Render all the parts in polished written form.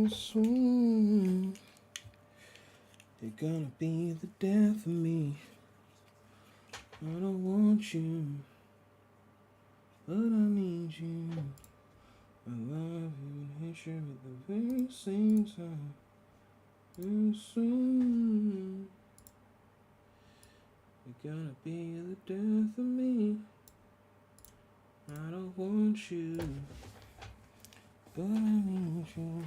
Sweet. You're gonna be the death of me. I don't want you, but I need you. I love you and hate you at the very same time. You're sweet. You're gonna be the death of me. I don't want you, but I need you.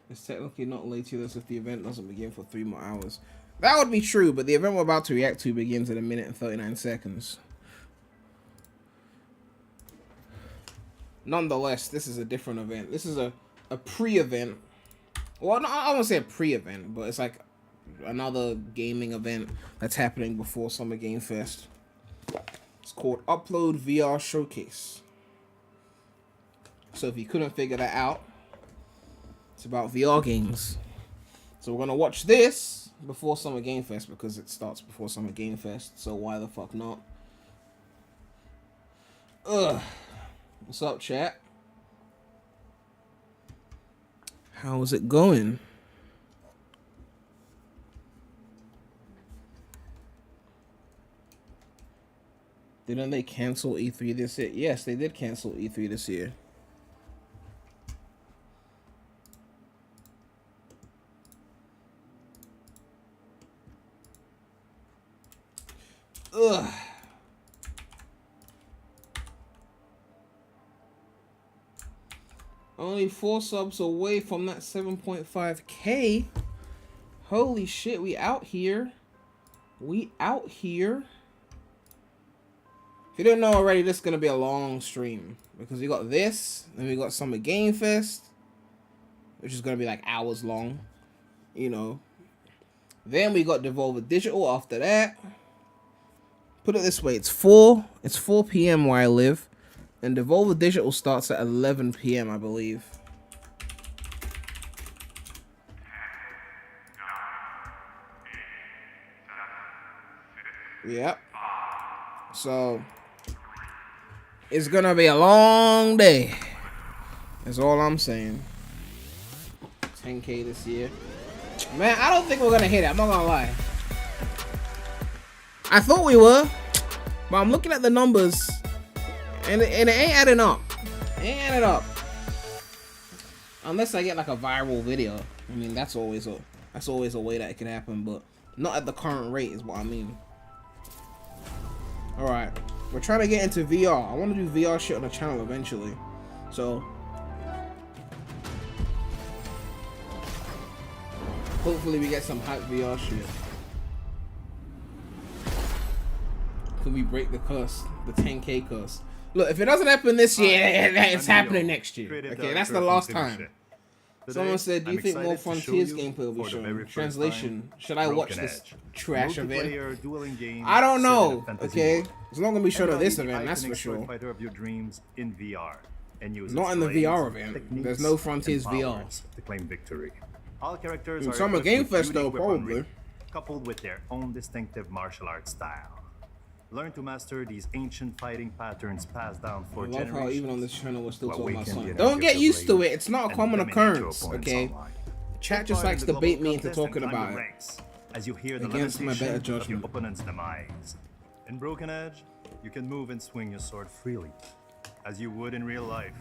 It's technically not later if the event doesn't begin for 3 more hours. That would be true, but the event we're about to react to begins in 1 minute and 39 seconds. Nonetheless, this is a different event. This is a pre-event. Well, no, I won't say a pre-event, but it's like another gaming event that's happening before Summer Game Fest. It's called Upload VR Showcase. So if you couldn't figure that out, it's about VR games. So we're gonna watch this before Summer Game Fest because it starts before Summer Game Fest. So why the fuck not? Ugh. What's up, chat? How is it going? Didn't they cancel E3 this year? Yes, they did cancel E3 this year. Ugh. Only 4 subs away from that 7.5K. Holy shit, we out here. We out here. If you didn't know already, this is going to be a long stream. Because we got this, then we got Summer Game Fest, which is going to be like hours long. You know. Then we got Devolver Digital after that. Put it this way, it's 4 p.m. where I live. And Devolver Digital starts at 11 p.m., I believe. Yep. So, it's gonna be a long day. That's all I'm saying. 10K this year. Man, I don't think we're gonna hit it. I'm not gonna lie. I thought we were. But I'm looking at the numbers. And it ain't adding up. It ain't adding up. Unless I get like a viral video. I mean, that's always a way that it can happen, but not at the current rate is what I mean. Alright. We're trying to get into VR. I want to do VR shit on the channel eventually. So hopefully we get some hype VR shit. Can we break the curse? The 10K curse. Look, if it doesn't happen this year, it's happening next year. Okay, that's the last time. Someone said, do you think more Frontiers gameplay will be shown? Translation, should I watch this trash event? I don't know, okay? It's not going to be shown at this event, that's for sure. Not in the VR event. There's no Frontiers VR. In Summer Game Fest though, probably. Coupled with their own distinctive martial arts style. Learn to master these ancient fighting patterns passed down for generations. I love how even on this channel we're still talking about something. Don't get used to it. It's not a common occurrence, okay? Chat just likes to bait me into talking about it. As you hear the against my better judgment. Your opponent's demise. In Broken Edge, you can move and swing your sword freely, as you would in real life.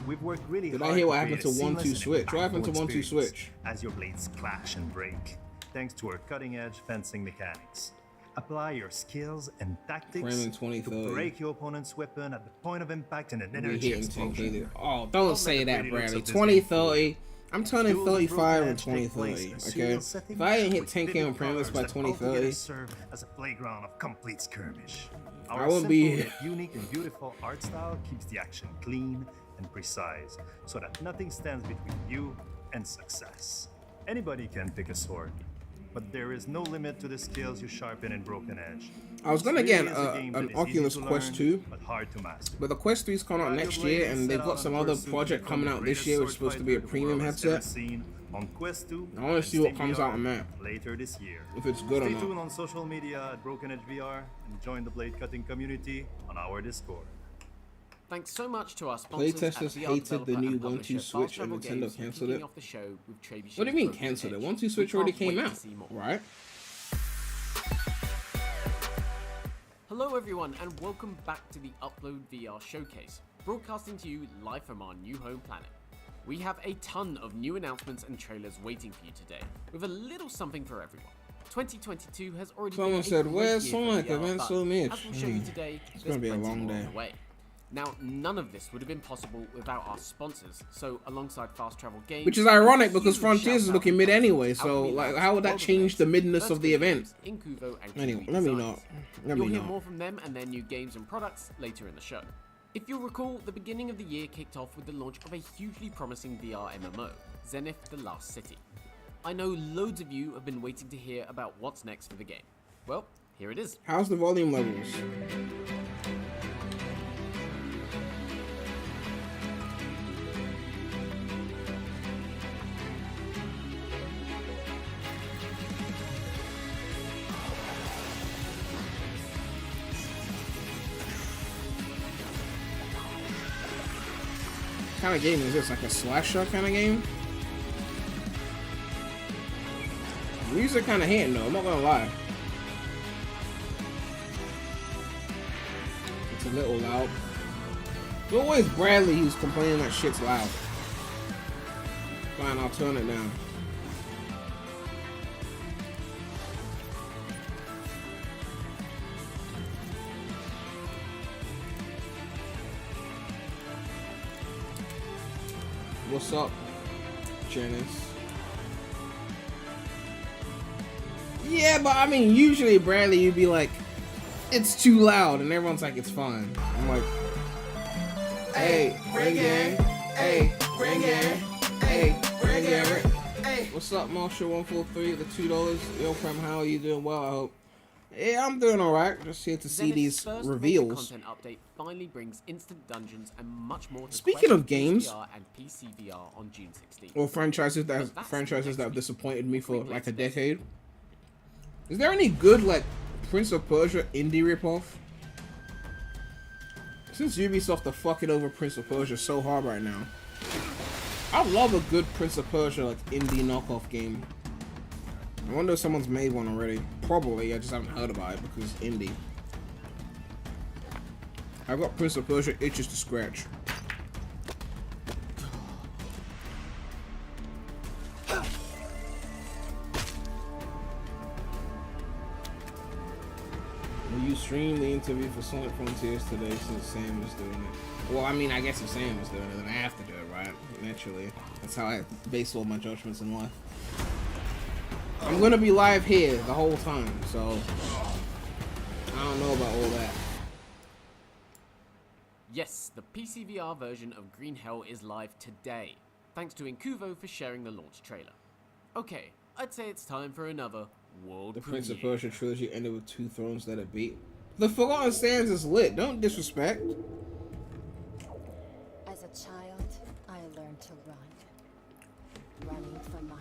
We've worked really hard. Did I hear what happened to 1-2 switch? What happened to 1-2 switch? As your blades clash and break, thanks to our cutting-edge fencing mechanics. Apply your skills and tactics to break your opponent's weapon at the point of impact in an energy explosion. Oh, don't say that, Bradley. 2030. I'm turning 35 in 2030, okay? If I didn't hit 10K on PREMulous by 2030, serve as a playground of complete skirmish. I won't be here. Unique and beautiful art style keeps the action clean and precise, so that nothing stands between you and success. Anybody can pick a sword, but there is no limit to the skills you sharpen in Broken Edge. I was gonna get an Oculus Quest 2, but hard to master. But the Quest 3 is coming out next year, and they've got some other project coming out this year, which is supposed to be a premium headset. On Quest 2, I want to see what comes out on that. Later this year. If it's good or not. Stay tuned on social media at Broken Edge VR and join the blade cutting community on our Discord. Thanks so much to our sponsors. Playtesters hated the new 1-2 Switch and Nintendo cancelled it. What do you mean cancelled it? 1-2 Switch already came out, right? Hello everyone and welcome back to the Upload VR Showcase, broadcasting to you live from our new home planet. We have a ton of new announcements and trailers waiting for you today, with a little something for everyone. 2022 has already Someone been said, a where's great year Sonic for VR, event but so much? as we'll show you today, It's gonna be a long day. Now, none of this would have been possible without our sponsors, so alongside Fast Travel Games... Which is ironic because Frontiers is looking mid anyway, so like how would that change the midness of the event? Anyway, let me know. You'll hear more from them and their new games and products later in the show. If you'll recall, the beginning of the year kicked off with the launch of a hugely promising VR MMO, Zenith: The Last City. I know loads of you have been waiting to hear about what's next for the game. Well, here it is. How's the volume levels? What kind of game is this? Like a slasher kind of game? The music kind of hitting though, I'm not gonna lie. It's a little loud. It's always Bradley who's complaining that shit's loud. Fine, I'll turn it down. What's up, Janice? Yeah, but I mean, usually Bradley, you'd be like, it's too loud, and everyone's like, it's fine. I'm like, hey, ring gang, hey, ring gang, hey, ring gang. Hey, what's up, Marshall143? The $2. Yo, Prem, how are you doing? Well, I hope. Yeah, I'm doing alright. Just here to see these reveals. Content update finally brings instant dungeons and much more to Speaking of games, and PC VR on June 16th. Or franchises that have disappointed me for like a decade. Is there any good like Prince of Persia indie ripoff? Since Ubisoft are fucking over Prince of Persia so hard right now, I love a good Prince of Persia like indie knockoff game. I wonder if someone's made one already. Probably, I just haven't heard about it because indie. I've got Prince of Persia itches to scratch. Will you stream the interview for Sonic Frontiers today since Sam is doing it? Well, I mean, I guess if Sam is doing it, then I have to do it, right? Naturally. That's how I base all my judgments in life. I'm gonna be live here the whole time, so I don't know about all that. Yes, the PC VR version of Green Hell is live today. Thanks to Incuvo for sharing the launch trailer. Okay, I'd say it's time for another world premiere. The Prince of Persia trilogy ended with 2 thrones that it beat. The Forgotten Sands is lit. Don't disrespect. As a child, I learned to run. Running for my life.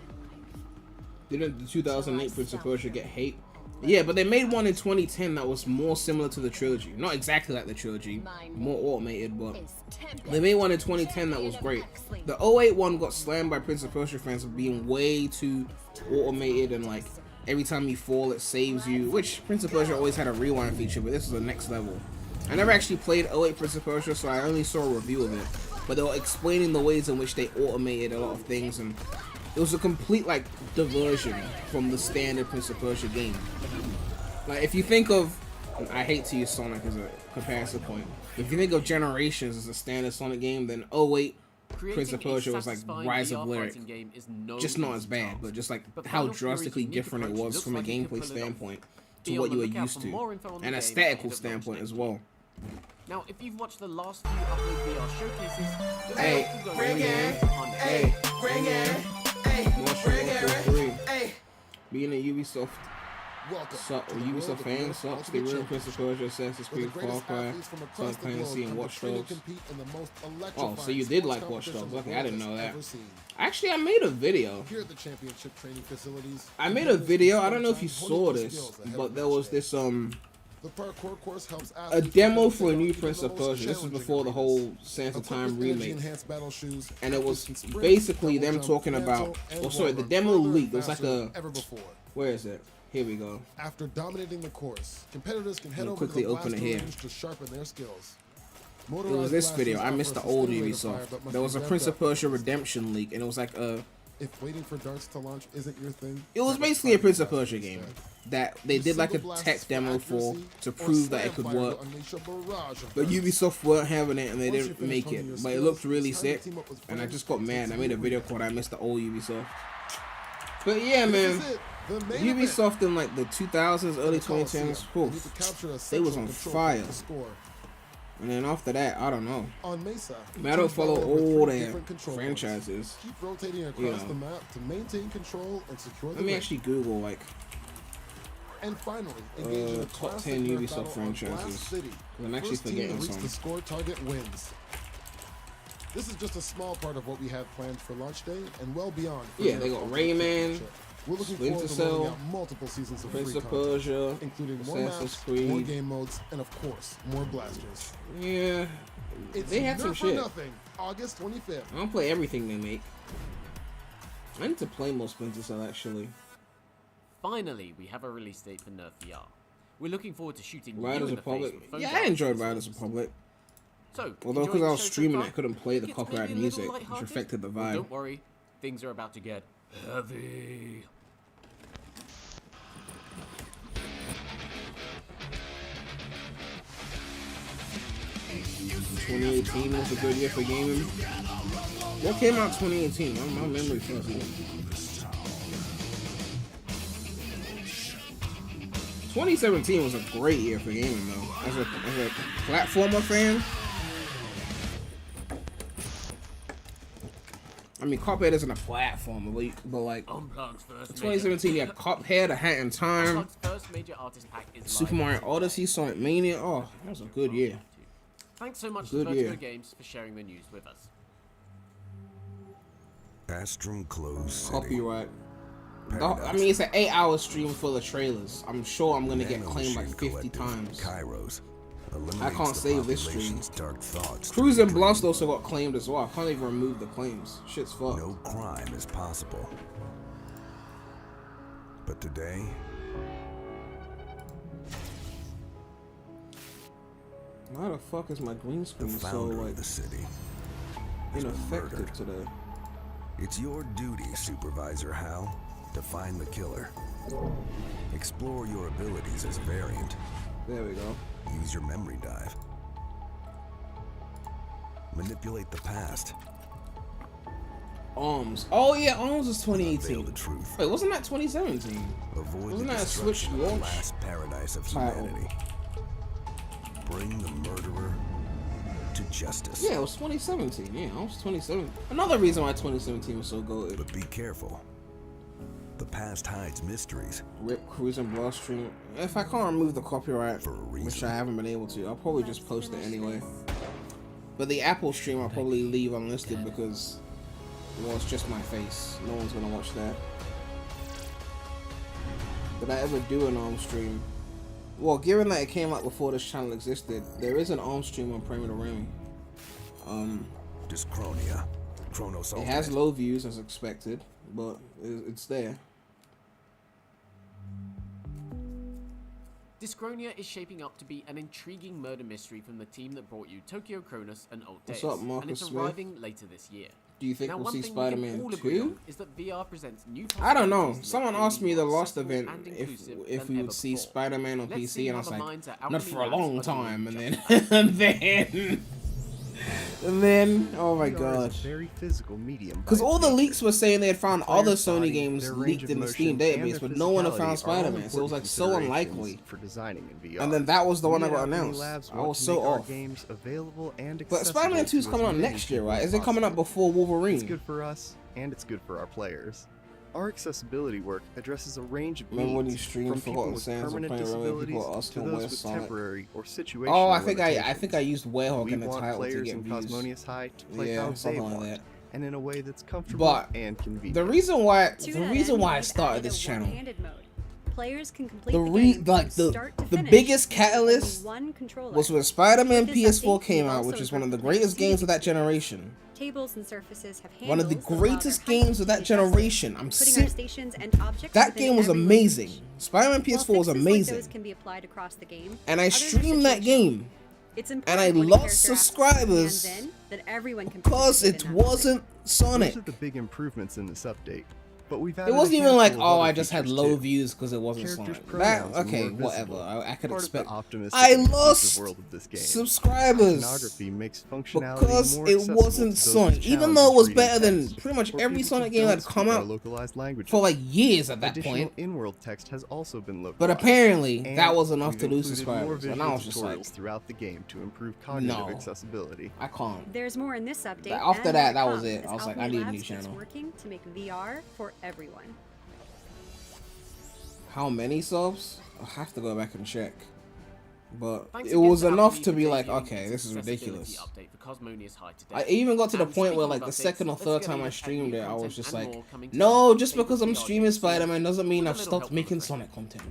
Didn't the 2008 Prince of Persia get hate? Yeah, but they made one in 2010 that was more similar to the trilogy. Not exactly like the trilogy, more automated, but they made one in 2010 that was great. The 08 one got slammed by Prince of Persia fans for being way too automated and like every time you fall it saves you, which Prince of Persia always had a rewind feature, but this is the next level. I never actually played 08 Prince of Persia, so I only saw a review of it, but they were explaining the ways in which they automated a lot of things, and it was a complete like diversion from the standard Prince of Persia game. Like if you think of, I hate to use Sonic as a comparison point, if you think of Generations as a standard Sonic game, then 08 Prince of Persia was like Rise of Lyric. Just not as bad, but just like how drastically different it was from a gameplay standpoint to what you were used to, and aesthetical standpoint as well. Now, if you've watched the last few Upload VR showcases, hey, bring it, hey, bring it, hey, being a Ubisoft fan sucks. The real Prince of Persia, Assassin's Creed, Far Cry, Final Fantasy, and Watch Dogs. Oh, so you did like Watch Dogs? Okay, I didn't know that. Actually, I made a video. I made a video. I don't know if you saw this, but there was this a demo for a new Prince of Persia. This was before the whole Sands of Time remake, and it was basically them talking about. Oh, sorry, the demo leaked. It was like a. Where is it? Here we go. After dominating the course, competitors can head over quickly to the open it here. to sharpen their skills. It was this video. I missed the old Ubisoft. There was a Prince of Persia Redemption leak, and it was like a. If waiting for darts to launch isn't your thing, it was basically a Prince of Persia game that they did like a tech demo for to prove that it could work. But Ubisoft weren't having it, and they didn't make it. But it looked really sick, and I just got mad. I made a video called "I Missed the Old Ubisoft." But yeah, man. Ubisoft in like the 2000s, early 2010s, they was on fire. And then after that, I don't know. I don't follow all their franchises. Keep rotating across the map to maintain control and secure the Let me actually Google like and finally engage in a top 10 Ubisoft franchises. I'm actually forgetting some. The score target wins. This is just a small part of what we have planned for launch day and well beyond. Yeah, they got Rayman, we're looking Splinter forward to Cell, rolling out multiple seasons of Prince free of Persia, content, including more Assassin's maps, Creed, more game modes, and of course, more blasters. Yeah, they had some shit. Nothing. August 25th. I don't play everything they make. I need to play more Splinter Cell actually. Finally, we have a release date for Nerf VR. We're looking forward to shooting Riders you in the face Republic. with phone Yeah, I darts enjoyed and Riders swords. Republic. So, Although because enjoying I the was show so streaming, far? I couldn't play the It's copyright maybe a little music, which lighthearted? affected the Well, vibe. don't worry, things are about to get heavy. And 2018 was a good year for gaming. What came out 2018? My memory fuzzy. 2017 was a great year for gaming though. As a platformer fan, I mean Cuphead isn't a platformer, but like 2017, yeah, Cuphead, A Hat in Time, First major artist pack is Super Mario Odyssey, Sonic Mania. Oh, that was a good year. Thanks so much Good to Vertigo year. Games for sharing the news with us. Astrum Closed City. Copyright. I mean, it's an 8-hour stream full of trailers. I'm sure I'm gonna get claimed like 50 times. Kairos I can't save this stream. Dark thoughts Cruise and Blast also got claimed as well. I can't even remove the claims. Shit's fucked. no crime is possible. But today, Why the fuck is my green the screen so founder like of the city has been ineffective murdered. today? It's your duty, Supervisor Hal, to find the killer. Explore your abilities as Variant. There we go. Use your memory dive. Manipulate the past. Arms. Oh yeah, Arms was Unveil 2018. the truth. Wait, wasn't that 2017? Avoid Wasn't the that a Switch destruction of the launch last paradise of title? humanity. Bring the murderer to justice. Yeah, it was 2017. Yeah, Arms 2017. Another reason why 2017 was so goated. But be careful. The past hides mysteries. Rip Cruise and Blast stream. If I can't remove the copyright, For a reason. which I haven't been able to, I'll probably just post it anyway. But the Apple stream I'll probably leave unlisted because, well, it's just my face. No one's gonna watch that. Did I ever do an ARM stream? Well, given that it came out before this channel existed, there is an ARM stream on PREMulous. Dyschronia. Chronos It has low views as expected, but it's there. Dyschronia is shaping up to be an intriguing murder mystery from the team that brought you Tokyo Chronos and Old What's Days, up, Marcus and it's Smith? arriving later this year. Do you think Now, we'll one see thing we can Spider-Man all agree 2? on is that VR presents new I don't know. possibilities that Someone make asked me gaming the more last accessible event and if inclusive we than would ever see before. Spider-Man on Let's PC, see and I how was the like, minds at not Alchemy for a Labs long are doing time. And then, just and then And then, oh my god. Very physical medium. Because all the leaks were saying they had found other Sony games leaked in the Steam database, but no one had found Spider-Man, so it was like so unlikely. For designing in VR. And then that was the one that got announced. I was so off. Games available and but Spider-Man 2 is coming out next year, right? Is it coming out before Wolverine? It's good for us, and it's good for our players. Our accessibility work addresses a range of Remember when you needs, streamed from people Forgotten with Sands and permanent playing around disabilities people asking to those where's with Sonic? temporary or situational Oh, I think I limitations. used Werehog We in the want title to players get in views. Cosmonius High to play Yeah, how they something like want, that. and in a way that's comfortable But and convenient. the reason why To that end, I we've started added this a channel, one-handed mode. Players can complete the the game from start to the finish biggest with only catalyst one controller. was when Spider-Man With this PS4 update, came we've out, also which is one of the incorporated greatest games of that seating generation. Tables and surfaces have handles One of the that allow greatest their height games of to that be adjusted, generation. I'm putting our sick. stations and objects That within game was everyone's amazing. reach. Spider-Man While PS4 was fixes like amazing. those can be applied across the game, And I others are streamed that situational. game. It's And important I when a lost character asks subscribers hands in, that everyone can because participate it in that wasn't Sonic. Those are the big improvements in this update. But we've It added wasn't a even like, handful of oh, other I just had features, low too. views because it wasn't Characters' Sonic. That, pronouns are okay, more whatever. visible, I could part of the expect. optimistic I and inclusive lost world of this game. subscribers Iconography makes functionality because more it accessible wasn't to those Sonic. with Even though it was challenges better reading than text, pretty much or every people Sonic who game don't that had come speak our out localized languages. for like years at that Additional point. in-world text has also been localized. But apparently, and that was enough we've to lose included more subscribers. And visual I was just like, tutorials throughout the game to improve cognitive no. accessibility. I can't. There's more in this update. After and that, more to that was come, it. as I was like, I Alchemy need a new Labs keeps channel. working to make VR for everyone. How many subs? I'll have to go back and check. But Thanks it again was to enough Alchemy to for be like, debuting okay, its this is accessibility ridiculous. update for Cosmonius High today. I even got to the And point where speaking like of the updates, second or let's third get time into I tech streamed new it, I was content just and like, more coming to no, our just favorite because I'm VR streaming games. Spider-Man doesn't mean With a I've little stopped help from making the friend. Sonic content.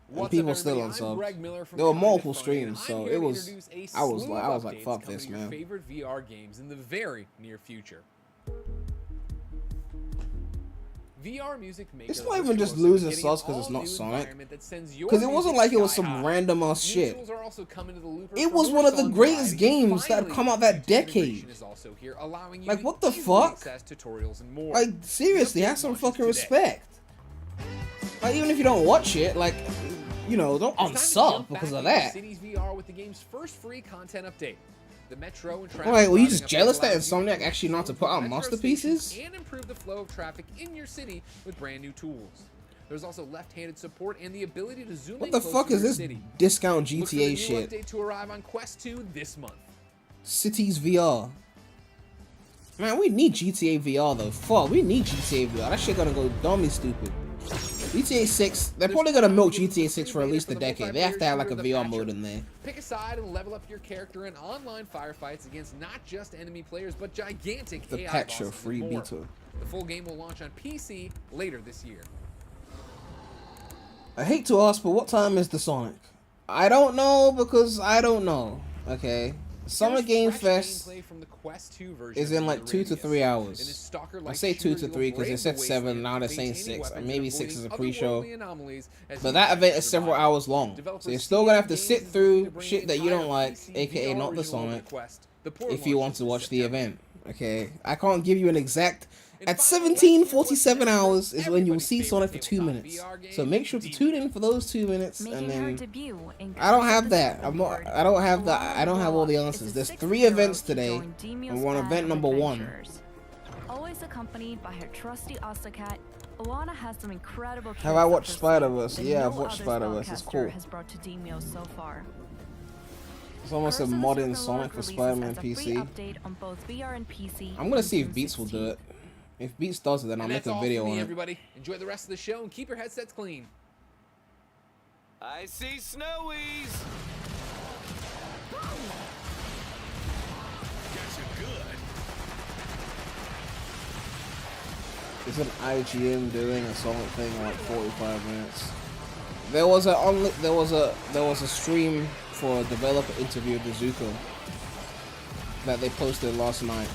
And What's people up, still everybody? on I'm subs. Greg Miller from There were Kinda multiple Funny, streams, and so I'm it here to was. introduce a I was slew like, of fuck updates this, coming to your man. favorite VR games in the very near future. VR music maker. It's not even just losing subs because it's not Sonic. Because it wasn't like it was some random ass shit. It was one of the greatest games that have come out that decade. Like, what the fuck? Like, seriously, have some fucking respect. Like, even if you don't watch it, like, you know, don't unsub because of that. Cities VR with the game's first free content update. The metro and traffic Alright, were you just routing jealous that allows you to Insomniac actually know how to put out metro masterpieces? stations and improve the flow of traffic in your city with brand new tools. There's also left-handed support and the ability to zoom What in the closer fuck to is your this city. discount Look for the new GTA shit? update to arrive on Quest 2 this month. Cities VR. Man, we need GTA VR though. Fuck, we need GTA VR. That shit gonna go dummy stupid. GTA 6, they're probably gonna milk GTA 6 for at least a decade. They have to have like a VR mode in there. Pick a side and level up your character in online firefights against not just enemy players, but gigantic The AI Petra bosses free and more. beta. The full game will launch on PC later this year. I hate to ask, but what time is the Sonic? I don't know because I don't know. Okay. Summer Here's Game fresh Fest gameplay from the Quest 2 version is in of like the 2 to Radius. 3 In hours. this stalker-like I say 2 shooter, to you'll 3 because they brave said the 7, wasteland, now they're saying maintaining 6, weapons and maybe and 6 is a avoiding pre-show. otherworldly anomalies as But you that fight event to is several survive. hours long, so Developers you're still gonna have to Steam sit Games through to bring shit that you don't like, PC aka VR not the original over Sonic, Quest. The port if you want launches to this watch the September. event. Okay, I can't give you an exact. And At finally, 17:47 hours is when you'll everybody's see Sonic for favorite 2 tabletop minutes. VR game So make sure to is tune in for those 2 minutes, Making and her then debut in I don't have Ghost of that. the I'm not. Board, I don't have that. I don't have all the Alana answers. is There's the 3 sixth events hero to today, join Demio's and we're on band event of number 1. adventurers. Always accompanied by her trusty Ostacat, Alana has some incredible. Have I watched tricks up her Spider-Verse? sleeve Yeah, that I've no watched other Spider-Verse. It's spellcaster cool. Has brought to Demio so far. It's almost a Curse of the modern Superlord Sonic for releases Spider-Man as a free PC. update on both VR and PC I'm gonna on see if June Beats will do 16th. it. If Beats does it, then I'll And make that's a all video for me, on it. everybody. Enjoy the rest of the show and keep your headsets clean. I see Snowies! Gotcha good. It's an IGN doing a Sonic thing in like 45 minutes. There was a stream for a developer interview of Bazooka that they posted last night,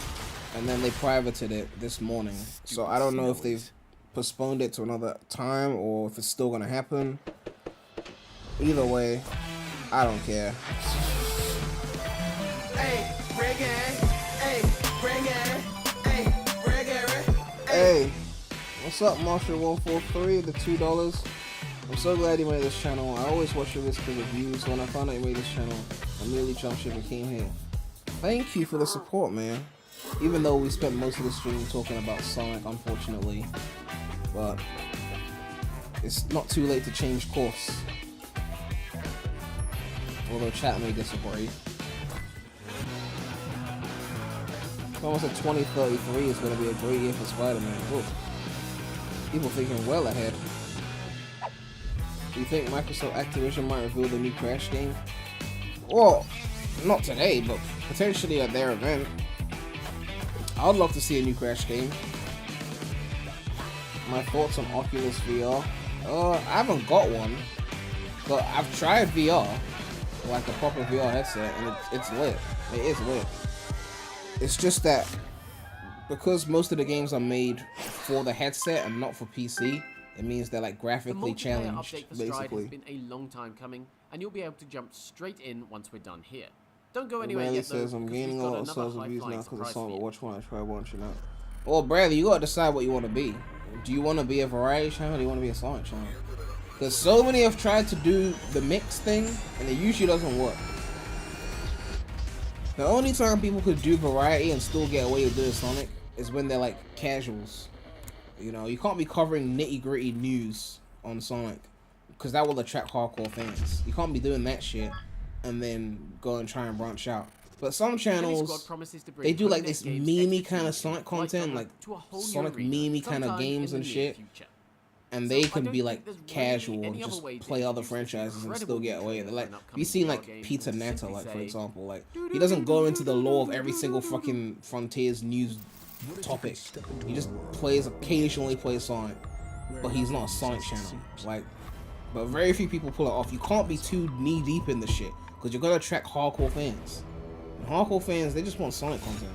and then they privated it this morning. So I don't know if they've postponed it to another time or if it's still gonna happen. Either way, I don't care. Hey, bring it! Hey, bring it! Hey, bring it! Hey, what's up, Marshall143? The $2. I'm so glad you made this channel. I always watch your videos because of views. So when I found out you made this channel, I immediately jumped ship and came here. Thank you for the support, man. Even though we spent most of the stream talking about Sonic, unfortunately. But it's not too late to change course. Although chat may disagree. It's almost at 2033 is going to be a great year for Spider-Man. Ooh. People thinking well ahead. Do you think Microsoft Activision might reveal the new Crash game? Well, not today, but potentially at their event. I would love to see a new Crash game. My thoughts on Oculus VR? I haven't got one, but I've tried VR, like a proper VR headset, and it's lit. It is lit. It's just that because most of the games are made for the headset and not for PC, it means they're like graphically challenged, update for basically. Stride has been a long time coming, and you'll be able to jump straight in once we're done here. Don't go anywhere yet, though, says I'm gaining a lot of sales reviews now because I saw it. for Which one I try watching out? Well, Bradley, you gotta decide what you want to be. Do you want to be a variety channel or do you want to be a Sonic channel? Because so many have tried to do the mix thing, and it usually doesn't work. The only time people could do variety and still get away with doing Sonic is when they're like casuals. You know, you can't be covering nitty-gritty news on Sonic because that will attract hardcore fans. You can't be doing that shit and then go and try and branch out. But some channels, they do like this meme kind of Sonic content, like Sonic meme kind of games and shit. And they can be like casual and just play other franchises and still get away with it. Like, you seen like Peter Nata, like for example, like he doesn't go into the lore of every single fucking Frontiers news topic. He just occasionally plays Sonic, but he's not a Sonic channel. Like, but very few people pull it off. You can't be too knee deep in the shit because you're gonna attract hardcore fans. And hardcore fans, they just want Sonic content.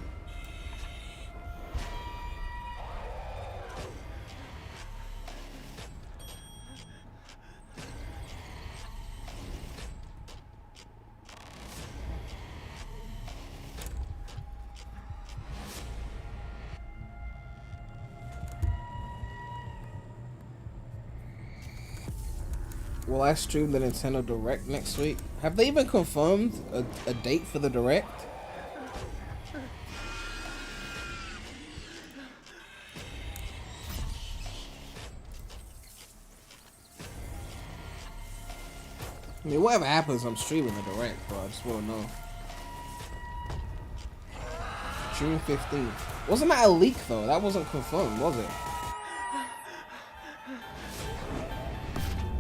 Will I stream the Nintendo Direct next week? Have they even confirmed a date for the Direct? I mean, whatever happens, I'm streaming the Direct, bro. I just want to know. June 15th. Wasn't that a leak, though? That wasn't confirmed, was it?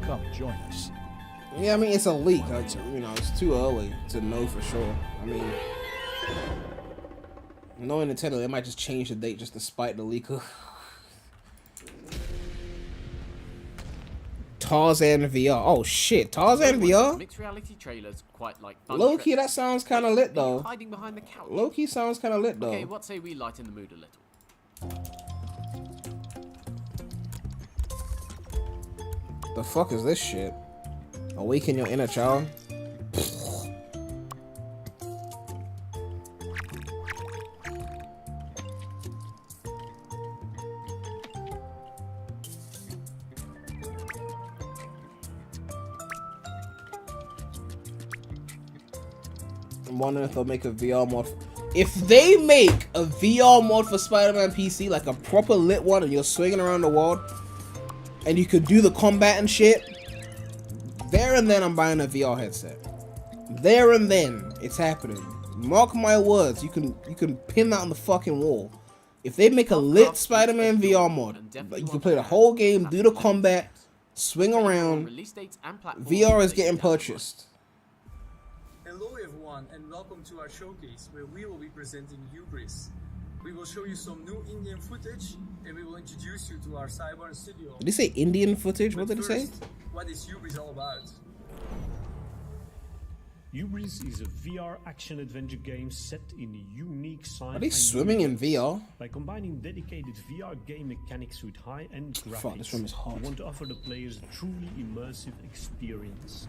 Come join us. Yeah, I mean, it's a leak. You know, it's too early to know for sure. I mean, knowing Nintendo, they might just change the date just to spite the leaker. Tarzan VR. Oh shit, Tarzan VR? Mixed reality trailers quite like low-key, that sounds kind of lit though. Hiding behind the couch. Low-key sounds kind of lit though. Okay, what say we lighten the mood a little? The fuck is this shit? Awaken your inner child? I'm wondering if they'll make a VR mod. If they make a VR mod for Spider-Man PC, like a proper lit one, and you're swinging around the world, and you could do the combat and shit, there and then I'm buying a VR headset. There and then it's happening. Mark my words, you can pin that on the fucking wall. If they make a lit Spider-Man VR mod, you can play the whole game, do the combat, swing around, VR is getting purchased. Hello everyone and welcome to our showcase where we will be presenting Hubris. We will show you some new Indian footage and we will introduce you to our Cyber studio. Did he say Indian footage? What did he say? What is Hubris all about? Hubris is a VR action-adventure game set in a unique sci-fi. Are they swimming in VR? By combining dedicated VR game mechanics with high-end graphics, fuck, this room is hot. We want to offer the players a truly immersive experience.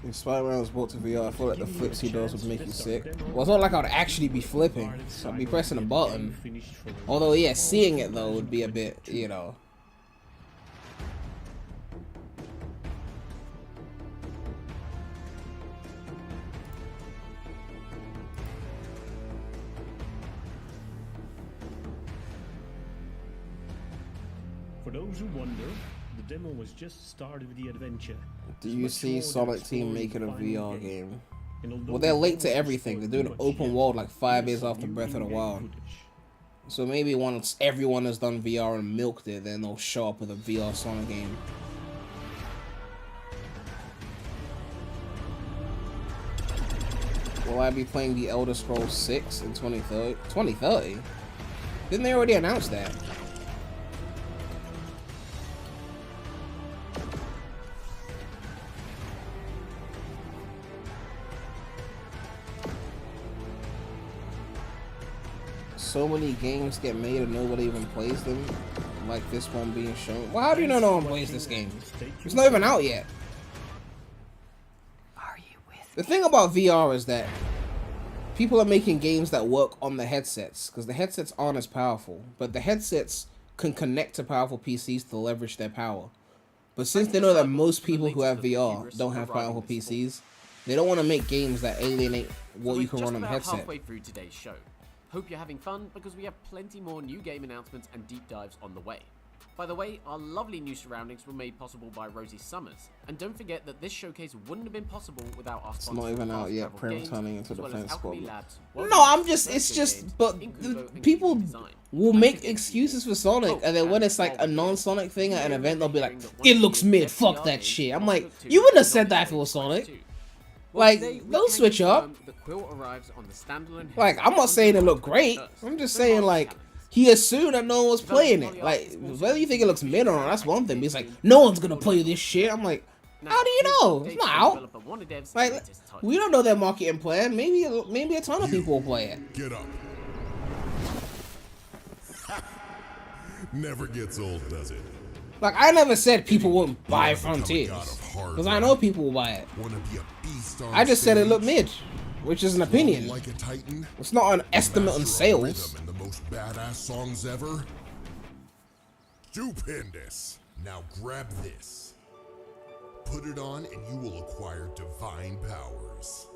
If Spider-Man was brought to VR, I feel like the flips he does would make you sick. Well, it's not like I'd actually be flipping. I'd be pressing a button. Although, yeah, seeing it, though, would be a bit, you know. For those who wonder, the demo was just started with the adventure. Do you see Sonic Team making a VR game? Well, they're late to everything. They're doing open world like 5 years after Breath of the Wild. So maybe once everyone has done VR and milked it, then they'll show up with a VR Sonic game. Will I be playing The Elder Scrolls 6 in 2030? 2030? Didn't they already announce that? So many games get made and nobody even plays them, like this one being shown. Well, how do you know no one plays this game? It's not even out yet. The thing about VR is that people are making games that work on the headsets, because the headsets aren't as powerful, but the headsets can connect to powerful PCs to leverage their power. But since they know that most people who have VR don't have powerful PCs, they don't want to make games that alienate what you can run on the headset. Halfway through today's show. Hope you're having fun, because we have plenty more new game announcements and deep dives on the way. By the way, our lovely new surroundings were made possible by Rosie Summers, and don't forget that this showcase wouldn't have been possible without our sponsors. It's not even out yet. Prem turning into the Defense Squad. No, I'm just. It's just. But people will make excuses for Sonic, and then when it's like a non-Sonic thing at an event, they'll be like, "It looks mid. Fuck that shit." I'm like, you wouldn't have said that if it was Sonic. Like, don't switch up. Like, I'm not saying it looked great. I'm just saying, like, he assumed that no one was playing it. Like, whether you think it looks mid or not, that's one thing. But he's like, no one's gonna play this shit. I'm like, how do you know? It's not out. Like, we don't know their marketing plan. Maybe a ton of people will play it. Get up. Never gets old, does it? Like, I never said people wouldn't buy Frontiers, because I know people will buy it. I just said it looked mid, which is an opinion. It's not an estimate on sales. And the most badass songs ever. Stupendous. Now grab this. Put it on and you will acquire divine powers.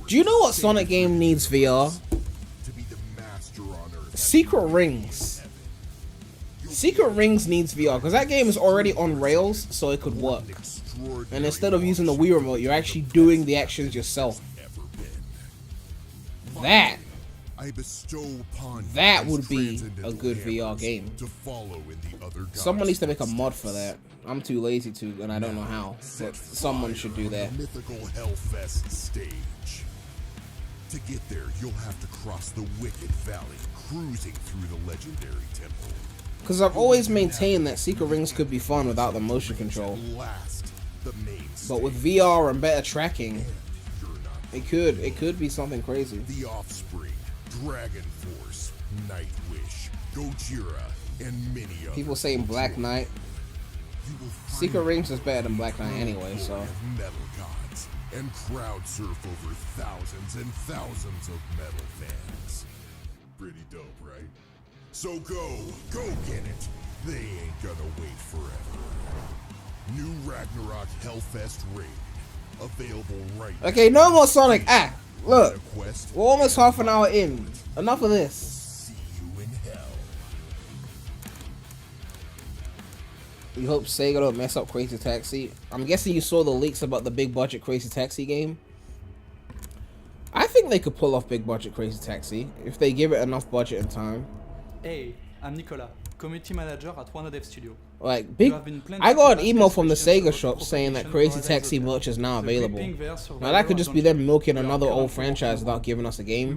Do you know what Sonic game needs VR? To be the master on Earth. Secret Rings. Secret Rings needs VR, because that game is already on rails, so it could work. And instead of using the Wii remote, you're actually doing the actions yourself. That would be a good VR game. Someone needs to make a mod for that. I'm too lazy to, and I don't know how, but someone should do that. Mythical Hellfest stage. To get there, you'll have to cross the Wicked Valley, cruising through the legendary temple. Because I've always maintained that Secret Rings could be fun without the motion control. But with VR and better tracking, it could be something crazy. The Offspring, Dragon Force, Nightwish, Gojira, and many others. People saying Black Knight. Secret Rings is better than Black Knight anyway, so. Metal gods and crowd surf over thousands and thousands of metal fans. Pretty dope, right? So go get it. They ain't gonna wait forever. New Ragnarok Hellfest Raid. Available right now. Okay, no more Sonic. Look. We're almost half an hour in. Enough of this. See you in hell. We hope Sega don't mess up Crazy Taxi. I'm guessing you saw the leaks about the big budget Crazy Taxi game. I think they could pull off big budget Crazy Taxi if they give it enough budget and time. Hey, I'm Nicolas, community manager at One Dev Studio. Like, I got an email from the Sega shop saying that Crazy Taxi merch is now available. Now that could just be them milking another old franchise without giving us a game.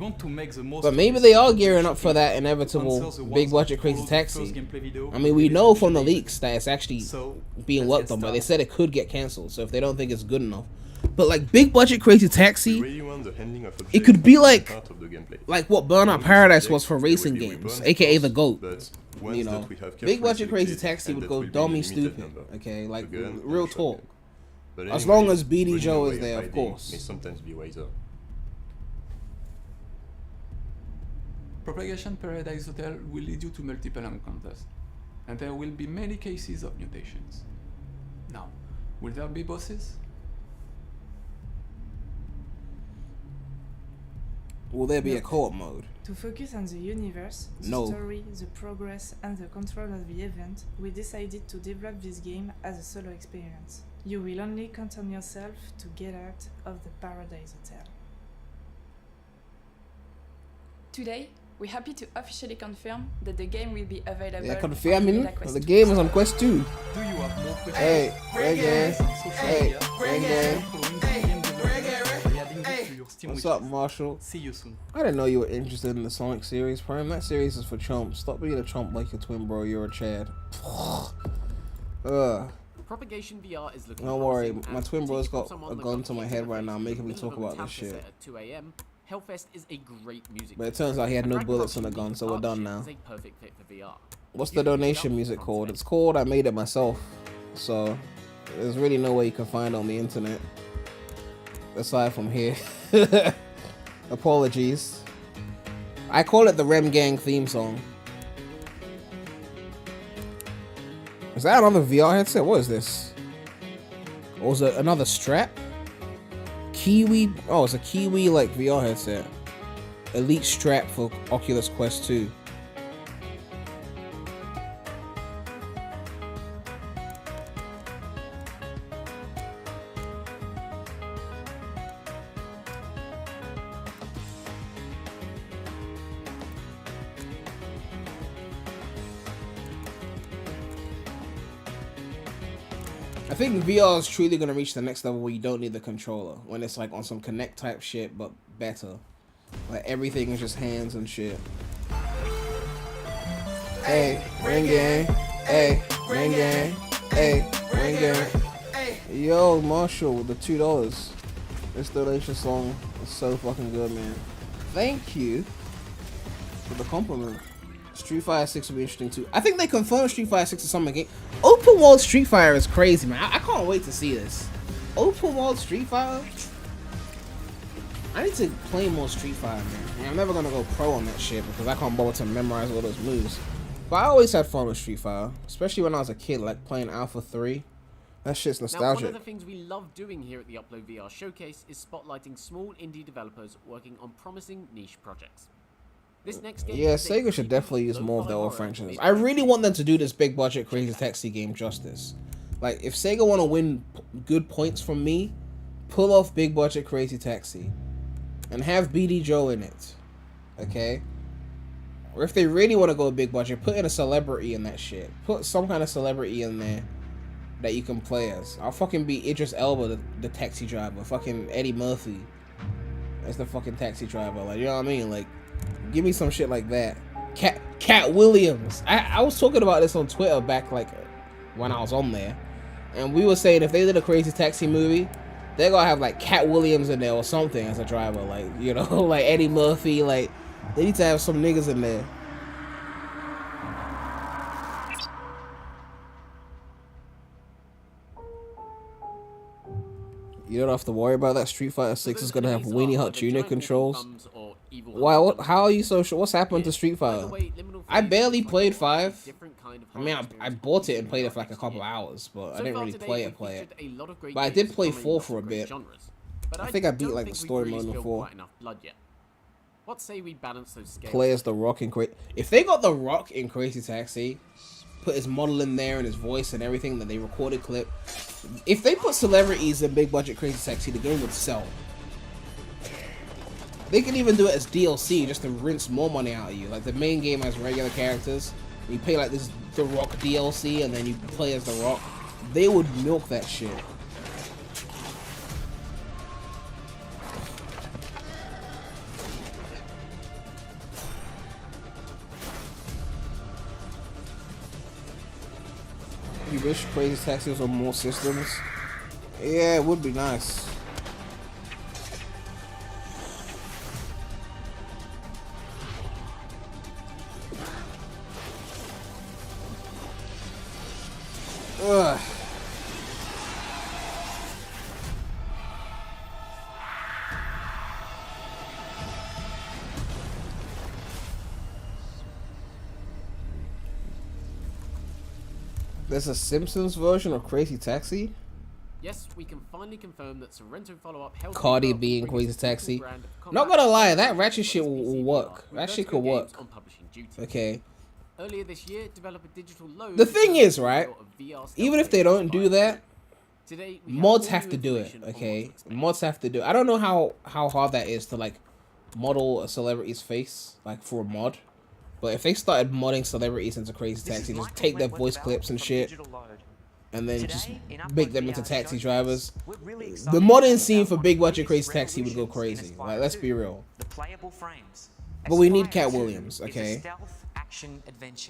But maybe they are gearing up for that inevitable big budget Crazy Taxi. I mean, we know from the leaks that it's actually being worked on, but they said it could get cancelled, so if they don't think it's good enough. But like big budget Crazy Taxi, it could be like what Burnout Paradise was for racing games, aka the GOAT. You know, big budget Crazy Taxi would go dummy stupid. Okay, like real talk. As long as BD Joe is there, of course. Propagation Paradise Hotel will lead you to multiple encounters, and there will be many cases of mutations. Now, will there be bosses? Will there be a co-op mode? To focus on the universe, the story, the progress, and the control of the event, we decided to develop this game as a solo experience. You will only count on yourself to get out of the Paradise Hotel. Today, we're happy to officially confirm that the game will be available. Yeah, confirming the game is on Quest 2. Do you have more questions? Hey, reggae. Hey, reggae. What's up, Marshall? See you soon. I didn't know you were interested in the Sonic series, Prime. That series is for chumps. Stop being a chump like your twin bro. You're a Chad. Propagation VR is looking. Don't worry, my twin bro's got a gun to my head right now, making me talk about this shit. At 2 a.m. Hellfest is a great music. But it turns out he had no bullets in the gun, so we're done now. Perfect fit for VR. What's the donation music called? It's called I Made It Myself. So there's really no way you can find it on the internet aside from here. Apologies. I call it the Rem Gang theme song. Is that another VR headset? What is this? Or is it another strap? Kiwi. Oh, it's a Kiwi like VR headset. Elite strap for Oculus Quest 2. I think VR is truly going to reach the next level where you don't need the controller. When it's like on some Kinect type shit, but better. Like everything is just hands and shit. Hey, ring gang. Hey, ring gang. Hey, ring gang. Yo, Marshall with the $2. This donation song is so fucking good, man. Thank you for the compliment. Street Fighter 6 will be interesting too. I think they confirmed Street Fighter 6 to some game. Open world Street Fighter is crazy, man. I can't wait to see this. Open world Street Fighter? I need to play more Street Fighter, man. I mean, I'm never gonna go pro on that shit because I can't bother to memorize all those moves. But I always had fun with Street Fighter, especially when I was a kid, like playing Alpha 3. That shit's nostalgic. Now, one of the things we love doing here at the Upload VR Showcase is spotlighting small indie developers working on promising niche projects. This next game, yeah, Sega should definitely use more of their old franchises. I really want them to do this big budget Crazy Taxi game justice. Like, if Sega want to win good points from me, pull off big budget Crazy Taxi. And have BD Joe in it. Okay? Or if they really want to go big budget, put in a celebrity in that shit. Put some kind of celebrity in there that you can play as. I'll fucking be Idris Elba, the taxi driver. Fucking Eddie Murphy as the fucking taxi driver. Like, you know what I mean? Like, give me some shit like that. Cat Williams. I was talking about this on Twitter back like when I was on there. And we were saying if they did a Crazy Taxi movie, they're gonna have like Cat Williams in there or something as a driver. Like, you know, like Eddie Murphy. Like, they need to have some niggas in there. You don't have to worry about that. Street Fighter 6 is gonna have Weenie Hut Jr. controls. Why? How are you so sure? What's happened to Street Fighter? I barely played 5. I mean, I bought it and played it for like a couple hours, but I didn't really play it. But I did play 4 for a bit. I think I beat like the story mode before. What say we balance those scales? Play as The Rock in Crazy. If they got The Rock in Crazy Taxi, put his model in there and his voice and everything that they recorded clip. If they put celebrities in big budget Crazy Taxi, the game would sell. They can even do it as DLC just to rinse more money out of you. Like the main game has regular characters. You pay like this The Rock DLC and then you play as The Rock. They would milk that shit. You wish Crazy Taxi was on more systems? Yeah, it would be nice. Ugh. There's a Simpsons version of Crazy Taxi? Yes, we can finally confirm that Sorrento follow-up Hell's Cardi B and Crazy Taxi. Not gonna lie, that ratchet shit will work. That shit could work. Okay. Earlier this year, Devolver Digital load. The thing is, right? Even if they don't do that, mods have to do it. Okay, mods have to do it. I don't know how hard that is to like model a celebrity's face like for a mod, but if they started modding celebrities into Crazy Taxi, just take their voice clips and shit, and then just make them into taxi drivers. The modding scene for big budget Crazy Taxi would go crazy. Like, let's be real. But we need Cat Williams, okay?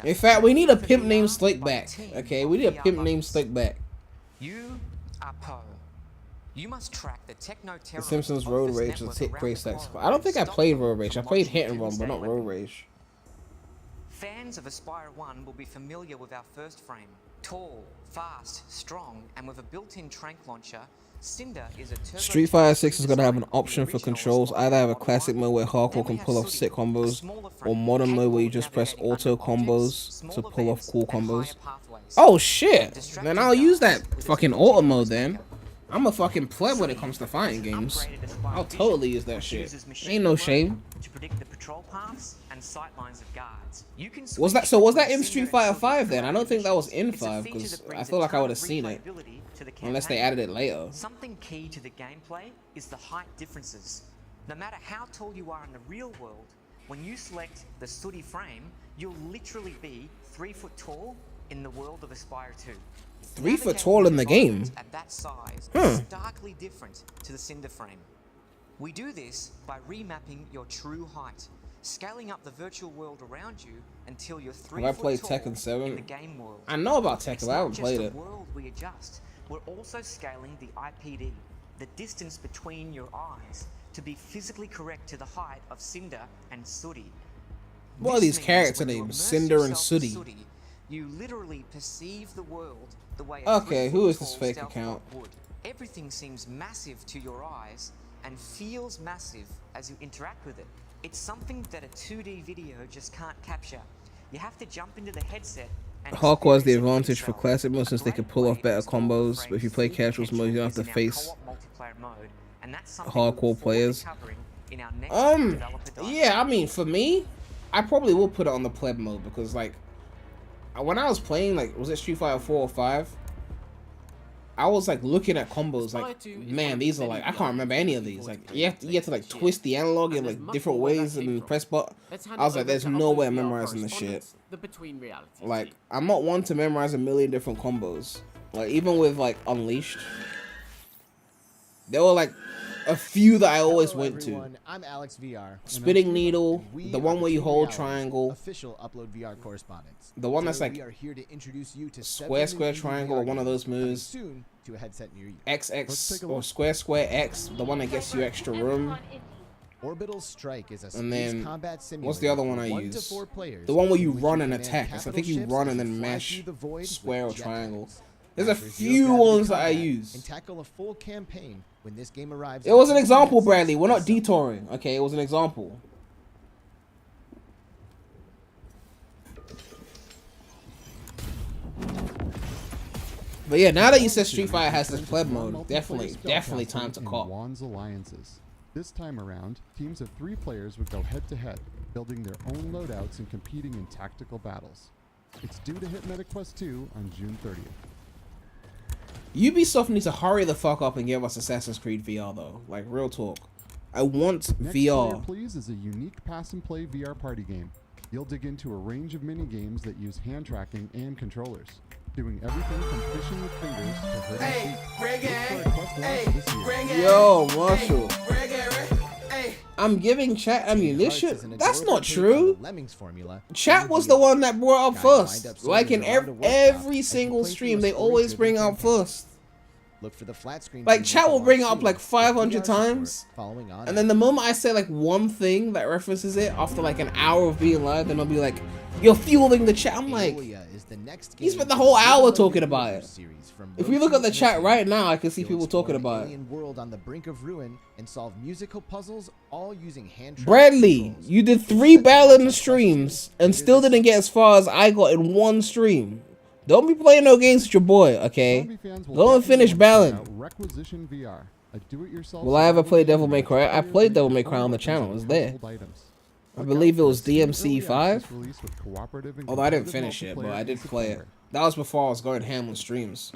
In fact, we need a pimp named Slickback, okay? We need a pimp named Slickback. You are Poe. You must track the techno The Simpsons Road Rage was hit Crazy Taxi. I don't think I played Road Rage. I played Hit and Run, but not Road Rage. Fans of Aspire 1 will be familiar with our first frame. Tall, fast, strong, and with a built-in trank launcher, Cinder is a turbo. Street Fighter 6 is going to have an option for controls. Either have a classic mode where hardcore can pull off sick combos, or modern mode where you just press auto combos to pull off cool combos. Oh shit! Then I'll use that fucking auto mode then. I'm a fucking pleb when it comes to fighting games. I'll totally use that shit. Ain't no shame. To predict the patrol paths and sight lines of guards. Was that in Street Fighter 5 then? I don't think that was in 5 because I feel like I would have seen it. Unless they added it later. Something key to the gameplay is the height differences. No matter how tall you are in the real world, when you select the sooty frame, you'll literally be 3 foot tall in the world of Aspire 2. 3 foot tall in the game? At that size is starkly different to the Cinder frame. We do this by remapping your true height, scaling up the virtual world around you until you're 3 Have I foot played tall Tekken 7? in the game world. I know about Tekken, It's but I haven't not played just it. the world we adjust. We're also scaling the IPD, the distance between your eyes, to be physically correct to the height of Cinder and Sooty. What are these character names? Cinder and Sooty. You literally perceive the world the way Okay, who is this fake account? would. Everything seems massive to your eyes and feels massive as you interact with it. It's something that a 2D video just can't capture. You have to jump into the headset and Hardcore has the advantage for classic mode since they can pull off better combos, but if you play casuals mode, you don't have to face hardcore players. Yeah, I mean, for me, I probably will put it on the pleb mode because, like, when I was playing, like, was it Street Fighter 4 or 5? I was like looking at combos, like, man, these are like, I can't remember any of these. Like, you have to like twist the analog in like different ways and press button. I was like, there's no way I'm memorizing this shit. Like, I'm not one to memorize a million different combos. Like, even with like Unleashed, there were like a few that I always went to. I'm Alex VR. Spinning Needle, the one where you hold triangle. Official Upload VR correspondence. The one that's Today like we are here to introduce you to square triangle or one of those moves. Soon to a headset near you. XX or square X, the one that gets you extra room. Orbital Strike is a And then combat simulator what's the other one I for 1 to use? 4 players The one where you in which run you and command attack. I capital think you ships run and and then fly mash through the void square or with triangle. jetpacks. There's a Master few zero-gravity ones that I combat use. and tackle a full campaign when this game arrives. It was an example, Bradley. We're not detouring. Okay, it was an example. But yeah, now that you said Street Fighter has this pleb mode, definitely time to call. Juan's alliances. This time around, teams of 3 players would go head-to-head, building their own loadouts and competing in tactical battles. It's due to hit MetaQuest 2 on June 30th. Ubisoft needs to hurry the fuck up and give us Assassin's Creed VR though. Like, real talk. I want Next VR. Player Please is a unique pass-and-play VR party game. You'll dig into a range of mini-games that use hand tracking and controllers, doing everything from fishing with fingers to herding sheep. Yo, Marshall. I'm giving chat ammunition? That's not true. Chat was the one that brought up first. Like in every single stream, they always bring up first. Look for the flat screen. Like, chat will bring it up like 500 times. And then the moment I say like one thing that references it after like an hour of being live, then they'll be like, you're fueling the chat. I'm like, he spent the whole hour talking about it. If we look at the chat right now, I can see people talking about it. World on the brink of ruin and solve musical puzzles, all using hand tracking Bradley, you did 3 Battling streams and still didn't get as far as I got in one stream. Don't be playing no games with your boy, okay? Go and finish battling. Requisition VR, a do-it-yourself. Will I ever play Devil May Cry? I played Devil May Cry on the channel. It's there. I believe it was DMC 5. Although I didn't finish it, but I did play it. That was before I was going ham on streams.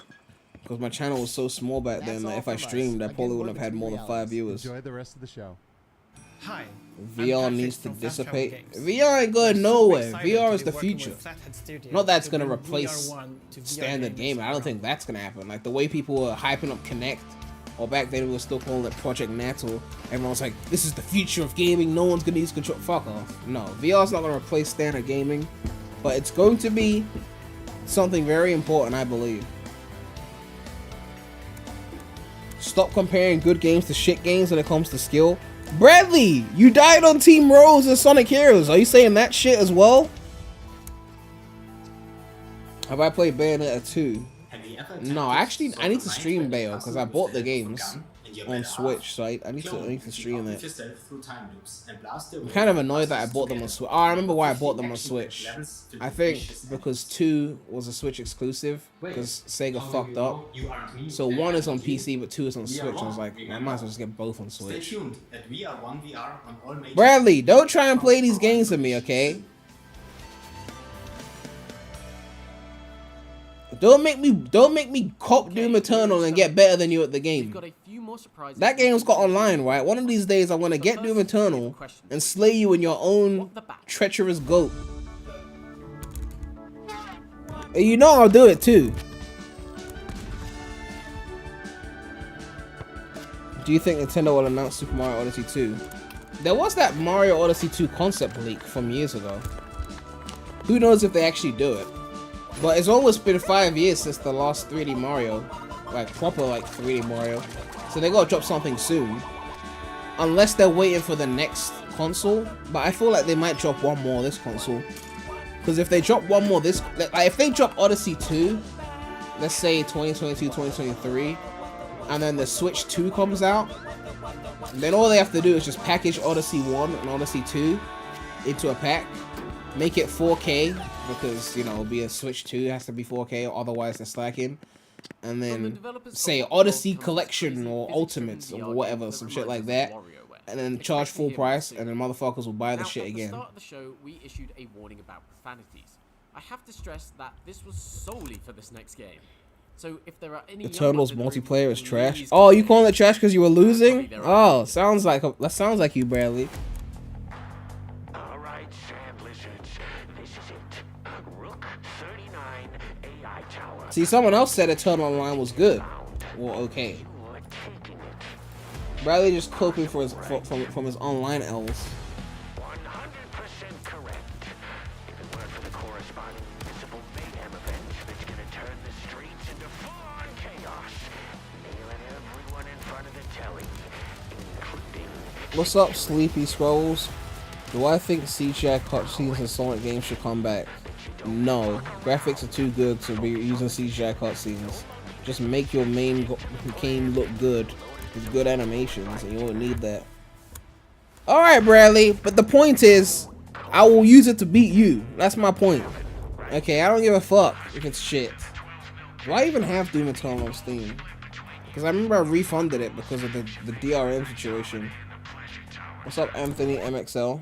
Because my channel was so small back then that if I streamed, I probably wouldn't have had more than 5 viewers. Enjoy the rest of the show. Hi. VR needs to dissipate. VR ain't going nowhere. VR is the future. Not that it's gonna replace standard gaming. I don't think that's gonna happen. Like the way people were hyping up Kinect, or back then we were still calling it Project Natal. Everyone's like, this is the future of gaming. No one's gonna use control. Fuck off. No, VR's not gonna replace standard gaming, but it's going to be something very important, I believe. Stop comparing good games to shit games when it comes to skill. Bradley, you died on Team Rose and Sonic Heroes. Are you saying that shit as well? Have I played Bayonetta 2? No, actually, I need to stream Bayo because I bought the games on Switch, so I need to stream it. I'm kind of annoyed that I bought them on Switch. Oh, I remember why I bought them on Switch. I think because 2 was a Switch exclusive because Sega fucked up. So 1 is on PC, but 2 is on Switch. I was like, I might as well just get both on Switch. Bradley, don't try and play these games with me, okay? Don't make me cop Doom Eternal and get better than you at the game. That game's got online, right? One of these days I'm gonna get Doom Eternal and slay you in your own treacherous goat. And you know I'll do it too. Do you think Nintendo will announce Super Mario Odyssey 2? There was that Mario Odyssey 2 concept leak from years ago. Who knows if they actually do it? But it's almost been 5 years since the last 3D Mario, like proper like 3D Mario. So they gotta drop something soon. Unless they're waiting for the next console. But I feel like they might drop one more this console. Because if they drop one more this, like if they drop Odyssey 2, let's say 2022, 2023, and then the Switch 2 comes out, then all they have to do is just package Odyssey 1 and Odyssey 2 into a pack. Make it 4K, because, you know, it'll be a Switch 2, it has to be 4K, otherwise they're slacking. And then, say, Odyssey Collection or Ultimates or whatever, some shit like that. And then charge full price, and then motherfuckers will buy the shit again. At the start of the show, we issued a warning about profanities. I have to stress that this was solely for this next game. So if there are any Eternal's multiplayer is trash. Oh, you calling it trash because you were losing? Oh, sounds like that sounds like you, Bradley. See, someone else said Eternal Online was good. Well, okay. Bradley just coping for his from his online L's. What's up, Sleepy Scrolls? Do I think CGI cutscenes in Sonic games should come back? No, graphics are too good to be using CGI cutscenes. Just make your main game look good with good animations, and you won't need that. Alright, Bradley, but the point is, I will use it to beat you. That's my point. Okay, I don't give a fuck if it's shit. Why even have Doom Eternal on Steam? Because I remember I refunded it because of the DRM situation. What's up, Anthony MXL?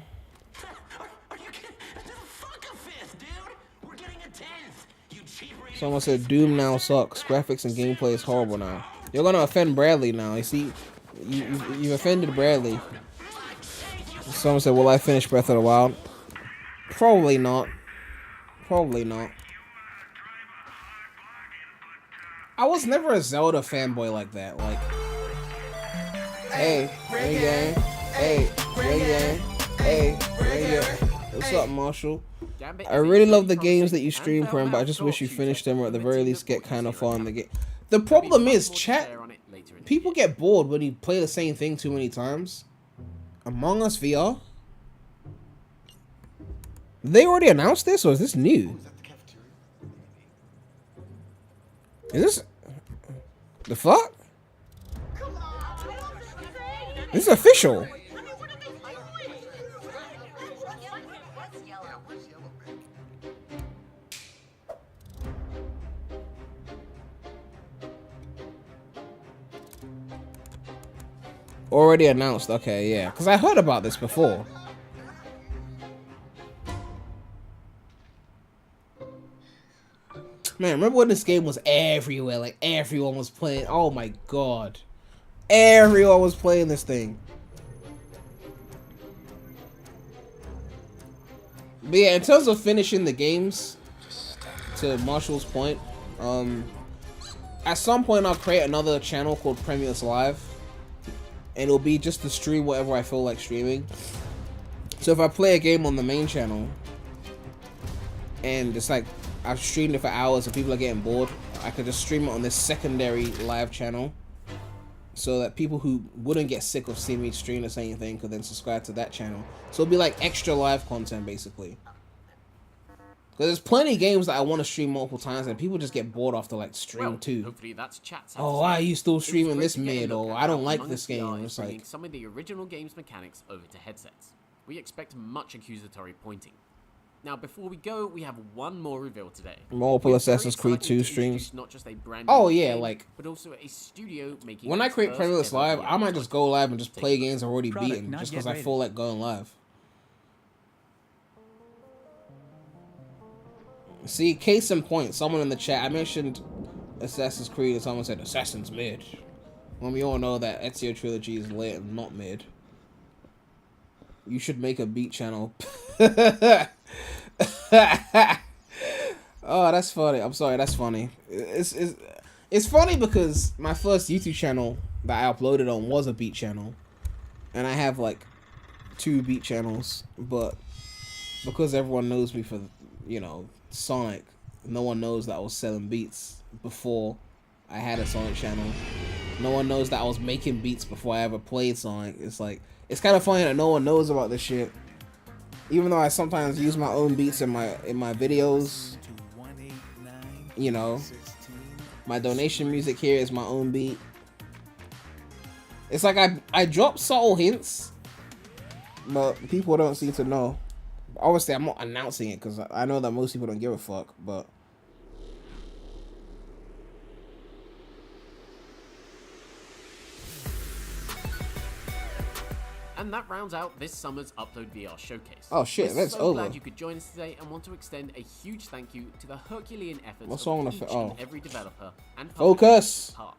Someone said Doom now sucks. Graphics and gameplay is horrible now. You're gonna offend Bradley now. You see, you offended Bradley. Someone said, "Will I finish Breath of the Wild?" Probably not. Probably not. I was never a Zelda fanboy like that. Like, hey, ring gang, hey, ring gang, hey, ring gang. What's up, Marshall? I really love the games that you stream, Prem, but I just wish you finished them or at the very least get kind of far in the game. The problem is, chat, people get bored when you play the same thing too many times. Among Us VR? They already announced this, or is this new? Is this... the fuck? This is official. Already announced. Okay, yeah. Because I heard about this before. Man, remember when this game was everywhere? Like, everyone was playing. Oh my god. Everyone was playing this thing. But yeah, in terms of finishing the games, to Marshall's point, at some point I'll create another channel called PREMulous Live. And it'll be just to stream whatever I feel like streaming. So if I play a game on the main channel, and it's like, I've streamed it for hours and people are getting bored, I could just stream it on this secondary live channel. So that people who wouldn't get sick of seeing me stream the same thing could then subscribe to that channel. So it'll be like extra live content, basically. Because there's plenty of games that I want to stream multiple times and people just get bored after like stream 2. Hopefully that's chat. Oh, why are you still streaming this mid? Or I don't like this game. It's like some of the original game's mechanics over to headsets. We expect much accusatory pointing. Now, before we go, we have one more reveal today. Multiple Assassin's Creed 2 streams. Not just a brand oh new yeah, game, like but also a studio making. When I create PREMulous Live, I might just go live and just play games I've already beaten, just because I feel like going live. See, case in point, someone in the chat, I mentioned Assassin's Creed and someone said Assassin's mid. When we all know that Ezio Trilogy is lit and not mid. You should make a beat channel. Oh, that's funny. I'm sorry, that's funny. It's funny because my first YouTube channel that I uploaded on was a beat channel. And I have like 2 beat channels, but because everyone knows me for, you know, Sonic, no one knows that I was selling beats before I had a Sonic channel. No one knows that I was making beats before I ever played Sonic. It's like, it's kind of funny that no one knows about this shit. Even though I sometimes use my own beats in my videos. You know, my donation music here is my own beat. It's like I drop subtle hints, but people don't seem to know. Obviously, I'm not announcing it because I know that most people don't give a fuck, but... And that rounds out this summer's Upload VR showcase. Oh shit, We're that's so over. glad you could join us today and want to extend a huge thank you to the Herculean efforts What's of wrong each with and every developer and Focus! part.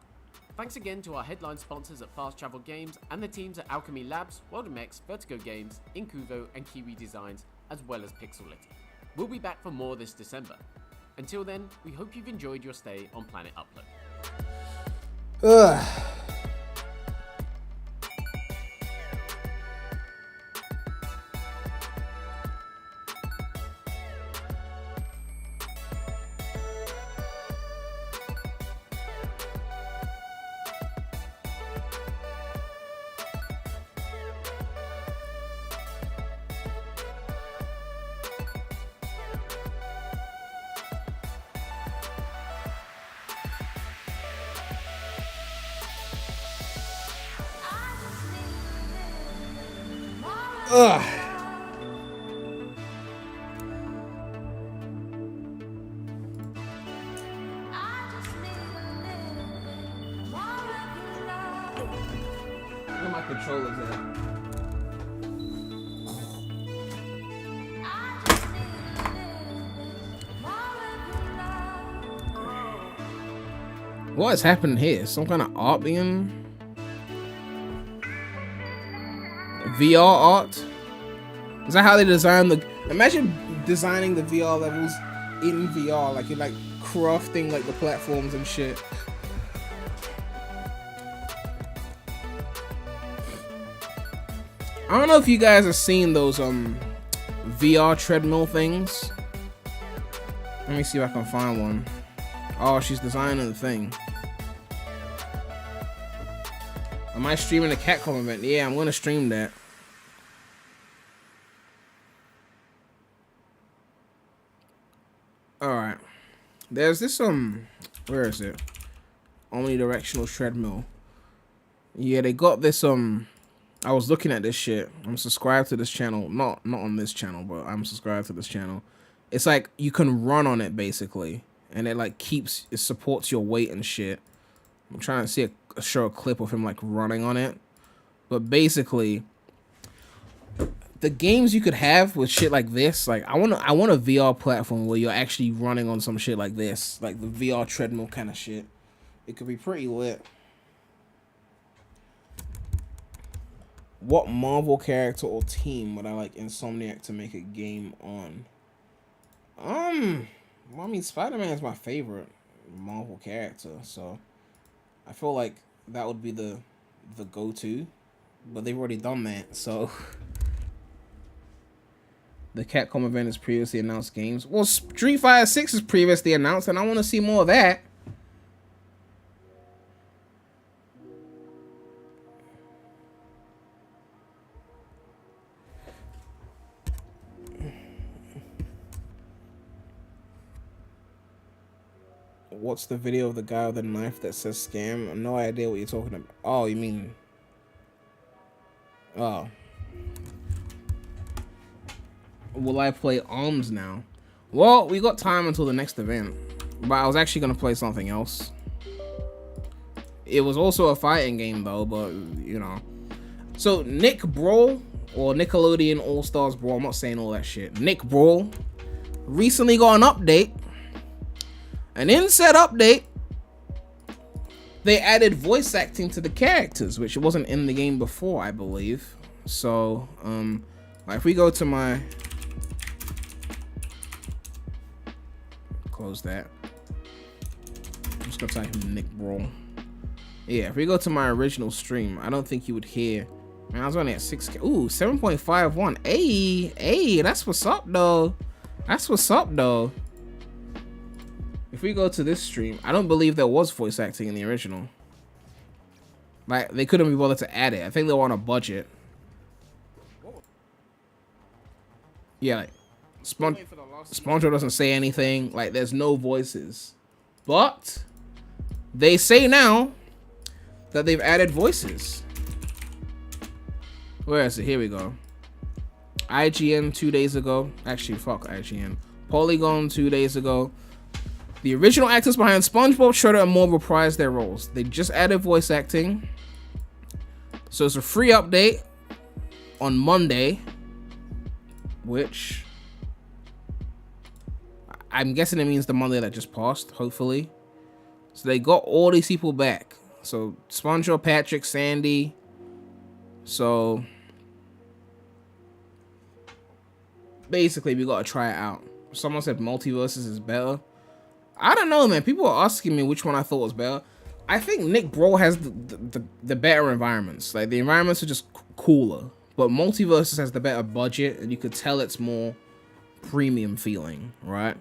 Thanks again to our headline sponsors at Fast Travel Games and the teams at Alchemy Labs, WorldMX, Vertigo Games, Incuvo and Kiwi Designs, as well as Pixelity. We'll be back for more this December. Until then, we hope you've enjoyed your stay on Planet Upload. Ugh. Ugh. Where my controllers at? What is happening here? Some kind of art being... VR art? Is that how they design the... Imagine designing the VR levels in VR, like you're like crafting like the platforms and shit. I don't know if you guys have seen those VR treadmill things. Let me see if I can find one. Oh, she's designing the thing. Am I streaming a Capcom event? Yeah, I'm gonna stream that. Alright. There's this where is it? Omnidirectional treadmill. Yeah, they got this I was looking at this shit. I'm subscribed to this channel. Not on this channel, but I'm subscribed to this channel. It's like you can run on it basically. And it like it supports your weight and shit. I'm trying to show a clip of him like running on it. But basically, the games you could have with shit like this, like I want a VR platform where you're actually running on some shit like this, like the VR treadmill kind of shit. It could be pretty lit. What Marvel character or team would I like Insomniac to make a game on? Well, I mean, Spider-Man is my favorite Marvel character, so I feel like that would be the go-to, but they've already done that, so. The Capcom event is previously announced games. Well, Street Fighter 6 is previously announced, and I want to see more of that. What's the video of the guy with the knife that says scam? I have no idea what you're talking about. Oh, you mean... Oh. Will I play ARMS now? Well, we got time until the next event. But I was actually going to play something else. It was also a fighting game, though, but, you know. So, Nick Brawl, or Nickelodeon All-Stars Brawl, I'm not saying all that shit. Nick Brawl recently got an update. And in said update, they added voice acting to the characters, which wasn't in the game before, I believe. So, like if we go to my... Close that. I'm just gonna type in Nick Brawl. Yeah, if we go to my original stream, I don't think you would hear... Man, I was only at 6K. Ooh, 7.51. Hey, that's what's up, though. That's what's up, though. If we go to this stream, I don't believe there was voice acting in the original. Like, they couldn't be bothered to add it. I think they were on a budget. Yeah, like, SpongeBob doesn't say anything. Like, there's no voices. But they say now that they've added voices. Where is it? Here we go. IGN 2 days ago. Actually, fuck IGN. Polygon 2 days ago. The original actors behind SpongeBob, Shredder, and more reprised their roles. They just added voice acting. So it's a free update on Monday, which I'm guessing it means the Monday that just passed, hopefully. So they got all these people back. So SpongeBob, Patrick, Sandy. So basically, we gotta try it out. Someone said Multiverses is better. I don't know, man. People are asking me which one I thought was better. I think Nick Brawl has the better environments. Like, the environments are just cooler. But Multiverses has the better budget, and you could tell it's more premium feeling, right?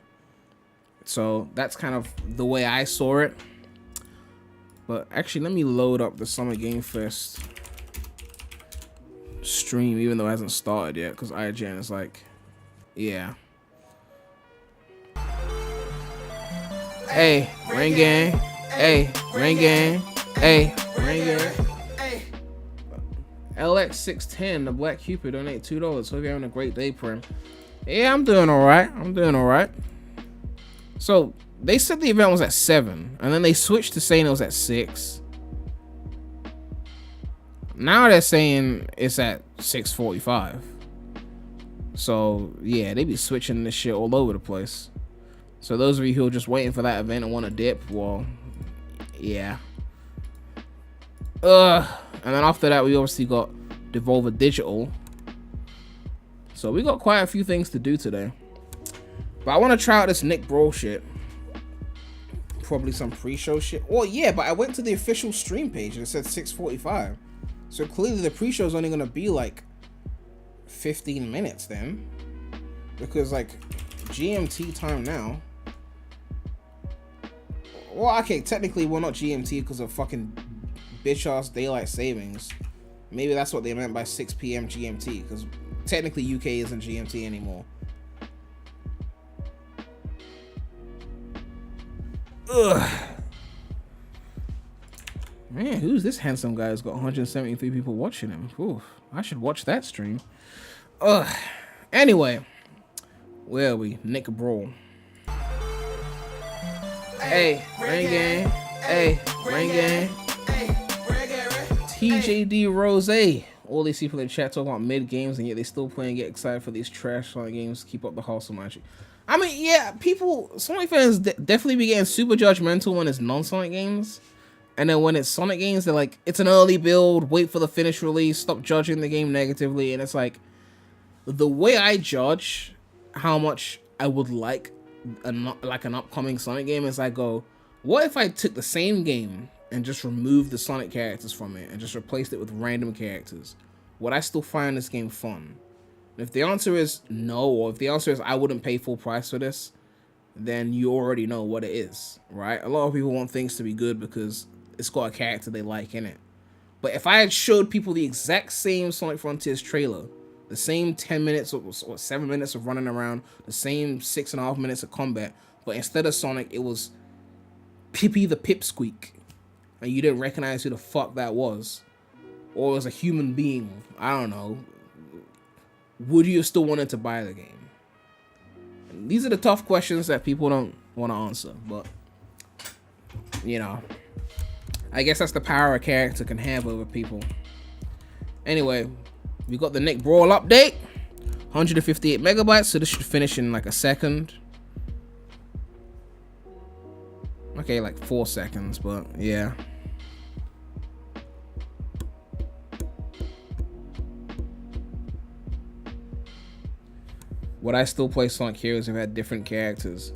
So that's kind of the way I saw it. But actually, let me load up the Summer Game Fest stream, even though it hasn't started yet, because IGN is like, yeah. Hey, ring gang. Hey, ring gang. Hey, ring gang. LX610, the Black Cupid, donate $2. Hope you're having a great day, Prem. Yeah, I'm doing alright. I'm doing alright. So, they said the event was at 7, and then they switched to saying it was at 6. Now they're saying it's at 6:45. So, yeah, they be switching this shit all over the place. So those of you who are just waiting for that event and want to dip, well, yeah. And then after that, we obviously got Devolver Digital. So we got quite a few things to do today. But I want to try out this Nick Brawl shit. Probably some pre-show shit. Well, yeah, but I went to the official stream page and it said 6:45. So clearly the pre-show is only going to be like 15 minutes then. Because like GMT time now. Well, okay, technically we're not GMT because of fucking bitch-ass daylight savings. Maybe that's what they meant by 6 p.m. GMT, because technically UK isn't GMT anymore. Ugh. Man, who's this handsome guy who's got 173 people watching him? Oof, I should watch that stream. Ugh. Anyway, where are we? Nick Brawl. Hey, ring gang. Hey, ring gang. JD Rose. All these people in chat talk about mid games, and yet they still play and get excited for these trash Sonic games. Keep up the hustle, magic. I mean, yeah, people, Sonic fans definitely be getting super judgmental when it's non-Sonic games. And then when it's Sonic games, they're like, it's an early build, wait for the finished release, stop judging the game negatively. And it's like, the way I judge how much I would like an upcoming Sonic game is I go, what if I took the same game and just removed the Sonic characters from it and just replaced it with random characters? Would I still find this game fun? If the answer is no, or if the answer is I wouldn't pay full price for this, then you already know what it is, right? A lot of people want things to be good because it's got a character they like in it. But if I had showed people the exact same Sonic Frontiers trailer, the same 10 minutes or 7 minutes of running around, the same 6.5 minutes of combat, but instead of Sonic, it was Pippy the Pipsqueak, and you didn't recognize who the fuck that was, or it was a human being, I don't know, would you have still wanted to buy the game? And these are the tough questions that people don't want to answer, but, you know, I guess that's the power a character can have over people. Anyway, we got the Nick Brawl update, 158 megabytes, so this should finish in like a second. Okay, like 4 seconds, but yeah. Would I still play Sonic Heroes if it had different characters?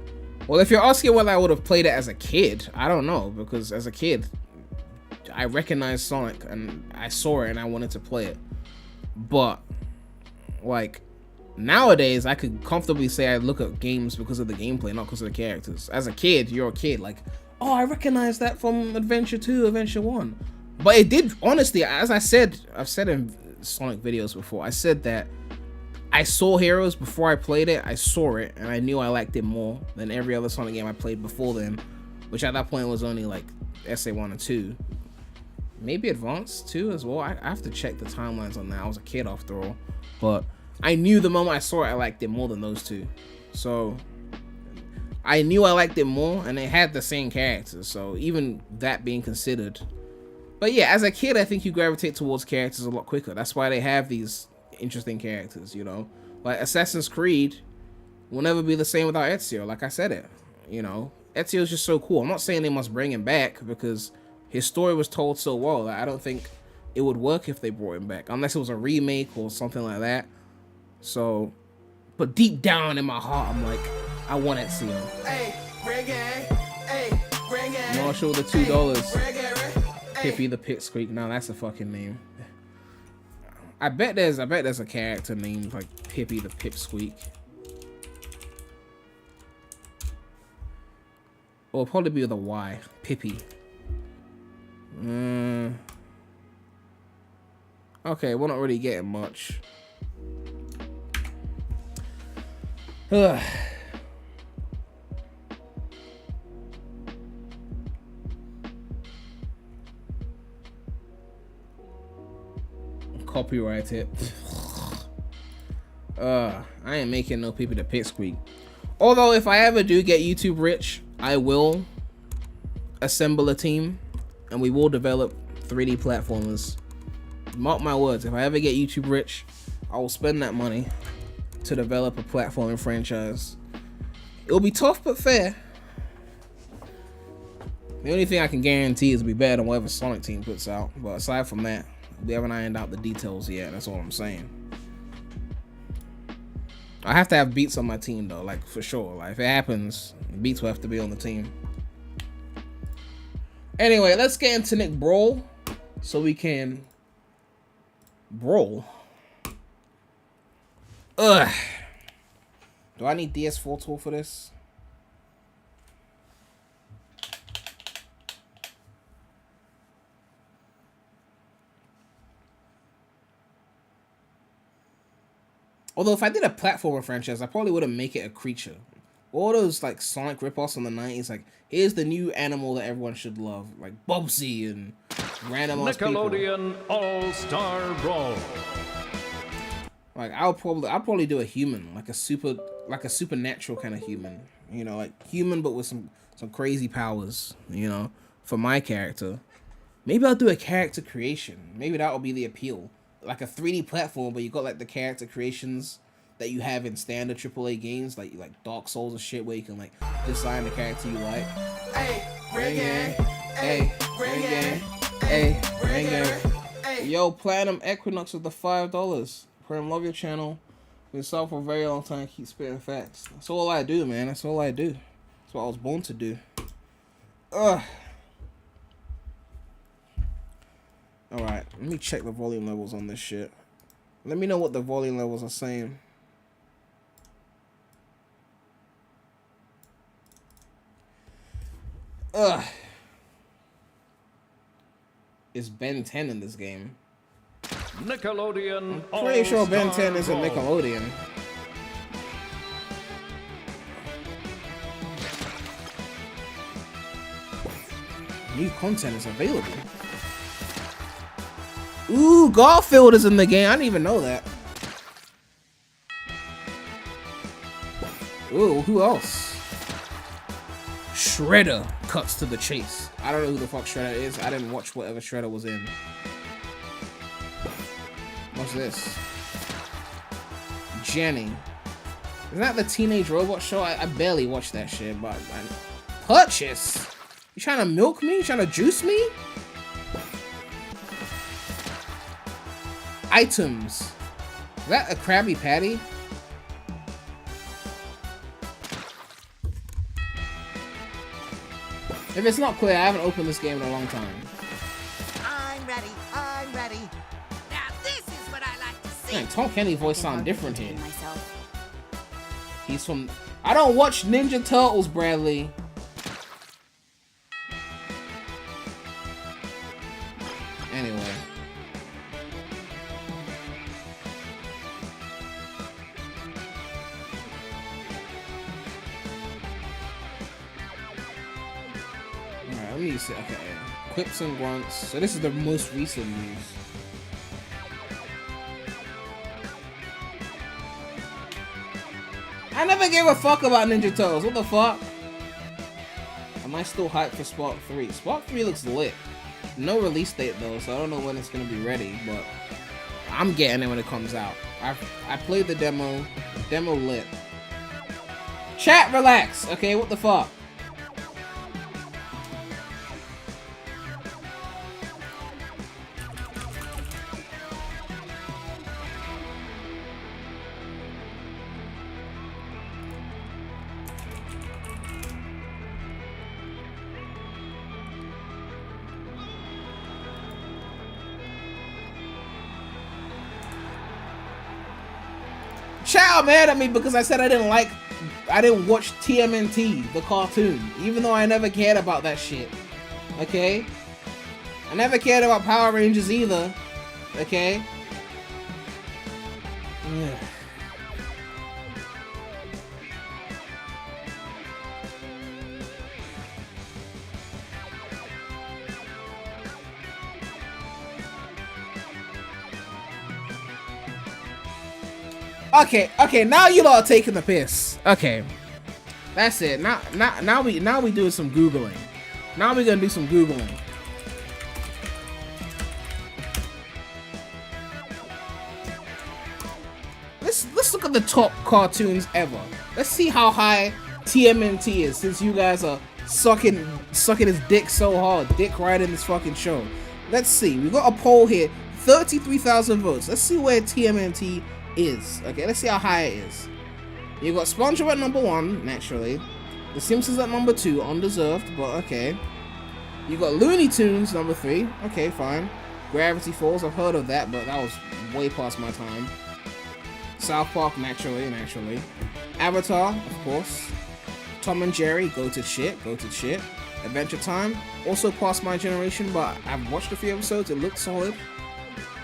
Well, if you're asking whether I would have played it as a kid, I don't know, because as a kid, I recognized Sonic and I saw it and I wanted to play it. But, like, nowadays, I could comfortably say I look at games because of the gameplay, not because of the characters. As a kid, you're a kid, like, oh, I recognize that from Adventure 2, Adventure 1. But it did, honestly, as I said, I've said in Sonic videos before, I said that I saw Heroes before I played it. I saw it, and I knew I liked it more than every other Sonic game I played before then, which at that point was only like SA1 and 2. Maybe Advanced 2 as well. I have to check the timelines on that. I was a kid after all. But I knew the moment I saw it, I liked it more than those two. So I knew I liked it more, and it had the same characters. So even that being considered. But yeah, as a kid, I think you gravitate towards characters a lot quicker. That's why they have these interesting characters, you know? Like Assassin's Creed will never be the same without Ezio, like I said it. You know? Ezio's just so cool. I'm not saying they must bring him back, because his story was told so well that I don't think it would work if they brought him back, unless it was a remake or something like that. So, but deep down in my heart, I'm like, I want Ezio. Hey, reggae. Hey, reggae. Marshall the $2. Pippy the Pipsqueak. Now that's a fucking name. I bet there's a character named like Pippy the Pipsqueak. Or it'll probably be with a Y. Pippy. Okay, we're not really getting much. Ugh. Copyright it. I ain't making no Pippy the Pipsqueak. Although if I ever do get YouTube rich, I will assemble a team and we will develop 3D platformers. Mark my words, if I ever get YouTube rich, I will spend that money to develop a platforming franchise. It'll be tough but fair. The only thing I can guarantee is it'll be better than whatever Sonic Team puts out. But aside from that, we haven't ironed out the details yet. That's all I'm saying. I have to have Beats on my team though, like for sure. Like if it happens, Beats will have to be on the team. Anyway, let's get into Nick Brawl so we can brawl. Ugh. Do I need DS4 tool for this? Although if I did a platformer franchise, I probably wouldn't make it a creature. All those like Sonic ripoffs from the 90s, like here's the new animal that everyone should love, like Bubsy and random Nickelodeon All-Star Brawl. Like I'll probably do a human, like a supernatural kind of human, you know, like human but with some crazy powers, you know, for my character. Maybe I'll do a character creation. Maybe that will be the appeal. Like a 3D platform, but you got like the character creations that you have in standard AAA games, like Dark Souls and shit, where you can like design the character you like. Hey, bring it. Hey, bring it. Hey, bring it. Yo, Platinum Equinox with the $5. Prem, love your channel. Been sub for a very long time. Keep spitting facts. That's all I do, man. That's all I do. That's what I was born to do. Ugh. Alright, let me check the volume levels on this shit. Let me know what the volume levels are saying. Ugh. Is Ben 10 in this game? Nickelodeon. I'm pretty sure Ben 10 is a Nickelodeon. New content is available. Ooh, Garfield is in the game. I didn't even know that. Ooh, who else? Shredder cuts to the chase. I don't know who the fuck Shredder is. I didn't watch whatever Shredder was in. What's this? Jenny. Isn't that the Teenage Robot show? I barely watched that shit, but purchase? You trying to milk me? You trying to juice me? Items. Is that a Krabby Patty? If it's not clear, I haven't opened this game in a long time. I'm ready. I'm ready. Now this is what I like to see. Man, Tom Kenny's voice sound different here. He's from... I don't watch Ninja Turtles, Bradley. Anyway. Alright, let me see. Okay. Quips and grunts. So this is the most recent news. I never gave a fuck about Ninja Turtles. What the fuck? Am I still hyped for Spark 3? Spark 3 looks lit. No release date though, so I don't know when it's gonna be ready, but I'm getting it when it comes out. I played the demo. Demo lit. Chat, relax. Okay, what the fuck? Chat mad at me because I said I didn't watch TMNT, the cartoon, even though I never cared about that shit. Okay? I never cared about Power Rangers either. Okay? Ugh. Okay, now you lot are taking the piss. Okay. That's it. Now we doing some Googling. Now we're gonna do some Googling. Let's look at the top cartoons ever. Let's see how high TMNT is, since you guys are sucking his dick so hard, dick right in this fucking show. Let's see. We got a poll here. 33,000 votes. Let's see where TMNT is. Okay, let's see how high it is. You got SpongeBob at number 1, naturally. The Simpsons at number 2, undeserved, but okay. You got Looney Tunes number 3. Okay, fine. Gravity Falls, I've heard of that, but that was way past my time. South Park, naturally. Avatar, of course. Tom and Jerry, go to shit. Adventure Time, also past my generation, but I've watched a few episodes, it looked solid.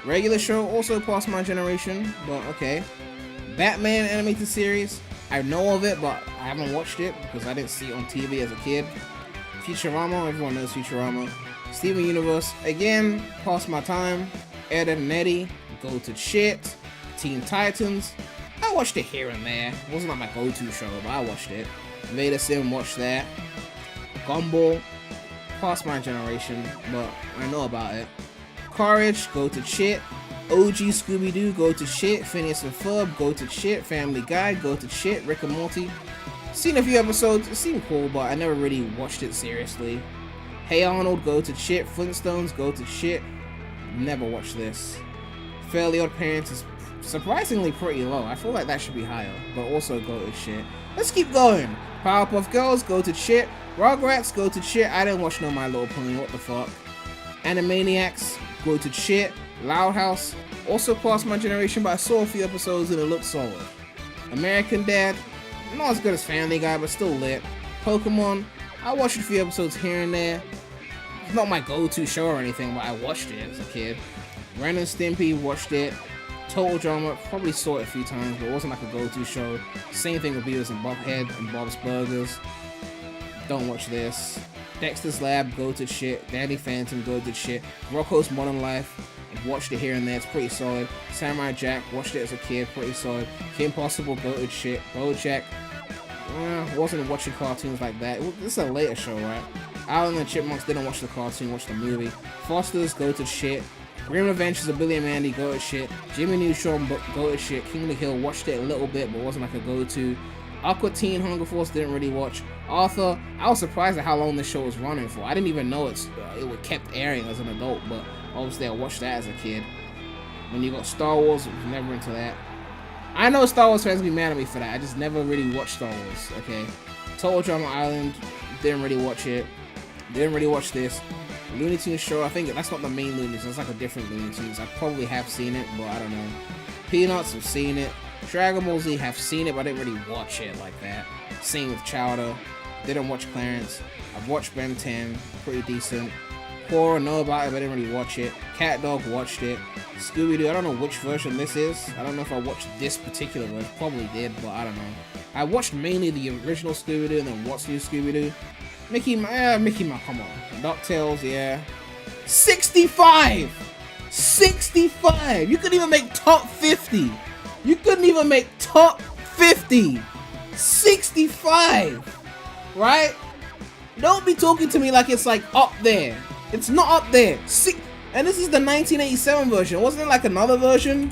Regular show, also past my generation, but okay. Batman animated series, I know of it, but I haven't watched it because I didn't see it on TV as a kid. Futurama, everyone knows Futurama. Steven Universe, again, past my time. Ed, Edd n Eddy, go to shit. Teen Titans, I watched it here and there. It wasn't like my go-to show, but I watched it. Vader Sim, watched that. Gumball, past my generation, but I know about it. Courage, go to shit. OG Scooby-Doo, go to shit. Phineas and Ferb, go to shit. Family Guy, go to shit. Rick and Morty. Seen a few episodes, it seemed cool, but I never really watched it seriously. Hey Arnold, go to shit. Flintstones, go to shit. Never watched this. Fairly Odd Parents is surprisingly pretty low. I feel like that should be higher, but also go to shit. Let's keep going. Powerpuff Girls, go to shit. Rugrats, go to shit. I didn't watch no My Little Pony, what the fuck. Animaniacs, go to shit. Loud House, also past my generation, but I saw a few episodes and it looked solid. American Dad, not as good as Family Guy, but still lit. Pokemon, I watched a few episodes here and there. It's not my go-to show or anything, but I watched it as a kid. Ren and Stimpy, watched it. Total Drama, probably saw it a few times, but it wasn't like a go-to show. Same thing with Beavis and Butthead and Bob's Burgers. Don't watch this. Dexter's Lab, go to shit. Danny Phantom, go to shit. Rocko's Modern Life, I've watched it here and there, it's pretty solid. Samurai Jack, watched it as a kid, pretty solid. Kim Possible, go to shit. BoJack, wasn't watching cartoons like that. This is a later show, right? Alvin and the Chipmunks, didn't watch the cartoon, watched the movie. Foster's, go to shit. Grim Adventures of Billy and Mandy, go to shit. Jimmy Neutron, go to shit. King of the Hill, watched it a little bit, but wasn't like a go-to. Aqua Teen Hunger Force, didn't really watch. Arthur, I was surprised at how long this show was running for. I didn't even know it was kept airing as an adult, but obviously I watched that as a kid. When you got Star Wars, I was never into that. I know Star Wars fans be mad at me for that. I just never really watched Star Wars, okay? Total Drama Island, didn't really watch it. Didn't really watch this. Looney Tunes show, I think that's not the main Looney Tunes, that's like a different Looney Tunes. I probably have seen it, but I don't know. Peanuts, I've seen it. Dragon Ball Z, have seen it, but I didn't really watch it like that. Same with Chowder. Didn't watch Clarence. I've watched Ben 10, pretty decent. Horror, know about it, but I didn't really watch it. Cat Dog, watched it. Scooby-Doo, I don't know which version this is. I don't know if I watched this particular version. Probably did, but I don't know. I watched mainly the original Scooby-Doo and then What's New Scooby-Doo. Mickey Mouse, come on. DuckTales, yeah. 65! 65! You couldn't even make top 50! You couldn't even make top 50! 65! Right? Don't be talking to me like it's like up there. It's not up there. And this is the 1987 version. Wasn't there like another version?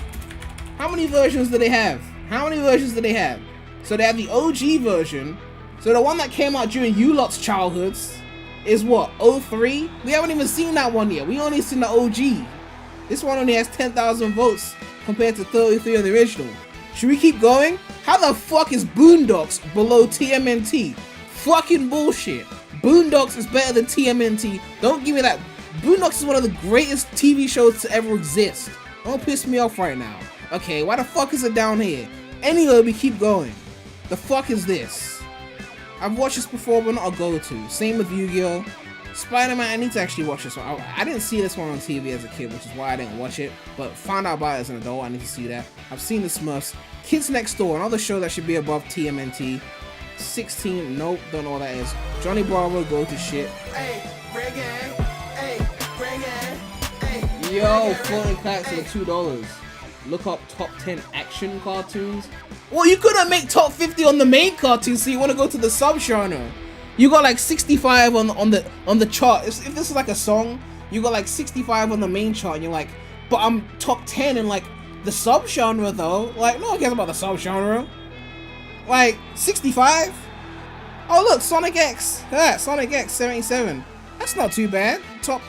How many versions do they have? How many versions do they have? So they have the OG version. So the one that came out during you lot's childhoods is what? 03? We haven't even seen that one yet. We only seen the OG. This one only has 10,000 votes compared to 33 on the original. Should we keep going? How the fuck is Boondocks below TMNT? Fucking bullshit. Boondocks is better than TMNT. Don't give me that. Boondocks is one of the greatest TV shows to ever exist. Don't piss me off right now. Okay, why the fuck is it down here? Anyway, we keep going. The fuck is this? I've watched this before, but not a go-to. Same with Yu-Gi-Oh! Spider-Man, I need to actually watch this one. I didn't see this one on TV as a kid, which is why I didn't watch it. But found out about it as an adult, I need to see that. I've seen the Smurfs. Kids Next Door, another show that should be above TMNT. 16, nope, don't know what that is. Johnny Bravo, go to shit. Hey, reggae. Hey, reggae. Hey, yo, floating packs for $2. Look up top 10 action cartoons. Well, you couldn't make top 50 on the main cartoon, so you want to go to the sub-genre. You got like 65 on the chart. If this is like a song, you got like 65 on the main chart, and you're like, but I'm top 10 in like the sub-genre though. Like, no one cares about the sub-genre. Like 65. Oh look, Sonic X. Yeah, Sonic X 77. That's not too bad. Top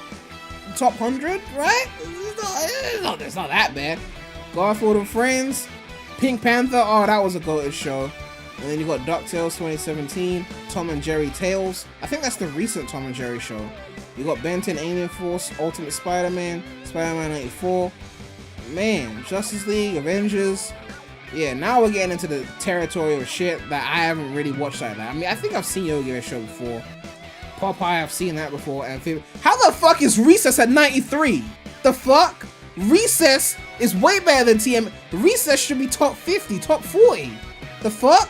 100, right? It's not that bad. Garfield and Friends. Pink Panther, oh, that was a goated show. And then you got DuckTales 2017, Tom and Jerry Tales. I think that's the recent Tom and Jerry show. You got Ben 10 Alien Force, Ultimate Spider-Man, Spider-Man 94. Man, Justice League, Avengers. Yeah, now we're getting into the territory of shit that I haven't really watched like that. I mean, I think I've seen Yogi Bear show before. Popeye, I've seen that before. And how the fuck is Recess at 93? The fuck? Recess is way better than TM. Recess should be top 50, top 40. The fuck?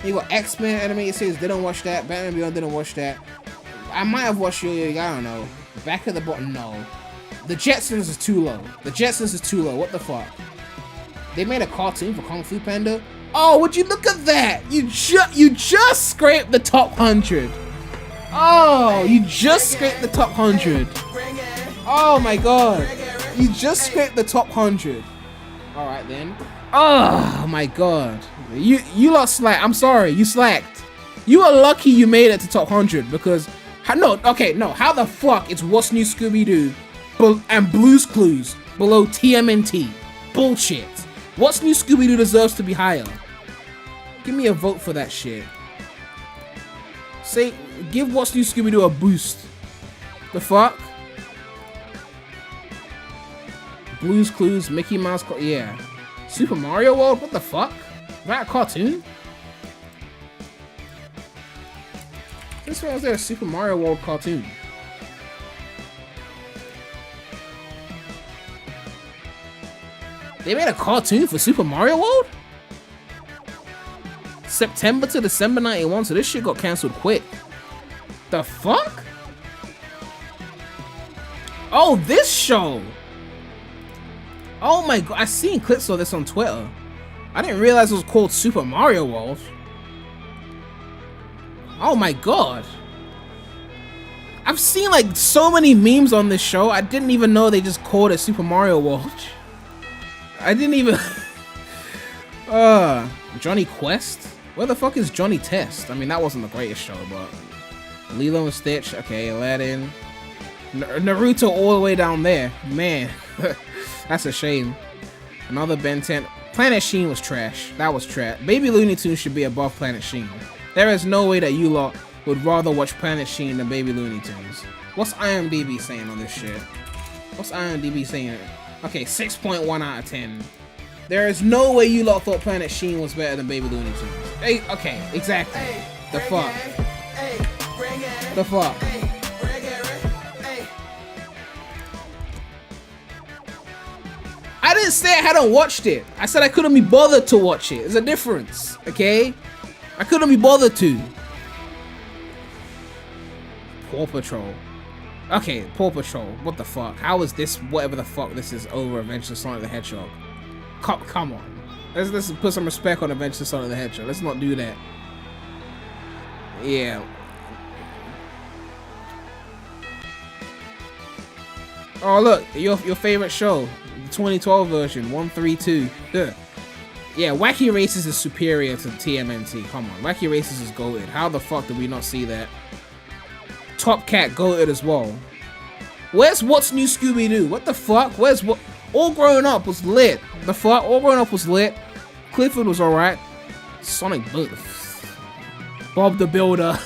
You got X-Men animated series, didn't watch that. Batman Beyond, didn't watch that. I might have watched Yo-Yo, I don't know. Back at the bottom, no. The Jetsons is too low. The Jetsons is too low, what the fuck? They made a cartoon for Kung Fu Panda? Oh, would you look at that? You just scraped the top 100. Oh, you just scraped the top 100. Oh my god. You just scraped the top 100. Alright then. Oh my god. You lot slacked. I'm sorry, you slacked. You are lucky you made it to top 100 because how the fuck is What's New Scooby-Doo and Blue's Clues below TMNT? Bullshit. What's New Scooby-Doo deserves to be higher. Give me a vote for that shit. Say, give What's New Scooby-Doo a boost. The fuck? Blue's Clues, Mickey Mouse, yeah. Super Mario World, what the fuck? Is that a cartoon? This one was there a Super Mario World cartoon. They made a cartoon for Super Mario World? September to December 91, so this shit got cancelled quick. The fuck? Oh, this show! Oh my god, I seen clips of this on Twitter. I didn't realize it was called Super Mario World. Oh my god. I've seen like so many memes on this show, I didn't even know they just called it Super Mario World. I didn't even... Johnny Quest? Where the fuck is Johnny Test? I mean, that wasn't the greatest show, but... Lilo and Stitch, okay, Aladdin. Naruto all the way down there. Man, that's a shame. Another Ben 10. Planet Sheen was trash. That was trash. Baby Looney Tunes should be above Planet Sheen. There is no way that you lot would rather watch Planet Sheen than Baby Looney Tunes. What's IMDb saying on this shit? What's IMDb saying? Okay, 6.1 out of 10. There is no way you lot thought Planet Sheen was better than Baby Looney Tunes. Hey, okay, exactly. The fuck. The fuck. I didn't say I hadn't watched it. I said I couldn't be bothered to watch it. There's a difference, okay? I couldn't be bothered to. Paw Patrol. Okay, Paw Patrol. What the fuck? How is this, whatever the fuck this is, over Adventure Sonic the Hedgehog? Come on. Let's put some respect on Adventure Sonic the Hedgehog. Let's not do that. Yeah. Oh look, your favorite show, the 2012 version, 132. Ugh. Yeah, Wacky Races is superior to TMNT. Come on, Wacky Races is goated. How the fuck did we not see that? Top Cat goated as well. Where's What's New Scooby-Doo? What the fuck? Where's what? All Grown Up was lit. The fuck? All Grown Up was lit. Clifford was alright. Sonic Boom. Bob the Builder.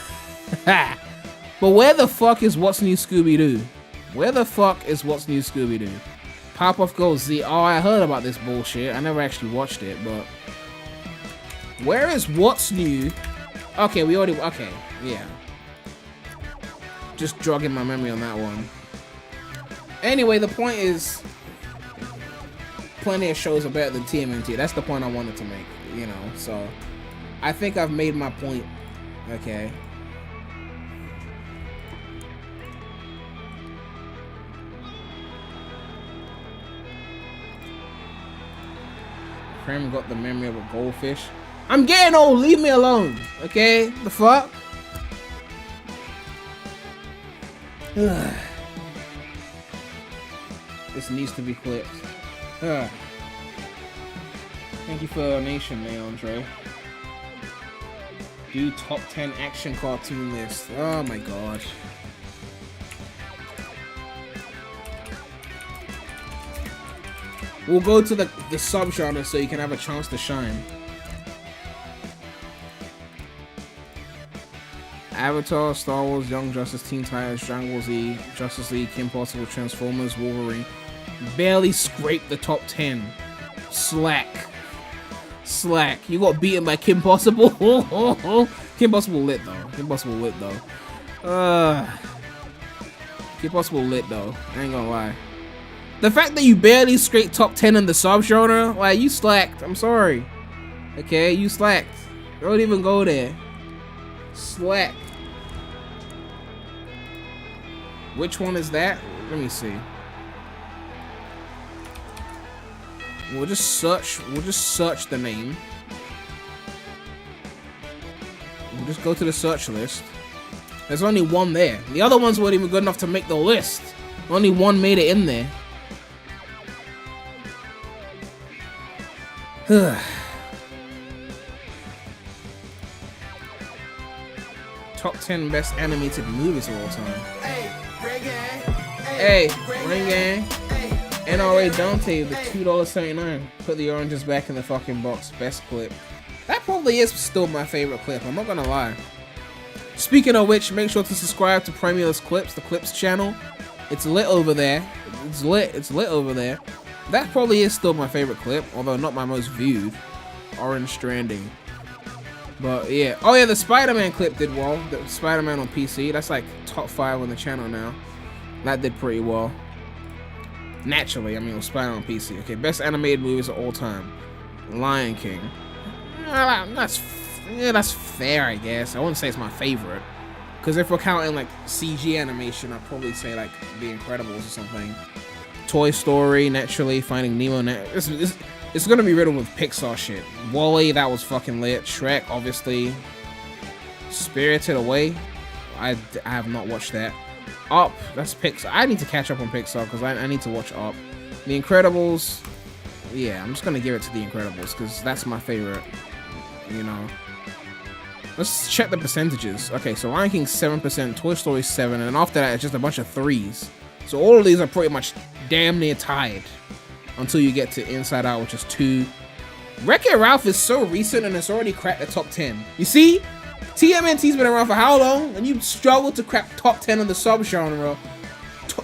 But where the fuck is What's New Scooby-Doo? Where the fuck is What's New Scooby-Doo? Powerpuff Girls Z. Oh, I heard about this bullshit. I never actually watched it, but... Where is What's New? Okay, we already... Okay, yeah. Just jogging my memory on that one. Anyway, the point is... Plenty of shows are better than TMNT. That's the point I wanted to make, you know, so... I think I've made my point. Okay. Prem got the memory of a goldfish. I'm getting old, leave me alone. Okay? The fuck? Ugh. This needs to be clipped. Ugh. Thank you for the donation, Leandre. Do top 10 action cartoon list. Oh my god. We'll go to the subgenre so you can have a chance to shine. Avatar, Star Wars, Young Justice, Teen Titans, Dragon Ball Z, Justice League, Kim Possible, Transformers, Wolverine. Barely scraped the top 10. Slack. Slack. You got beaten by Kim Possible. Kim Possible lit though. Kim Possible lit though. Kim Possible lit though. I ain't gonna lie. The fact that you barely scraped top 10 in the subgenre, like, you slacked. I'm sorry. Okay, you slacked. Don't even go there. Slack. Which one is that? Let me see. We'll just search the name. We'll just go to the search list. There's only one there. The other ones weren't even good enough to make the list. Only one made it in there. Top 10 best animated movies of all time. Hey, Ring Gang. NRA Dante with $2.79. Put the oranges back in the fucking box. Best clip. That probably is still my favorite clip. I'm not gonna lie. Speaking of which, make sure to subscribe to PREMulous Clips, the Clips channel. It's lit over there. It's lit over there. That probably is still my favorite clip, although not my most viewed. Orange Stranding. But yeah. Oh yeah, the Spider-Man clip did well. The Spider-Man on PC. That's like top 5 on the channel now. That did pretty well. Naturally, I mean, it was Spider-Man on PC. Okay, best animated movies of all time. Lion King. That's fair, I guess. I wouldn't say it's my favorite. Because if we're counting like CG animation, I'd probably say like The Incredibles or something. Toy Story, naturally. Finding Nemo. It's gonna be riddled with Pixar shit. WALL-E, that was fucking lit. Shrek, obviously. Spirited Away. I have not watched that. Up, that's Pixar. I need to catch up on Pixar because I need to watch Up. The Incredibles. Yeah, I'm just gonna give it to The Incredibles because that's my favorite. You know. Let's check the percentages. Okay, so Lion King 7%, Toy Story 7, and after that it's just a bunch of 3s. So all of these are pretty much damn near tied until you get to Inside Out, which is 2. Wreck-It Ralph is so recent and it's already cracked the top 10. You see? TMNT's been around for how long? And you struggled to crack top 10 on the subgenre.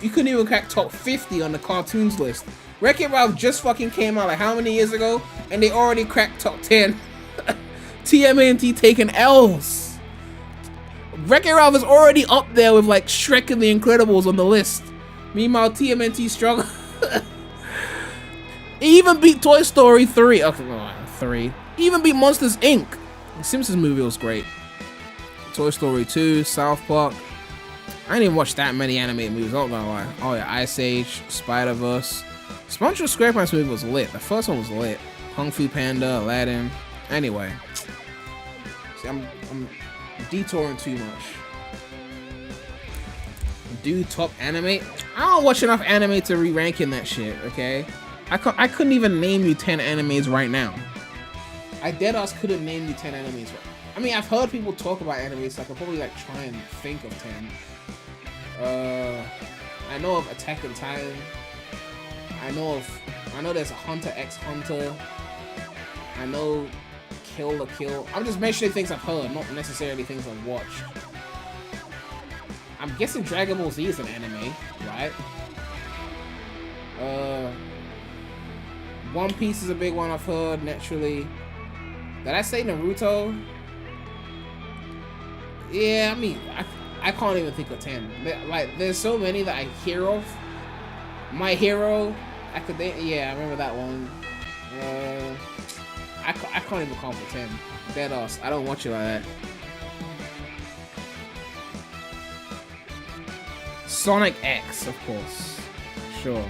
You couldn't even crack top 50 on the cartoons list. Wreck-It Ralph just fucking came out like how many years ago? And they already cracked top 10. TMNT taking L's. Wreck-It Ralph is already up there with like Shrek and The Incredibles on the list. Meanwhile, TMNT struggle. He even beat Toy Story 3. Okay, 3. He even beat Monsters Inc. The Simpsons movie was great. Toy Story 2, South Park. I didn't even watch that many animated movies, I'm not gonna lie. Oh yeah, Ice Age, Spider-Verse. SpongeBob SquarePants movie was lit. The first one was lit. Kung Fu Panda, Aladdin. Anyway. See, I'm detouring too much. Do top anime? I don't watch enough anime to re-rank in that shit, okay? I couldn't even name you 10 animes right now. I deadass couldn't name you 10 animes. I mean, I've heard people talk about animes, so I could probably like try and think of 10. I know of Attack on Titan. I know there's a Hunter x Hunter. I know Kill la Kill. I'm just mentioning things I've heard, not necessarily things I've watched. I'm guessing Dragon Ball Z is an anime, right? One Piece is a big one I've heard, naturally. Did I say Naruto? Yeah, I mean, I can't even think of 10. Like, there's so many that I hear of. My Hero, yeah, I remember that one. I can't even call for 10. Deadass, I don't watch it like that. Sonic X, of course. Sure.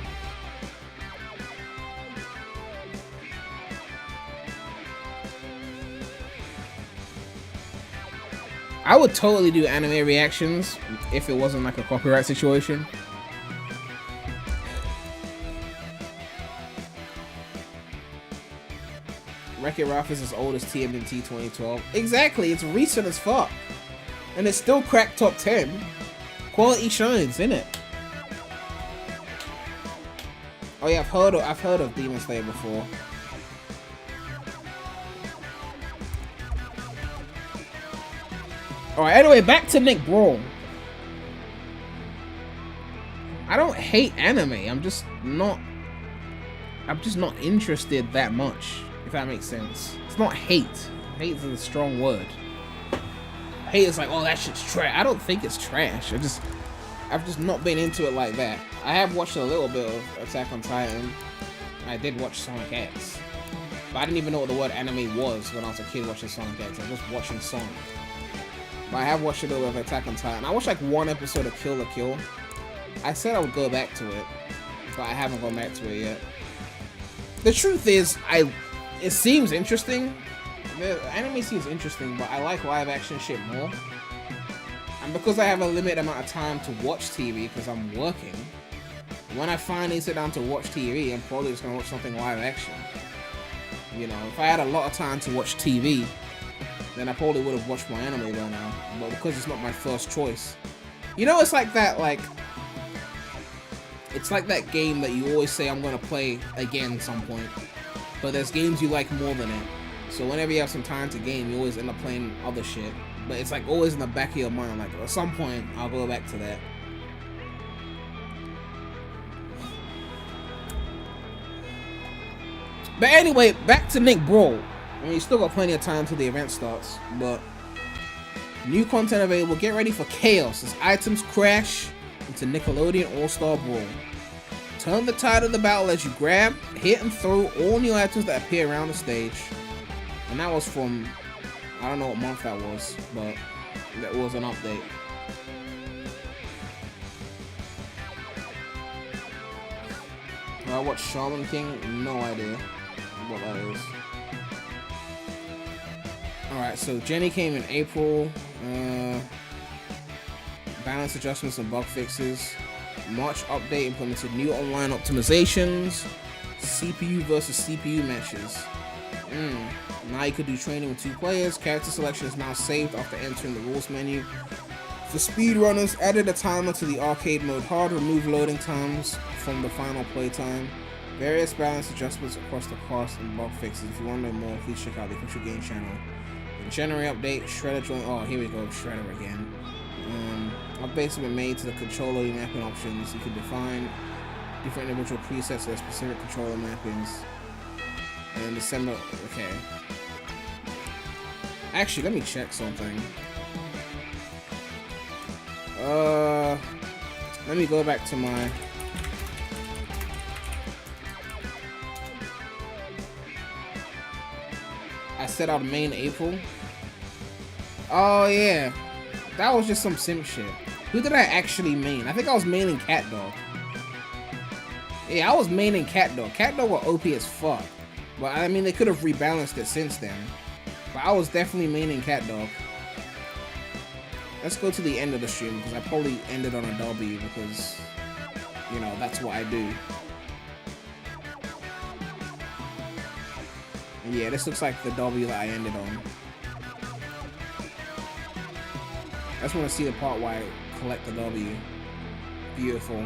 I would totally do anime reactions if it wasn't like a copyright situation. Wreck-It Ralph is as old as TMNT 2012. Exactly, it's recent as fuck. And it's still cracked top 10. Quality shines, innit? Oh yeah, I've heard of Demon Slayer before. Alright, anyway, back to Nick Brawl. I don't hate anime, I'm just not interested that much, if that makes sense. It's not hate. Hate is a strong word. Hate is like, oh, that shit's trash. I don't think it's trash. I've just not been into it like that. I have watched a little bit of Attack on Titan. I did watch Sonic X. But I didn't even know what the word anime was when I was a kid watching Sonic X. I was just watching Sonic. But I have watched a little bit of Attack on Titan. I watched like one episode of Kill la Kill. I said I would go back to it, but I haven't gone back to it yet. The truth is, it seems interesting. The anime seems interesting, but I like live action shit more. And because I have a limited amount of time to watch TV because I'm working, when I finally sit down to watch TV, I'm probably just gonna watch something live action. You know, if I had a lot of time to watch TV, then I probably would have watched my anime by now. But because it's not my first choice, you know, it's like that game that you always say I'm gonna play again at some point. But there's games you like more than it. So whenever you have some time to game, you always end up playing other shit. But it's like always in the back of your mind, like at some point I'll go back to that. But anyway, back to Nick Brawl. I mean, you still got plenty of time till the event starts, but new content available. Get ready for chaos as items crash into Nickelodeon All-Star Brawl. Turn the tide of the battle as you grab, hit, and throw all new items that appear around the stage. And that was from, I don't know what month that was, but that was an update. I watched Shaman King, no idea what that is. Alright, so Jenny came in April. Balance adjustments and bug fixes. March update implemented new online optimizations. CPU versus CPU matches. Now you could do training with 2 players. Character selection is now saved after entering the rules menu. For speedrunners, added a timer to the arcade mode hard. Remove loading times from the final playtime. Various balance adjustments across the cast and bug fixes. If you want to know more, please check out the official game channel. In January update, Shredder joined. Oh, here we go, Shredder again. Updates have been made to the controller mapping options. You can define different individual presets for specific controller mappings. And in December, okay. Actually, let me check something. Let me go back to my. I set out main April. Oh yeah, that was just some simp shit. Who did I actually main? I think I was maining Cat Dog. Yeah, I was maining Cat Dog. Cat Dog were OP as fuck. But I mean, they could have rebalanced it since then. But I was definitely maining Cat Dog. Let's go to the end of the stream because I probably ended on a W because, you know, that's what I do. And yeah, this looks like the W that I ended on. I just want to see the part where I collect the W. Beautiful.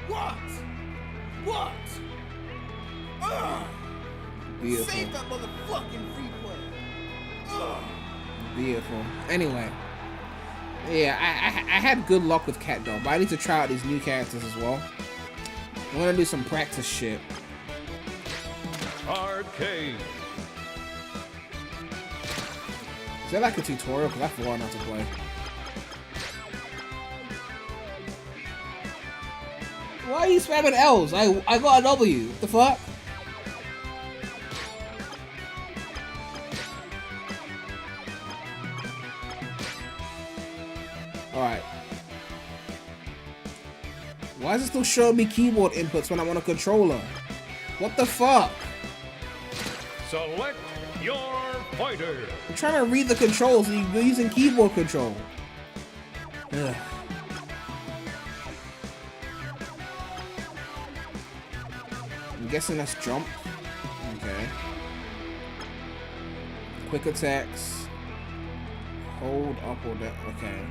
What? What? Ugh. Beautiful. Save that motherfucking replay. Ugh. Beautiful. Anyway. Yeah, I had good luck with Cat Dog, but I need to try out these new characters as well. I'm gonna do some practice shit. Arcade. Is that like a tutorial? Because I forgot not to play. Why are you spamming L's? I got a W. What the fuck? Alright. Why is it still showing me keyboard inputs when I'm on a controller? What the fuck? Select your fighter. I'm trying to read the controls and you're using keyboard control. Ugh. I'm guessing that's jump. Okay. Quick attacks. Hold up or down. Okay.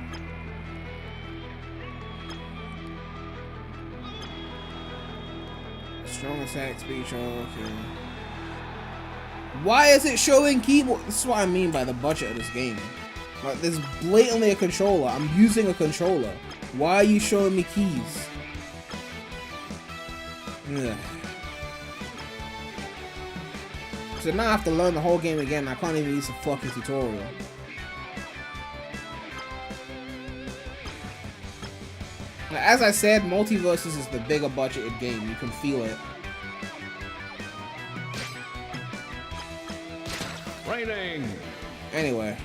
Strong attack, speed control. Okay. Why is it showing keyboard? This is what I mean by the budget of this game. Like, there's blatantly a controller. I'm using a controller. Why are you showing me keys? Ugh. So now I have to learn the whole game again. I can't even use a fucking tutorial. As I said, Multiverses is the bigger budgeted game. You can feel it. Training. Anyway.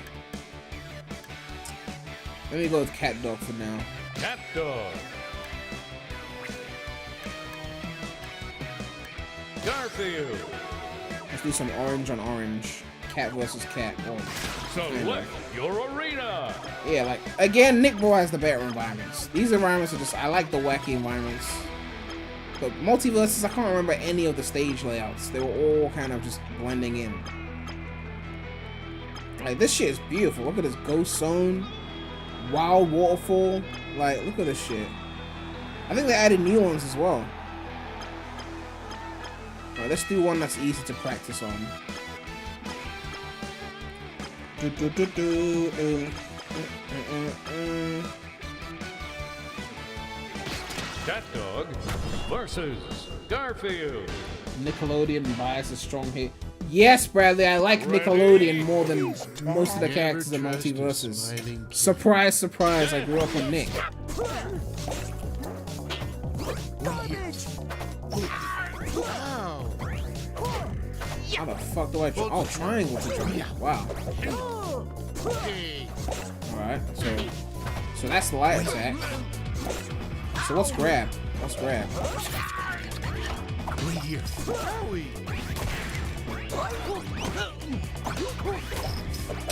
Let me go with Cat Dog for now. Cat Dog. Garfield. Let's do some orange on orange. cat versus cat. Select your arena. Yeah, like again, Nick Bro has the better environments. These environments are just I like the wacky environments. But Multiverses, I can't remember any of the stage layouts. They were all kind of just blending in. Like this shit is beautiful. Look at this Ghost Zone, Wild Waterfall. Like look at this shit. I think they added new ones as well. Alright, let's do one that's easy to practice on. Cat Dog versus Garfield. Nickelodeon bias is strong here. Yes, Bradley, I like Nickelodeon more than most of the characters in Multiverses. Surprise, surprise, I grew up on Nick. How the fuck do I jump? Oh, triangle to jump. Wow. Alright, so that's the light attack. So what's grab? What's grab?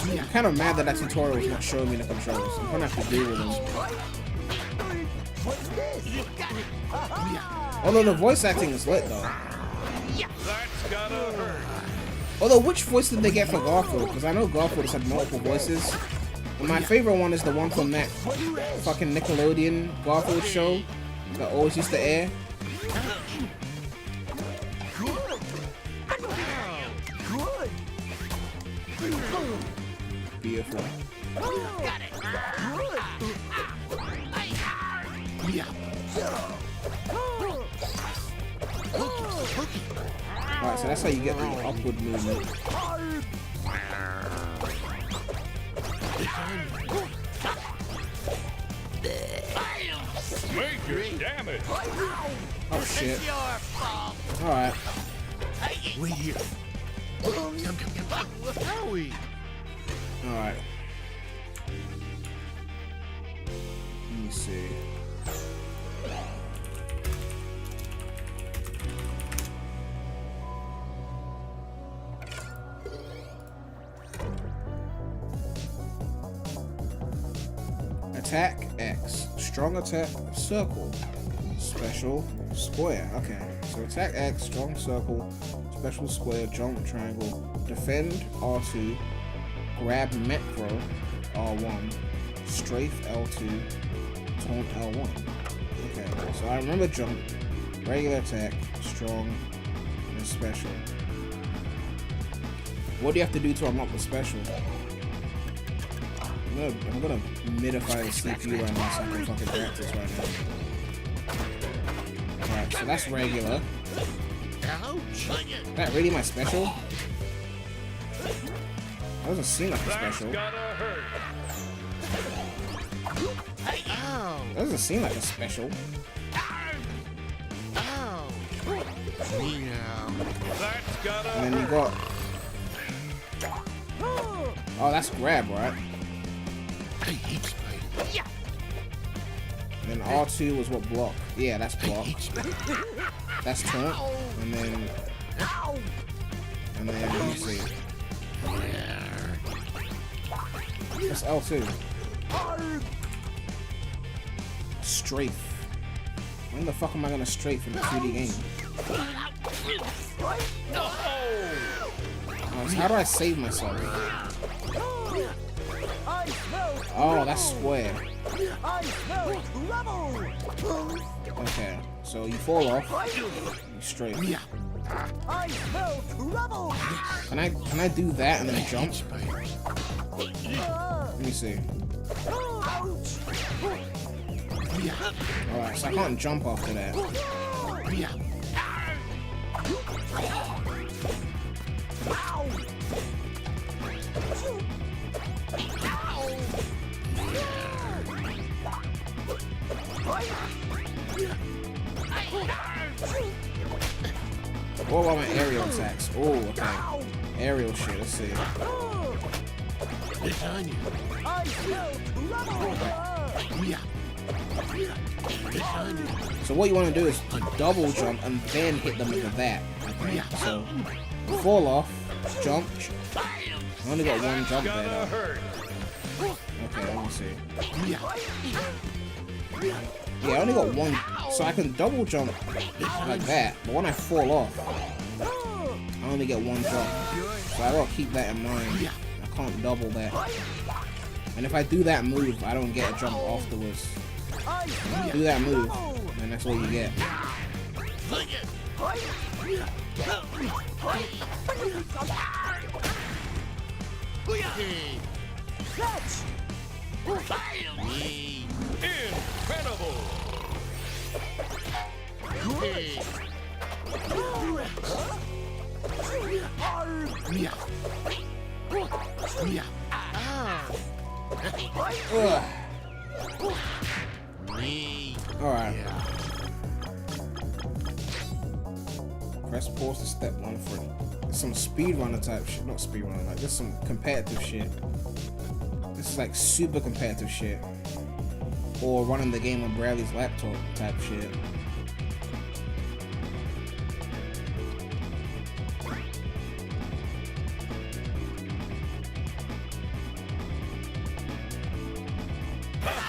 I'm kind of mad that tutorial is not showing me the controls. I'm gonna have to deal with this. Although the voice acting is lit though. That's gotta hurt. Although, which voice did they get for Garfield? Because I know Garfield has had multiple voices. And my favorite one is the one from that fucking Nickelodeon Garfield show that always used to air. Beautiful. Alright, so that's how you get the upward movement. Major damage. Oh shit. Alright. Wait here. Alright. Let me see. Attack X. Strong attack circle. Special square. Okay. So attack X, strong circle, special square, jump triangle, defend R2, grab macro R1, strafe L2, taunt L1. Okay, so I remember jump, regular attack, strong, and special. What do you have to do to unlock the special? I'm gonna midify the CPU right now so I can fucking practice right now. Alright, so that's regular. Is that really my special? That doesn't seem like a special. That doesn't seem like a special. And then you got... Oh, that's grab, right? Then R2 was what block? Yeah, that's block. That's taunt. And then let me see. That's L2. Strafe. When the fuck am I gonna strafe in a 2D game? So how do I save myself? Oh, that's square. Okay, so you fall off, you strafe. Can I do that and then jump? Let me see. Alright, so I can't jump after that. What about my aerial attacks? Oh, okay. Aerial shit, let's see. So what you want to do is double jump and then hit them with that. Okay, so fall off, Jump. I only got one jump there though. Okay, let me see. Yeah, I only got one, so I can double jump like that, but when I fall off, I only get one jump. So I gotta keep that in mind. I can't double that. And if I do that move, I don't get a jump afterwards. Do that move, and that's all you get. Incredible! Alright. Press pause to step 1 for some speedrunner type shit. Not speedrunner, like just some competitive shit. This is like super competitive shit. Or running the game on Bradley's laptop type shit.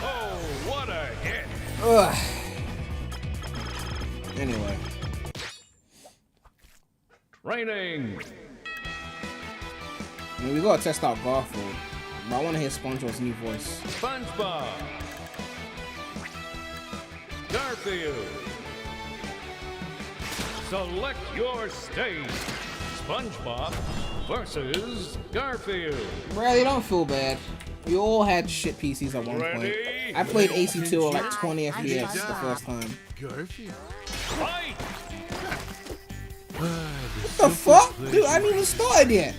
Oh, what a hit! Ugh. Anyway. Training! I mean, we gotta test out Garfield. But I wanna hear SpongeBob's new voice. SpongeBob! Garfield! Select your stage! SpongeBob versus Garfield! Bradley, don't feel bad. We all had shit PCs at one point. I played AC2 at like 20 FPS the first time. Garfield! Fight! What the fuck? Dude, I haven't even started yet.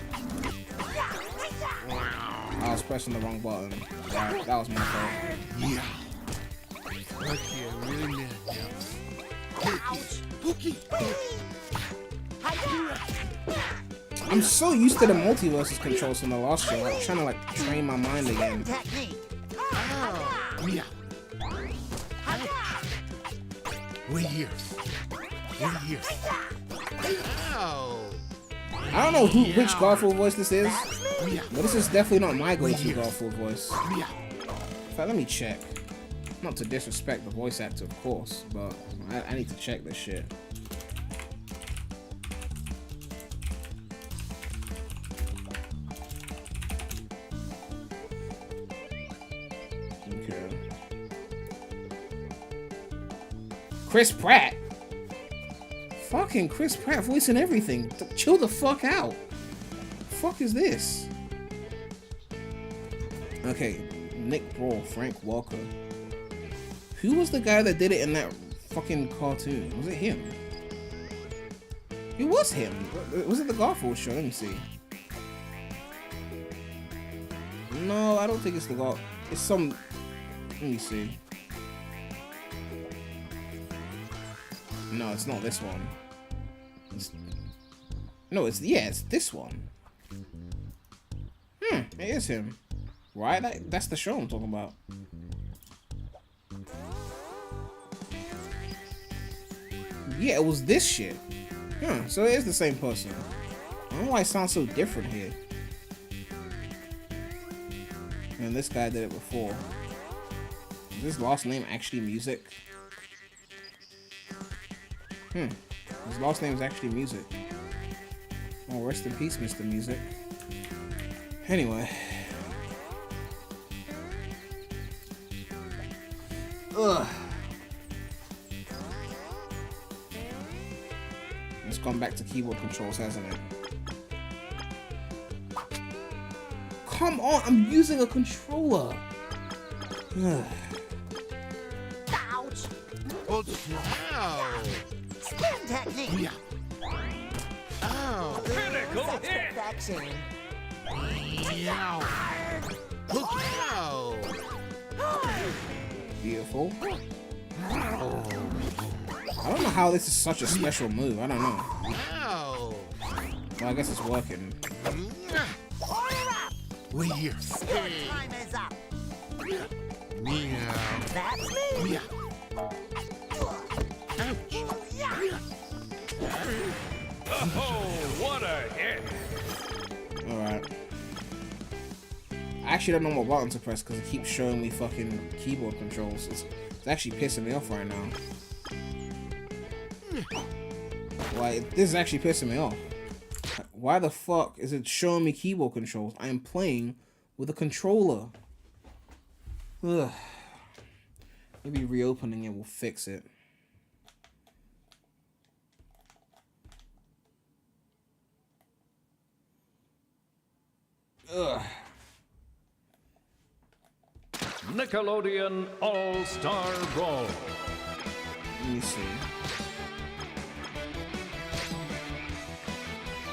I was pressing the wrong button. That was my fault. Yeah. Okay, I'm really mad now. I'm so used to the multiverses controls from the last show. I'm trying to like train my mind again. Yeah. Wait here. Wait here. Ow. I don't know which Garfield voice this is, but this is definitely not my go-to Garfield voice. In fact, let me check. Not to disrespect the voice actor, of course, but I need to check this shit. Okay. Chris Pratt. Fucking Chris Pratt voicing everything. Chill the fuck out. Fuck is this? Okay, Nick Brawl, Frank Walker. Who was the guy that did it in that fucking cartoon? Was it him? It was him. Was it the Garfield show? Let me see. No, I don't think it's the Garfield. It's some. Let me see. No, it's not this one. No, it's this one. It is him. Right? That's the show I'm talking about. Yeah, it was this shit. So it is the same person. I don't know why it sounds so different here. And this guy did it before. Is his last name actually Music? His last name is actually Music. Oh, rest in peace, Mr. Music. Anyway. Ugh. It's gone back to keyboard controls, hasn't it? Come on, I'm using a controller. Ugh. Ouch! Ow! Spin technique. Yeah. Ow! Critical hit! Perfection. Ow! Ow! Beautiful. I don't know how this is such a special move. I don't know. Ow! Oh. Well, I guess it's working. Wait here. Time is up. Meow. That's me. Yeah. Oh, what a hit! I actually don't know what button to press because it keeps showing me fucking keyboard controls. It's actually pissing me off right now. Like, this is actually pissing me off. Why the fuck is it showing me keyboard controls? I am playing with a controller. Ugh. Maybe reopening it will fix it. Ugh. Nickelodeon All-Star Brawl. Let me see.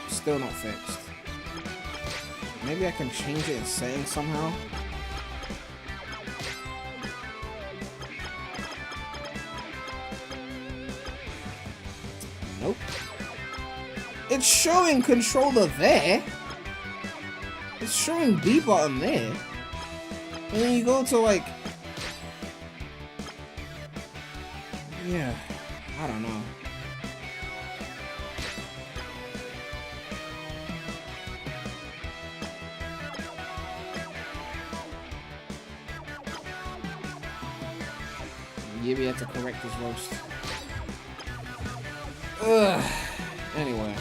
Still not fixed. Maybe I can change it in settings somehow. Nope. It's showing controller there. It's showing B button there. And then you go to like... Yeah, I don't know. Maybe I have to correct this roast. Ugh. Anyway.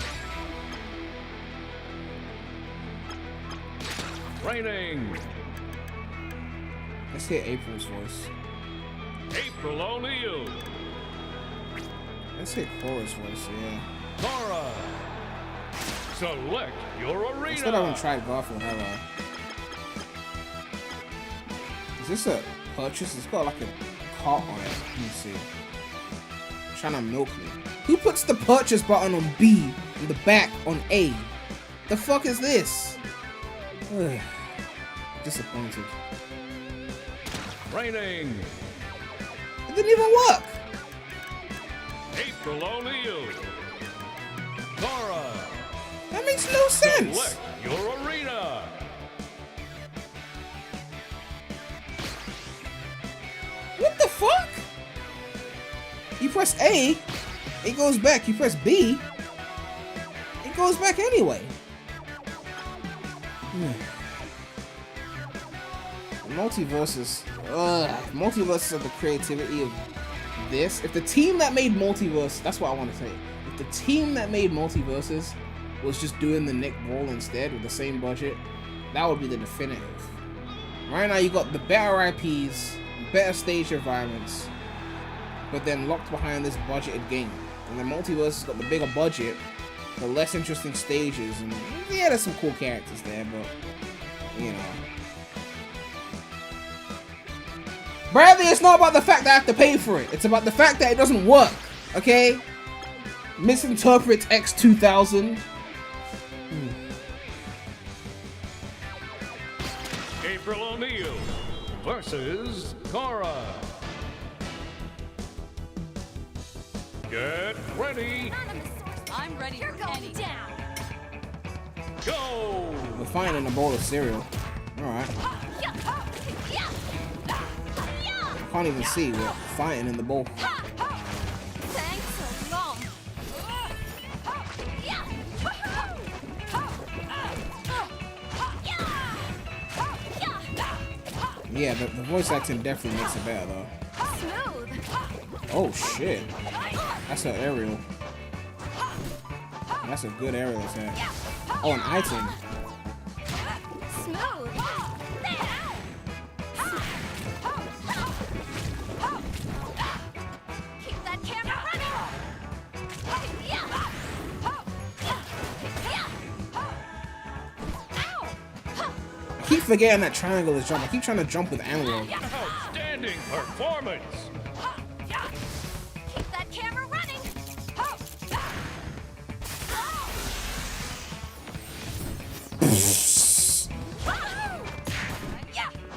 Training. Let's hear April's voice. April O'Neil. Let's hear Cora's voice, yeah. Cora. Select your arena. I still haven't tried Garfield, have I? Is this a purchase? It's got like a cart on it. Let me see. Trying to milk me. Who puts the purchase button on B and the back on A? The fuck is this? Ugh. Disappointed. Training. It didn't even work. April O'Neil. Cora. That makes no sense. Select your arena. What the fuck? You press A, it goes back. You press B, it goes back anyway. Multiverses. Multiverses are the creativity of this. If the team that made Multiverse, that's what I want to say. If the team that made Multiverses was just doing the Nick Brawl instead with the same budget, that would be the definitive. Right now you got the better IPs, better stage environments, but then locked behind this budgeted game. And the Multiverse has got the bigger budget, the less interesting stages, and yeah, there's some cool characters there, but you know. Bradley, it's not about the fact that I have to pay for it. It's about the fact that it doesn't work. Okay? Misinterpret X2000. April O'Neil versus Cora. Get ready. I'm ready for any. Down. Go. We're finding a bowl of cereal. Alright. Can't even see. We're fighting in the bowl. Thanks so long. Yeah, the voice acting definitely makes it better though. Smooth. Oh shit. That's an aerial. That's a good aerial attack. Oh, an item. Smooth. Keep that camera running. I keep forgetting that triangle is jump. I keep trying to jump with analog. Outstanding performance. Keep that camera running.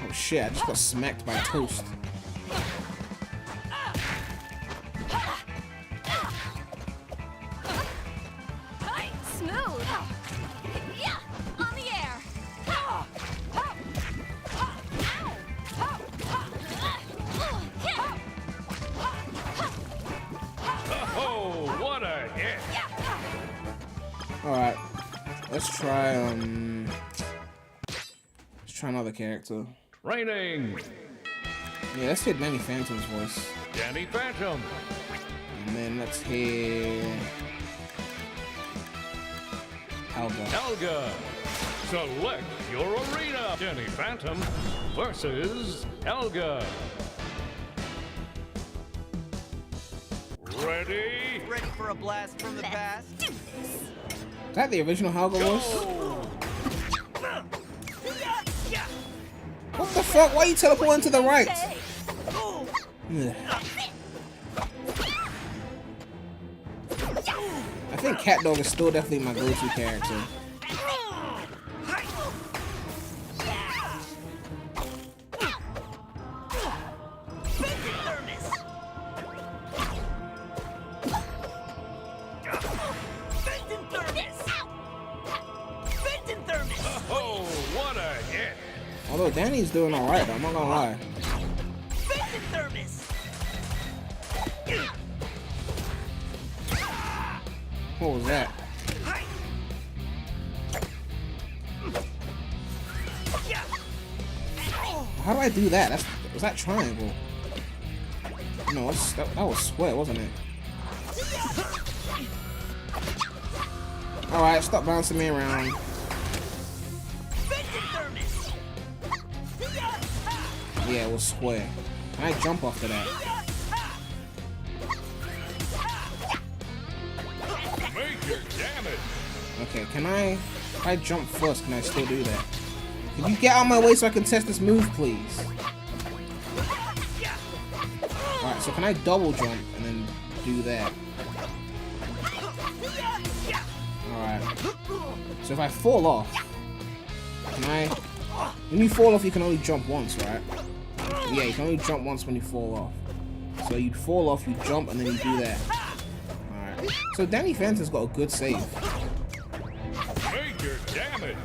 Oh shit, I just got smacked by toast. Smooth. Yeah, on the air. Oh, what a hit. Alright. Let's try try another character. Training. Yeah, let's hit Danny Phantom's voice. Danny Phantom. And then let's hit Helga. Helga. Select your arena. Danny Phantom versus Helga. Ready? Ready for a blast from the past? Is that the original Helga voice? What the fuck? Why are you teleporting to the right? Ugh. I think CatDog is still definitely my go-to character. Oh, what a hit! Although Danny's doing alright, I'm not gonna lie. What was that? How do I do that? Was that triangle? No, that was square, wasn't it? Alright, stop bouncing me around. Yeah, it was square. Can I jump off of that? Major damage. Okay, can I... If I jump first, can I still do that? Can you get out of my way so I can test this move, please? Alright, so can I double jump and then do that? Alright. So if I fall off, can I... When you fall off, you can only jump once, right? Yeah, you can only jump once when you fall off. So you'd fall off, you jump, and then you do that. Alright. So Danny Phantom's got a good save. Major damage.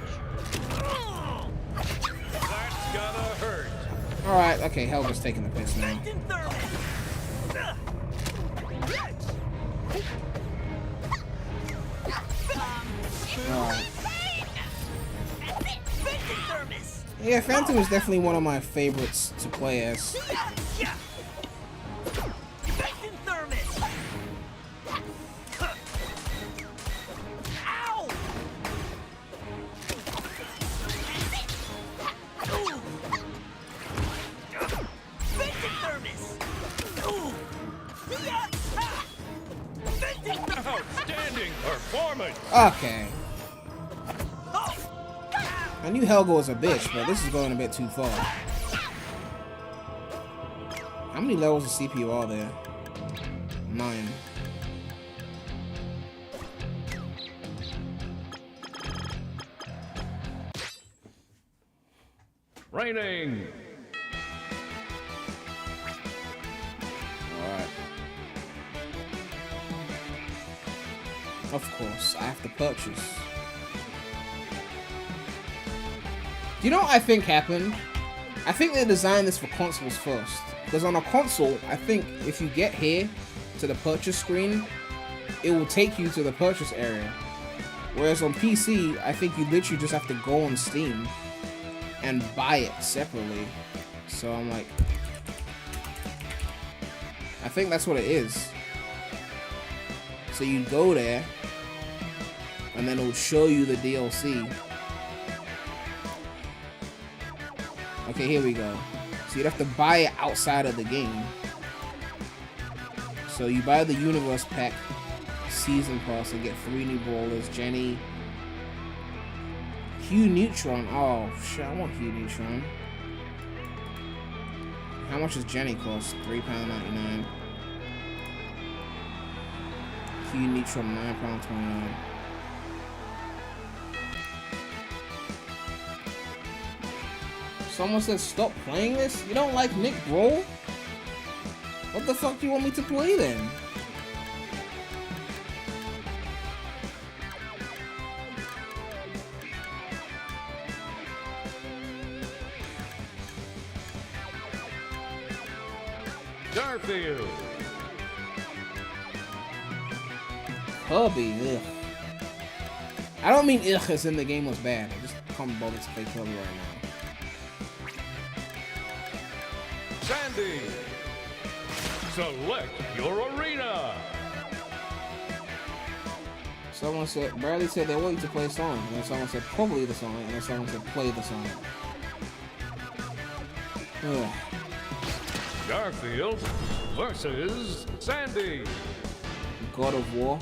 That's gotta hurt. Alright, okay, Helga's taking the piss now. Alright. Yeah, Phantom is definitely one of my favorites to play as. Outstanding performance. Okay. I knew Helga was a bitch, but this is going a bit too far. How many levels of CPU are there? 9. Raining. Alright. Of course, I have to purchase. You know what I think happened? I think they designed this for consoles first. Because on a console, I think if you get here to the purchase screen, it will take you to the purchase area. Whereas on PC, I think you literally just have to go on Steam and buy it separately. So I'm like, I think that's what it is. So you go there, and then it will show you the DLC. Okay, here we go. So you'd have to buy it outside of the game. So you buy the Universe Pack Season Pass and get 3 new brawlers. Jenny. Hugh Neutron. Oh, shit, I want Hugh Neutron. How much does Jenny cost? £3.99. Hugh Neutron, £9.29. Someone said stop playing this? You don't like Nick, bro? What the fuck do you want me to play then? Garfield. Kirby, ugh. I don't mean ugh as in the game was bad. I just can't bother to play Kirby right now. Sandy. Select your arena. Someone said, Bradley said they want you to play a song. And then someone said, probably the song. And then someone said, play the song. Ugh. Garfield versus Sandy. God of War.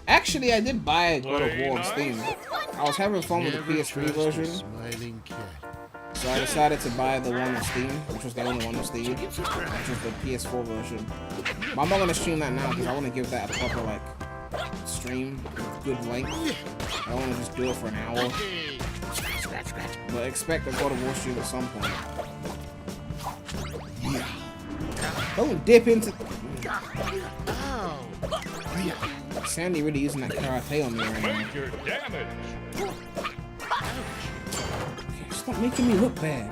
Actually, I did buy God of War on Steam. I was having fun with the PS3 version. So I decided to buy the one on Steam, which was the only one on Steam, which was the PS4 version. But I'm not going to stream that now because I want to give that a proper, like, stream with good length. I don't want to just do it for an hour. But expect a God of War stream at some point. Don't dip into... Sandy really using that karate on me right now. Okay, stop making me look bad.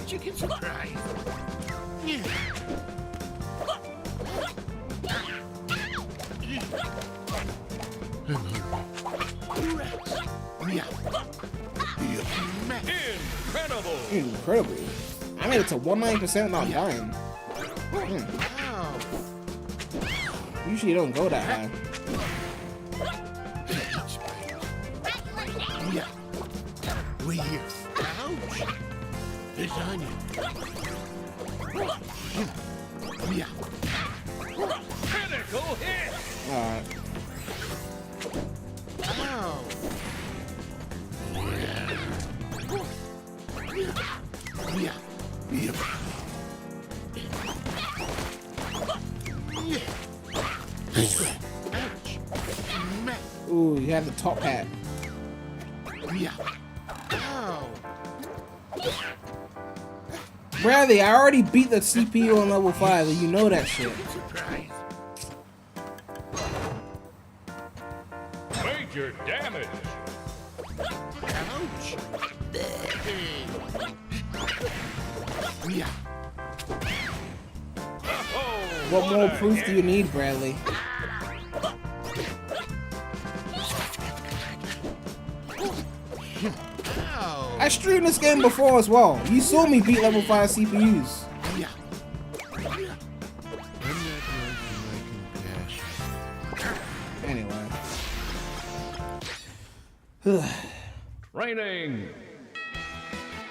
Chicken surprise. Incredible. I made it to 190% without dying. Usually you don't go that high. We here. Ouch. Lasagna. Critical hit. Alright. Ow. Ooh, you have the top hat. Bradley, I already beat the CPU on level 5, and you know that shit. Major damage. Ouch. What more proof do you need, Bradley? I streamed this game before as well. You saw me beat level 5 CPUs. Anyway. Raining.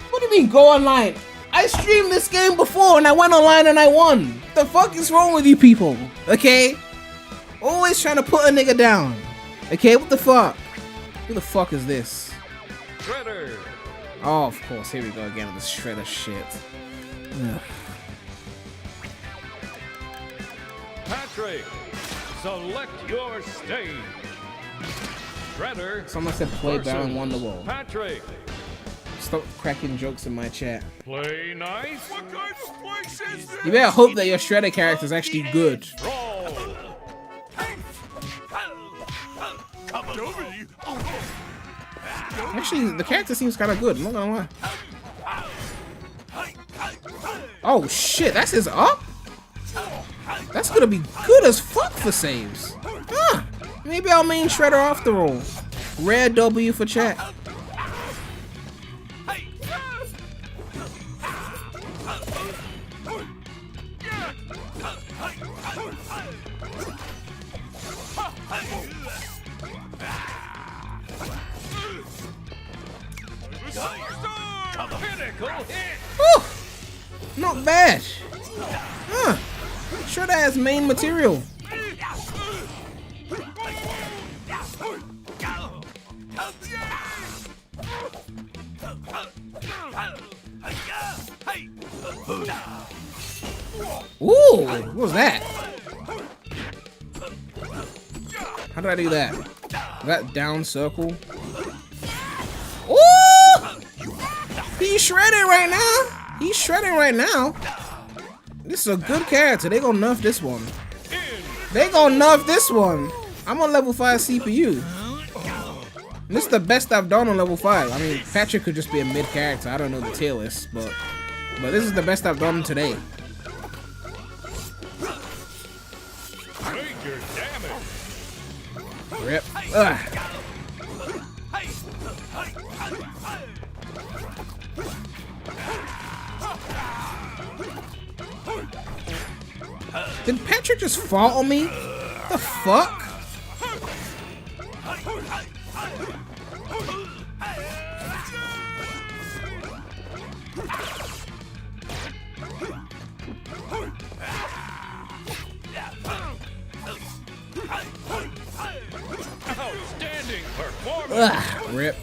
What do you mean, go online? I streamed this game before and I went online and I won. The fuck is wrong with you people? Okay? Always trying to put a nigga down. Okay, what the fuck? Who the fuck is this? Shredder. Oh, of course. Here we go again with the Shredder shit. Ugh. Patrick, select your stage. Shredder. Someone said play Baron Wonderwall. Patrick. Stop cracking jokes in my chat. Play nice. What kind of place is this? You better hope that your Shredder character is actually good. Roll. Actually, the character seems kind of good. I'm not gonna lie. Oh shit, that's his up? That's gonna be good as fuck for saves. Huh. Maybe I'll main Shredder after all. Rare W for chat. Whew. Not bad. Huh. Shredder has main material. Ooh, what was that? How did I do that? That down circle? Ooh! He's shredding right now. He's shredding right now. This is a good character. They gonna nerf this one. They gonna nerf this one. I'm on level 5 CPU. This is the best I've done on level 5. I mean, Patrick could just be a mid character. I don't know the tier list, but this is the best I've done today. Major damage. Rip. Ugh. Did Patrick just fall on me? The fuck? Outstanding performance. Ugh, rip.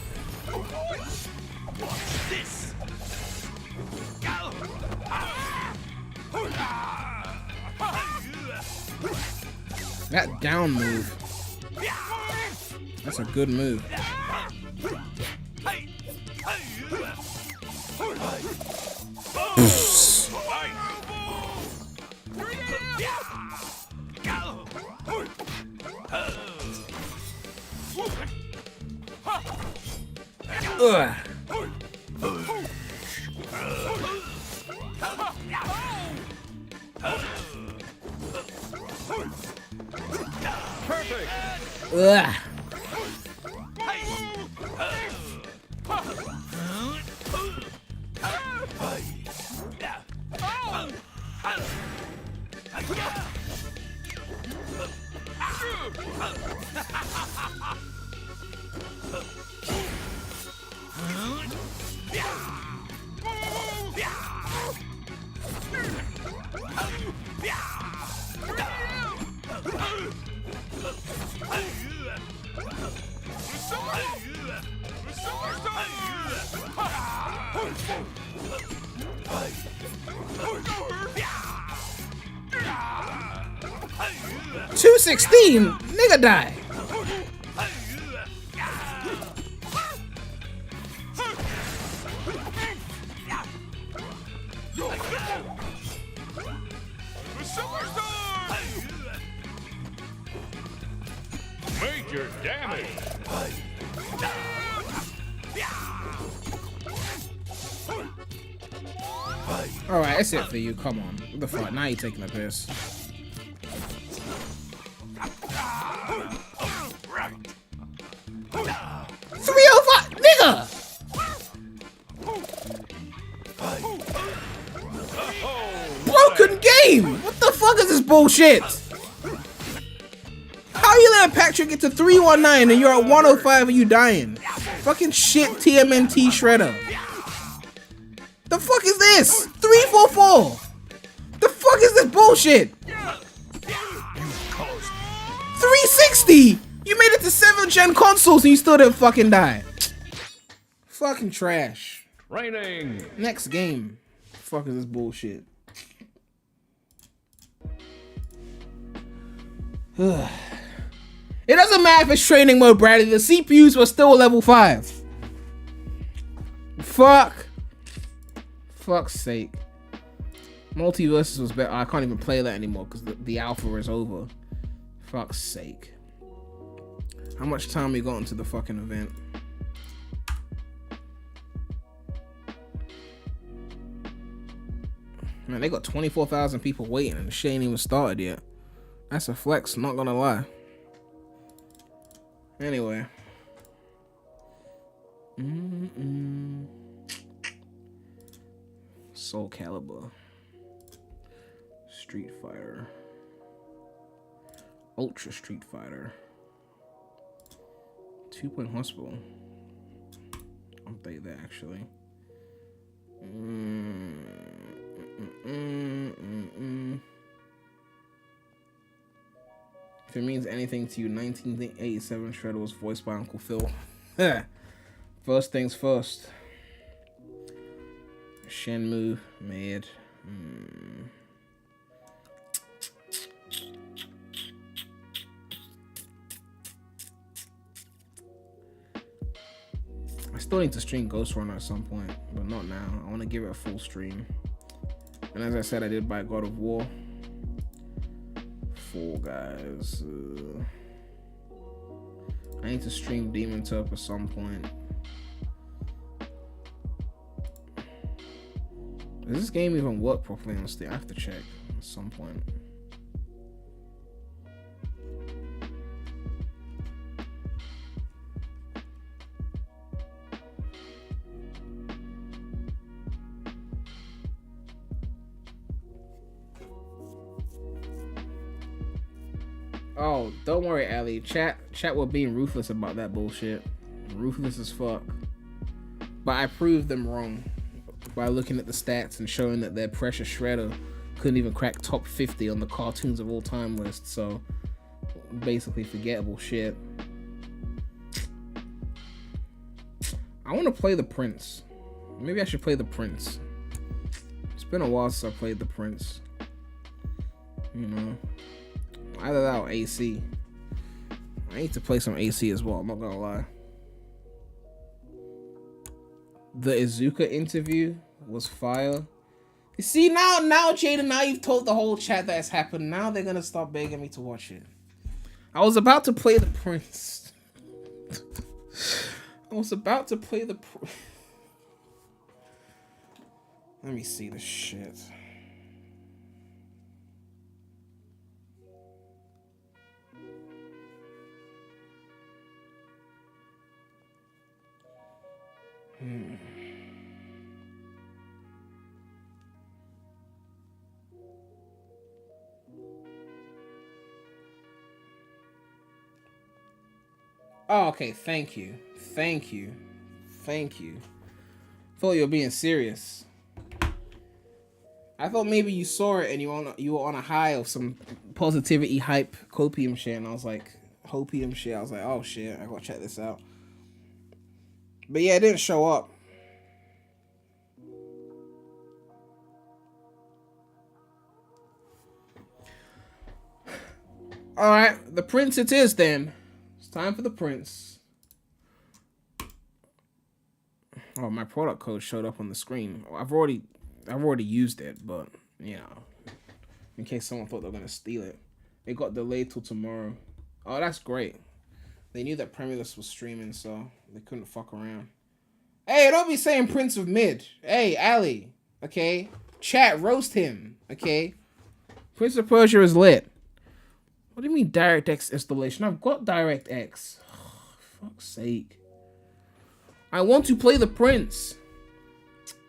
That down move. That's a good move. Ugh. Perfect. Ugh. $216, nigga die. Major damage. Alright, that's it for you. Come on. What the fuck? Now you're taking a piss. Nigga! Broken game! What the fuck is this bullshit? How you let Patrick get to 319 and you're at 105 and you dying? Fucking shit TMNT shredder. The fuck is this? 344! The fuck is this bullshit? 360! You made it to 7th gen consoles and you still didn't fucking die. Fucking trash. Training. Next game. Fuck is this bullshit? It doesn't matter if it's training mode, Bradley. The CPUs were still level 5. Fuck. Fuck's sake. Multiverses was better. I can't even play that anymore because the alpha is over. Fuck's sake. How much time we got into the fucking event? Man, they got 24,000 people waiting and the shit ain't even started yet. That's a flex, not gonna lie. Anyway. Soul Calibur. Street Fighter. Ultra Street Fighter. 2 Point Hospital. I'll take that actually. If it means anything to you, 1987 Shredder was voiced by Uncle Phil. First things first. Shenmue made. I still need to stream Ghost Runner at some point, but not now. I want to give it a full stream. And as I said, I did buy God of War. Fall Guys. I need to stream Demon Turp at some point. Does this game even work properly on Steam? I have to check at some point. Oh, don't worry, Ali. Chat were being ruthless about that bullshit. Ruthless as fuck. But I proved them wrong by looking at the stats and showing that their Precious Shredder couldn't even crack top 50 on the cartoons of all time list. So basically forgettable shit. I want to play the Prince. Maybe I should play the Prince. It's been a while since I played the Prince. You know, either that or AC. I need to play some AC as well, I'm not gonna lie. The Izuka interview was fire. You see, now Jaden, now you've told the whole chat that has happened. Now they're gonna stop begging me to watch it. I was about to play the Prince. Let me see the shit. Oh, okay. Thank you. Thought you were being serious. I thought maybe you saw it and you were on a high of some positivity hype copium shit, and I was like, hopium shit. I was like, oh shit, I gotta check this out. But yeah, it didn't show up. Alright, the Prince it is then. It's time for the Prince. Oh, my product code showed up on the screen. I've already used it, but you know, in case someone thought they were gonna steal it. It got delayed till tomorrow. Oh, that's great. They knew that PREMulous was streaming, so they couldn't fuck around. Hey, don't be saying Prince of Mid. Hey, Ali. Okay? Chat, roast him. Okay? Prince of Persia is lit. What do you mean DirectX installation? I've got DirectX. Oh, fuck's sake. I want to play the Prince.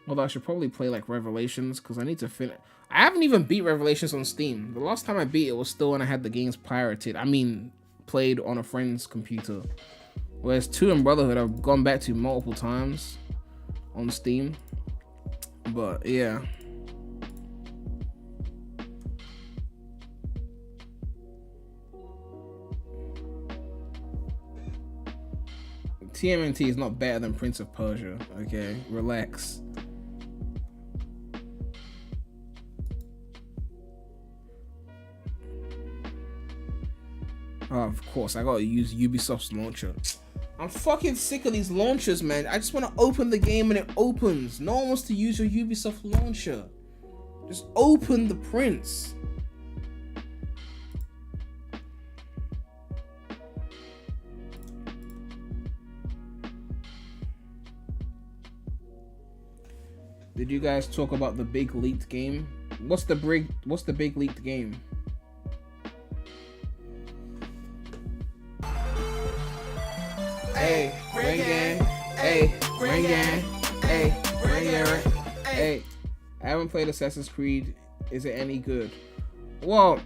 Although I should probably play like Revelations, because I need to finish. I haven't even beat Revelations on Steam. The last time I beat it was still when I had the games pirated. I mean, played on a friend's computer. Whereas 2 and Brotherhood I've gone back to multiple times on Steam. But yeah. TMNT is not better than Prince of Persia, okay? Relax. Oh, of course, I gotta use Ubisoft's launcher. I'm fucking sick of these launchers, man. I just want to open the game and it opens. No one wants to use your Ubisoft launcher. Just open the Prince. Did you guys talk about the big leaked game? What's the big leaked game? Hey, ring gang. Hey, ring gang. Hey, ring gang. Hey, I haven't played Assassin's Creed. Is it any good? Well,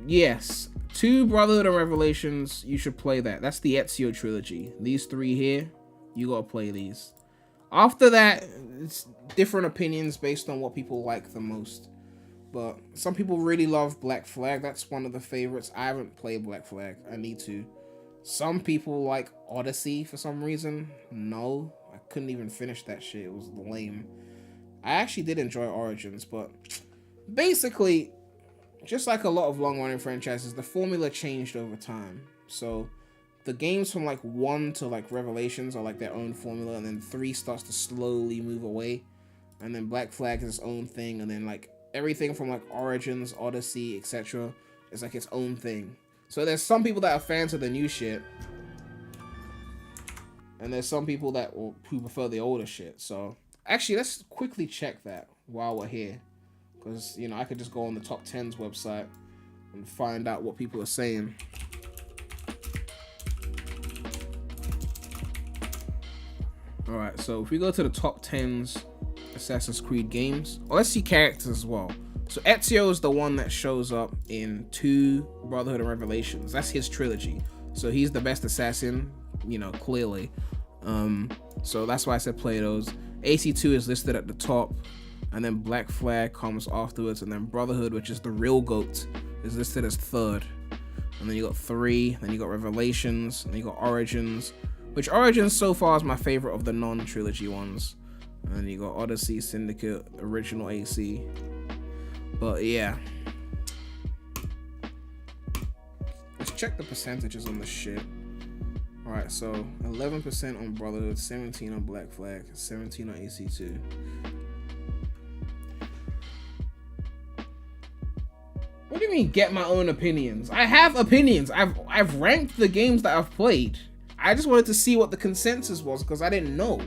yes. 2 Brotherhood and Revelations, you should play that. That's the Ezio trilogy. These 3 here, you gotta play these. After that, it's different opinions based on what people like the most. But some people really love Black Flag. That's one of the favorites. I haven't played Black Flag. I need to. Some people like Odyssey for some reason. No, I couldn't even finish that shit. It was lame. I actually did enjoy Origins, but basically, just like a lot of long-running franchises, the formula changed over time. So the games from like 1 to like Revelations are like their own formula, and then 3 starts to slowly move away, and then Black Flag is its own thing, and then like everything from like Origins, Odyssey, etc. is like its own thing. So there's some people that are fans of the new shit, and there's some people who prefer the older shit. So actually, let's quickly check that while we're here, because you know I could just go on the Top 10s website and find out what people are saying. Alright, so if we go to the Top 10s Assassin's Creed games, let's see characters as well. So Ezio is the one that shows up in 2, Brotherhood and Revelations. That's his trilogy. So he's the best assassin, you know, clearly. So that's why I said play those. AC2 is listed at the top, and then Black Flag comes afterwards, and then Brotherhood, which is the real GOAT, is listed as 3rd. And then you got 3, then you got Revelations, and then you got Origins, which Origins so far is my favorite of the non-trilogy ones. And then you got Odyssey, Syndicate, Original AC. But yeah. Let's check the percentages on the shit. Alright, so 11% on Brotherhood, 17 on Black Flag, 17 on AC2. What do you mean get my own opinions? I have opinions. I've ranked the games that I've played. I just wanted to see what the consensus was because I didn't know.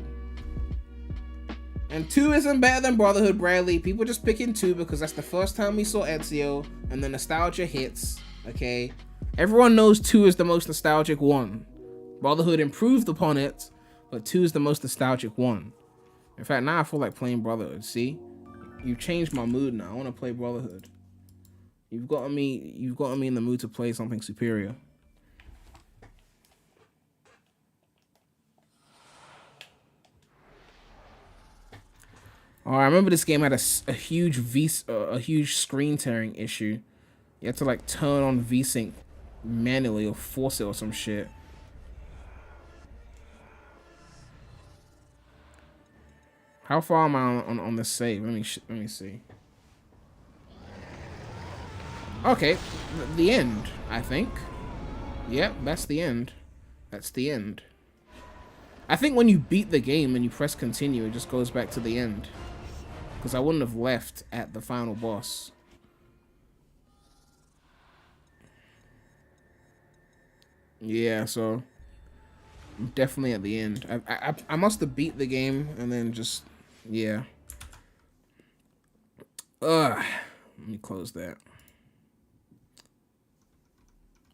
And 2 isn't better than Brotherhood, Bradley. People just picking 2 because that's the first time we saw Ezio and the nostalgia hits, okay? Everyone knows 2 is the most nostalgic one. Brotherhood improved upon it, but 2 is the most nostalgic one. In fact, now I feel like playing Brotherhood, see? You've changed my mood now. I want to play Brotherhood. You've gotten me in the mood to play something superior. Oh, I remember this game had a huge screen tearing issue. You had to like turn on VSync manually or force it or some shit. How far am I on the save? Let me see. Okay, the end, I think. Yep, that's the end. That's the end. I think when you beat the game and you press continue, it just goes back to the end. Because I wouldn't have left at the final boss. Yeah, so I'm definitely at the end. I must have beat the game and then just, yeah. Let me close that.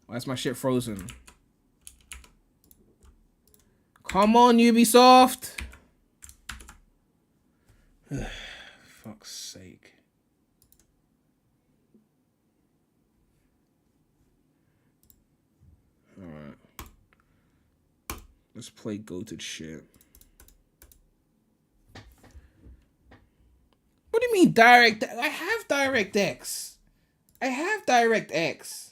Why is my shit frozen? Come on, Ubisoft! Fuck's sake. Alright. Let's play goated shit. What do you mean direct? I have DirectX. I have DirectX.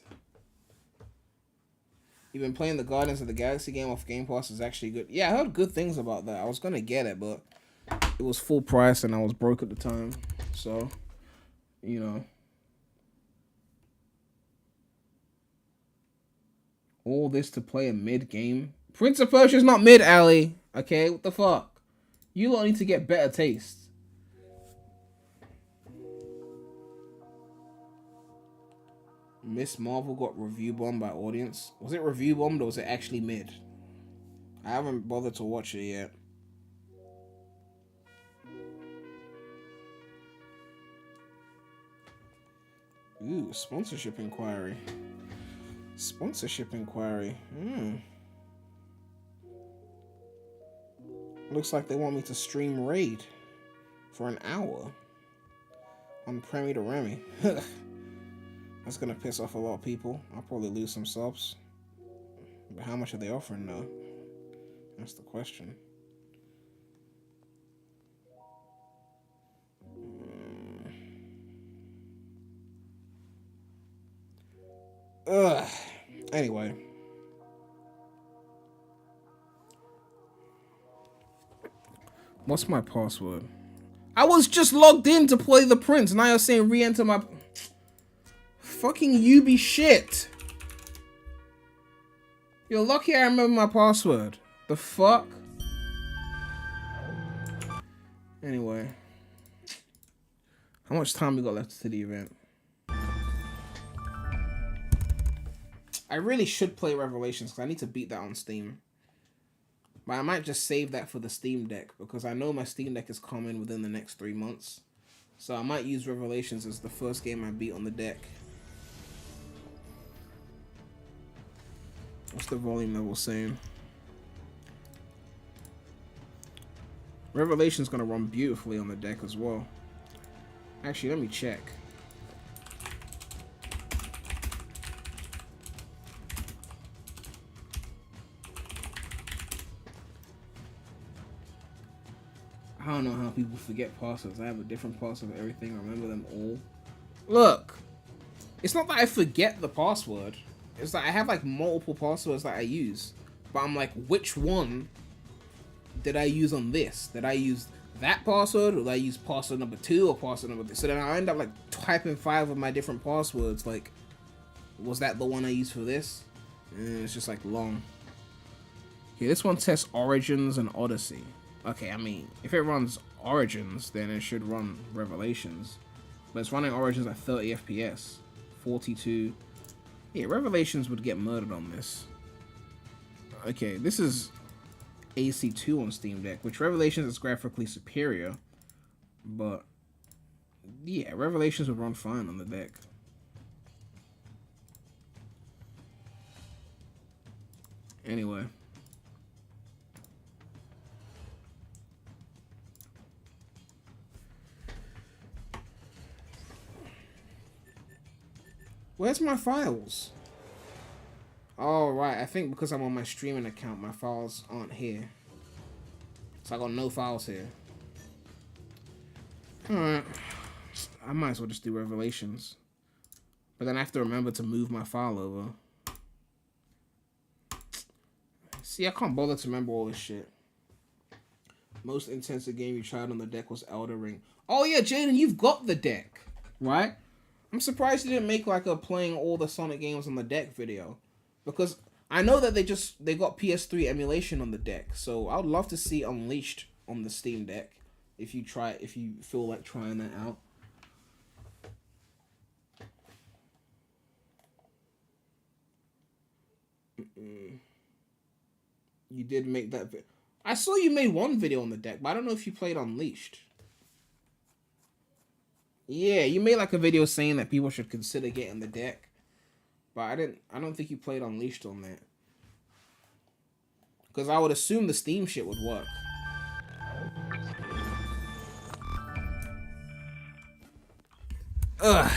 You've been playing the Guardians of the Galaxy game off Game Pass is actually good. Yeah, I heard good things about that. I was gonna get it, but it was full price and I was broke at the time. So, you know. All this to play a mid-game. Prince of Persia's not mid, Ali. Okay, what the fuck? You lot need to get better taste. Miss Marvel got review bombed by audience. Was it review bombed or was it actually mid? I haven't bothered to watch it yet. Ooh, sponsorship inquiry. Sponsorship inquiry. Looks like they want me to stream Raid for an hour on Premi to Remy. That's gonna piss off a lot of people. I'll probably lose some subs. But how much are they offering though? That's the question. Anyway. What's my password? I was just logged in to play the Prince. Now you're saying re-enter my... Fucking Ubi shit. You're lucky I remember my password. The fuck? Anyway. How much time we got left to the event? I really should play Revelations because I need to beat that on Steam. But I might just save that for the Steam Deck because I know my Steam Deck is coming within the next 3 months. So I might use Revelations as the first game I beat on the deck. What's the volume level saying? Revelation's gonna run beautifully on the deck as well. Actually, let me check. I don't know how people forget passwords. I have a different password for everything. I remember them all. Look, it's not that I forget the password. It's that I have like multiple passwords that I use. But I'm like, which one did I use on this? Did I use that password, or did I use password number 2 or password number 3? So then I end up like typing 5 of my different passwords. Like, was that the one I used for this? And it's just like long. Okay, this one tests Origins and Odyssey. Okay, I mean, if it runs Origins, then it should run Revelations. But it's running Origins at 30 FPS. 42. Yeah, Revelations would get murdered on this. Okay, this is AC2 on Steam Deck, which Revelations is graphically superior. But, yeah, Revelations would run fine on the deck. Anyway. Where's my files? Oh, right. I think because I'm on my streaming account, my files aren't here. So I got no files here. Alright. I might as well just do Revelations. But then I have to remember to move my file over. See, I can't bother to remember all this shit. Most intensive game you tried on the deck was Elden Ring. Oh yeah, Jaden, you've got the deck, right? I'm surprised you didn't make like a playing all the Sonic games on the deck video. Because I know that they got PS3 emulation on the deck. So I would love to see Unleashed on the Steam Deck. If you feel like trying that out. You did make that video. I saw you made one video on the deck, but I don't know if you played Unleashed. Yeah, you made like a video saying that people should consider getting the deck. But I don't think you played Unleashed on that. Because I would assume the Steam shit would work. Ugh.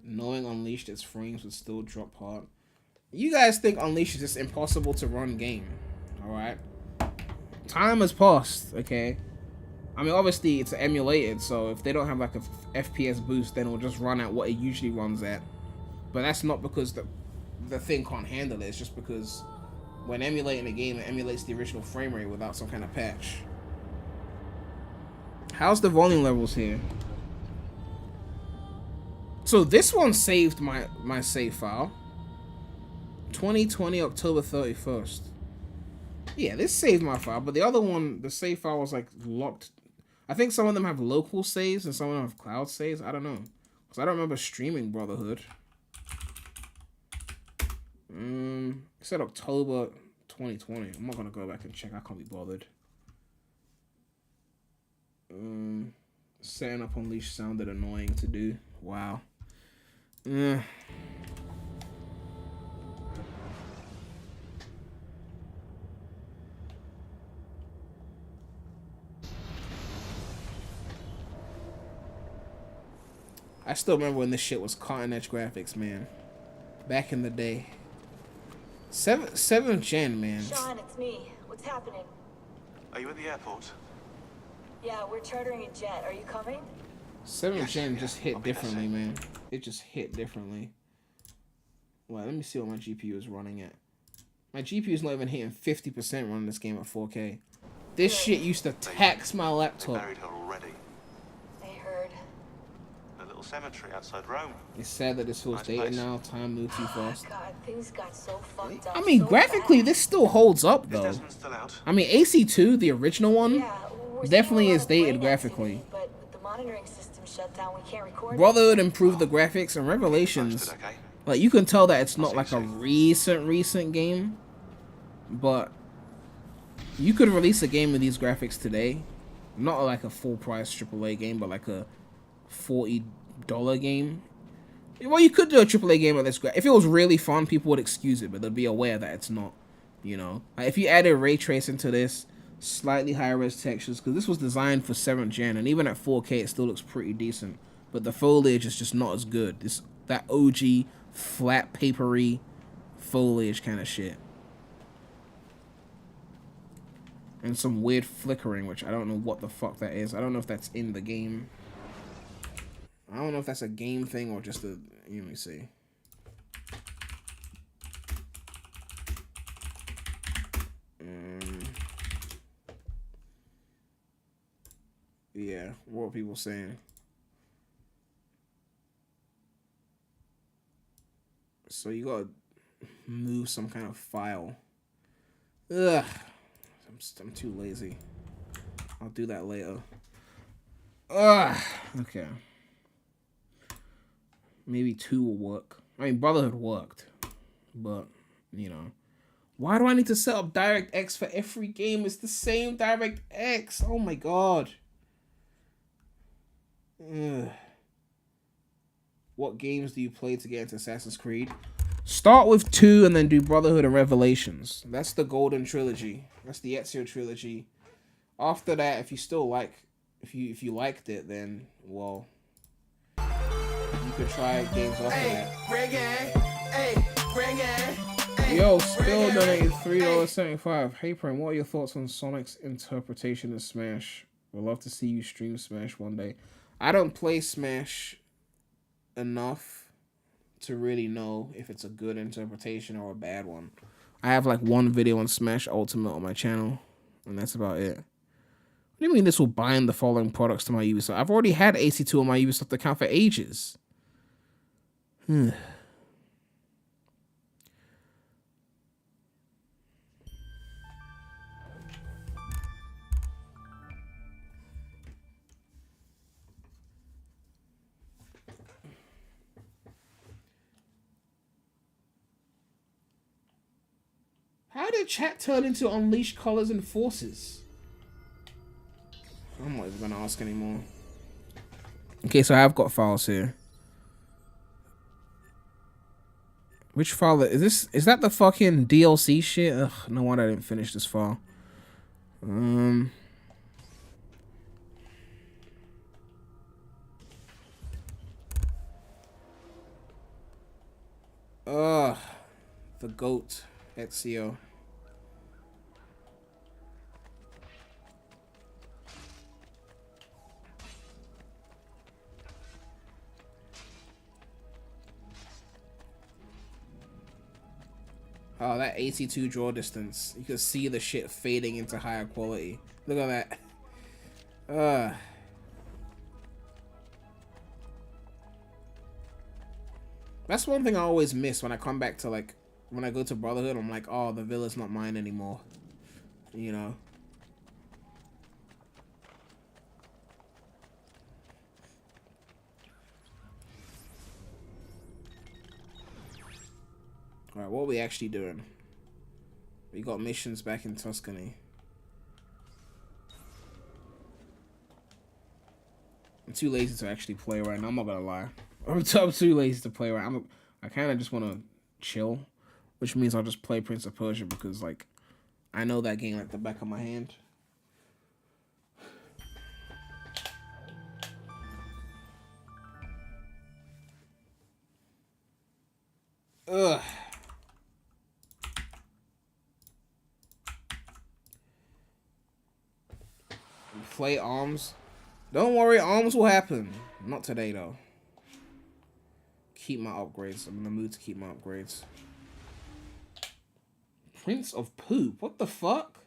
Knowing Unleashed its frames would still drop hard. You guys think Unleashed is just impossible to run game. Alright? Time has passed, okay? I mean, obviously, it's emulated, so if they don't have like a FPS boost, then it'll just run at what it usually runs at. But that's not because the thing can't handle it. It's just because when emulating a game, it emulates the original frame rate without some kind of patch. How's the volume levels here? So this one saved my save file. 2020 October 31st. Yeah, this saved my file, but the other one, the save file was like locked. I think some of them have local saves and some of them have cloud saves. I don't know. Because I don't remember streaming Brotherhood. It said October 2020. I'm not going to go back and check. I can't be bothered. Setting up Unleashed sounded annoying to do. Wow. I still remember when this shit was cutting edge graphics, man. Back in the day. 7th gen, man. Sean, it's me. What's happening? Are you at the airport? Yeah, we're chartering a jet. Are you coming? 7th gen just hit differently, man. It just hit differently. Well, let me see what my GPU is running at. My GPU is not even hitting 50% running this game at 4K. This shit used to tax my laptop. They buried her already. I heard. A little cemetery outside Rome. It's sad that this feels dated now. Time moved too fast. God, things got so fucked up. I mean, graphically, this still holds up, though. Still out? I mean, AC2, the original one, definitely is dated graphically. But with the monitoring system shut down, we can't record. Brotherhood improved the graphics, and Revelations, like, you can tell that it's not like a recent game, but you could release a game with these graphics today, not like a full price AAA game, but like a $40 game. Well, you could do a AAA game with this. If it was really fun, people would excuse it, but they'd be aware that it's not, you know. Like, if you added ray tracing to this, slightly higher res textures, because this was designed for 7th gen, and even at 4K, it still looks pretty decent. But the foliage is just not as good. That OG, flat, papery foliage kind of shit. And some weird flickering, which I don't know what the fuck that is. I don't know if that's in the game. I don't know if that's a game thing or just a... Let me see. Yeah, what are people saying? So you gotta move some kind of file. Ugh. I'm too lazy. I'll do that later. Ugh. Okay. Maybe 2 will work. I mean, Brotherhood worked. But, you know. Why do I need to set up DirectX for every game? It's the same DirectX. Oh my god. Ugh. What games do you play to get into Assassin's Creed? Start with 2 and then do Brotherhood and Revelations. That's the Golden Trilogy. That's the Ezio Trilogy. After that, if you still like, if you liked it, then well, you could try games after that. Yo, Spill donated $3.75. Hey Prem, what are your thoughts on Sonic's interpretation of Smash? Would love to see you stream Smash one day. I don't play Smash enough to really know if it's a good interpretation or a bad one. I have like 1 video on Smash Ultimate on my channel, and that's about it. What do you mean this will bind the following products to my Ubisoft? I've already had AC2 on my Ubisoft account for ages. How did chat turn into Unleash Colors and Forces? I'm not even gonna ask anymore. Okay, so I've got files here. Which file is this? Is that the fucking DLC shit? Ugh, no wonder I didn't finish this file. The GOAT, Ezio. Oh, that AC2 draw distance. You can see the shit fading into higher quality. Look at that. That's one thing I always miss when I come back to, like, when I go to Brotherhood. I'm like, oh, the villa's not mine anymore. You know? Alright, what are we actually doing? We got missions back in Tuscany. I'm too lazy to actually play right now. I'm not gonna lie. I'm too lazy to play right now. I kind of just want to chill, which means I'll just play Prince of Persia because, like, I know that game like the back of my hand. Ugh. Play ARMS. Don't worry, ARMS will happen. Not today, though. Keep my upgrades. I'm in the mood to keep my upgrades. Prince of Poop? What the fuck?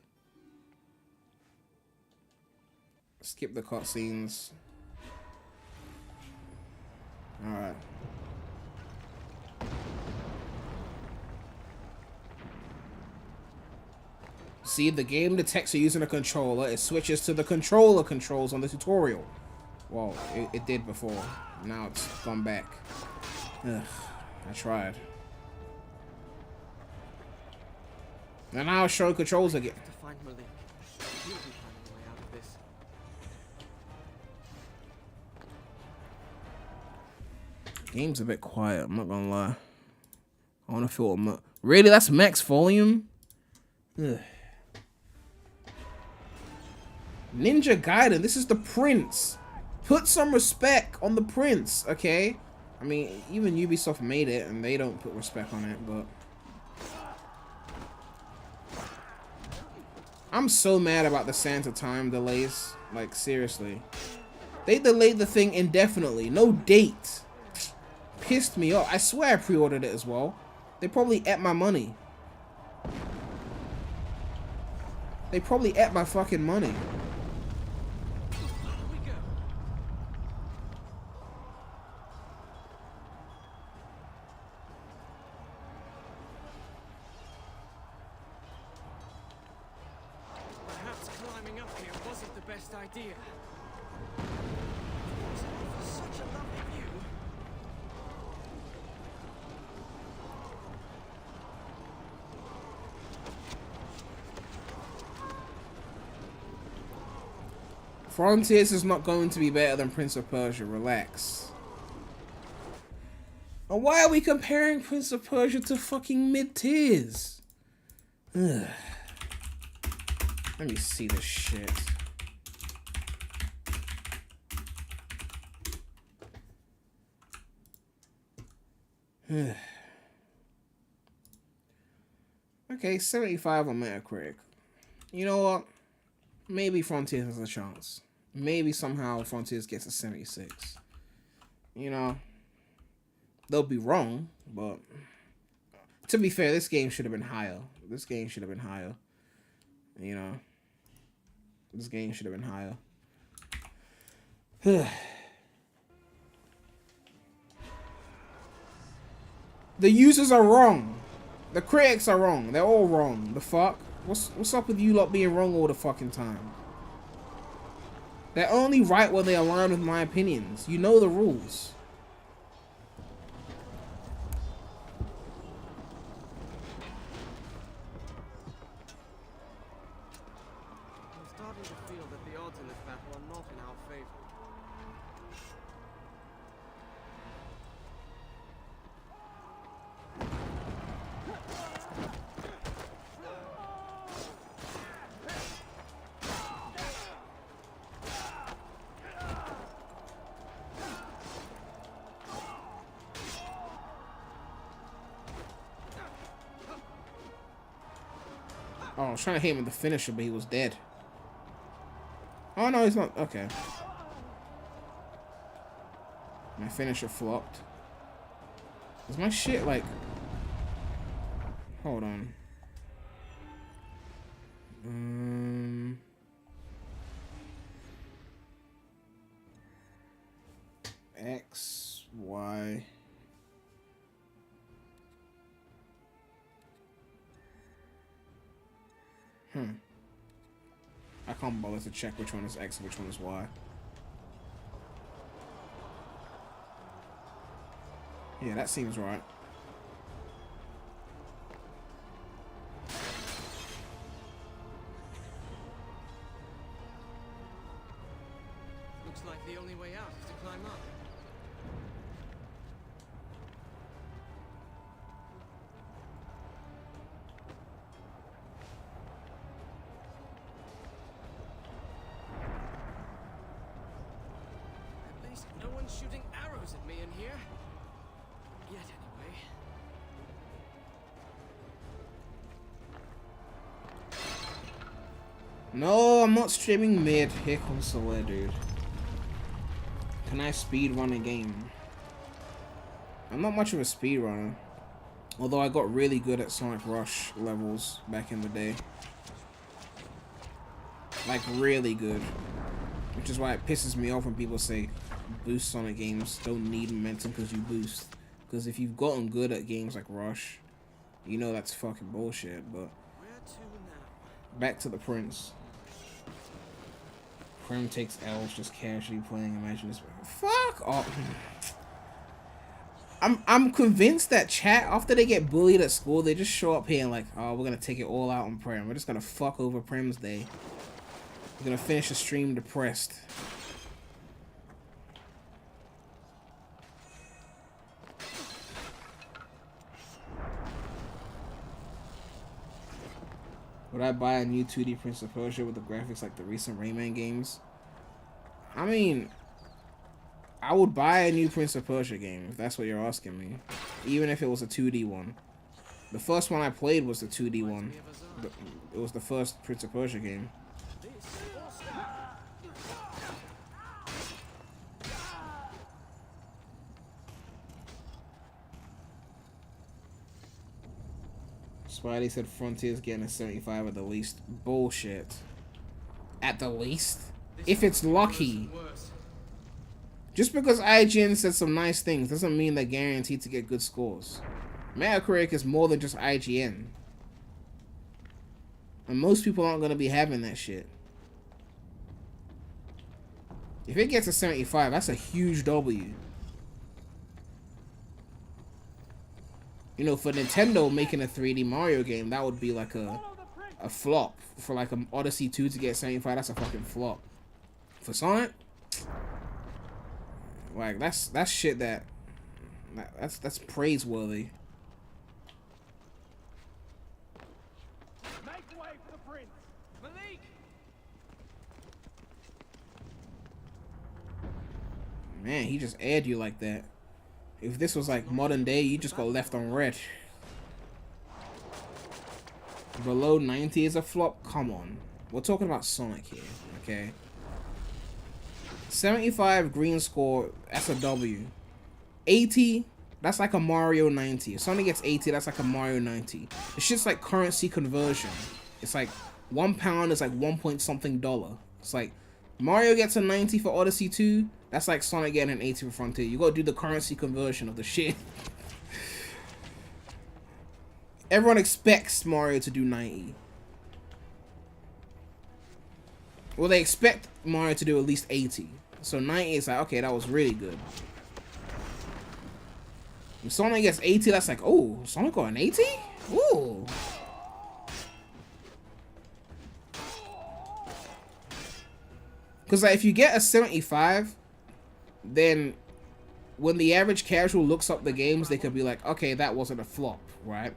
Skip the cutscenes. Alright. See, the game detects you're using a controller. It switches to the controller controls on the tutorial. Well, it did before. Now it's gone back. Ugh, I tried. And now I'll show controls again. To find Malik. He'll be finding a way out of this. Game's a bit quiet, I'm not gonna lie. I wanna feel really? That's max volume? Ugh. Ninja Gaiden, this is the Prince. Put some respect on the Prince, okay? I mean, even Ubisoft made it, and they don't put respect on it, but... I'm so mad about the Santa time delays. Like, seriously. They delayed the thing indefinitely. No date. Pissed me off. I swear I pre-ordered it as well. They probably ate my money. They probably ate my fucking money. Perhaps climbing up here wasn't the best idea. Such a lovely view. Frontiers is not going to be better than Prince of Persia. Relax. And why are we comparing Prince of Persia to fucking mid-tiers? Ugh. Let me see this shit. Ugh. Okay, 75 on Metacritic. You know what? Maybe Frontiers has a chance. Maybe somehow Frontiers gets a 76. You know, they'll be wrong, but to be fair, this game should have been higher. This game should have been higher. You know, this game should have been higher. The users are wrong. The critics are wrong. They're all wrong. The fuck? What's up with you lot being wrong all the fucking time? They're only right when they align with my opinions. You know the rules. I'm starting to feel that the odds in this battle are not in our favor. Oh, I was trying to hit him with the finisher, but he was dead. Oh, no, he's not. Okay. My finisher flopped. Is my shit like... Hold on. X, Y... I can't bother to check which one is X and which one is Y. Yeah, that seems right. Looks like the only way out is to climb up. At least no one's shooting arrows at me in here. Yet, anyway. No, I'm not streaming mid. Here comes the way, dude. Can I speedrun a game? I'm not much of a speedrunner. Although I got really good at Sonic Rush levels back in the day. Like, really good. Which is why it pisses me off when people say boost Sonic games don't need momentum because you boost. Because if you've gotten good at games like Rush, you know that's fucking bullshit. But back to the Prince. Prem takes L's just casually playing Imagine This. Fuck off. I'm convinced that chat, after they get bullied at school, they just show up here and like, oh, we're gonna take it all out on Prem. We're just gonna fuck over Prem's day. We're gonna finish the stream depressed. Would I buy a new 2D Prince of Persia with the graphics like the recent Rayman games? I mean, I would buy a new Prince of Persia game, if that's what you're asking me. Even if it was a 2D one. The first one I played was the 2D one. It was the first Prince of Persia game. Spidey said Frontier's getting a 75 at the least. Bullshit. At the least? If it's lucky. Just because IGN said some nice things doesn't mean they're guaranteed to get good scores. Metacritic is more than just IGN. And most people aren't going to be having that shit. If it gets a 75, that's a huge W. You know, for Nintendo making a 3D Mario game, that would be like a flop. For like an Odyssey 2 to get 75, that's a fucking flop. For Sonic, like that's shit that's praiseworthy. Make way for the prince. Malik. Man, he just aired you like that. If this was like modern day, you just got left on red. Below 90 is a flop? Come on. We're talking about Sonic here, okay? 75 green score, that's a W. 80, that's like a Mario 90. If Sonic gets 80, that's like a Mario 90. It's just like currency conversion. It's like £1 is like 1 point something dollar. It's like Mario gets a 90 for Odyssey 2. That's like Sonic getting an 80 for Frontier. You gotta do the currency conversion of the shit. Everyone expects Mario to do 90. Well, they expect Mario to do at least 80. So 90 is like, okay, that was really good. When Sonic gets 80, that's like, oh, Sonic got an 80? Ooh. Because like, if you get a 75, then when the average casual looks up the games, they could be like, okay, that wasn't a flop, right?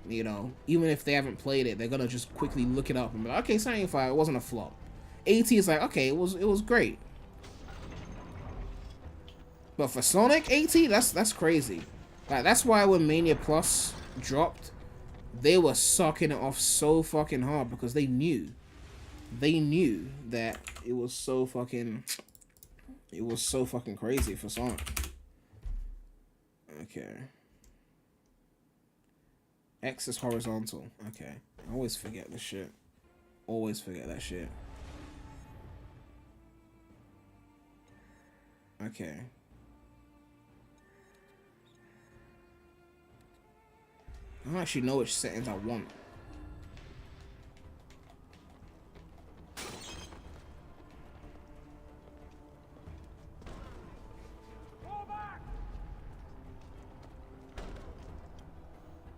You know, even if they haven't played it, they're gonna just quickly look it up and be like, okay, 75, it wasn't a flop. 80 is like, okay, it was great. But for Sonic 80, that's crazy. Like, that's why when Mania Plus dropped, they were sucking it off so fucking hard because they knew that it was so fucking crazy for Sonic. Okay. X is horizontal. Okay. I always forget this shit. Always forget that shit. Okay. I don't actually know which settings I want.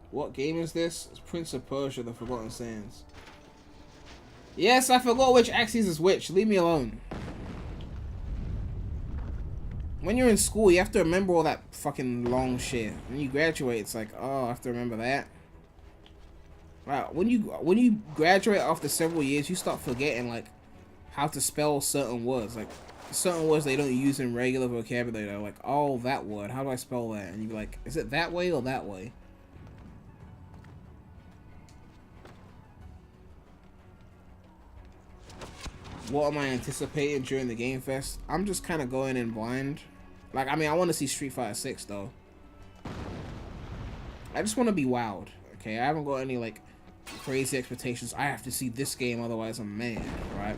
What game is this? It's Prince of Persia: The Forgotten Sands. Yes, I forgot which axis is which. Leave me alone. When you're in school, you have to remember all that fucking long shit. When you graduate, it's like, oh, I have to remember that. Wow, when you graduate after several years, you start forgetting like how to spell certain words. Like certain words they don't use in regular vocabulary. They're like, oh, that word. How do I spell that? And you're like, is it that way or that way? What am I anticipating during the Game Fest? I'm just kind of going in blind. Like, I mean, I want to see Street Fighter 6 though. I just want to be wowed. Okay, I haven't got any like crazy expectations. I have to see this game, otherwise I'm mad, right?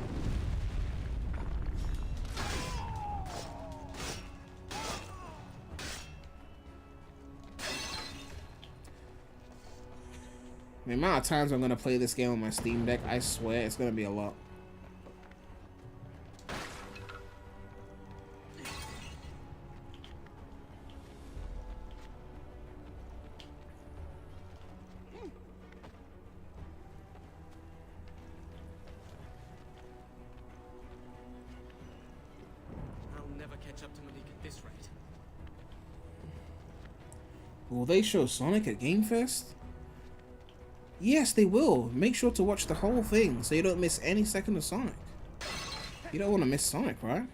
The amount of times I'm gonna play this game on my Steam Deck, I swear it's gonna be a lot. Will they show Sonic at Game Fest? Yes, they will. Make sure to watch the whole thing so you don't miss any second of Sonic. You don't want to miss Sonic, right?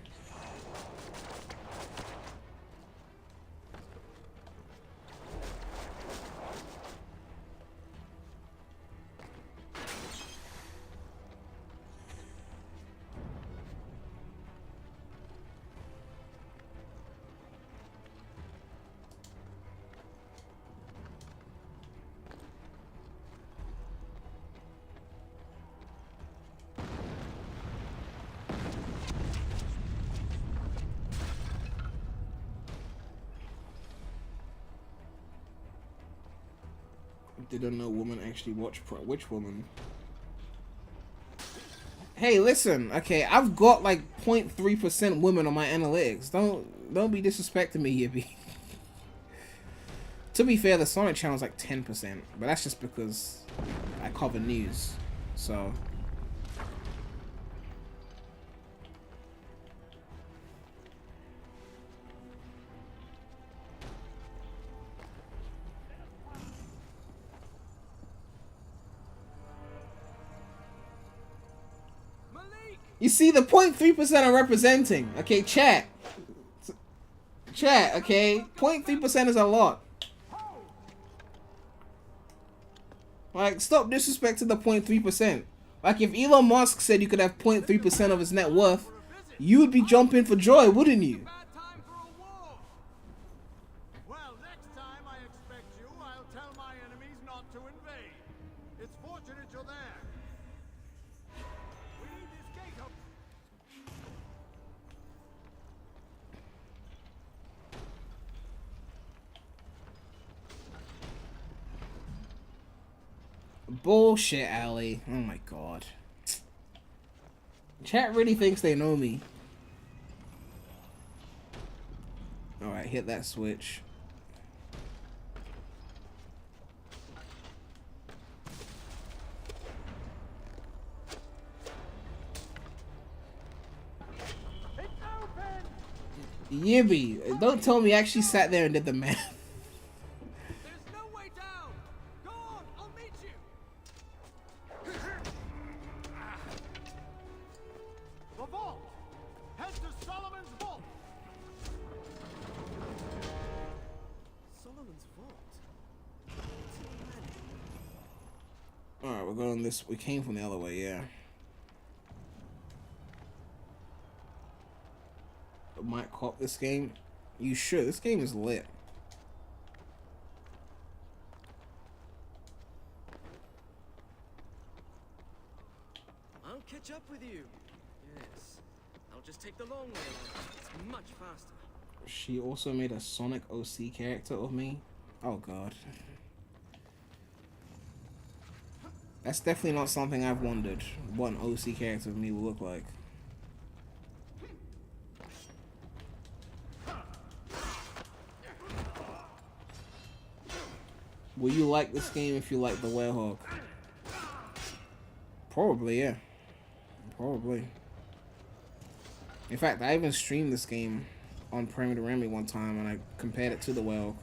Didn't know women actually watch Pro. Which woman? Hey, listen. Okay, I've got like 0.3% women on my analytics. Don't be disrespecting me here, B. To be fair, the Sonic channel is like 10%, but that's just because I cover news. So. You see, the 0.3% are representing. Okay, chat. Chat, okay? 0.3% is a lot. Like, stop disrespecting the 0.3%. Like, if Elon Musk said you could have 0.3% of his net worth, you would be jumping for joy, wouldn't you? Well, next time I expect you, I'll tell my enemies not to invade. It's fortunate you're there. We need this gate up. Bullshit, Ali. Oh my god. Chat really thinks they know me. Alright, hit that switch. Yibby, don't tell me I actually sat there and did the math. The vault! Head to Solomon's vault! Solomon's vault? Alright, we're going this. We came from the other way, yeah. I might cop this game. You should. This game is lit. I'll catch up with you. Yes. I'll just take the long way around. It's much faster. She also made a Sonic OC character of me. Oh god. That's definitely not something I've wondered what an OC character of me will look like. Will you like this game if you like the Werehog? Probably, yeah. Probably. In fact, I even streamed this game on PREMulous one time and I compared it to the Werehog.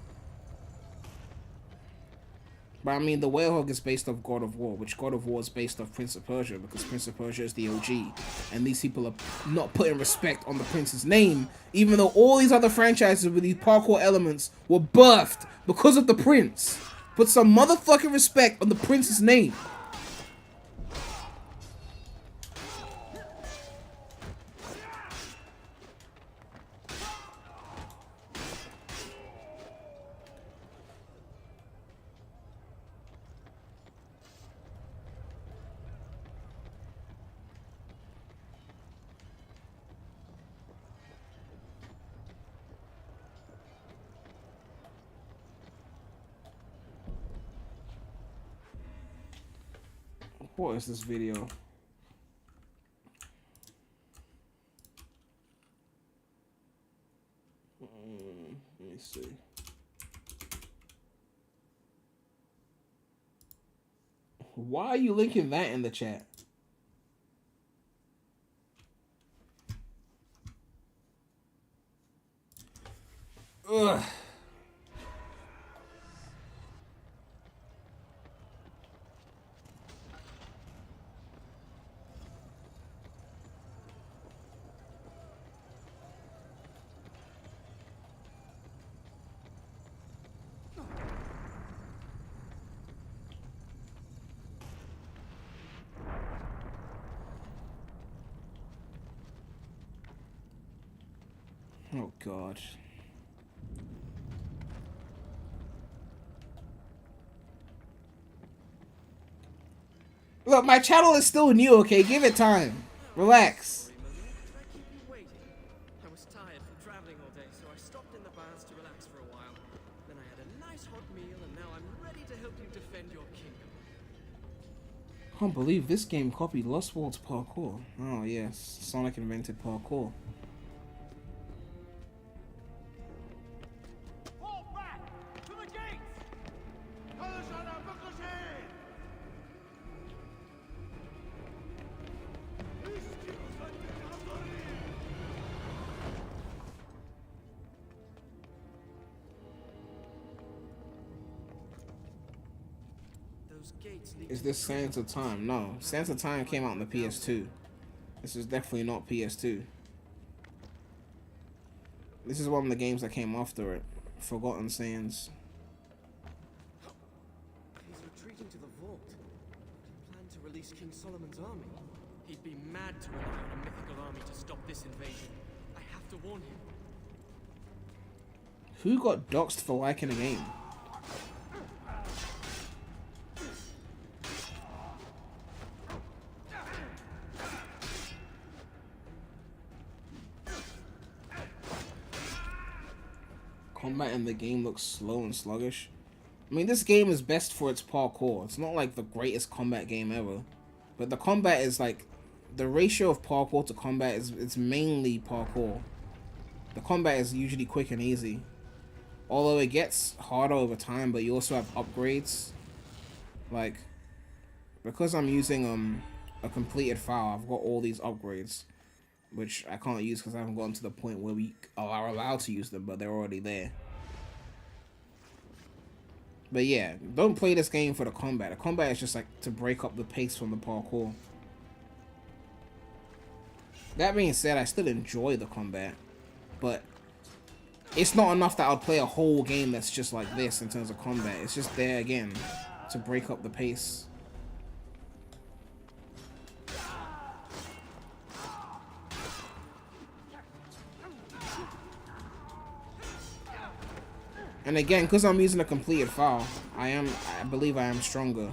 But I mean, the Werehog is based off God of War, which God of War is based off Prince of Persia, because Prince of Persia is the OG. And these people are not putting respect on the Prince's name, even though all these other franchises with these parkour elements were birthed because of the Prince. Put some motherfucking respect on the Prince's name. What is this video? Let me see. Why are you linking that in the chat? Ugh. Oh god. Look, my channel is still new, okay? Give it time. Relax. I was tired from traveling all day, so I stopped in the baths to relax for a while. Then I had a nice hot meal, and now I'm ready to help you defend your Can't believe this game copied Lost World's parkour. Oh yes, Sonic invented parkour. Fall back! To the gates! Is this Sands of Time? No, Sands of Time came out on the PS2. This is definitely not PS2. This is one of the games that came after it. Forgotten Sands. He's retreating to the vault. He planned to release King Solomon's army. He'd be mad to rely on a mythical army to stop this invasion. I have to warn him. Who got doxxed for liking a game? Combat in the game looks slow and sluggish. I mean, this game is best for its parkour. It's not like the greatest combat game ever, but the combat is like, the ratio of parkour to combat is, it's mainly parkour. The combat is usually quick and easy, although it gets harder over time, but you also have upgrades. Like, because I'm using a completed file, I've got all these upgrades, which I can't use because I haven't gotten to the point where we are allowed to use them, but they're already there. But yeah, don't play this game for the combat. The combat is just like to break up the pace from the parkour. That being said, I still enjoy the combat, but it's not enough that I'll play a whole game that's just like this in terms of combat. It's just there again to break up the pace. And again, because I'm using a completed file, I believe I am stronger.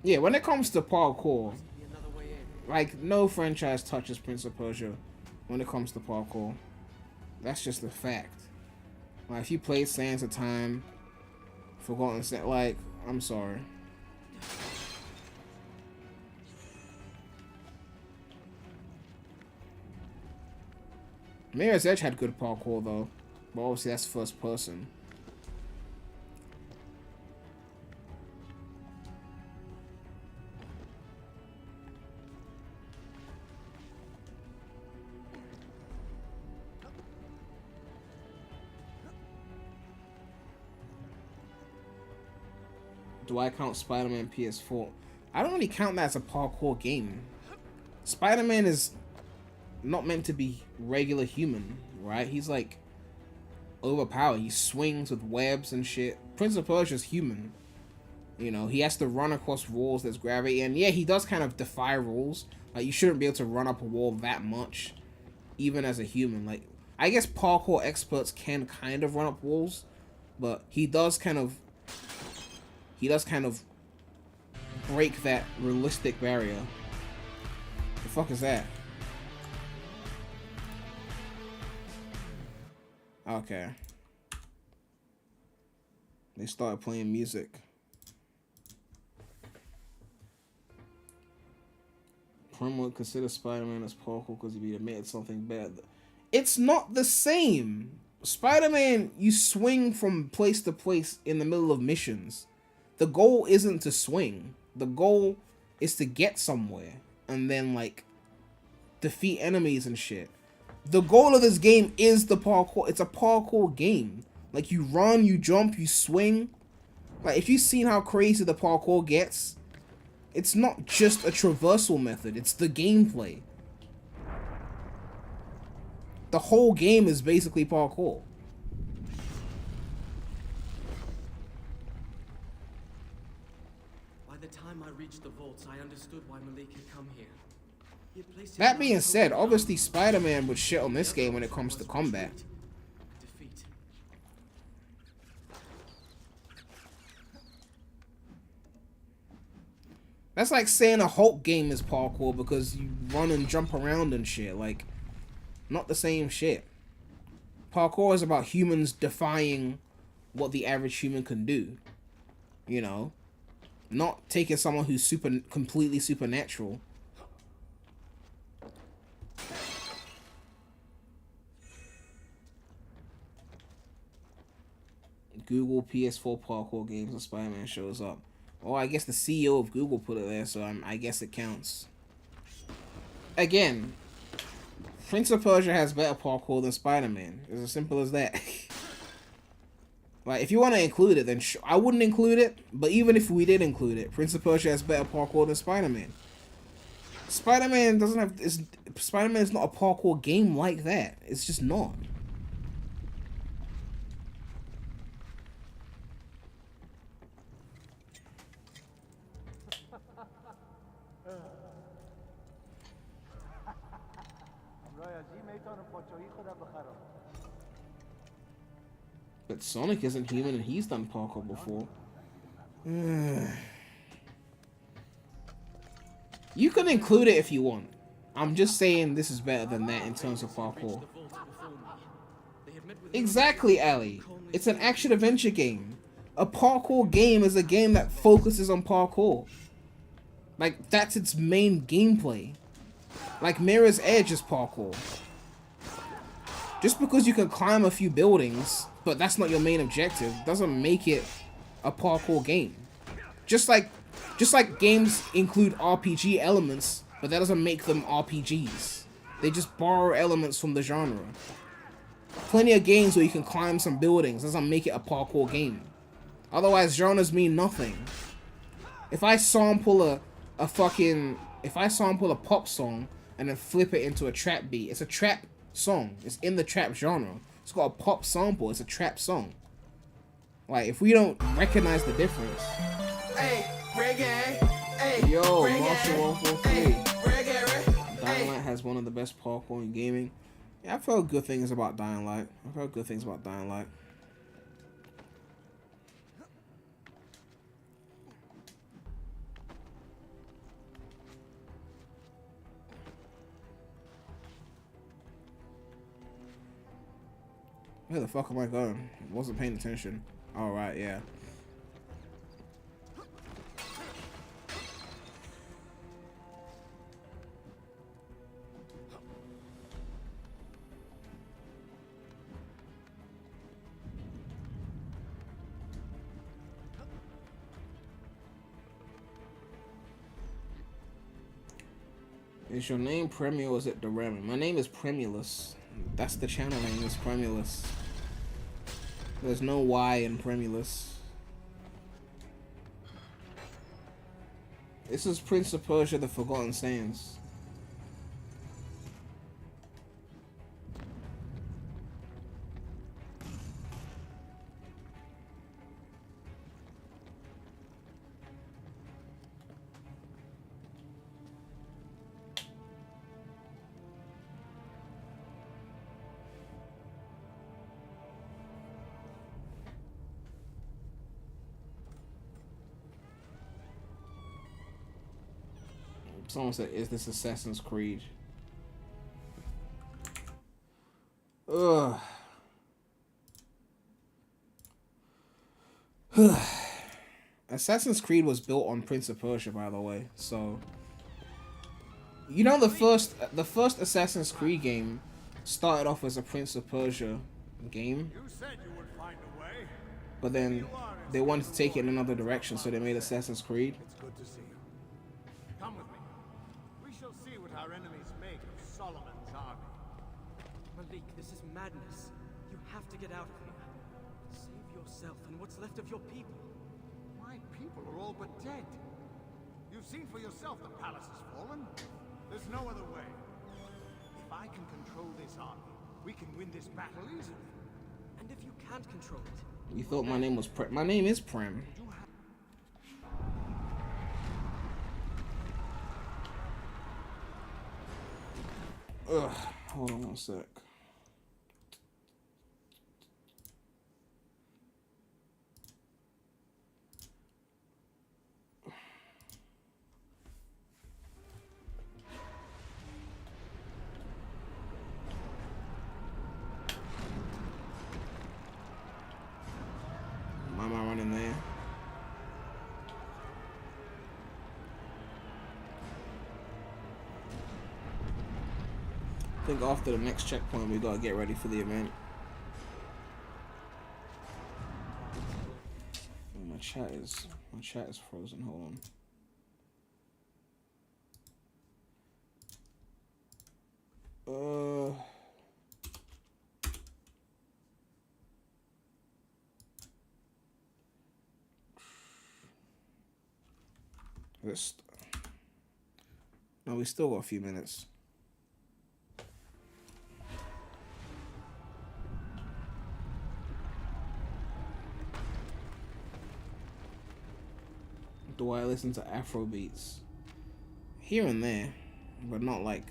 Yeah, when it comes to parkour, like, no franchise touches Prince of Persia when it comes to parkour. That's just a fact. Like, if you played Sands of Time, Forgotten Sands, like, I'm sorry. Mirror's Edge had good parkour though, but obviously that's first person. Do I count Spider-Man PS4? I don't really count that as a parkour game. Spider-Man is not meant to be regular human, right? He's like overpowered. He swings with webs and shit. Prince of Persia's human. You know, he has to run across walls, there's gravity, and yeah, he does kind of defy rules. Like, you shouldn't be able to run up a wall that much, even as a human. Like, I guess parkour experts can kind of run up walls, but he does kind of break that realistic barrier. The fuck is that? Okay. They started playing music. Prim would consider Spider-Man as parkour because he admitted something bad. It's not the same. Spider-Man, you swing from place to place in the middle of missions. The goal isn't to swing. The goal is to get somewhere and then, like, defeat enemies and shit. The goal of this game is the parkour. It's a parkour game. Like, you run, you jump, you swing. Like, if you've seen how crazy the parkour gets, it's not just a traversal method. It's the gameplay. The whole game is basically parkour. By the time I reached the vaults, I understood why Malik had come here. That being said, obviously Spider-Man would shit on this game when it comes to combat. That's like saying a Hulk game is parkour because you run and jump around and shit. Like, not the same shit. Parkour is about humans defying what the average human can do. You know? Not taking someone who's completely supernatural. Google PS4 parkour games and Spider-Man shows up. Oh, I guess the CEO of Google put it there, so I guess it counts. Again, Prince of Persia has better parkour than Spider-Man. It's as simple as that. Like, if you want to include it, then I wouldn't include it. But even if we did include it, Prince of Persia has better parkour than Spider-Man. Spider-Man doesn't have... Spider-Man is not a parkour game like that. It's just not. But Sonic isn't human and he's done parkour before. You can include it if you want. I'm just saying this is better than that in terms of parkour. Exactly, Ali. It's an action-adventure game. A parkour game is a game that focuses on parkour. Like, that's its main gameplay. Like, Mirror's Edge is parkour. Just because you can climb a few buildings, but that's not your main objective, doesn't make it a parkour game. Just like games include RPG elements, but that doesn't make them RPGs. They just borrow elements from the genre. Plenty of games where you can climb some buildings doesn't make it a parkour game. Otherwise, genres mean nothing. If I sample a pop song and then flip it into a trap beat, it's a trap song. It's in the trap genre. It's got a pop sample. It's a trap song. Like, if we don't recognize the difference. Hey, reggae. Hey, yo, reggae. Marshall 143. Hey, reggae. Dying Light has one of the best parkour in gaming. Yeah, I've heard good things about Dying Light. Where the fuck am I going? Wasn't paying attention. Alright, yeah. Is your name PREMulous or is it Doremi? My name is PREMulous. That's the channel name, is PREMulous. There's no Y in PREMulous. This is Prince of Persia: The Forgotten Sands. Someone said, is this Assassin's Creed? Ugh. Assassin's Creed was built on Prince of Persia, by the way, so... You know, the first Assassin's Creed game started off as a Prince of Persia game. But then they wanted to take it in another direction, so they made Assassin's Creed. It's good to see you. Come with me. We shall see what our enemies make of Solomon's army. Malik, this is madness. You have to get out of here. Save yourself and what's left of your people. My people are all but dead. You've seen for yourself the palace has fallen. There's no other way. If I can control this army, we can win this battle easily. And if you can't control it? You thought my name was Prem. My name is Prem. Ugh, hold on one sec. Why am I running there? I think after the next checkpoint we gotta get ready for the event. Oh, my chat is frozen. Hold on. No, we still got a few minutes. Do I listen to Afro beats? Here and there, but not like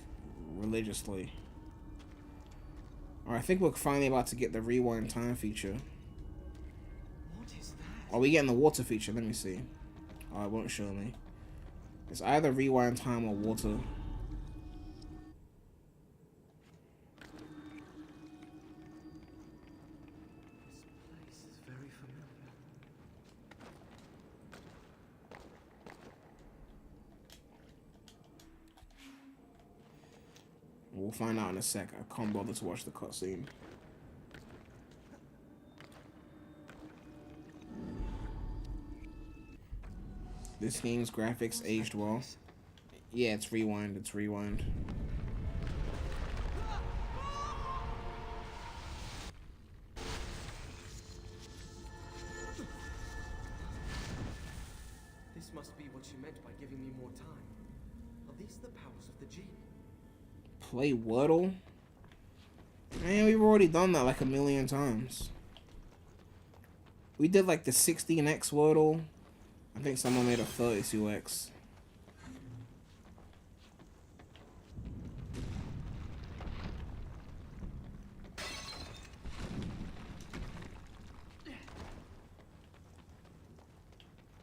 religiously. Alright, I think we're finally about to get the rewind time feature. What is that? Are we getting the water feature? Let me see. Oh, it won't show me. It's either rewind time or water. This place is very familiar. We'll find out in a sec. I can't bother to watch the cutscene. This game's graphics aged well. Yeah, it's rewind. It's rewind. This must be what you meant by giving me more time. Are these the powers of the genie? Play Wordle? Man, we've already done that like a million times. We did like the 16x Wordle. I think someone made a 32x.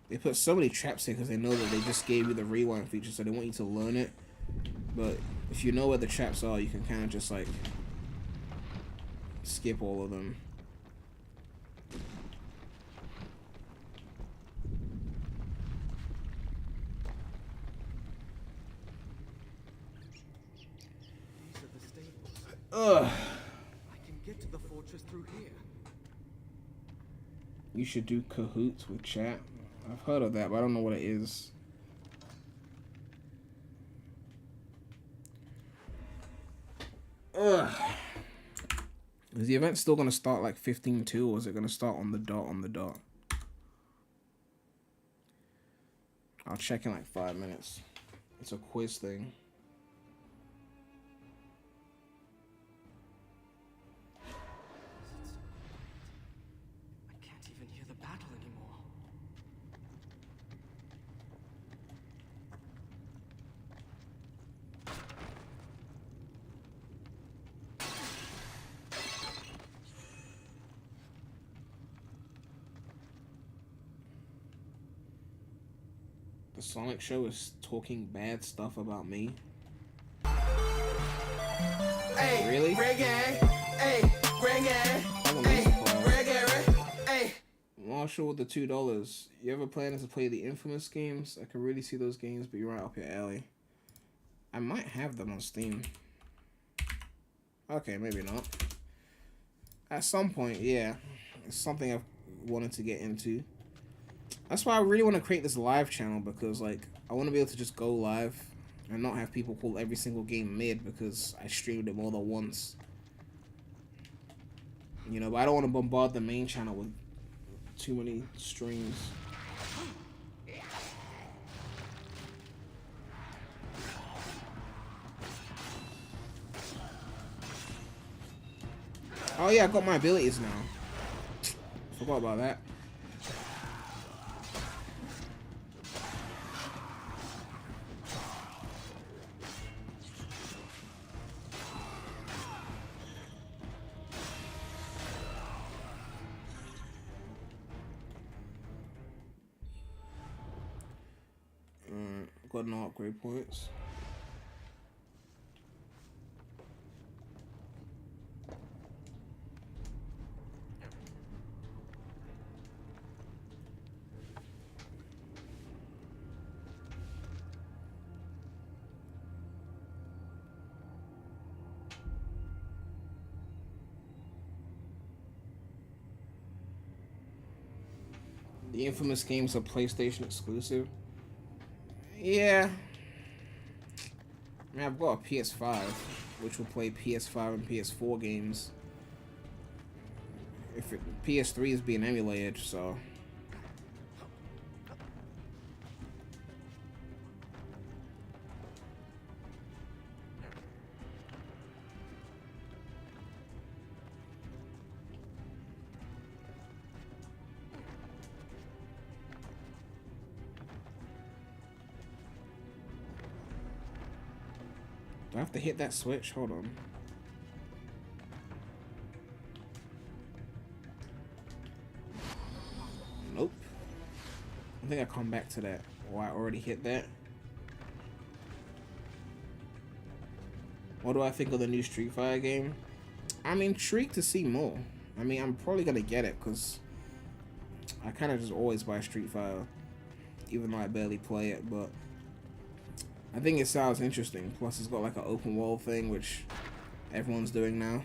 They put so many traps here because they know that they just gave you the rewind feature, so they want you to learn it. But if you know where the traps are, you can kind of just like skip all of them. These are the stables. Ugh. I can get to the fortress through here. You should do cahoots with chat. I've heard of that, but I don't know what it is. Ugh. Is the event still going to start like 15-2, or is it going to start on the dot? I'll check in like 5 minutes. It's a quiz thing. I can't even hear the battle anymore. The Sonic Show is talking bad stuff about me. Hey, really? Marshall with the $2. You ever planning to play the Infamous games? I can really see those games be right up your alley. I might have them on Steam. Okay, maybe not. At some point, yeah. It's something I've wanted to get into. That's why I really want to create this live channel, because like I want to be able to just go live and not have people call every single game mid because I streamed it more than once. You know, but I don't want to bombard the main channel with too many streams. Oh yeah, I got my abilities now. Forgot about that. got no upgrade points. The infamous games are PlayStation exclusive. Yeah. I mean, I've got a PS5, which will play PS5 and PS4 games. PS3 is being emulated, so. Do I have to hit that switch? Hold on. Nope. I think I come back to that. Oh, I already hit that. What do I think of the new Street Fighter game? I'm intrigued to see more. I mean, I'm probably gonna get it because I kind of just always buy Street Fighter, even though I barely play it, but I think it sounds interesting. Plus, it's got like an open world thing, which everyone's doing now.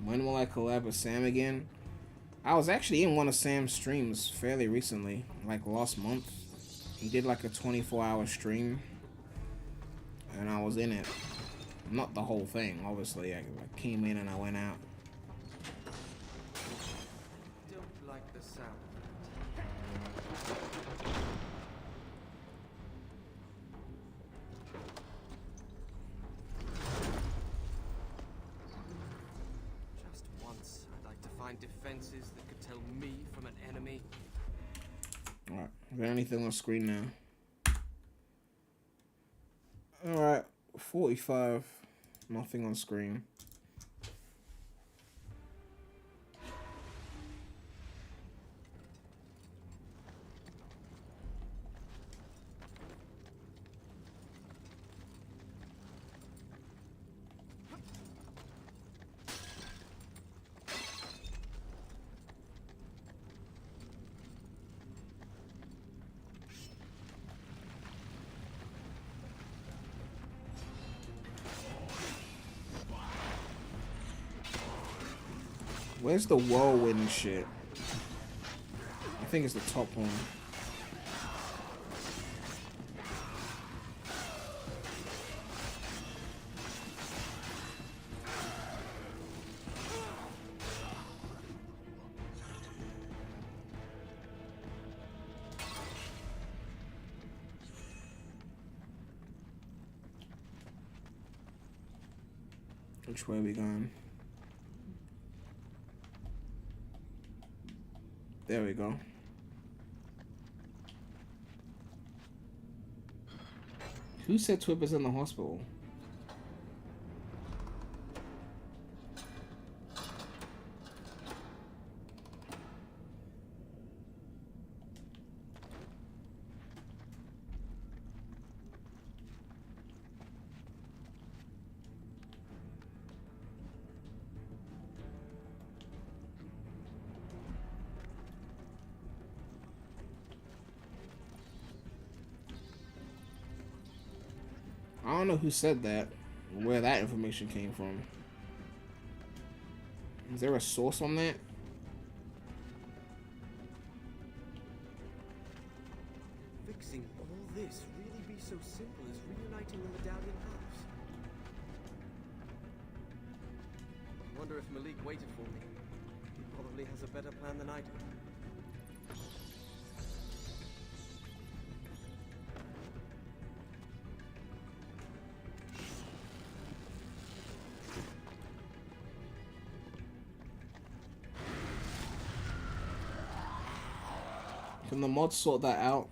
When will I collab with Sam again? I was actually in one of Sam's streams fairly recently, like last month. He did like a 24-hour stream, and I was in it. Not the whole thing, obviously. I came in and I went out. Defenses that could tell me from an enemy. Alright, is there anything on screen now? Alright, 45. Nothing on screen. Where's the whirlwind shit? I think it's the top one. Which way are we going? There we go. Who said Twip is in the hospital? I don't know who said that, where that information came from. Is there a source on that? Fixing all this really be so simple as reuniting the medallion halves? I wonder if Malik waited for me. He probably has a better plan than I do. Can the mods sort that out?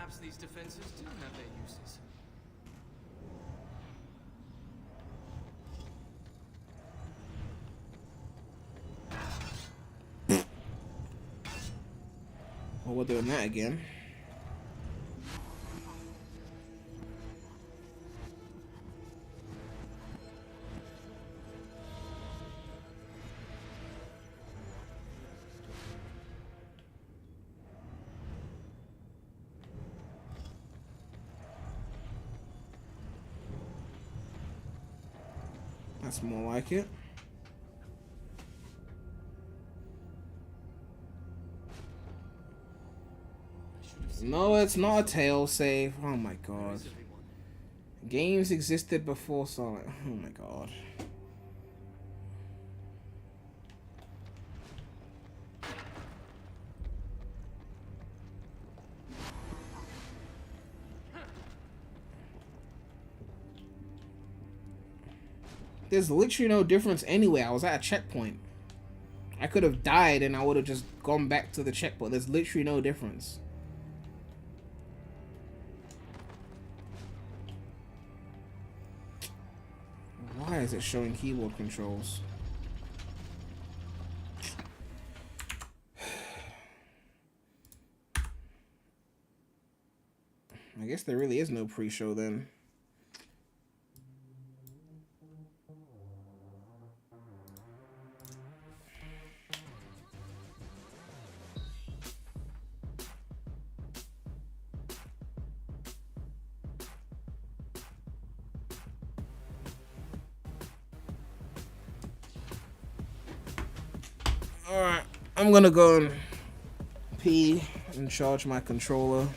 Perhaps these defenses do have their uses. Well, we're doing that again. That's more like it. No, it's not a tail save. Oh my god. Games existed before Sonic. Oh my god. There's literally no difference anyway. I was at a checkpoint. I could have died and I would have just gone back to the checkpoint. There's literally no difference. Why is it showing keyboard controls? I guess there really is no pre-show then. Alright, I'm gonna go and pee and charge my controller.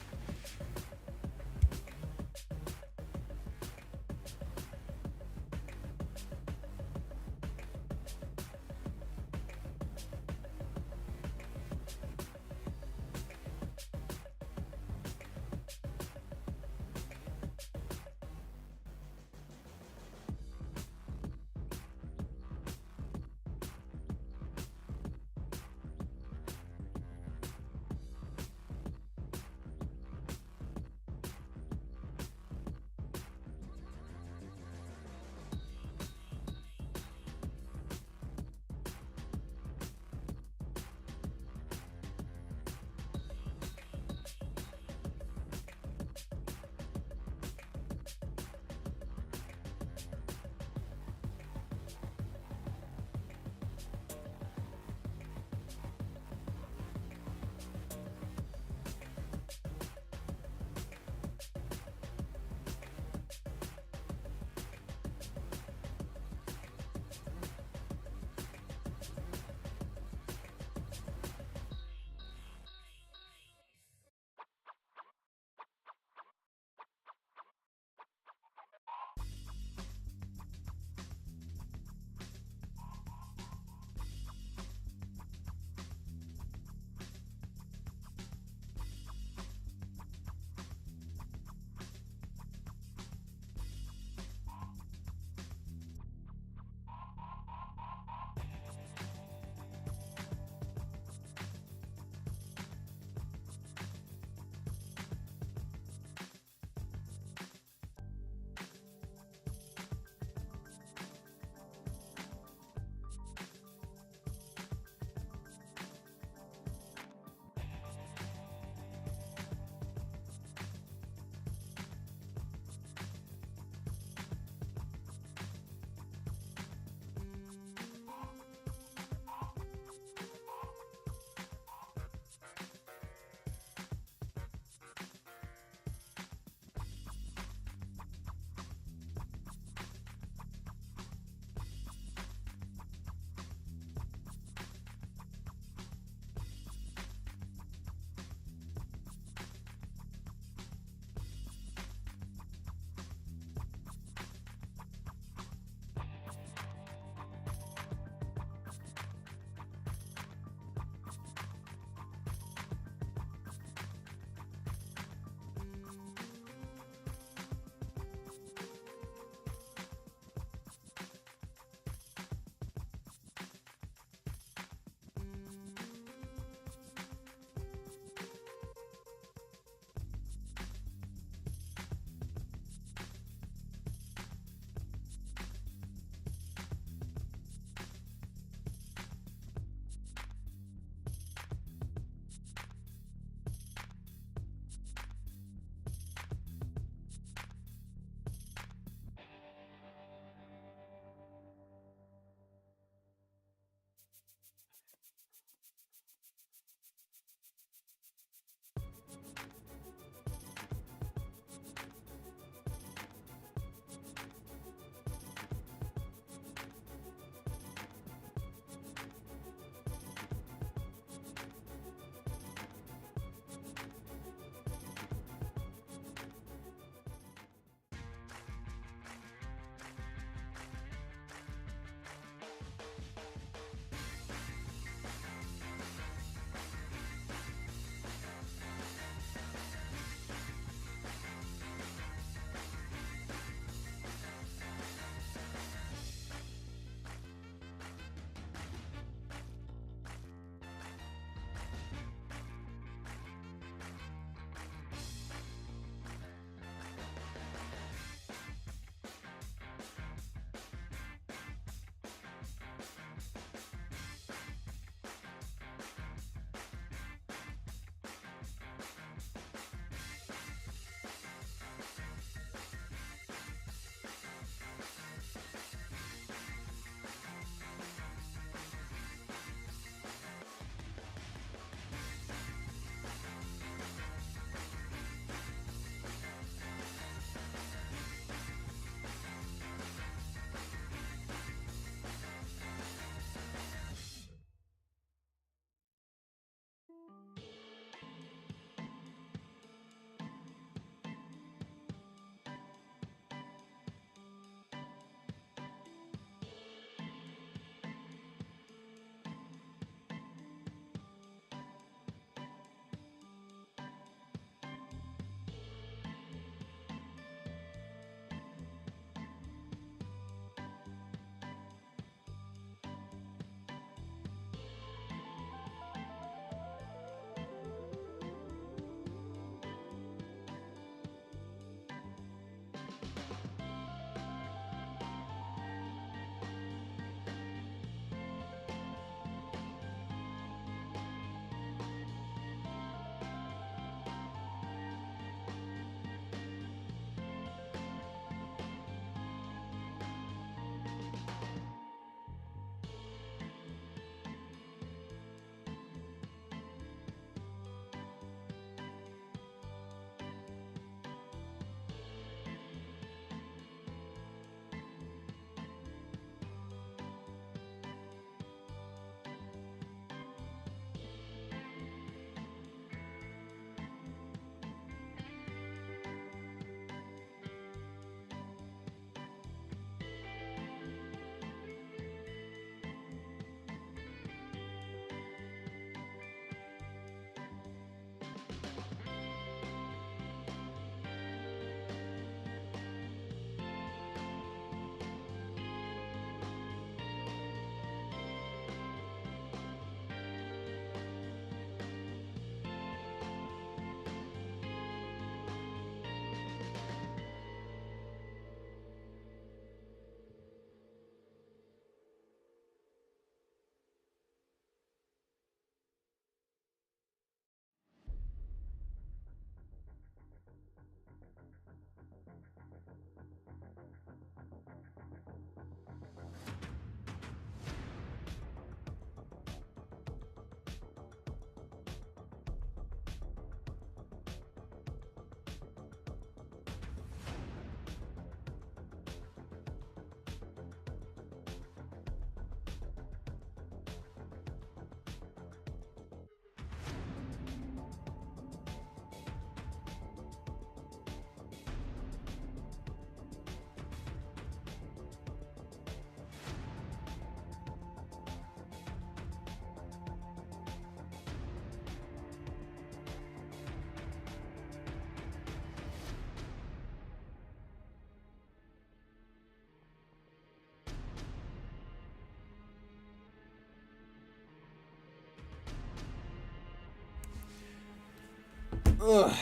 Ugh.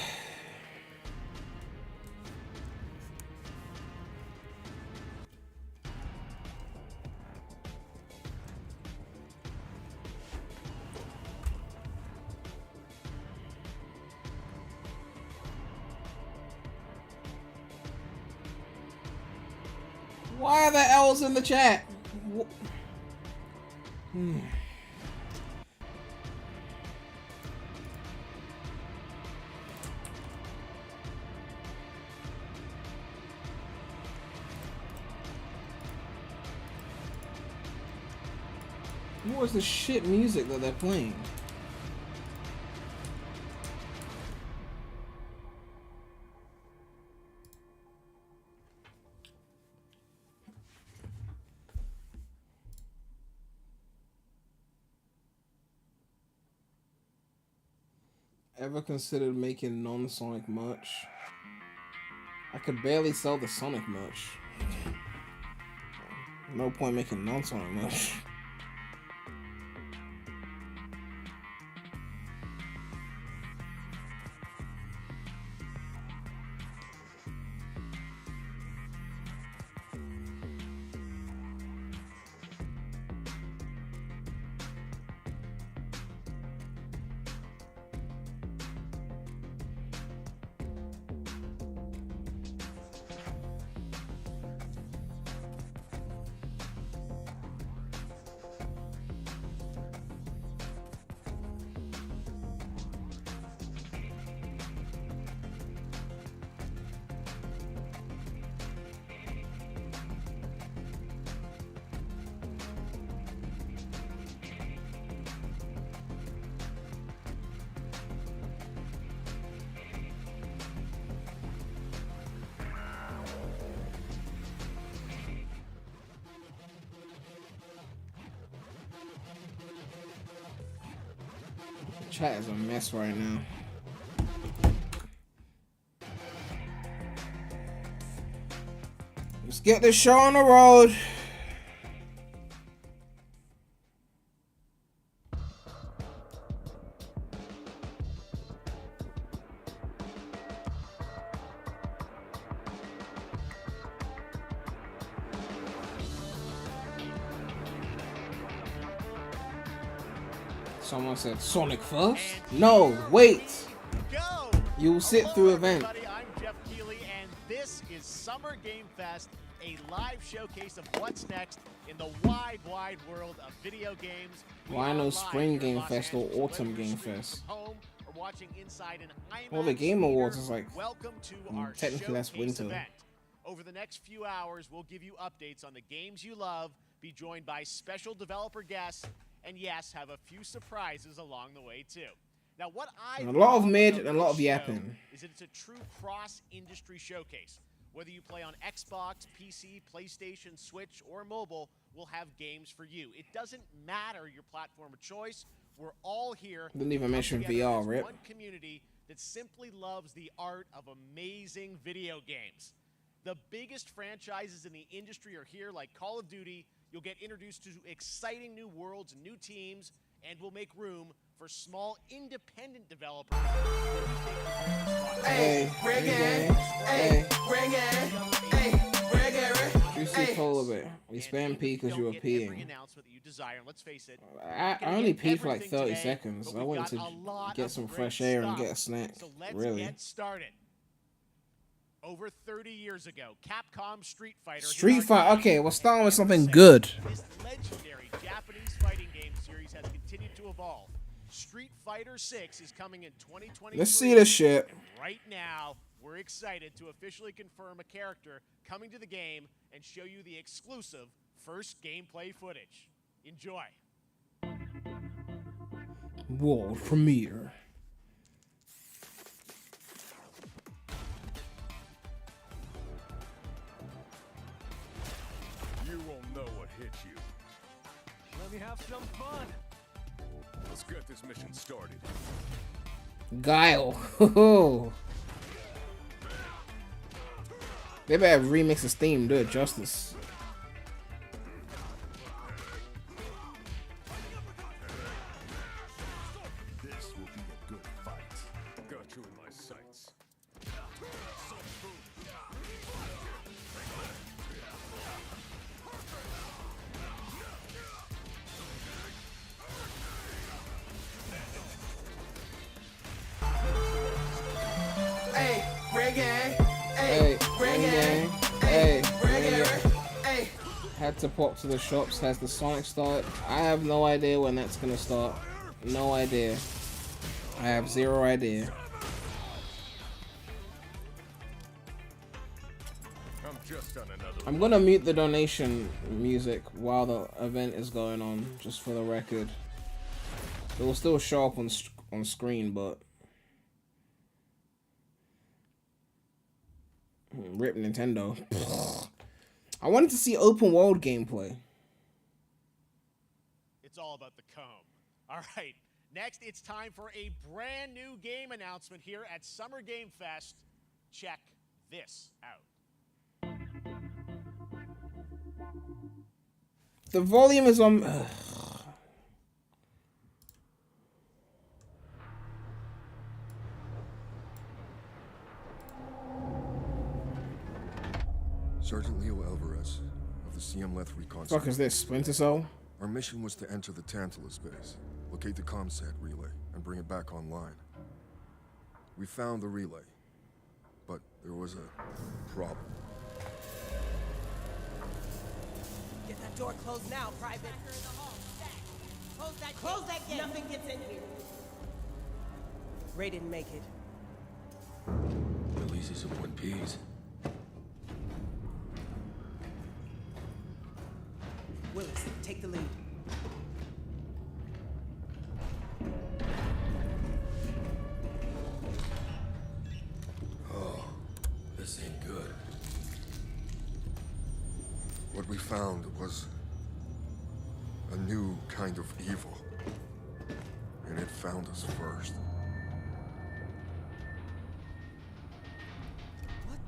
Why are there L's in the chat? What was the shit music that they're playing? Ever considered making non-Sonic merch? I could barely sell the Sonic merch. No point making non-Sonic merch. Chat is a mess right now. Let's get this show on the road. Someone said Sonic first? No, wait. You will sit through event. I'm Jeff Keighley, and this is Summer Game Fest, a live showcase of what's next in the wide, wide world of video games. Why no Spring Game Fest or Autumn Game Fest? Well, the Game Awards is like, technically that's winter. Event. Over the next few hours, we'll give you updates on the games you love, be joined by special developer guests, and yes, have a few surprises along the way too. Now, what I a lot of mid and a lot of yapping. Is that it's a true cross-industry showcase. Whether you play on Xbox, PC, PlayStation, Switch, or mobile, we'll have games for you. It doesn't matter your platform of choice. We're all here. Didn't even mention VR, right? One community that simply loves the art of amazing video games. The biggest franchises in the industry are here, like Call of Duty. You'll get introduced to exciting new worlds and new teams, and we'll make room for small independent developers. Hey, bring it. Hey, bring it. Hey, bring it. Juicy Cola bit. We spam P because you were peeing. Let's face it, I only peed for like 30 seconds. I went to get some fresh air and get a snack. So let's really. Get started. Over 30 years ago, Capcom Street Fighter. Street Fighter. Okay, we're starting with something good. This legendary Japanese fighting game series has continued to evolve. Street Fighter 6 is coming in 2023. Let's see this shit. And right now, we're excited to officially confirm a character coming to the game and show you the exclusive first gameplay footage. Enjoy. World premiere. You won't know what hit you. Let me have some fun. Let's get this mission started. Guile. They better remix this theme, do it justice. This will be a good fight. Got you in my Hey, ring gang. Hey, ring gang. Hey. Had to pop to the shops. Has the Sonic start? I have no idea when that's gonna start. No idea. I have zero idea. I'm gonna mute the donation music while the event is going on, just for the record. It will still show up on screen, but rip Nintendo. I wanted to see open world gameplay. It's all about the comb. All right, next it's time for a brand new game announcement here at Summer Game Fest. Check this out. The volume is on. Sergeant Leo Alvarez of the CM Leth Recon. What the fuck is this, Splinter Cell? Our mission was to enter the Tantalus base, locate the ComSat relay, and bring it back online. We found the relay, but there was a problem. Get that door closed now, Private. Close that gate. Nothing gets in here. Ray didn't make it. At least he's in one piece. Willis, take the lead. Oh, this ain't good. What we found was a new kind of evil. And it found us first. What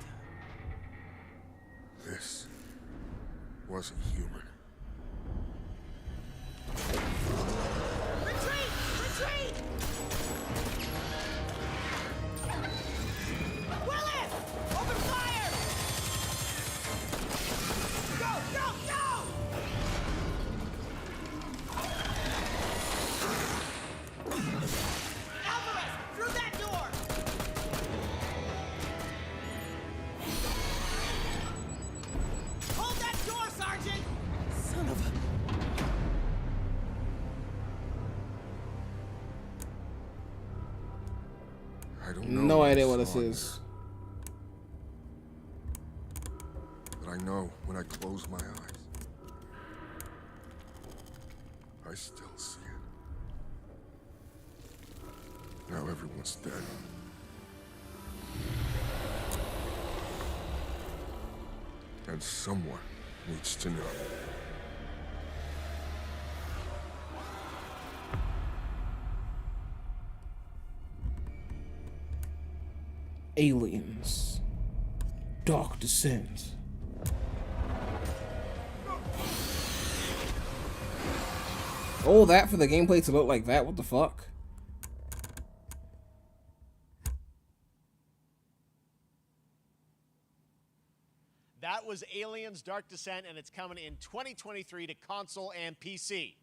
the? This wasn't human. Retreat! Retreat! Willis! Open fire! Go! Go! Go! Alvarez! Through that door! Hold that door, Sergeant! Son of a... I don't know. No idea what this is. But I know when I close my eyes, I still see it. Now everyone's dead. And someone needs to know. Aliens. Dark Descent. All that for the gameplay to look like that? What the fuck? That was Aliens Dark Descent, and it's coming in 2023 to console and PC.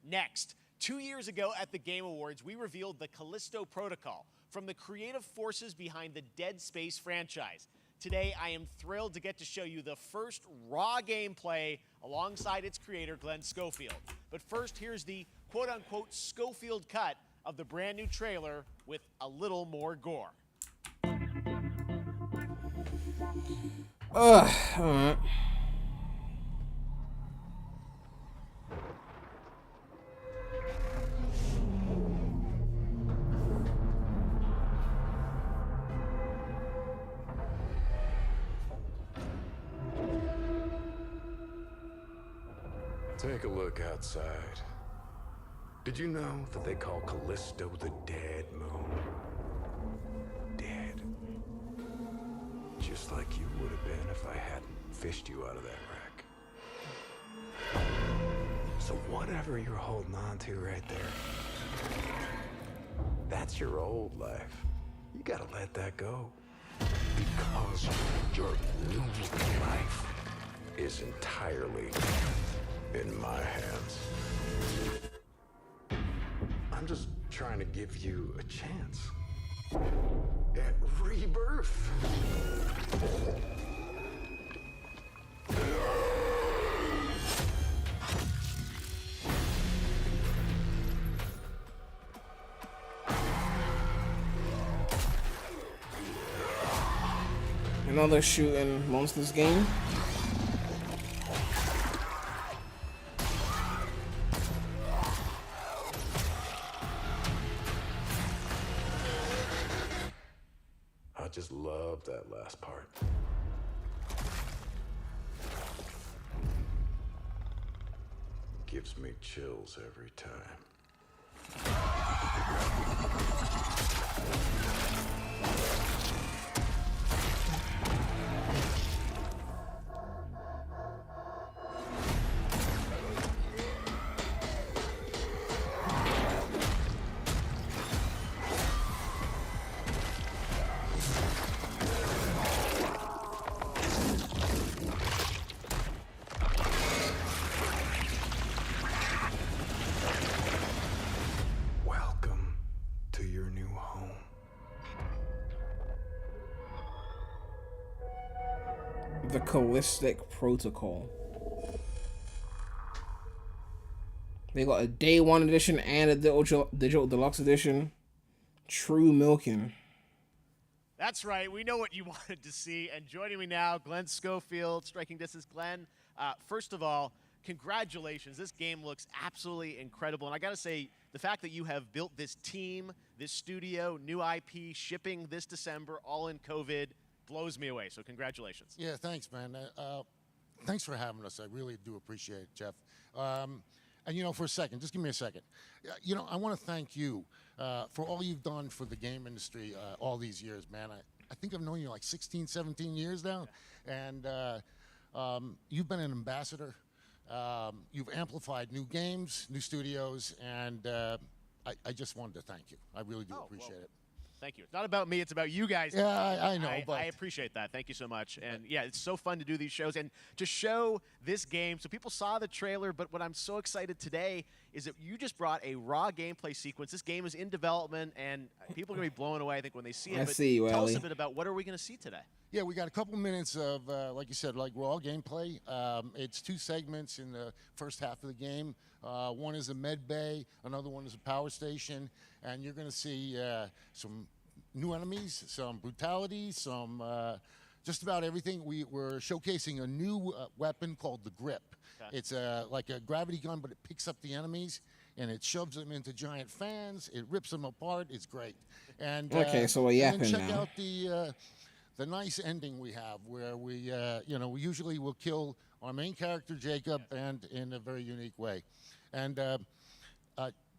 Next, 2 years ago at the Game Awards, we revealed the Callisto Protocol from the creative forces behind the Dead Space franchise. Today, I am thrilled to get to show you the first raw gameplay alongside its creator, Glenn Schofield. But first, here's the quote-unquote Schofield cut of the brand new trailer with a little more gore. Alright. Take a look outside. Did you know that they call Callisto the Dead Moon? Dead. Just like you would have been if I hadn't fished you out of that wreck. So whatever you're holding on to right there, that's your old life. You gotta let that go. Because your new life is entirely in my hands. I'm just trying to give you a chance. at rebirth. Another shooting monsters game. I just love that last part. Gives me chills every time. Welcome to your new home. The Callistic Protocol. They got a Day 1 edition and a digital deluxe edition. True milking. That's right. We know what you wanted to see. And joining me now, Glenn Schofield, Striking Distance. Glenn, first of all, congratulations. This game looks absolutely incredible. And I got to say, the fact that you have built this team, this studio, new IP, shipping this December, all in COVID, blows me away. So congratulations. Yeah, thanks, man. Thanks for having us. I really do appreciate it, Jeff. And, you know, for a second, just give me a second. You know, I want to thank you for all you've done for the game industry all these years, man. I think I've known you like 16, 17 years now. And you've been an ambassador. You've amplified new games, new studios, and I just wanted to thank you. I really do appreciate it. Thank you. It's not about me. It's about you guys. Yeah, I know. But I appreciate that. Thank you so much. And yeah, it's so fun to do these shows and to show this game. So people saw the trailer, but what I'm so excited today is that you just brought a raw gameplay sequence. This game is in development, and people are going to be blown away, I think, when they see it. I see you, tell us Ellie. a bit about what are we going to see today? yeah, we got a couple minutes of, like you said, like raw gameplay. It's 2 segments in the first half of the game. One is a med bay, another one is a power station, and you're going to see some new enemies, some brutality, some just about everything. We're showcasing a new weapon called the Grip. Okay. It's like a gravity gun, but it picks up the enemies and it shoves them into giant fans. It rips them apart. It's great. And okay, so we're yapping and check now. out the nice ending we have, where we you know, we usually will kill our main character Jacob, and in a very unique way. And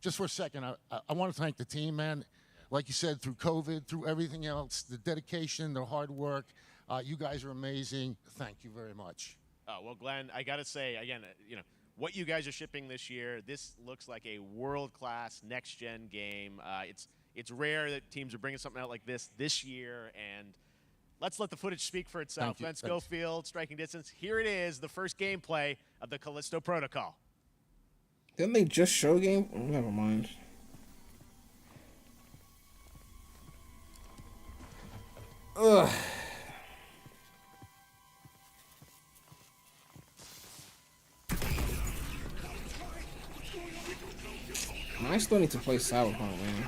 just for a second, I want to thank the team, man. Like you said, through COVID, through everything else, the dedication, the hard work, you guys are amazing. Thank you very much. Oh, well, Glenn, I got to say, again, you know, what you guys are shipping this year, this looks like a world-class next-gen game. It's rare that teams are bringing something out like this year, and let's let the footage speak for itself. Glenn Schofield, Striking Distance. Here it is, the first gameplay of the Callisto Protocol. Didn't they just show game? Oh, never mind. Ugh. I still need to play Cyberpunk, man.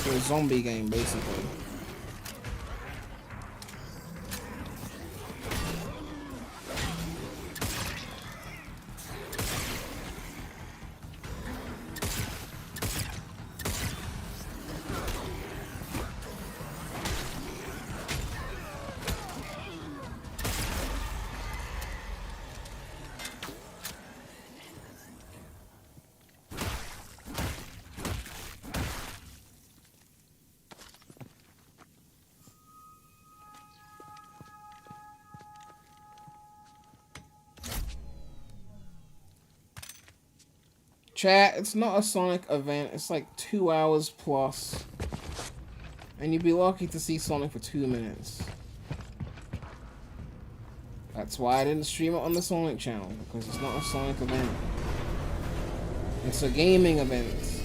A zombie game, basically. Chat, it's not a Sonic event. It's like 2 hours plus. And you'd be lucky to see Sonic for 2 minutes. That's why I didn't stream it on the Sonic channel, because it's not a Sonic event. It's a gaming event.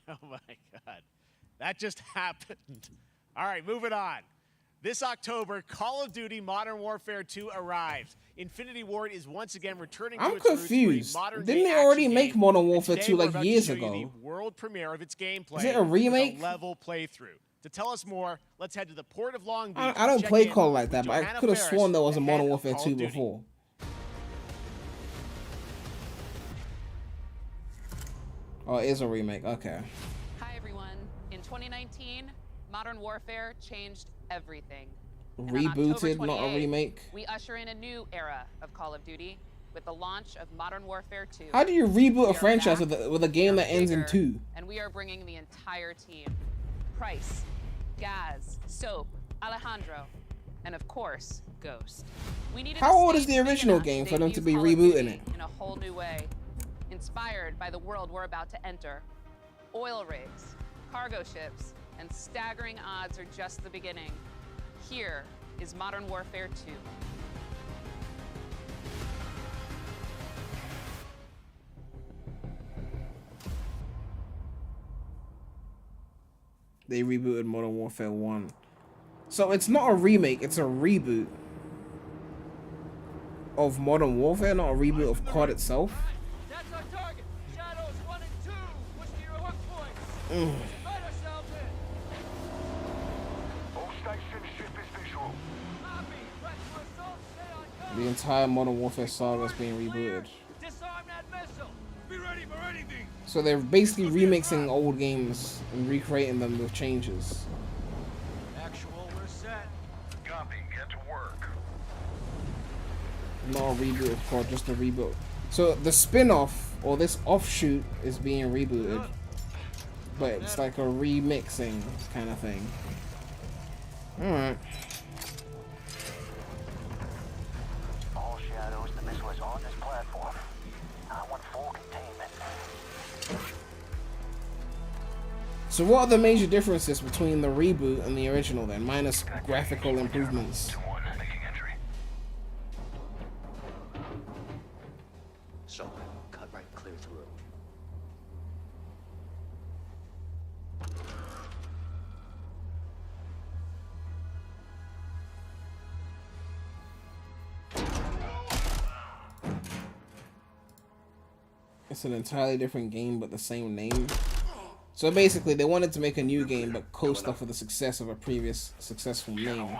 Oh my God, that just happened. All right, moving on. This October, Call of Duty Modern Warfare 2 arrives. Infinity Ward is once again returning to its confused. roots to a modern-day Didn't they already action make game, Modern and Warfare today 2 we're like about to years show you ago? the world premiere of its gameplay. Is it a remake? With a level playthrough. To tell us more, let's head to the port of Long Beach. I don't check play in Call like that, with but I Johanna could have Faris, sworn there was a the Modern head of Warfare Call 2 of Duty. before. Oh, it is a remake. Okay. Hi, everyone. In 2019, Modern Warfare changed everything. And on Rebooted, October not a 28th, remake. We usher in a new era of Call of Duty with the launch of Modern Warfare 2. How do you reboot We a are franchise back, with a game that ends in bigger, 2? And we are bringing the entire team. Price, Gaz, Soap, Alejandro, and of course, Ghost. We needed How a old is stage the big original enough game to for them to be debut Call of rebooting Duty it? in a whole new way. Inspired by the world we're about to enter, oil rigs, cargo ships, and staggering odds are just the beginning. Here is Modern Warfare 2. They rebooted Modern Warfare 1. So it's not a remake, it's a reboot of Modern Warfare, not a reboot of COD itself. That's our target. Shadows 1 and 2. Push to your hook points. Fight ourselves in. All station ship is visual. Copy. Press for assault. Stay on. The entire Modern Warfare saga is being rebooted. Disarm that missile. Be ready for anything. So they're basically remixing old games and recreating them with changes. Actual, we're set. Copy. Get to work. Not a reboot of COD, just a reboot. So the spin-off, or this offshoot, is being rebooted. But it's like a remixing kind of thing. Alright. All Shadows, the missile is on this platform. I want full containment. So what are the major differences between the reboot and the original then, minus graphical improvements? So, cut right clear through. It's an entirely different game but the same name. So basically they wanted to make a new game but coast off of the success of a previous successful name.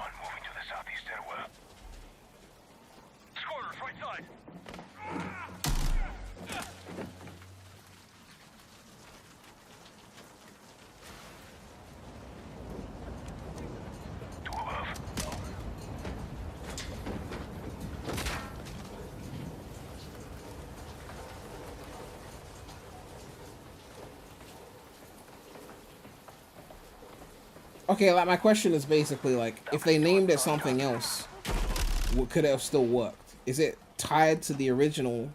Okay, like my question is basically like, if they named it something else, could it have still worked? Is it tied to the original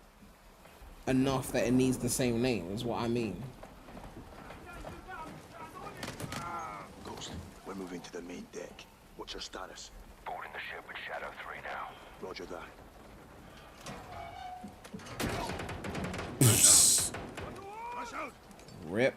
enough that it needs the same name, is what I mean. Ghost, we're moving to the main deck. What's your status? Boarding the ship with Shadow 3 now. Roger that. Rip.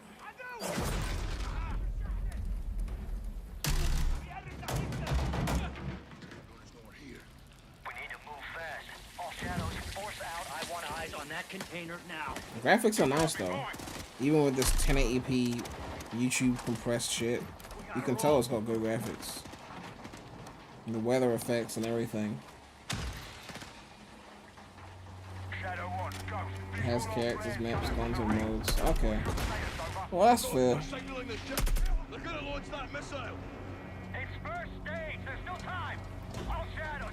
Container now. The graphics are nice though, even with this 1080p YouTube compressed shit. You can tell it's got good graphics. And the weather effects and everything. It has characters, maps, guns, and modes. Okay. Well, that's fair. They're gonna launch that missile! It's first stage, there's still time! All shadows,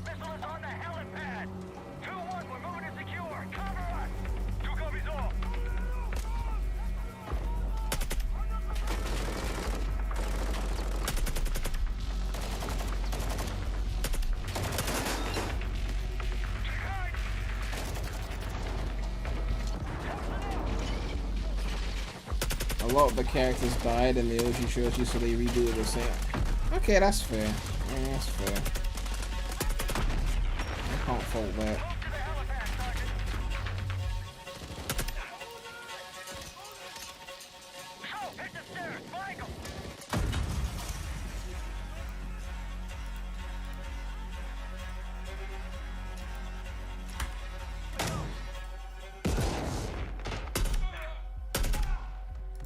missile is on the helipad! 2-1, we're moving to secure, cover us! 2 copies off! A lot of the characters died in the OG trilogy, so they redo it the same. Okay, that's fair. Yeah, that's fair. I can't fault that.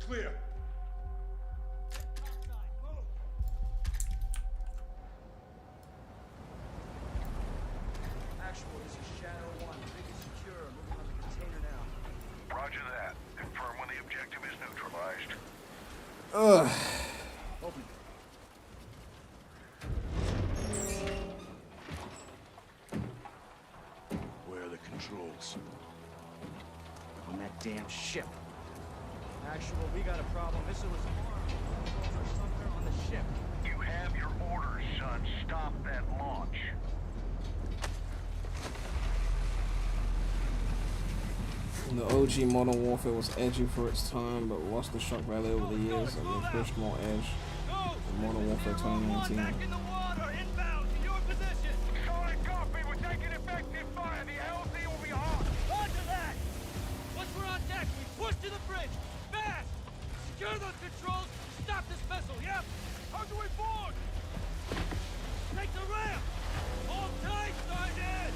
Clear. Actual, this is Shadow 1. Big is secure. Moving on the container now. Roger that. Confirm when the objective is neutralized. Ugh. Open. Where are the controls? On that damn ship. Actual, we got a problem. Missile is armed. Controls are somewhere on the ship. You have your orders, son. Stop that launch. The OG Modern Warfare was edgy for its time, but lost the shock value over the years and they pushed more edge in Modern Warfare 2019. Push to the bridge! Fast! Secure those controls! Stop this missile, yep! How do we board? Take the ramp! Hold tight, Sergeant!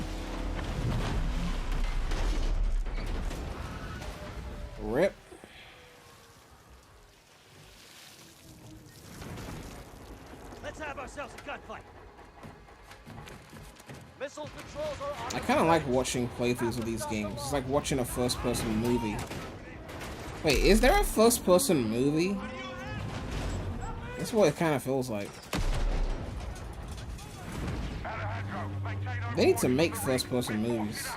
Rip. Let's have ourselves a gunfight! Missile controls are on. I kind of like watching playthroughs of these games. It's like watching a first-person movie. Wait, is there a first-person movie? That's what it kind of feels like. They need to make first-person movies.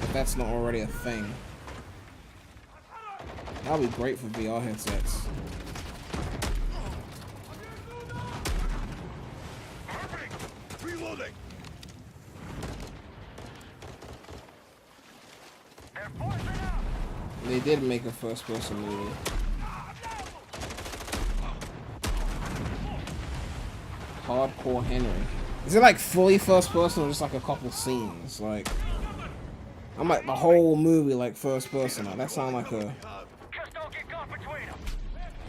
If that's not already a thing. That would be great for VR headsets. Reloading! They did make a first-person movie. Hardcore Henry. Is it like fully first-person or just like a couple scenes? Like, I'm like the whole movie like first-person. Like, that sound like a.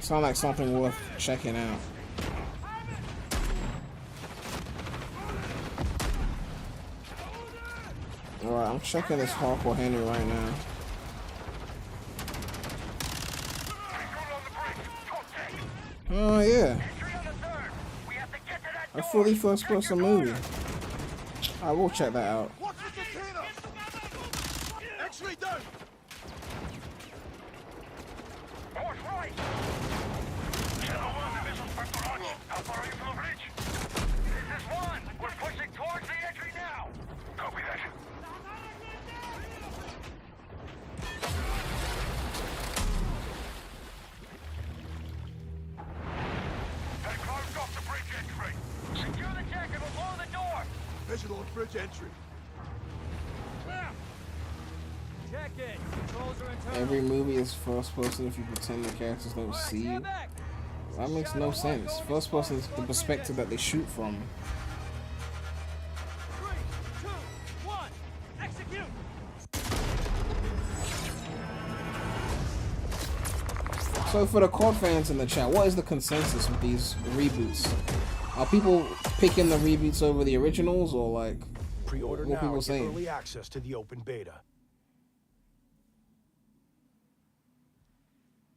Sound like something worth checking out. Alright, I'm checking this Hardcore Henry right now. Oh yeah. A fully first-person movie. I will check that out. X-ray down! Horse right! Shadow 1, the missile's for barrage. How far are you from the bridge? This is 1. We're pushing towards the entry now. Copy that. That closed off the bridge entry. Secure the deck and we'll blow the door. Visual on bridge entry. Check it. Controls are internal. Every movie is first-person if you pretend the characters don't see you. That makes no sense. First-person is the perspective that they shoot from. 3, 2, 1, execute. So for the COD fans in the chat, what is the consensus with these reboots? Are people picking the reboots over the originals, or like Pre-order what now people and get saying? early access to the open beta.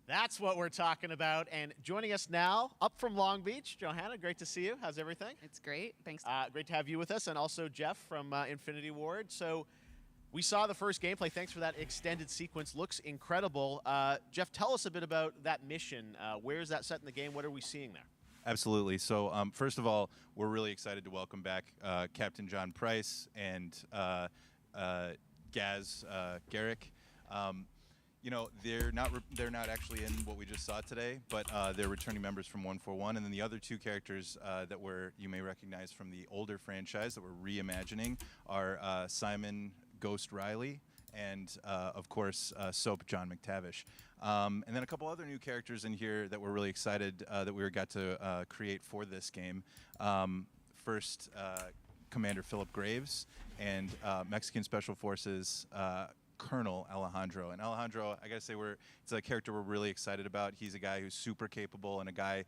That's what we're talking about. And joining us now, up from Long Beach, Johanna, great to see you. How's everything? It's great. Thanks. Great to have you with us, and also Jeff from Infinity Ward. So we saw the first gameplay. Thanks for that extended sequence. Looks incredible. Jeff, tell us a bit about that mission. Where is that set in the game? What are we seeing there? Absolutely. So first of all, we're really excited to welcome back Captain John Price and Gaz Garrick. You know, they're not actually in what we just saw today, but they're returning members from 141, and then the other two characters that you may recognize from the older franchise that we're reimagining are Simon Ghost Riley and of course Soap John McTavish, and then a couple other new characters in here that we're really excited that we got to create for this game. First, Commander Philip Graves and Mexican Special Forces Colonel Alejandro. And Alejandro, I gotta say, it's a character we're really excited about. He's a guy who's super capable and a guy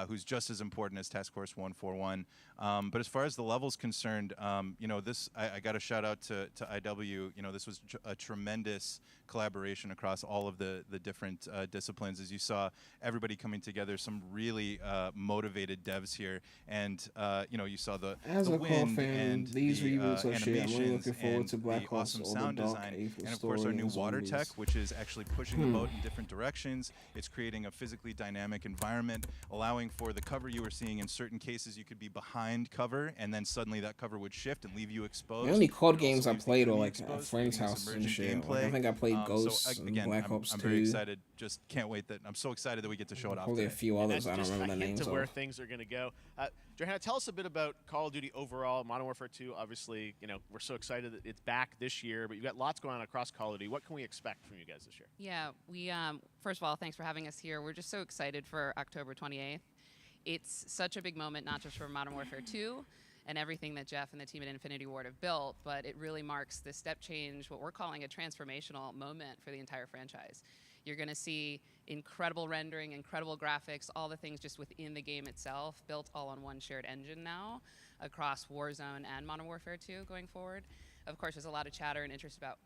who's just as important as Task Force 141. But as far as the level's concerned, you know, I got to shout out to IW. You know, this was a tremendous collaboration across all of the different disciplines. As you saw, everybody coming together, some really motivated devs here, and you know, you saw the wind and these the reboots are shit. I'm really looking forward and to Black the Ops, awesome all sound the dark, design, April and of course our new water zombies. tech, which is actually pushing the boat in different directions. It's creating a physically dynamic environment, allowing for the cover you were seeing. In certain cases, you could be behind cover, and then suddenly that cover would shift and leave you exposed. The only COD games I played were like at friends' house and shit. Gameplay. I think I played Ghosts So, and again, Black Ops 2. I'm very excited. Just can't wait I'm so excited that we get to show it off. Probably a few others. I don't Just remember a the hint names to where of. things are going to go. Johanna, tell us a bit about Call of Duty overall. Modern Warfare 2, obviously, you know, we're so excited that it's back this year, but you've got lots going on across Call of Duty. What can we expect from you guys this year? Yeah, we first of all, thanks for having us here. We're just so excited for October 28th. It's such a big moment, not just for Modern Warfare 2 and everything that Jeff and the team at Infinity Ward have built, but it really marks the step change, what we're calling a transformational moment for the entire franchise. You're going to see incredible rendering, incredible graphics, all the things just within the game itself, built all on one shared engine now across Warzone and Modern Warfare 2 going forward. Of course, there's a lot of chatter and interest about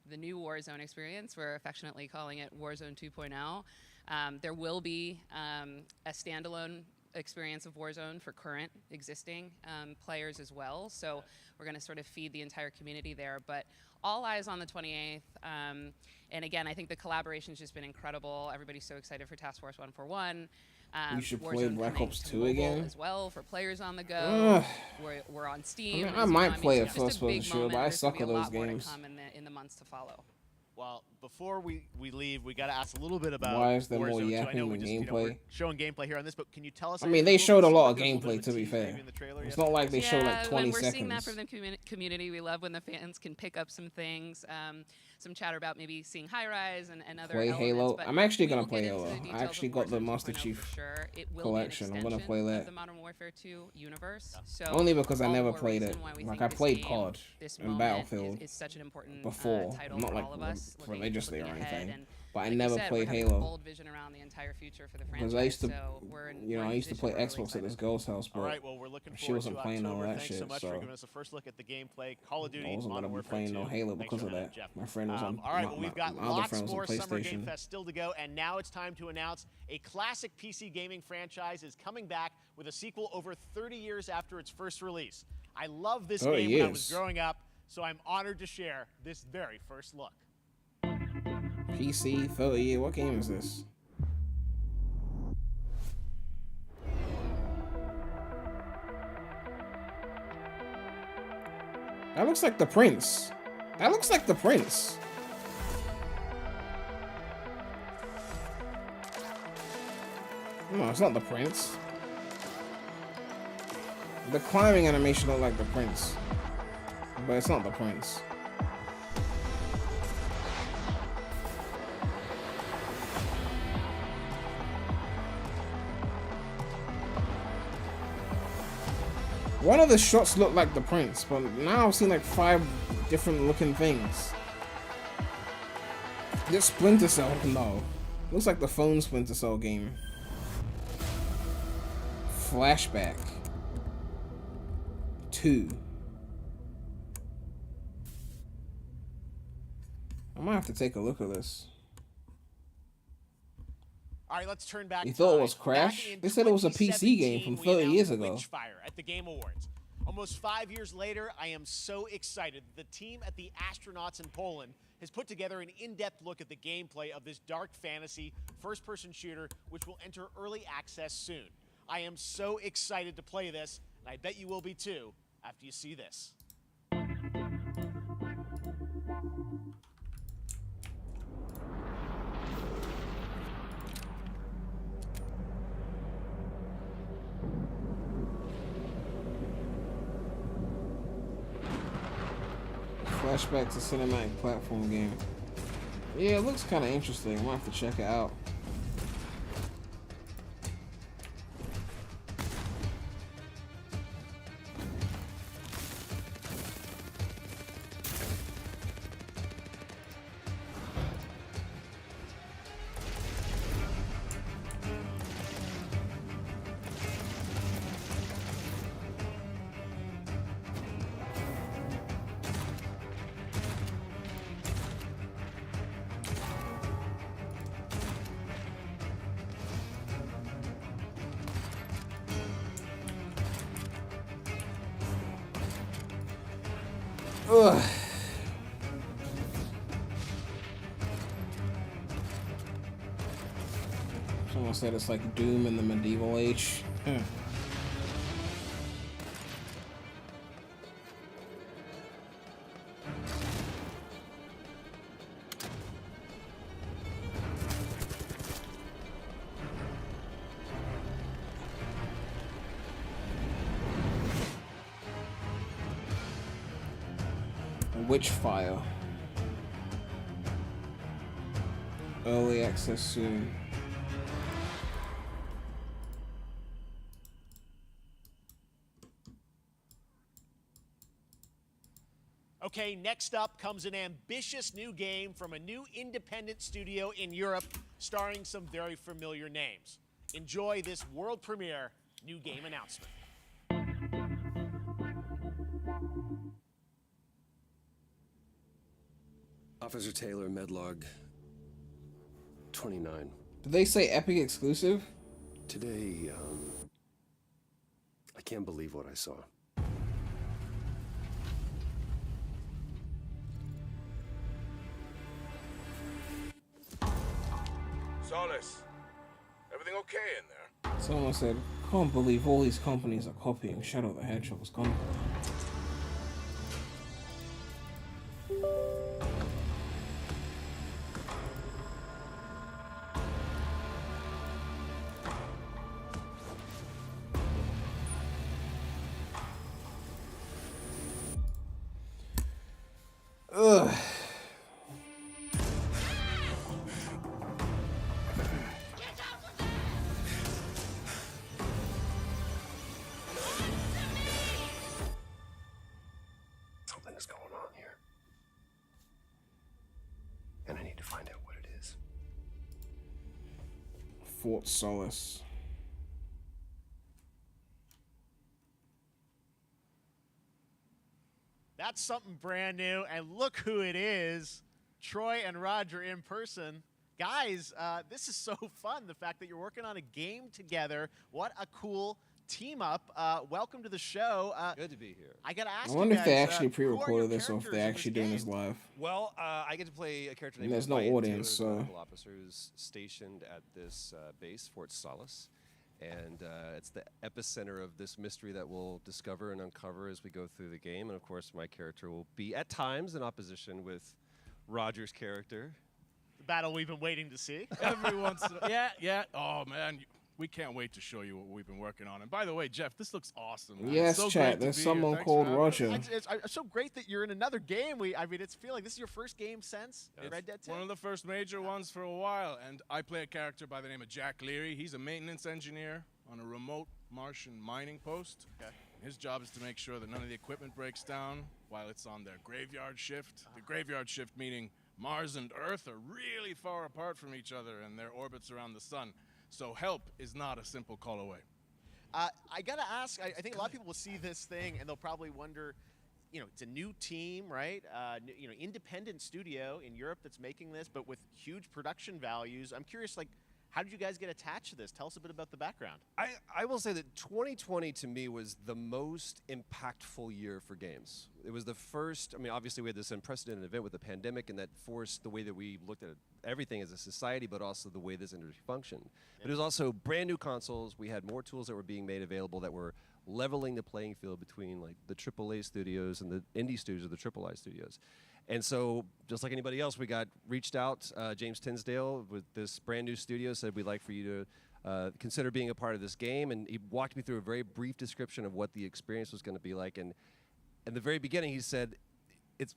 the new Warzone experience. We're affectionately calling it Warzone 2.0. There will be a standalone experience of Warzone for current existing players as well. So we're going to sort of feed the entire community there. But all eyes on the 28th. And again, I think the collaboration's just been incredible. Everybody's so excited for Task Force 141. You should Warzone play Black Ops 2 mobile again as well for players on the go. We're on Steam. I might play a first-person shooter, but I suck at those games. In the months to follow. Well, before we leave, we got to ask a little bit about Why is there more Warzone 2. I know yapping we than just, you know, gameplay? we're showing gameplay here on this, but can you tell us? I mean, they showed a lot of gameplay, to be fair. It's not like they showed like 20 we're seconds. seeing that from the community. We love when the fans can pick up some things. Some chatter about maybe seeing High Rise and other Play elements, Halo. but I'm actually we gonna will play get into Halo. the I details actually of got the Warzone Master 2.0 Chief for sure. It will collection. be I'm an gonna play extension that. of the Modern Warfare 2 universe. So Only because I all the never more played reason it. why we Like think I this played game, COD this and moment Battlefield is such an important before. title I'm not for like all of us religiously or looking ahead. anything, And but I like you never said, played we're having a Halo. bold vision around the entire future for the franchise. Because I used to, so we're in, you know, we're in I used to position, play we're really Xbox at this girl's house, but All right, well, we're looking she forward wasn't to playing all October. that Thanks shit, so much so for giving us a first look at the gameplay. Call of Duty, I wasn't Modern gonna be Warfare playing 2. no Halo Thanks, because of Johanna, that. Jeff. My friend was on. All right, well, we've got my other lots friend was on more Summer Game PlayStation. Fest still to go, and now it's time to announce a classic PC gaming franchise is coming back with a sequel over 30 years after its first release. I love this 30 game when I was years. growing up, so I'm honored to share this very first look. PC 30 year. What game is this? That looks like the Prince. That looks like the Prince. No, it's not the Prince. The climbing animation looked like the Prince, but it's not the Prince. One of the shots looked like the Prince, but now I've seen like 5 different looking things. This Splinter Cell, no. Looks like the phone Splinter Cell game. Flashback 2. I might have to take a look at this. All right, let's turn back. You thought it was time. Crash? Back in They said it was a PC game 2017, from we 30 years announced ago. Witchfire at the Game Awards. Almost 5 years later, I am so excited. The team at the Astronauts in Poland has put together an in-depth look at the gameplay of this dark fantasy first-person shooter, which will enter early access soon. I am so excited to play this, and I bet you will be too after you see this. Flashback to cinematic platform game. Yeah, it looks kind of interesting. I'm gonna have to check it out. Ugh. Someone said it's like Doom in the medieval age. Witchfire. Early access soon. Okay, next up comes an ambitious new game from a new independent studio in Europe, starring some very familiar names. Enjoy this world premiere new game announcement. Officer Taylor, Medlog 29. Did they say Epic exclusive? Today, I can't believe what I saw. Solace, everything okay in there? Someone said, can't believe all these companies are copying Shadow the Hedgehog's content. Ugh. Something's going on here. And I need to find out what it is. Fort Solace. That's something brand new, and look who it is. Troy and Roger in person. Guys, this is so fun, the fact that you're working on a game together. What a cool team up. Welcome to the show. Good to be here. I gotta ask I wonder you if guys, they actually who are your pre-recorded this or if characters they're in actually this doing game? this live. Well, I get to play a character And named there's no Ryan audience, Taylor, so- a naval officer who's stationed at this base, Fort Solace. And it's the epicenter of this mystery that we'll discover and uncover as we go through the game. And of course, my character will be at times in opposition with Roger's character. The battle we've been waiting to see. Every once in a yeah. Oh, man. We can't wait to show you what we've been working on. And by the way, Jeff, this looks awesome. Man. Yes, It's so chat, great to there's be here. someone Thanks called for having us. Roger. It's so great that you're in another game. I mean, it's feeling like this is your first game since Red Dead 2. One of the first major ones for a while. And I play a character by the name of Jack Leary. He's a maintenance engineer on a remote Martian mining post. Okay. His job is to make sure that none of the equipment breaks down while it's on their graveyard shift. The graveyard shift meaning Mars and Earth are really far apart from each other and their orbits around the sun. So help is not a simple call away. I gotta ask. I think a lot of people will see this thing and they'll probably wonder. It's a new team, right? Independent studio in Europe that's making this, but with huge production values. I'm curious, like, How did you guys get attached to this? Tell us a bit about the background. I will say that 2020 to me was the most impactful year for games. It was the first, I mean, obviously we had this unprecedented event with the pandemic, and that forced the way that we looked at everything as a society, but also the way this industry functioned. But it was also brand new consoles. We had more tools that were being made available that were leveling the playing field between like the AAA studios and the indie studios or the AAA studios. And so, just like anybody else, we got reached out. James Tinsdale with this brand new studio said, we'd like for you to consider being a part of this game. And he walked me through a very brief description of what the experience was going to be like. And in the very beginning, he said,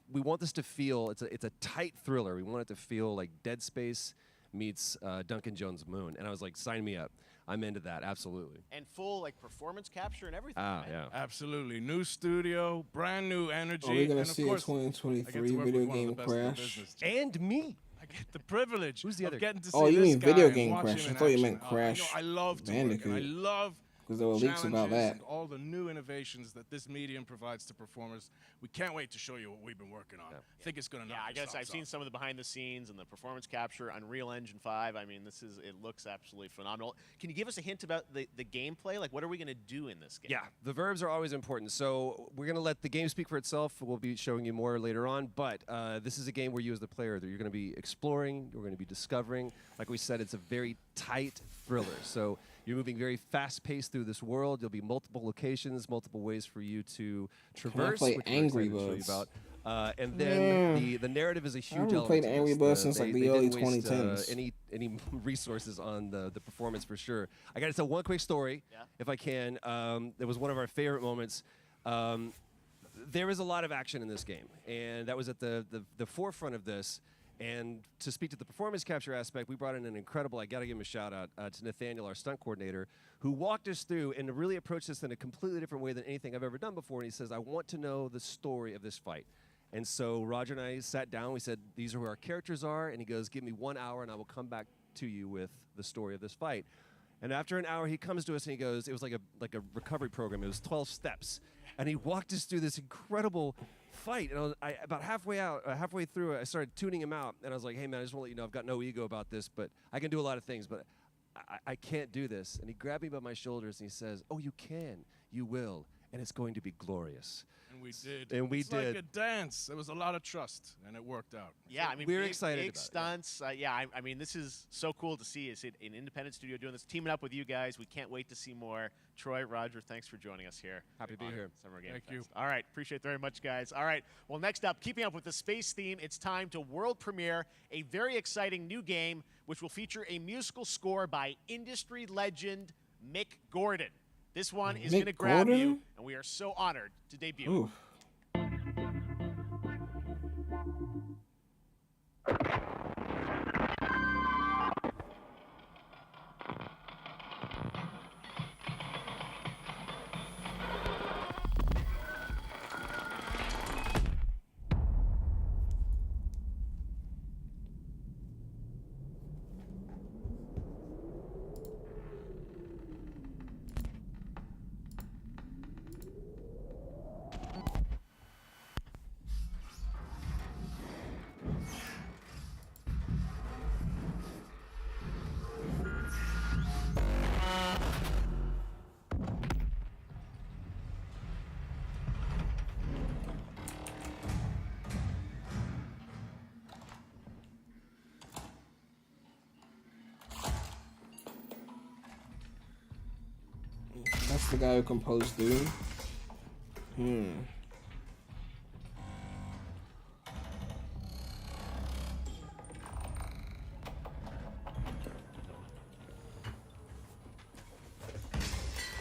we want this to feel, it's a tight thriller. We want it to feel like Dead Space meets Duncan Jones' Moon. And I was like, sign me up. I'm into that, absolutely. And full like performance capture and everything. Ah, right? yeah. Absolutely. New studio, brand new energy. Are we gonna and of see a course, 2023 video game crash? And me. I get the privilege Who's the other? of getting to see Oh, you this mean guy video and game watch crash? him I in thought you action. meant Crash I love to work, and I love because there were leaks about challenges that. and all the new innovations that this medium provides to performers. We can't wait to show you what we've been working on. I think it's going to knock I your guess I've socks seen off. some of the behind the scenes and the performance capture, Unreal Engine 5. I mean, it looks absolutely phenomenal. Can you give us a hint about the gameplay? Like, what are we going to do in this game? Yeah, the verbs are always important. So we're going to let the game speak for itself. We'll be showing you more later on. But this is a game where you as the player, you're going to be exploring, you're going to be discovering. Like we said, it's a very tight thriller. So you're moving very fast-paced through this world. There'll be multiple locations, multiple ways for you to traverse. play which we're Angry excited to show you Birds? about. And then the narrative is a huge haven't element. played to Angry this. Birds since, like, the they early didn't waste, 2010s. any resources on the performance for sure. I got to tell one quick story, if I can. It was one of our favorite moments. There is a lot of action in this game, and that was at the forefront of this. And to speak to the performance capture aspect, we brought in an incredible, I got to give him a shout out to Nathaniel, our stunt coordinator, who walked us through and really approached this in a completely different way than anything I've ever done before. And he says, I want to know the story of this fight. And so Roger and I sat down. We said, these are who our characters are. And he goes, give me 1 hour and I will come back to you with the story of this fight. And after an hour, he comes to us and he goes, it was like a recovery program. It was 12 steps. And he walked us through this incredible fight. And about halfway through, I started tuning him out. And I was like, hey, man, I just want to let you know I've got no ego about this, but I can do a lot of things, but I can't do this. And he grabbed me by my shoulders and he says, oh, you can. You will. And it's going to be glorious. And we did. And we it's did. like a dance. There was a lot of trust, and it worked out. Yeah, I mean, we're big, excited big about it, stunts. I mean, this is so cool to see. It's an independent studio doing this, teaming up with you guys. We can't wait to see more. Troy, Roger, thanks for joining us here. Happy to be here. Summer Game Thank Fest. you. All right, appreciate it very much, guys. All right, well, next up, keeping up with the space theme, it's time to world premiere a very exciting new game, which will feature a musical score by industry legend Mick Gordon. This one is Mick going to grab Gordon? you, and we are so honored to debut. Ooh. That's the guy who composed Doom.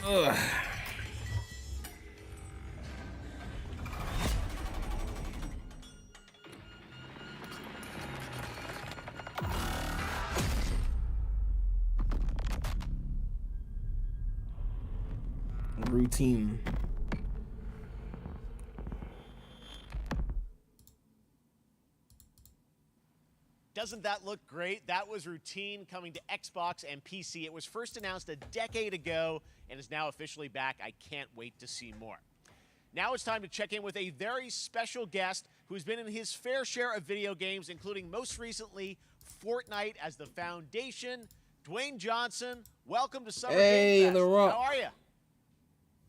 Ugh. Routine. Doesn't that look great? That was Routine coming to Xbox and PC. It was first announced a decade ago and is now officially back. I can't wait to see more. Now it's time to check in with a very special guest who's been in his fair share of video games, including most recently Fortnite as the foundation, Dwayne Johnson, welcome to Summer Hey, Game Fest. The Rock. How are you?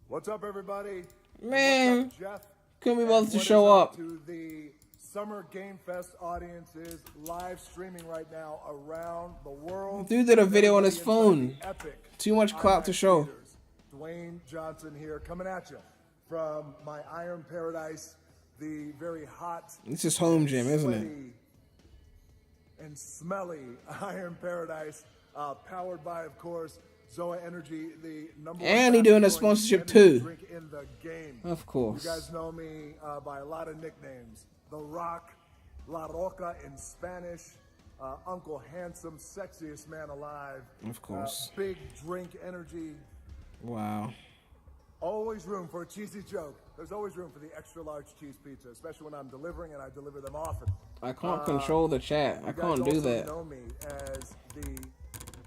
What's up, everybody? Man, what's up, Jeff? couldn't be And bothered to what show is up. To the Summer Game Fest audiences live streaming right now around the world. Dude did a video on his Everybody inside phone. the epic Too much clout to show. theaters. Dwayne Johnson here, coming at you from my Iron Paradise, the very hot. It's his home gym, isn't it? sweaty and smelly Iron Paradise, powered by, of course, Zoa Energy, the number one. And he doing a fast-growing sponsorship energy too. drink in the game. Of course. You guys know me by a lot of nicknames: The Rock, La Roca in Spanish, Uncle Handsome, sexiest man alive. Of course. Big drink energy. Wow. Always room for a cheesy joke. There's always room for the extra large cheese pizza, especially when I'm delivering, and I deliver them often. I can't control the chat. I can't do that. You guys also know me as the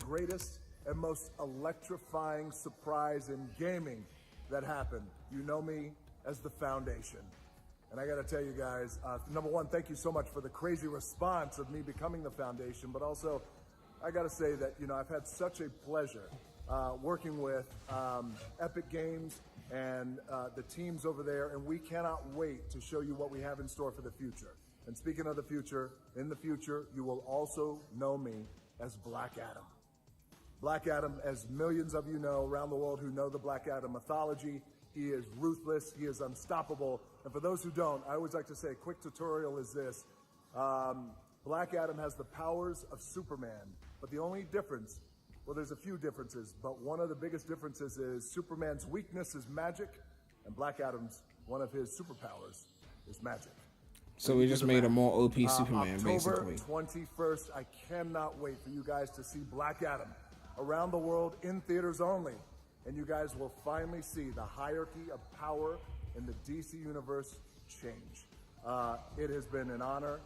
greatest and most electrifying surprise in gaming that happened. You know me as the Foundation. And I gotta tell you guys, number one, thank you so much for the crazy response of me becoming the Foundation, but also, I gotta say that, you know, I've had such a pleasure working with Epic Games and the teams over there, and we cannot wait to show you what we have in store for the future. And speaking of the future, in the future, you will also know me as Black Adam. Black Adam, as millions of you know around the world who know the Black Adam mythology, he is ruthless, he is unstoppable. And for those who don't, I always like to say a quick tutorial is this. Black Adam has the powers of Superman, but the only difference, well, there's a few differences, but one of the biggest differences is Superman's weakness is magic, and Black Adam's, one of his superpowers, is magic. So we just made a more OP Superman, October basically. 21st, I cannot wait for you guys to see Black Adam around the world in theaters only. And you guys will finally see the hierarchy of power in the DC universe change. It has been an honor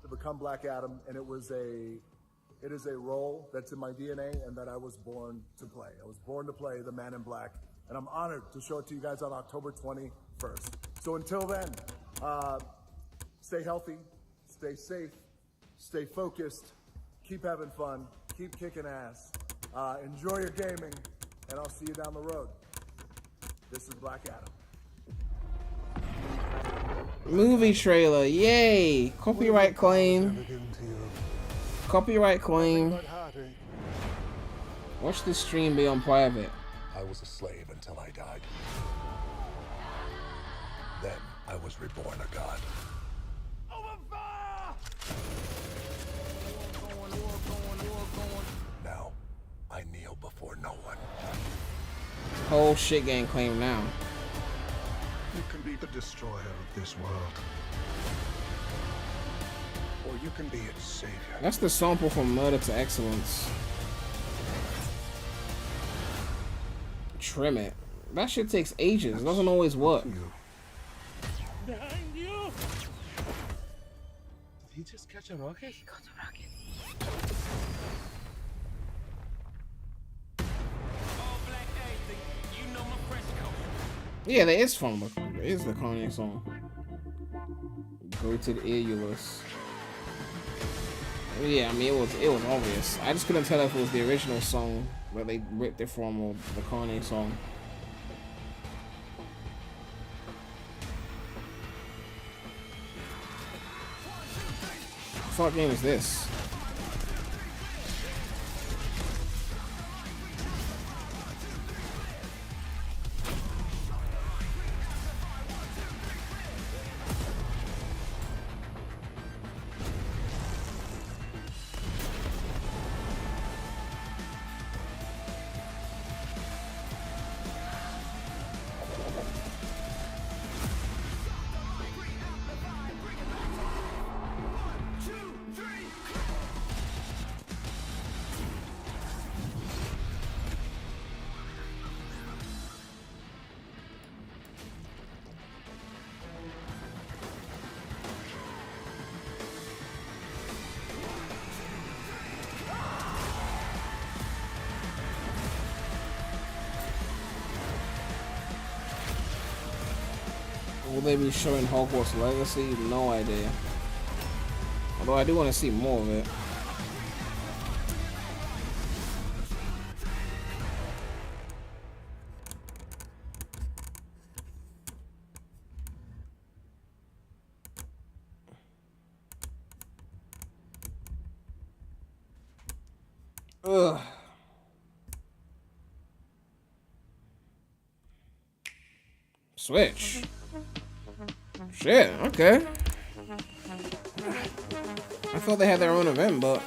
to become Black Adam, and it is a role that's in my DNA and that I was born to play. I was born to play the Man in Black, and I'm honored to show it to you guys on October 21st. So until then, stay healthy, stay safe, stay focused, keep having fun, keep kicking ass, enjoy your gaming, and I'll see you down the road. This is Black Adam. Movie trailer, yay! Copyright claim. Copyright claim. Watch the stream be on private. I was a slave until I died. Then I was reborn a god. Now, I kneel before no one. Whole shit getting claimed now. You can be the destroyer of this world. Or you can be its savior. That's the sample from Murder to Excellence. Trim it. That shit takes ages. It doesn't always work. Behind you! Did he just catch a rocket? He got a rocket. Yeah, that is from it is the Kanye song. Go to the PREMulous. Yeah, I mean it was obvious. I just couldn't tell if it was the original song that they ripped it from or the Kanye song. What game is this? Will they be showing Hogwarts Legacy? No idea. Although I do want to see more of it. Switch. Shit, okay. I thought they had their own event, but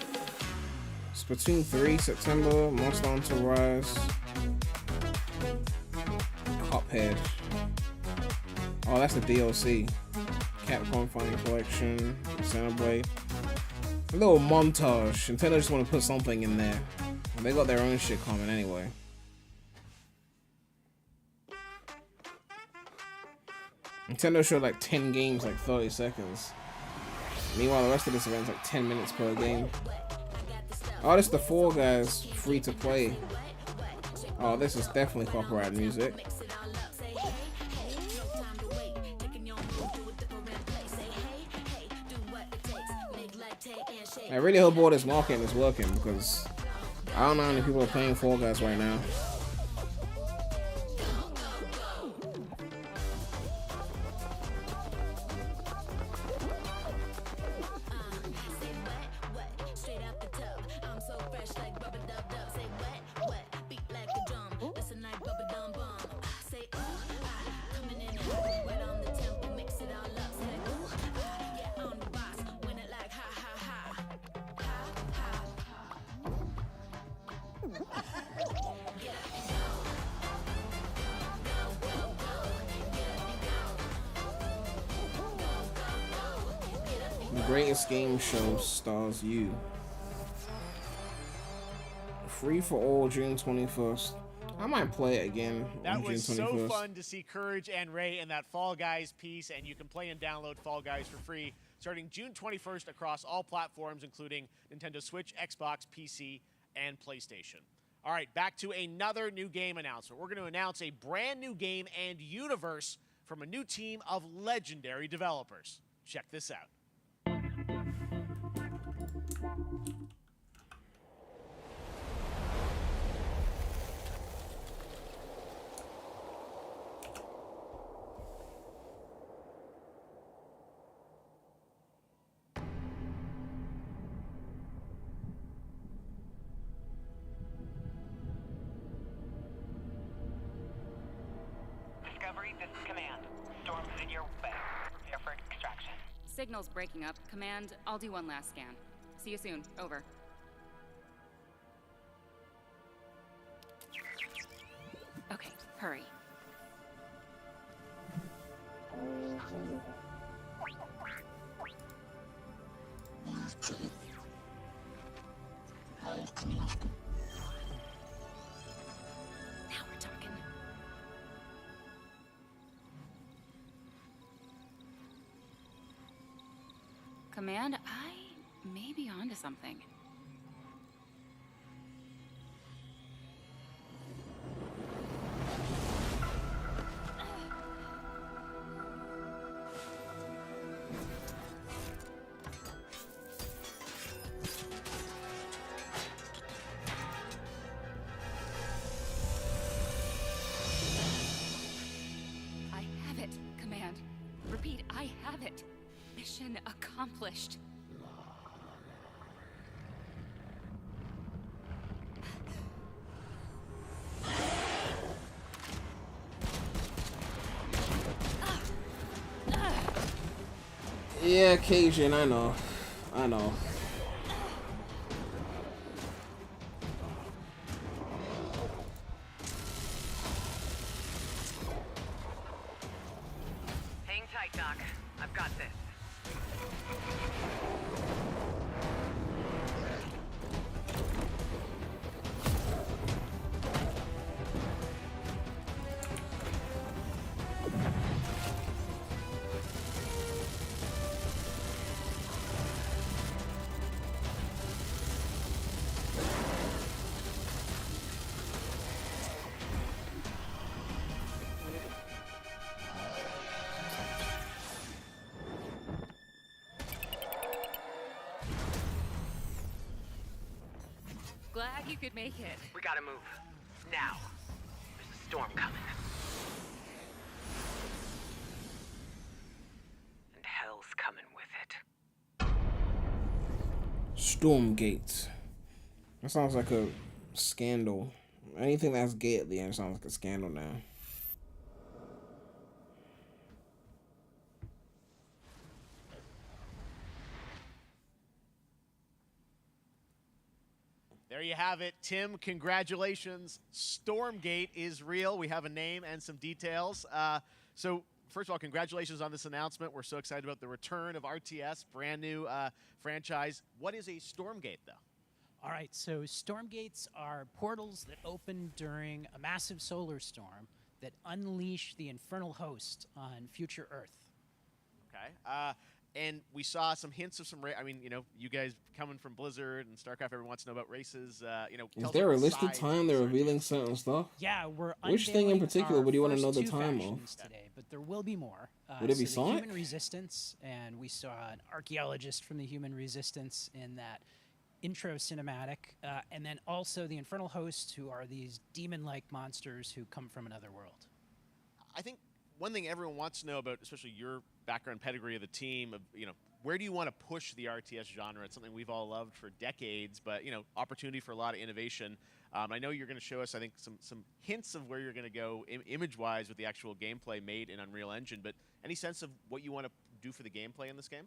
Splatoon 3, September, Monster Hunter Rise, Cuphead. Oh, that's the DLC. Capcom Final Collection, Xenoblade. A little montage. Nintendo just want to put something in there. They got their own shit coming anyway. Nintendo showed like 10 games, like 30 seconds. Meanwhile, the rest of this event's like 10 minutes per game. Oh, this is the Fall Guys free to play. Oh, this is definitely copyrighted music. I really hope all this marketing is working because I don't know how many people are playing Fall Guys right now. The greatest game show stars you. Free for all June 21st. I might play it again That on June 21st. was so fun to see Courage and Ray in that Fall Guys piece, and you can play and download Fall Guys for free starting June 21st across all platforms, including Nintendo Switch, Xbox, PC, and PlayStation. All right, back to another new game announcement. We're going to announce a brand new game and universe from a new team of legendary developers. Check this out. Discovery, this is Command. Storm's in your way. Prepare for extraction. Signal's breaking up. Command, I'll do one last scan. See you soon. Over. Okay, hurry. Now we're talking. Command, I may be onto something. I have it, Command. Repeat, I have it. Mission accomplished. Yeah, Cajun, I know. I know. Hang tight, Doc. I've got this. Glad you could make it. We gotta move. Now. There's a storm coming. And hell's coming with it. Stormgate. That sounds like a scandal. Anything that's gay at the end sounds like a scandal now. have it. Tim, congratulations. Stormgate is real. We have a name and some details. So, first of all, congratulations on this announcement. We're so excited about the return of RTS, brand new franchise. What is a Stormgate, though? All right, so Stormgates are portals that open during a massive solar storm that unleash the infernal host on future Earth. Okay. And we saw some hints of some I mean, you know, you guys coming from Blizzard and StarCraft, everyone wants to know about races. You know, Is there a listed time they're revealing certain stuff? Yeah, we're Which thing in unveiling particular our would you want to know first the two time of? factions today, but there will be more. Would it be so the Sonic? Human Resistance, and we saw an archaeologist from the Human Resistance in that intro cinematic, and then also the infernal hosts, who are these demon-like monsters who come from another world. I think one thing everyone wants to know about, especially your background pedigree of the team, of, you know, where do you want to push the RTS genre? It's something we've all loved for decades, but, you know, opportunity for a lot of innovation. I know you're going to show us, I think, some hints of where you're going to go image-wise with the actual gameplay made in Unreal Engine, but any sense of what you want to do for the gameplay in this game?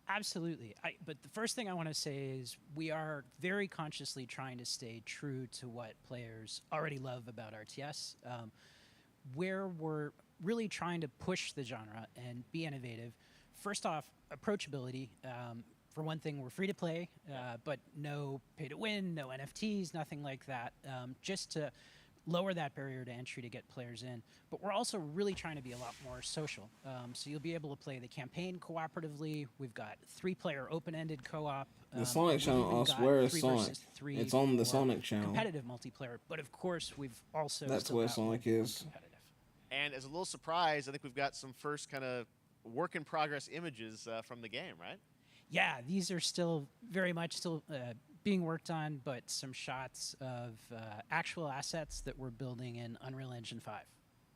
Absolutely. But the first thing I want to say is we are very consciously trying to stay true to what players already love about RTS. Where we're really trying to push the genre and be innovative. First off, approachability. For one thing, we're free to play, but no pay to win, no NFTs, nothing like that, just to lower that barrier to entry to get players in. But we're also really trying to be a lot more social. So you'll be able to play the campaign cooperatively. We've got 3-player open-ended co-op. The Sonic channel asks, where is Sonic? It's on the Sonic channel. Competitive multiplayer, but of course we've also That's where Sonic is. And as a little surprise, I think we've got some first kind of work-in-progress images from the game, right? Yeah, these are still very much still being worked on, but some shots of actual assets that we're building in Unreal Engine 5.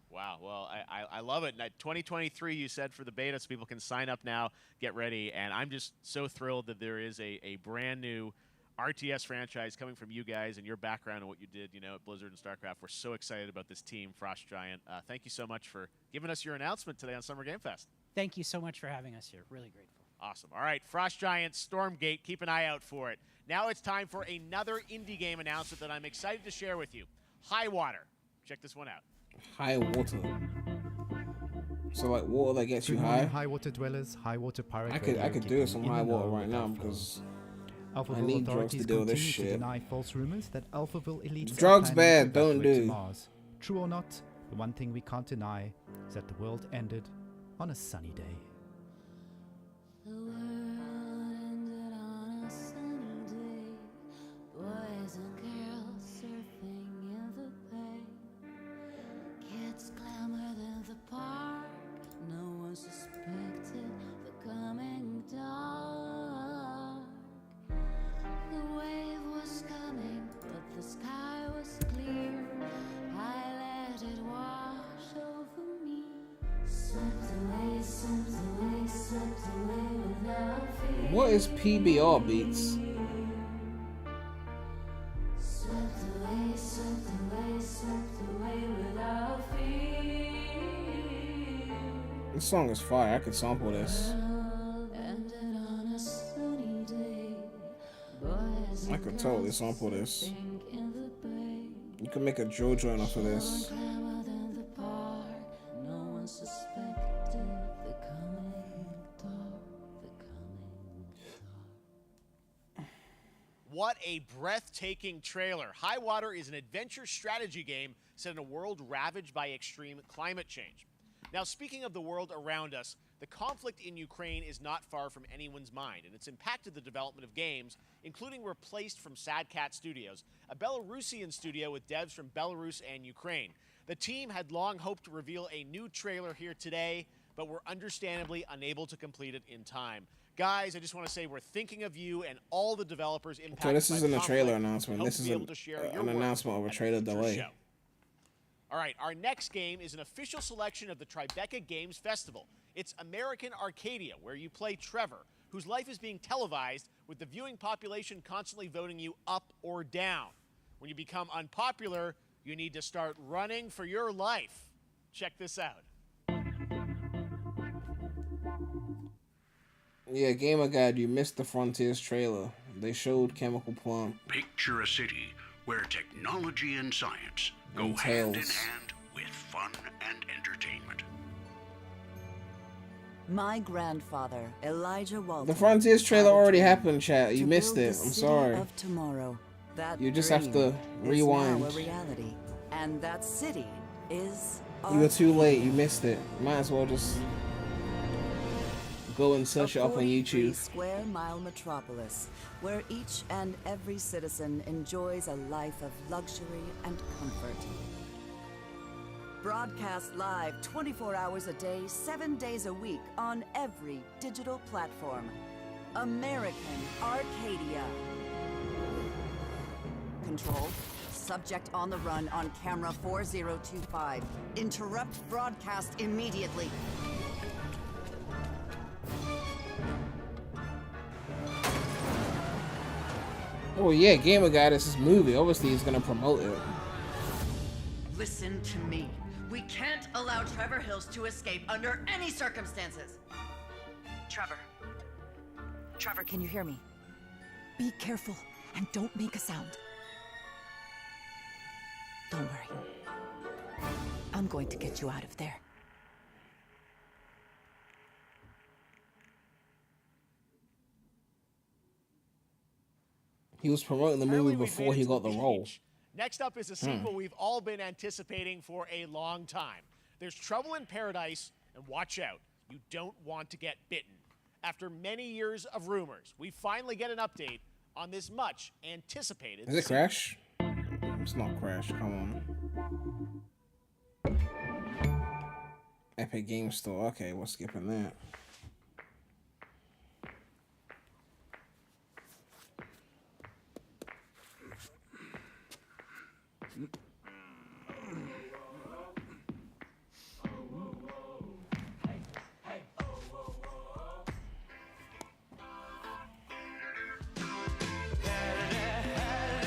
Wow, well, I love it. 2023, you said, for the beta, so people can sign up now, get ready, and I'm just so thrilled that there is a brand new RTS franchise coming from you guys and your background and what you did, you know, at Blizzard and StarCraft. We're so excited about this team, Frost Giant. Thank you so much for giving us your announcement today on Summer Game Fest. Thank you so much for having us here. Really grateful. Awesome. All right, Frost Giant, Stormgate, keep an eye out for it. Now it's time for another indie game announcement that I'm excited to share with you. High Water. Check this one out. High water. So like water that gets you high. High water dwellers, high water pirate. I could do some high water right now because I need drugs to do this shit. Deny false rumors that Alphaville elites drugs bad, don't do. Mars. True or not, the one thing we can't deny is that the world ended on a sunny day. The world ended on a sunny day. Boys and girls surfing in the bay. Kids clamored in the park. No one suspected the coming dark. The wave was coming, but the sky was clear. I let it wash over me. Swept away, swept away, swept away without fear. What is PBR beats? Swept away, swept away, swept away without fear. This song is fire. I could sample this. Ended on a sunny day. Boys I could totally sample this. You can make a drill joint off of this. clamored in the park. No one suspected the coming dark. What a breathtaking trailer. High Water is an adventure strategy game set in a world ravaged by extreme climate change. Now, speaking of the world around us, the conflict in Ukraine is not far from anyone's mind, and it's impacted the development of games, including Replaced from Sad Cat Studios, a Belarusian studio with devs from Belarus and Ukraine. The team had long hoped to reveal a new trailer here today, but were understandably unable to complete it in time. Guys, I just want to say we're thinking of you and all the developers impacted So this by isn't the a trailer conflict. announcement. Hope This to is be able to share your an work announcement of a at trailer future delay. show. All right, our next game is an official selection of the Tribeca Games Festival. It's American Arcadia, where you play Trevor, whose life is being televised with the viewing population constantly voting you up or down. When you become unpopular, you need to start running for your life. Check this out. Yeah, Gamer Guide, you missed the Frontiers trailer. They showed Chemical Plant. Picture a city where technology and science go And hand in Tails. hand with fun and entertainment. My grandfather, Elijah Walton. The Frontiers trailer already happened, chat. You to missed build it. the I'm city sorry. Of tomorrow. That You just have to dream rewind. Is now a reality, and that city is. You were too late. You missed it. Might as well just go and search it up on YouTube. Square mile metropolis, where each and every citizen enjoys a life of luxury and comfort. Broadcast live 24 hours a day, 7 days a week on every digital platform. American Arcadia. Control. Subject on the run on camera 4025. Interrupt broadcast immediately. Oh yeah, Gamer Guy, this is movie. Obviously he's gonna promote it. Listen to me. We can't allow Trevor Hills to escape under any circumstances. Trevor. Trevor, can you hear me? Be careful and don't make a sound. Don't worry. I'm going to get you out of there. He was promoting the movie before he got the role. Next up is a sequel we've all been anticipating for a long time. There's Trouble in Paradise, and watch out, you don't want to get bitten. After many years of rumors, we finally get an update on this much anticipated. Is it Crash? It's not Crash, come on. Epic Game Store, okay, we're skipping that.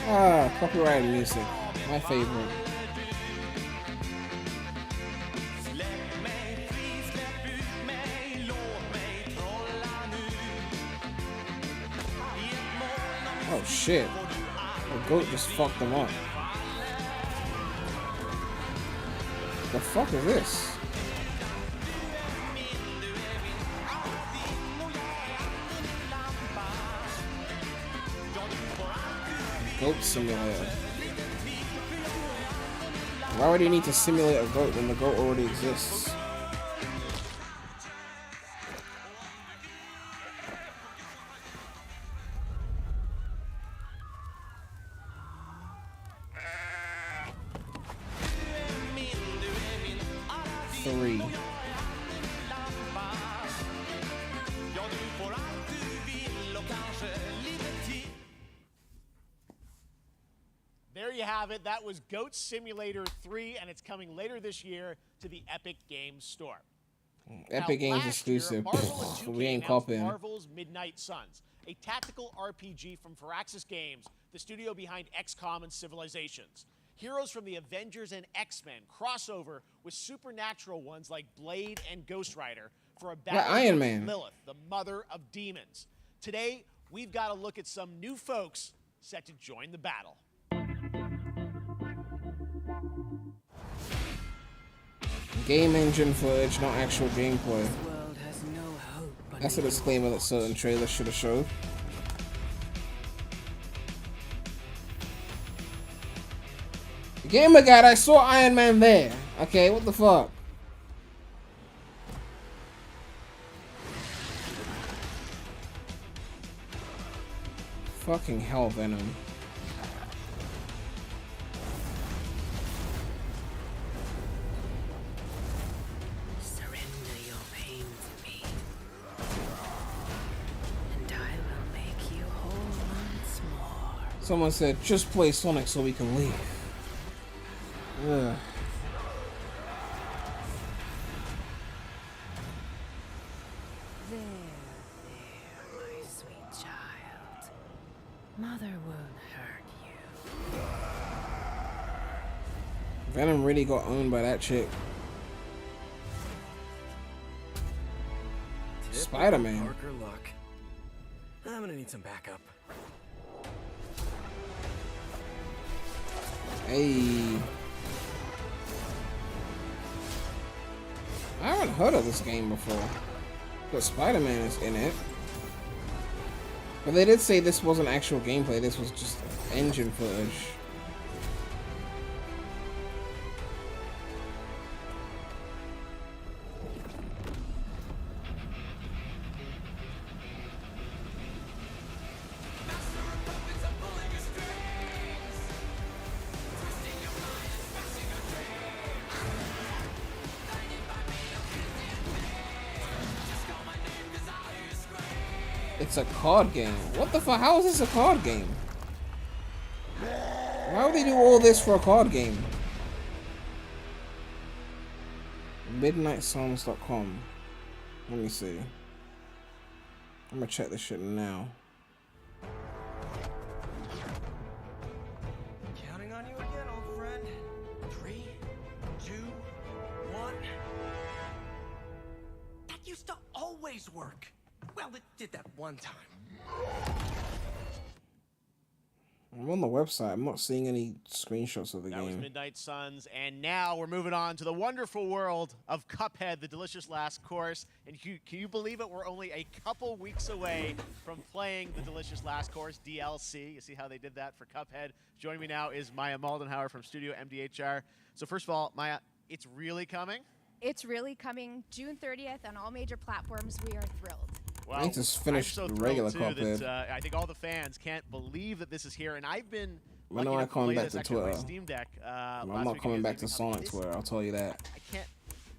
Ah, copyrighted music. My favorite. Oh shit. The goat just fucked them up. The fuck is this? Goat simulator. Why would you need to simulate a goat when the goat already exists? Three. There you have it. That was Goat Simulator 3, and it's coming later this year to the Epic Games Store. Epic Games last exclusive. year, Marvel and 2K We ain't announced copying. Marvel's Midnight Suns, a tactical RPG from Firaxis Games, the studio behind XCOM and Civilizations. Heroes from the Avengers and X-Men crossover with supernatural ones like Blade and Ghost Rider for a battle Iron against Man. Lilith, the mother of demons. Today, we've got to look at some new folks set to join the battle. Game engine footage, not actual gameplay. That's a disclaimer that certain trailers should have showed. Gamer Guide, I saw Iron Man there. Okay, what the fuck? Fucking hell, Venom. Surrender your pain to me, and I will make you whole once more. Someone said, just play Sonic so we can leave. Ugh. There, my sweet child. Mother won't hurt you. Venom really got owned by that chick. Spider-Man. Parker luck. I'm gonna need some backup. Hey. I haven't heard of this game before. But Spider-Man is in it. But they did say this wasn't actual gameplay, this was just engine footage. It's a card game. What the fuck? How is this a card game? Why would they do all this for a card game? MidnightSongs.com. Let me see. I'm gonna check this shit now. Counting on you again, old friend. 3, 2, 1. That used to always work. Well, it did that one time. I'm on the website. I'm not seeing any screenshots of the That was game. Midnight Suns, and now we're moving on to the wonderful world of Cuphead, the delicious last course. And can you believe it? We're only a couple weeks away from playing the delicious last course DLC. You see how they did that for Cuphead? Joining me now is Maya Maldenhauer from Studio MDHR. So first of all, Maya, it's really coming? It's really coming June 30th on all major platforms. We are thrilled. Well, I need to finish I'm so the regular thrilled, too, Cuphead. that, I think all the fans can't believe that this is here, and I've been When lucky am I enough to coming play back this to actually on my Twitter? Steam Deck. I'm last not week coming against back to Gaming Company. Sonic Twitter. I'll tell you that. I can't.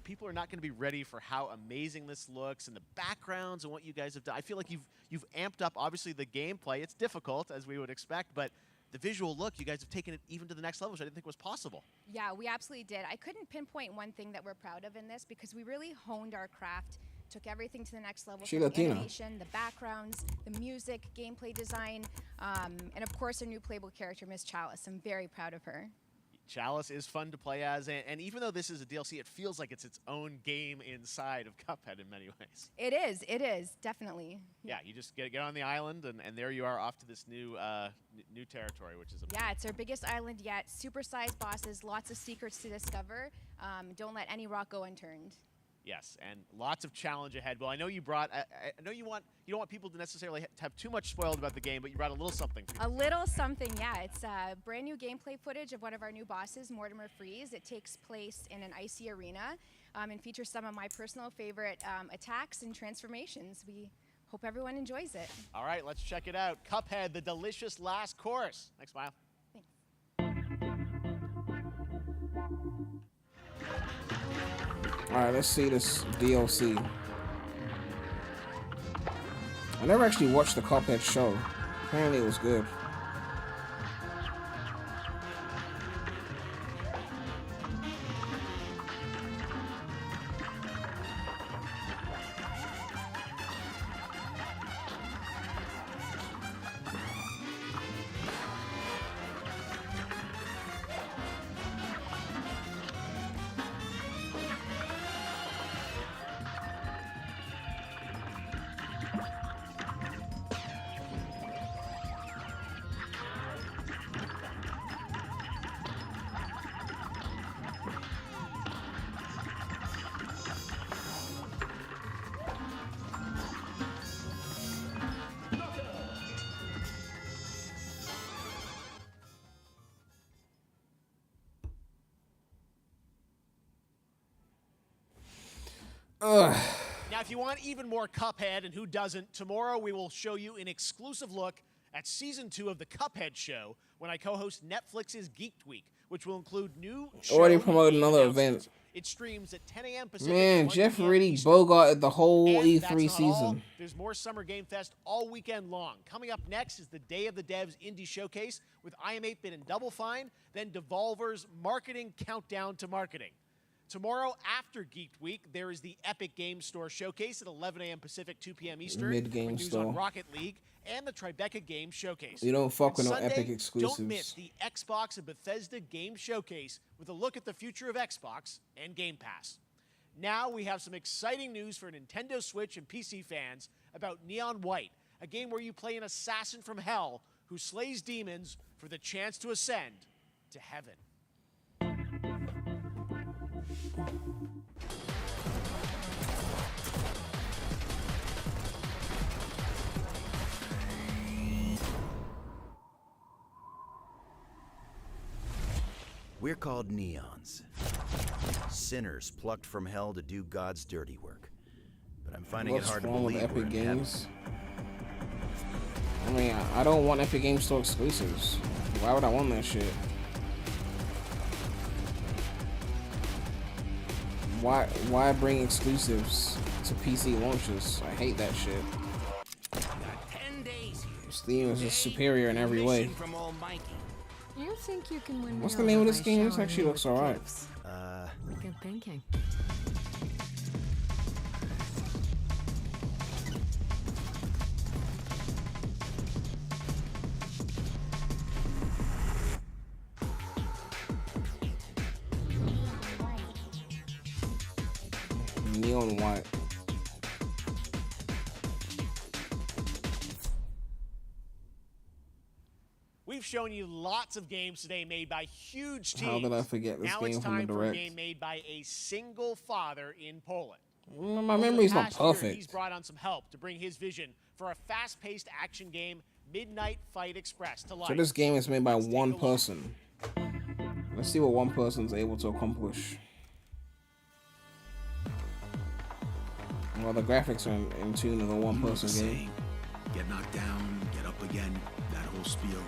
People are not going to be ready for how amazing this looks and the backgrounds and what you guys have done. I feel like you've amped up obviously the gameplay. It's difficult as we would expect, but the visual look, you guys have taken it even to the next level, which I didn't think was possible. Yeah, we absolutely did. I couldn't pinpoint one thing that we're proud of in this because we really honed our craft, took everything to the next level. She from the Latina. animation, the backgrounds, the music, gameplay design, and of course our new playable character, Miss Chalice. I'm very proud of her. Chalice is fun to play as, and even though this is a DLC, it feels like it's its own game inside of Cuphead in many ways. It is, definitely. Yeah, you just get on the island, and there you are off to this new new territory, which is amazing. Yeah, it's our biggest island yet. Super-sized bosses, lots of secrets to discover. Don't let any rock go unturned. Yes, and lots of challenge ahead. Well, I know you brought. I know you don't want people to necessarily have too much spoiled about the game, but you brought a little something. For A little something, yeah. It's brand new gameplay footage of one of our new bosses, Mortimer Freeze. It takes place in an icy arena and features some of my personal favorite attacks and transformations. We hope everyone enjoys it. All right, let's check it out. Cuphead, the delicious last course. Next, Smile. Alright, let's see this DLC. I never actually watched the Cuphead show. Apparently it was good. Ugh. Now, if you want even more Cuphead, and who doesn't, tomorrow we will show you an exclusive look at Season 2 of the Cuphead Show when I co-host Netflix's Geeked Week, which will include new Already show promoted and another announcements. event. It streams at 10 a.m. Pacific. Man, 1 Jeff p.m. really Eastern. bogarted the whole And that's E3 not all. season. There's more Summer Game Fest all weekend long. Coming up next is the Day of the Devs Indie Showcase with I Am 8-Bit and Double Fine, then Devolver's Marketing Countdown to Marketing. Tomorrow, after Geeked Week, there is the Epic Game Store Showcase at 11 a.m. Pacific, 2 p.m. Eastern. Mid-game with news store. on Rocket League and the Tribeca Game Showcase. You don't fuck with no Sunday, Epic exclusives. Don't miss the Xbox and Bethesda Game Showcase with a look at the future of Xbox and Game Pass. Now we have some exciting news for Nintendo Switch and PC fans about Neon White, a game where you play an assassin from hell who slays demons for the chance to ascend to heaven. We're called neons. Sinners plucked from hell to do God's dirty work. But I'm finding it hard to believe we're in heaven. I mean, I don't want Epic Games Store exclusives. Why would I want that shit? Why bring exclusives to PC launches? I hate that shit. Steam is just superior in every way. You think you can win? What's the name of this game? This actually looks alright. Good thinking. Neon white. We've shown you lots of games today made by huge teams. How did I forget this now game it's from the time for a Direct? game made by a single father in Poland. My memory's not Past year, perfect. He's brought on some help to bring his vision for a fast-paced action game, Midnight Fight Express, to life. So this game is made by one person. Let's see what one person's able to accomplish. Well, the graphics are in tune with a one-person game. Get knocked down, get up again, that whole spiel.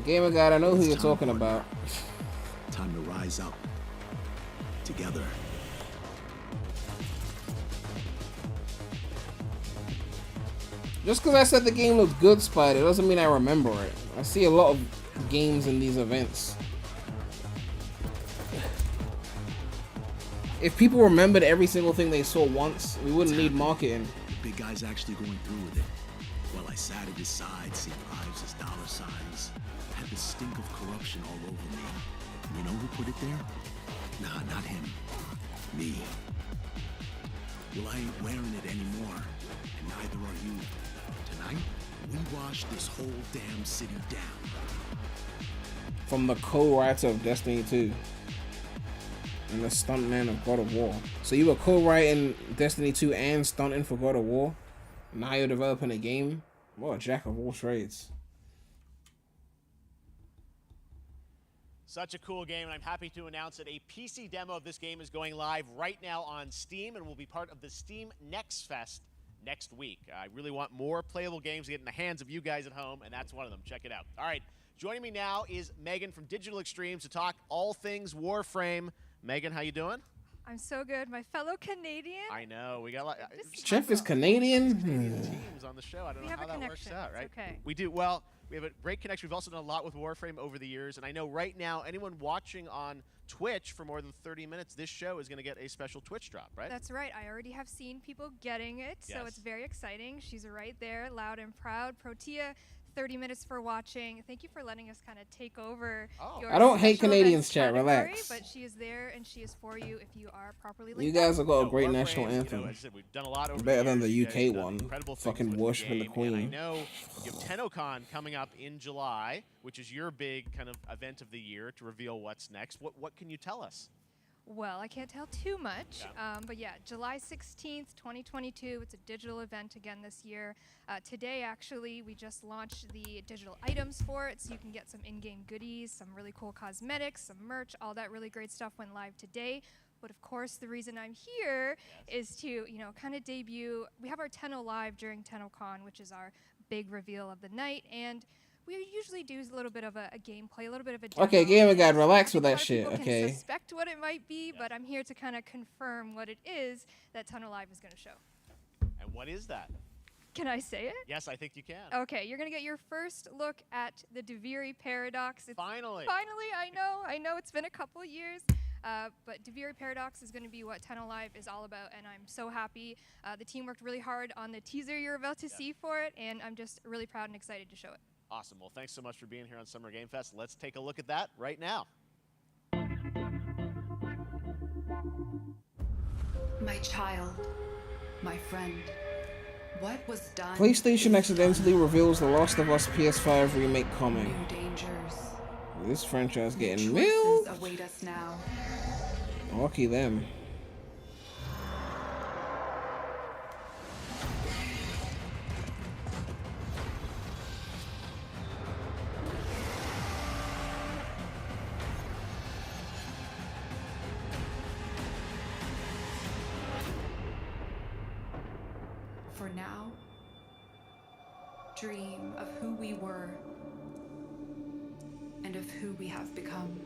Gamer guy, I know who you're talking about. Time to rise up. Together. Just because I said the game looked good, Spider, doesn't mean I remember it. I see a lot of games in these events. If people remembered every single thing they saw once, we wouldn't need marketing. The big guy's actually going through with it. While I sat at his side, seeing lives as dollar signs, I had the stink of corruption all over me. You know who put it there? Nah, not him. Me. Well, I ain't wearing it anymore, and neither are you. Tonight, we wash this whole damn city down. From the co-writer of Destiny 2 and the stuntman of God of War. So you were co-writing Destiny 2 and stunting for God of War? Now you're developing a game? What a jack of all trades. Such a cool game, and I'm happy to announce that a PC demo of this game is going live right now on Steam and will be part of the Steam Next Fest next week. I really want more playable games to get in the hands of you guys at home, and that's one of them. Check it out. All right, joining me now is Megan from Digital Extremes to talk all things Warframe. Megan, how you doing? I'm so good. My fellow Canadian. I know. We got a lot. Jeff is Canadian? Teams on the show. I don't know have how a that works connection. out, right? It's okay. We do. Well, we have a great connection. We've also done a lot with Warframe over the years, and I know right now anyone watching on Twitch for more than 30 minutes, this show is going to get a special Twitch drop, right? That's right. I already have seen people getting it, so it's very exciting. She's right there, loud and proud. Protea, 30 minutes for watching. Thank you for letting us kind of take over. Your I don't hate special Canadians, events chat. category, Relax. But she is there, and she is for you if you are properly linked You guys up. have got a great Warframe, national you know, anthem. as I said, we've done a lot over Better the than years. the You guys UK have done one. incredible things Fucking with worshiping the game, and I Queen. know you have TennoCon coming up in July, which is your big kind of event of the year to reveal what's next. What can you tell us? Well, I can't tell too much, but yeah, July 16th, 2022. It's a digital event again this year. Today, actually, we just launched the digital items for it, so you can get some in-game goodies, some really cool cosmetics, some merch, all that really great stuff went live today. But of course, the reason I'm here is to, you know, kind of debut. We have our Tenno Live during TennoCon, which is our big reveal of the night, and we usually do a little bit of a gameplay, a little bit of a demo. Okay, gamer guy, relax with A lot that of shit, people okay? can suspect what it might be, but I'm here to kind of confirm what it is that Tenno Live is going to show. And what is that? Can I say it? Yes, I think you can. Okay, you're going to get your first look at the Deviri Paradox. Finally. Finally, I know it's been a couple years. But Deviri Paradox is going to be what Tenno Live is all about, and I'm so happy. The team worked really hard on the teaser you're about to see for it, and I'm just really proud and excited to show it. Awesome. Well, thanks so much for being here on Summer Game Fest. Let's take a look at that right now. My child, my friend, what was done? PlayStation accidentally reveals The Last of Us PS5 remake coming. New dangers. This franchise getting Choices milked. await us now. Lucky them. For now, dream of who we were and of who we have become.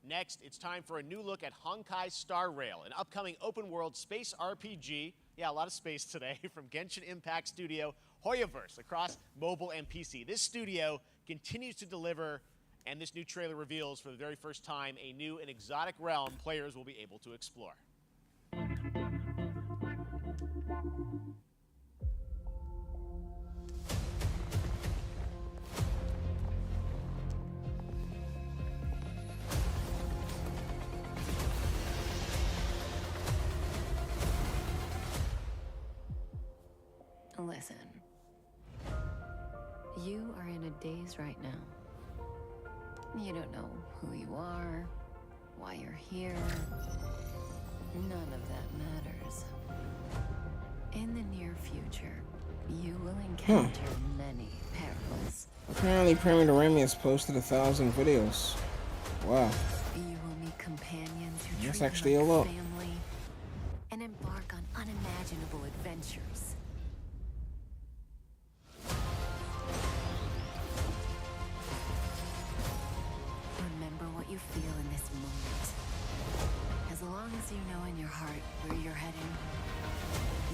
Next, it's time for a new look at Honkai Star Rail, an upcoming open-world space RPG. Yeah, a lot of space today from Genshin Impact studio Hoyoverse across mobile and PC. This studio continues to deliver, and this new trailer reveals for the very first time a new and exotic realm players will be able to explore. Listen. You are in a daze right now. You don't know who you are, why you're here. None of that matters. In the near future, you will encounter many perils. Apparently, PREMulous posted 1,000 videos. Wow. You will meet companions who That's treat actually you a like lot. family and embark on unimaginable adventures. Remember what you feel in this moment. As long as you know in your heart where you're heading,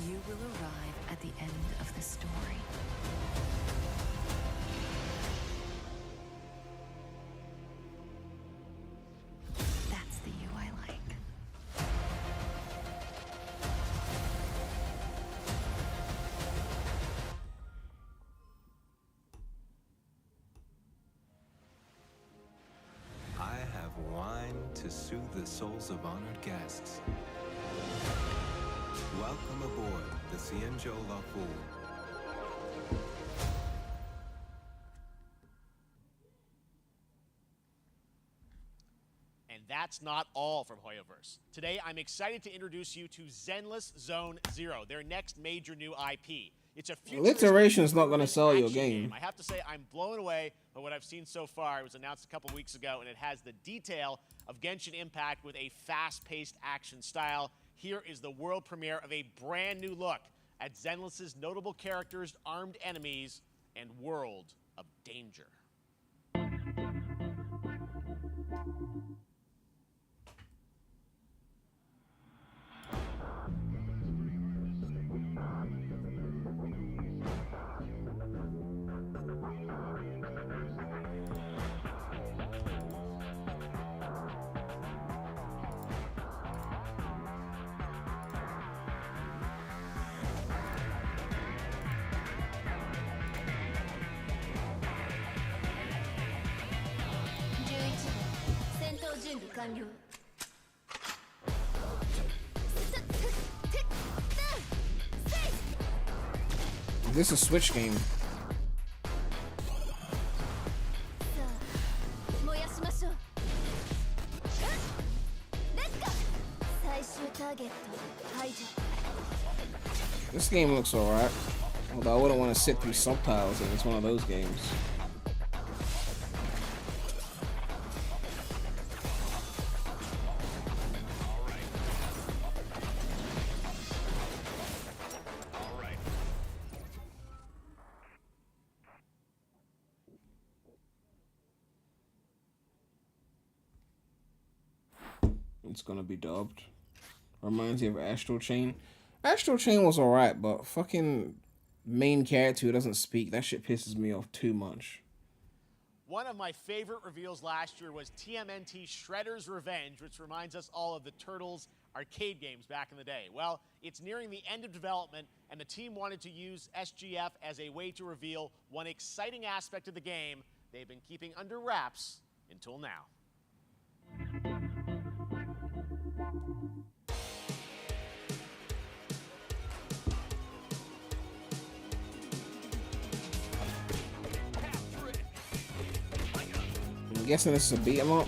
you will arrive at the end of the story. That's the you I like. I have wine to soothe the souls of honored guests. Welcome aboard the Cienjo La Fool. And that's not all from Hoyoverse. Today, I'm excited to introduce you to Zenless Zone Zero, their next major new IP. It's a Alliteration is not going to sell you a action game. I have to say, I'm blown away by what I've seen so far. It was announced a couple weeks ago, and it has the detail of Genshin Impact with a fast-paced action style. Here is the world premiere of a brand new look at Zenless's notable characters, armed enemies, and world of danger. This is a Switch game. This game looks alright. Although I wouldn't want to sit through subtitles if it's one of those games. It's gonna be dubbed. Reminds you of Astral Chain. Astral Chain was alright, but fucking main character who doesn't speak, that shit pisses me off too much. One of my favorite reveals last year was TMNT Shredder's Revenge, which reminds us all of the Turtles arcade games back in the day. Well, it's nearing the end of development, and the team wanted to use SGF as a way to reveal one exciting aspect of the game they've been keeping under wraps until now. I'm guessing this is a beat 'em up.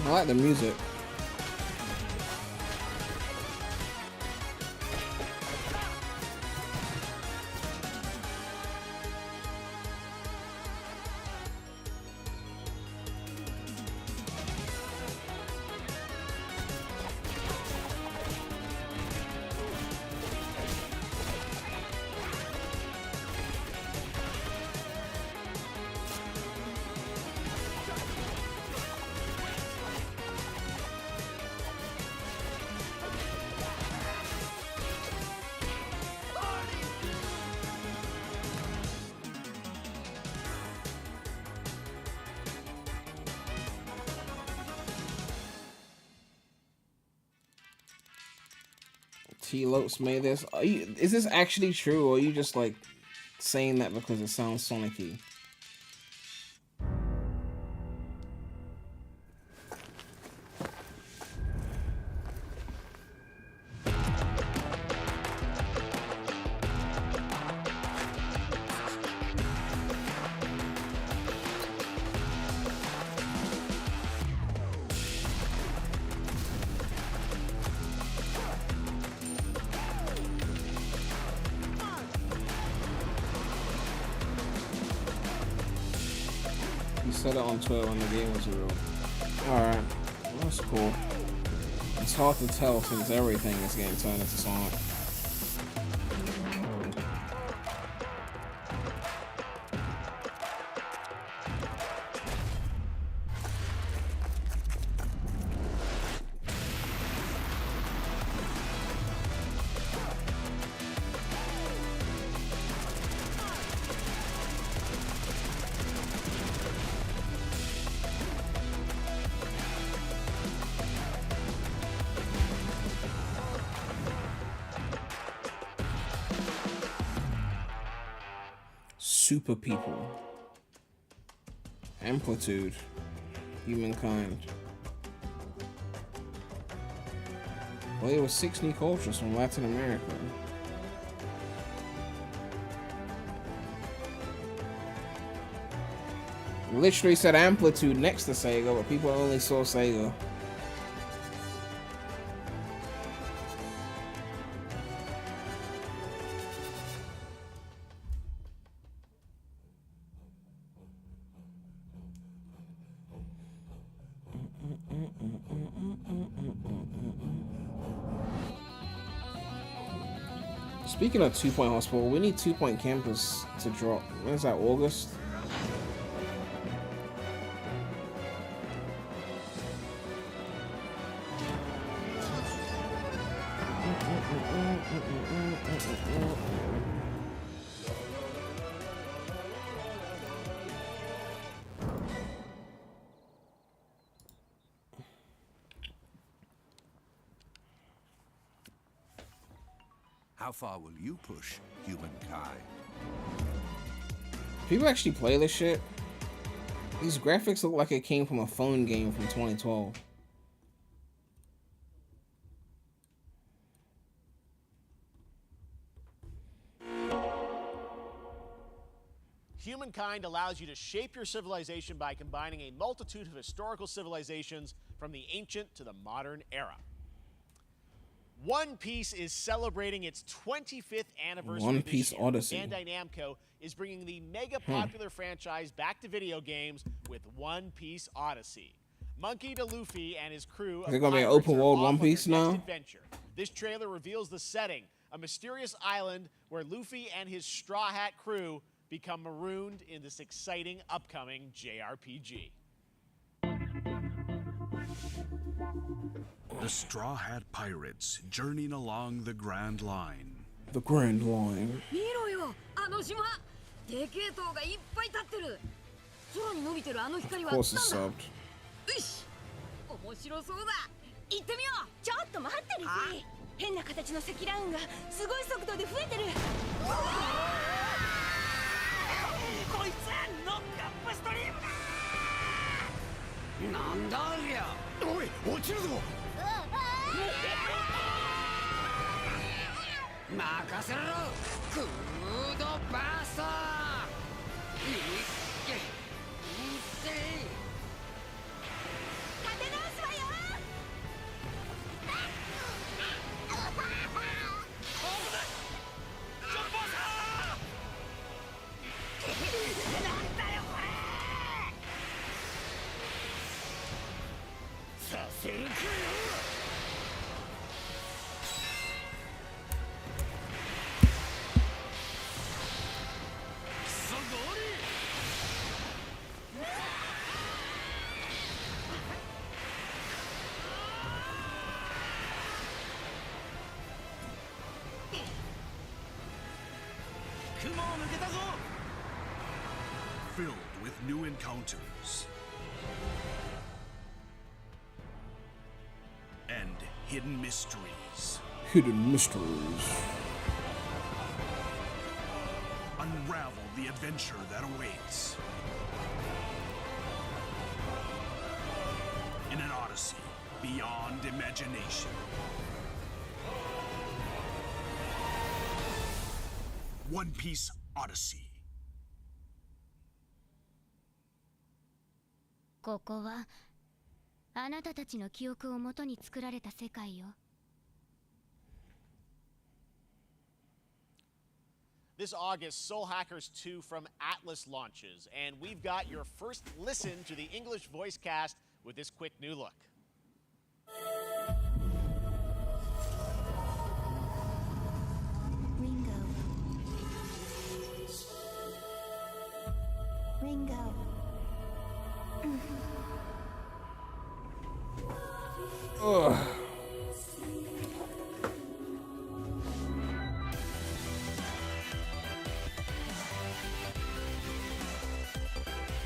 I like the music. T-Lopes made this. Is this actually true, or are you just like saying that because it sounds Sonic-y? Said it on Twitter when the game was real. Alright, that's cool. It's hard to tell since everything is getting turned into Sonic. Super people. Amplitude. Humankind. Well, there were 6 new cultures from Latin America. Literally said Amplitude next to Sega, but people only saw Sega. Speaking of 2 Point Hospital, we need 2 Point Campus to drop. When is that, August? How far will you push humankind? People actually play this shit? These graphics look like it came from a phone game from 2012. Humankind allows you to shape your civilization by combining a multitude of historical civilizations from the ancient to the modern era. One Piece is celebrating its 25th anniversary One Piece this year. Odyssey. Bandai Namco is bringing the mega popular franchise back to video games with One Piece Odyssey. Monkey D. Luffy and his crew Is it gonna be an open world One Piece now? adventure. This trailer reveals the setting, a mysterious island where Luffy and his Straw Hat crew become marooned in this exciting upcoming JRPG. The Straw Hat Pirates journeying along the Grand Line. The Grand Line. 見ろよ、あの島。でけえ塔がいっぱい立ってる。空に伸びてるあの光は Of course it's なんだ。 subbed. よし、面白そうだ。行ってみよう。ちょっと待ってルフィ。変な形の積乱雲がすごい速度で増えてる。こいつノックアップストリームだ。なんだありゃ。おい、落ちるぞ。任せろ。クードバースト。いけ。立て直すわよ。なんだよこれ。させるかよ。Filled with new encounters and hidden mysteries. Hidden mysteries. Unravel the adventure that awaits in an odyssey beyond imagination. One Piece Odyssey. ここはあなたたちの記憶をもとに作られた世界よ。This August, Soul Hackers 2 from Atlas launches, and we've got your first listen to the English voice cast with this quick new look. Ringo. Ugh.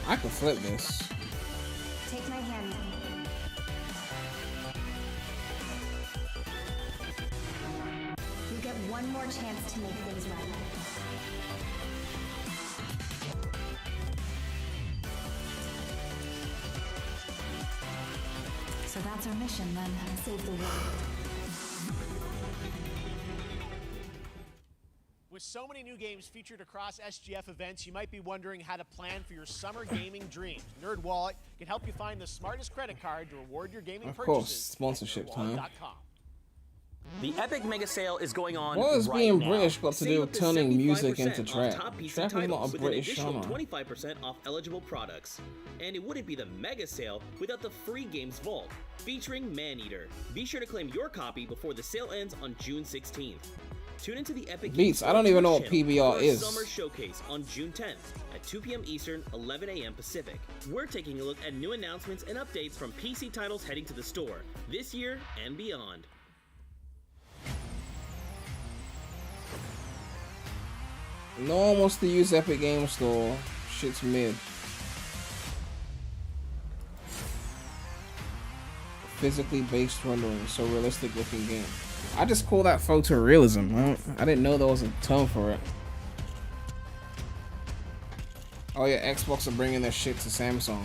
I can flip this. Take my hand. You get one more chance to make things right. So that's our mission then. Save the world. With so many new games featured across SGF events, you might be wondering how to plan for your summer gaming dreams. NerdWallet can help you find the smartest credit card to reward your gaming Of purchases. course, sponsorship time. The Epic Mega Sale is going on What is right being now. British got to Save do up with to turning music 75% into off trap? top PC Trap is not titles a with British an additional genre. 25% off eligible products. And it wouldn't be the Mega Sale without the free games vault, featuring Maneater. Be sure to claim your copy before the sale ends on June 16th. Tune into the Epic Beats, Games I don't even know what channel PBR for our is. Summer Showcase on June 10th at 2 p.m. Eastern, 11 a.m. Pacific. We're taking a look at new announcements and updates from PC titles heading to the store this year and beyond. No one wants to use Epic Game Store. Shit's mid. Physically based rendering, so realistic looking game. I just call that photorealism. I didn't know there was a term for it. Oh yeah, Xbox are bringing their shit to Samsung.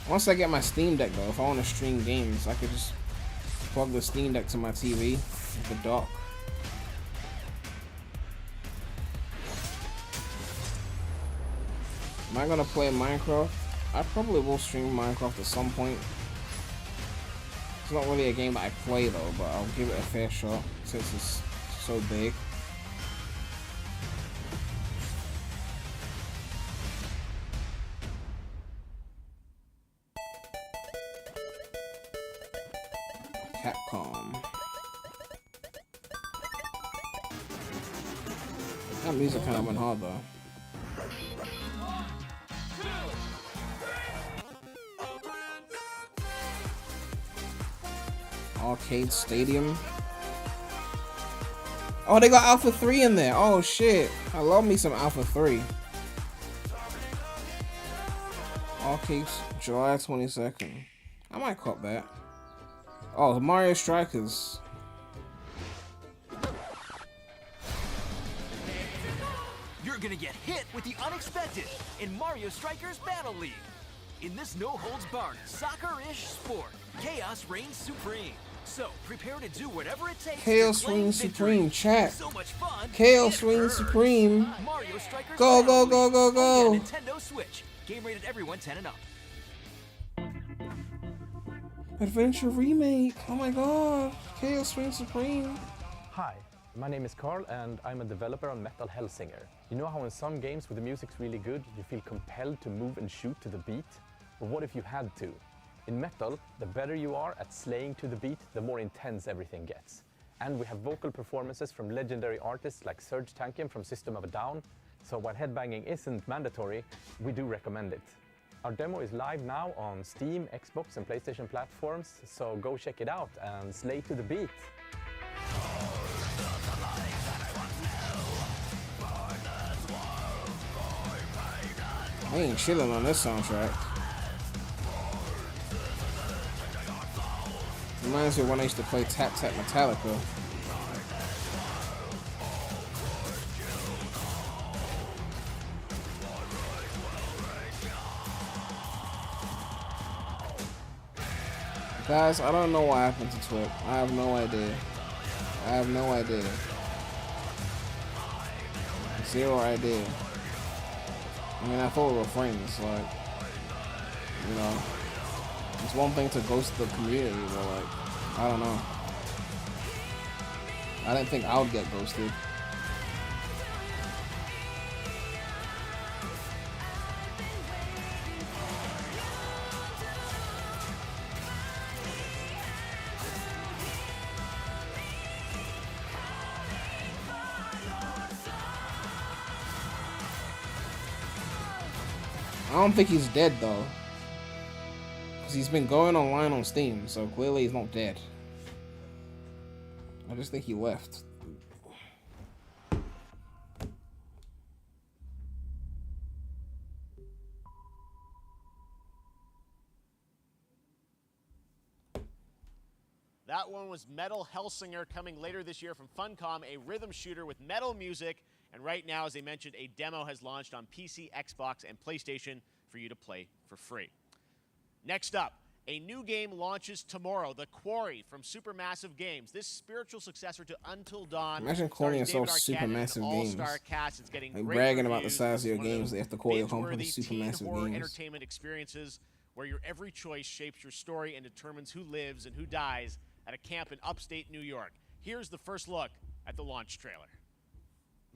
Once I get my Steam Deck though, if I want to stream games, I could just plug the Steam Deck to my TV with the dock. Am I gonna play Minecraft? I probably will stream Minecraft at some point. It's not really a game that I play though, but I'll give it a fair shot since it's so big. Capcom. That music kind of went hard though. Arcade Stadium. Oh, they got Alpha 3 in there. Oh shit. I love me some Alpha 3. Arcade July 22nd. I might cop that. Oh, Mario Strikers. You're gonna get hit with the unexpected in Mario Strikers Battle League. In this no-holds-barred, soccer-ish sport, chaos reigns supreme. So prepare to do whatever it takes. Chaos to claim reigns victory. supreme, chat. So much fun. Chaos reigns supreme. Mario Strikers Go, Battle go, go, League. go, Only go. on Nintendo Switch. Game rated everyone 10 and up. Adventure Remake. Oh my god. Chaos reigns supreme. Hi, my name is Carl and I'm a developer on Metal Hellsinger. You know how in some games where the music's really good, you feel compelled to move and shoot to the beat? But what if you had to? In Metal, the better you are at slaying to the beat, the more intense everything gets. And we have vocal performances from legendary artists like Serge Tankian from System of a Down, so while headbanging isn't mandatory, we do recommend it. Our demo is live now on Steam, Xbox and PlayStation platforms, so go check it out and slay to the beat. I ain't chilling on this soundtrack. Reminds me of when I used to play Tap Tap Metallica. Guys, I don't know what happened to Twip. I have no idea. I have no idea. Zero idea. I mean, I thought we were friends, like, you know. It's one thing to ghost the community, but like, I don't know. I didn't think I would get ghosted. I don't think he's dead though. Because he's been going online on Steam, so clearly he's not dead. I just think he left. That one was Metal Hellsinger, coming later this year from Funcom, a rhythm shooter with metal music. And right now, as I mentioned, a demo has launched on PC, Xbox, and PlayStation for you to play for free. Next up, a new game launches tomorrow, The Quarry from Supermassive Games. This spiritual successor to Until Dawn. Imagine calling yourself Supermassive Games. Cast. It's getting like great bragging reviews. about the size of your games. They have to call your home for the Binge-worthy teen Supermassive horror Games. entertainment experiences where your every choice shapes your story and determines who lives and who dies at a camp in upstate New York. Here's the first look at the launch trailer.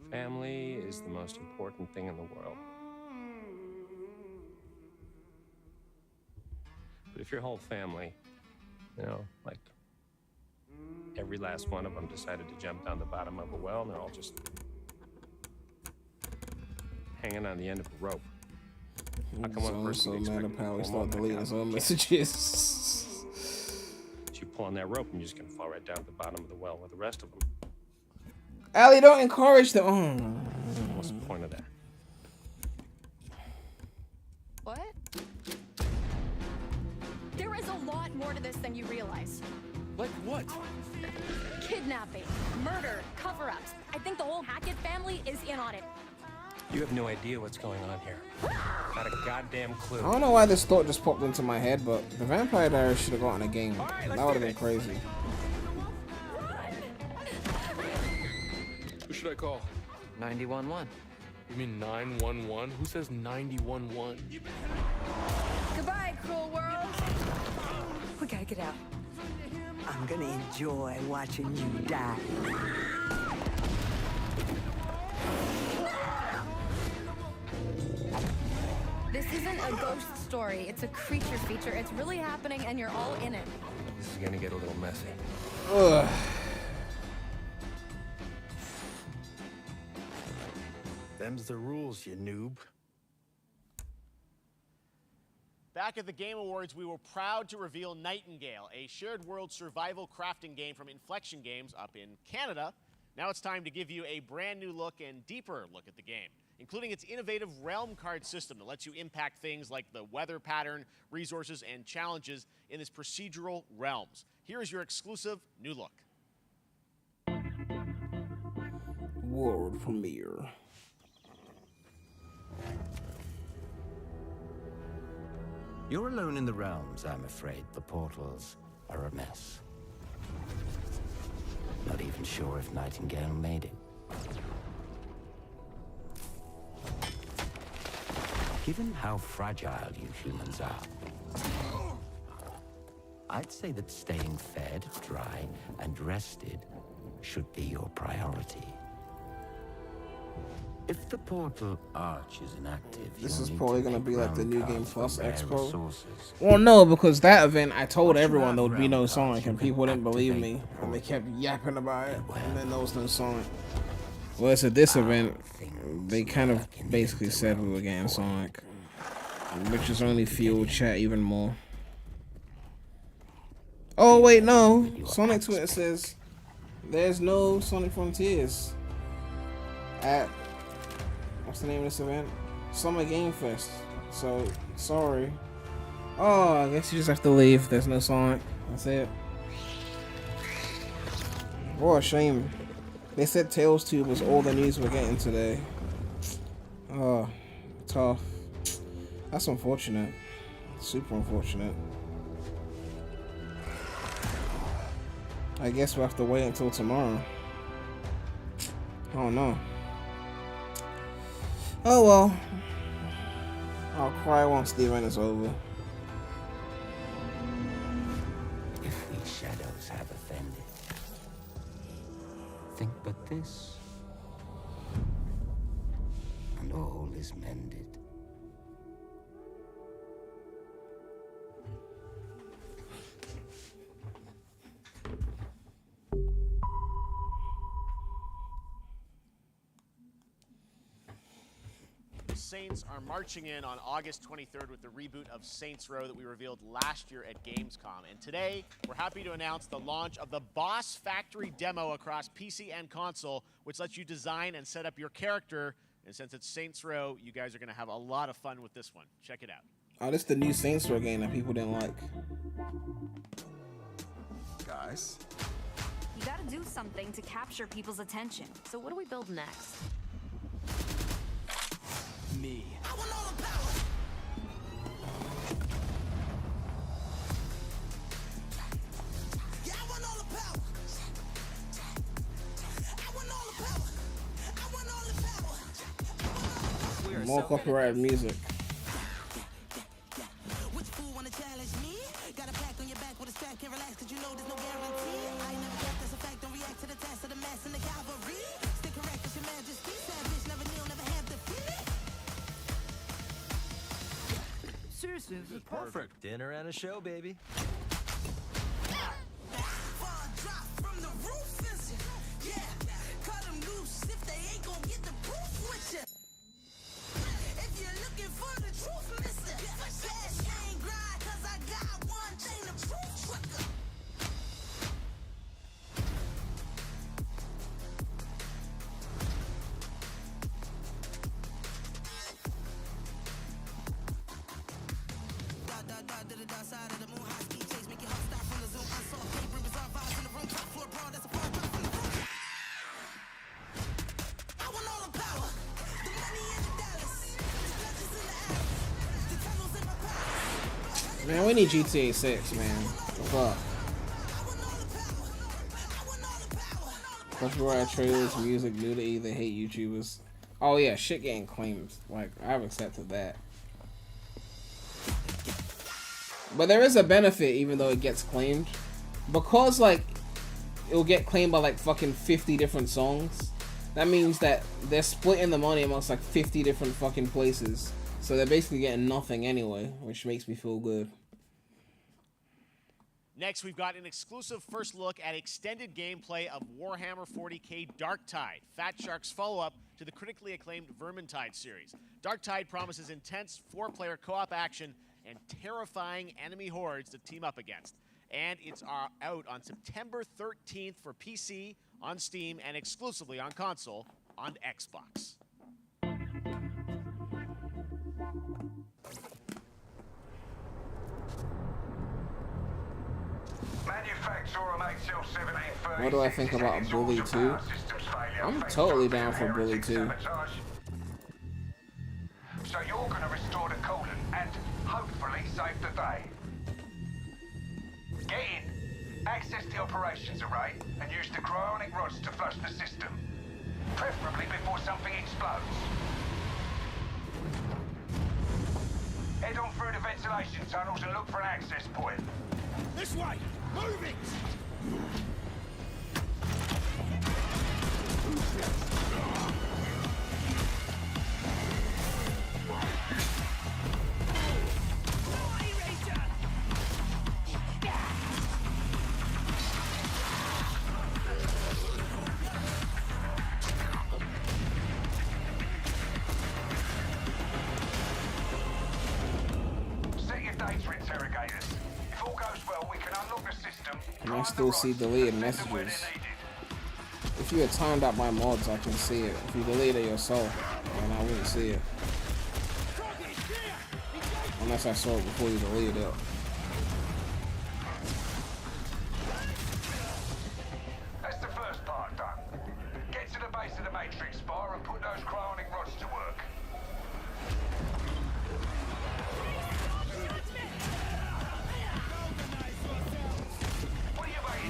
Family is the most important thing in the world. But if your whole family, you know, like every last one of them decided to jump down the bottom of a well and they're all just hanging on the end of a rope. How come one person so mad at Pally start deleting his own messages. You pull on that rope and you're just gonna fall right down to the bottom of the well with the rest of them. Allie, don't encourage them. Oh. What's the point of that? What? There is a lot more to this than you realize. Like what? Kidnapping, murder, cover-ups. I think the whole Hackett family is in on it. You have no idea what's going on here. Not a goddamn clue. I don't know why this thought just popped into my head, but the Vampire Diaries should have gotten a game. Right, that would have been crazy. Who should I call? 911. You mean 911? Who says 911? Goodbye, cruel world. We gotta get out. I'm gonna enjoy watching you die. This isn't a ghost story. It's a creature feature. It's really happening, and you're all in it. This is gonna get a little messy. Ugh. Them's the rules, you noob. Back at the Game Awards, we were proud to reveal Nightingale, a shared world survival crafting game from Inflection Games up in Canada. Now it's time to give you a brand new look and deeper look at the game, including its innovative realm card system that lets you impact things like the weather pattern, resources, and challenges in this procedural realms. Here is your exclusive new look. World premiere. You're alone in the realms, I'm afraid. The portals are a mess. Not even sure if Nightingale made it. Given how fragile you humans are, I'd say that staying fed, dry, and rested should be your priority. If the portal arch is inactive, this is probably gonna be like the New Game Plus Expo. Resources. Well, no, because that event, I told everyone there would be no Sonic, and people didn't believe me, and they kept yapping about it, and then there was no Sonic. Well, it's at this event, they kind of basically said we were getting Sonic, which has only fueled chat even more. Oh wait, no, Sonic Twitter says there's no Sonic Frontiers at, what's the name of this event? Summer Game Fest. So, sorry. Oh, I guess you just have to leave. There's no Sonic. That's it. What a shame. They said Tails Tube was all the news we're getting today. Oh, tough. That's unfortunate. Super unfortunate. I guess we'll have to wait until tomorrow. Oh no. Oh well. I'll cry once the event is over. If we shadows have offended, think but this, and all is mended. Saints are marching in on August 23rd with the reboot of Saints Row that we revealed last year at Gamescom. And today, we're happy to announce the launch of the Boss Factory demo across PC and console, which lets you design and set up your character. And since it's Saints Row, you guys are going to have a lot of fun with this one. Check it out. Oh, this is the new Saints Row game that people didn't like. Guys? You gotta do something to capture people's attention. So what do we build next? Me. I want all the power. Yeah, I want all the power. I want all the power. I want all the power. More copyrighted music. Which fool wanna challenge me? Got a pack on your back with a strap, can't relax, cause you know there's no guarantee. I never got this effect, don't react to the test of the mass and the cavalry. Stay correct, it's your majesty. Savage, never kneel, never have defeated. Seriously, this is perfect. Dinner and a show, baby. Man, we need GTA 6, man. Fuck. Copyright trailers, music, nudity, they hate YouTubers. Oh yeah, shit getting claimed. Like, I've accepted that. But there is a benefit even though it gets claimed. Because, like, it'll get claimed by, like, fucking 50 different songs. That means that they're splitting the money amongst, like, 50 different fucking places. So they're basically getting nothing anyway, which makes me feel good. Next, we've got an exclusive first look at extended gameplay of Warhammer 40k Darktide, Fat Shark's follow-up to the critically acclaimed Vermintide series. Darktide promises intense 4-player co-op action and terrifying enemy hordes to team up against. And it's out on September 13th for PC, on Steam, and exclusively on console on Xbox. What do I think about Bully 2? I'm totally down for Bully 2. So you're going to restore the coolant and hopefully save the day. Get in, access the operations array, and use the cryonic rods to flush the system. Preferably before something explodes. Head on through the ventilation tunnels and look for an access point. This way! Move it! Set your data interrogators. If all goes well, we can unlock the system. And I still see deleted messages. If you had timed out my mods, I can see it. If you deleted it yourself, then I wouldn't see it. Unless I saw it before you deleted it. That's the first part done. Get to the base of the Matrix bar and put those cryonic rods to work.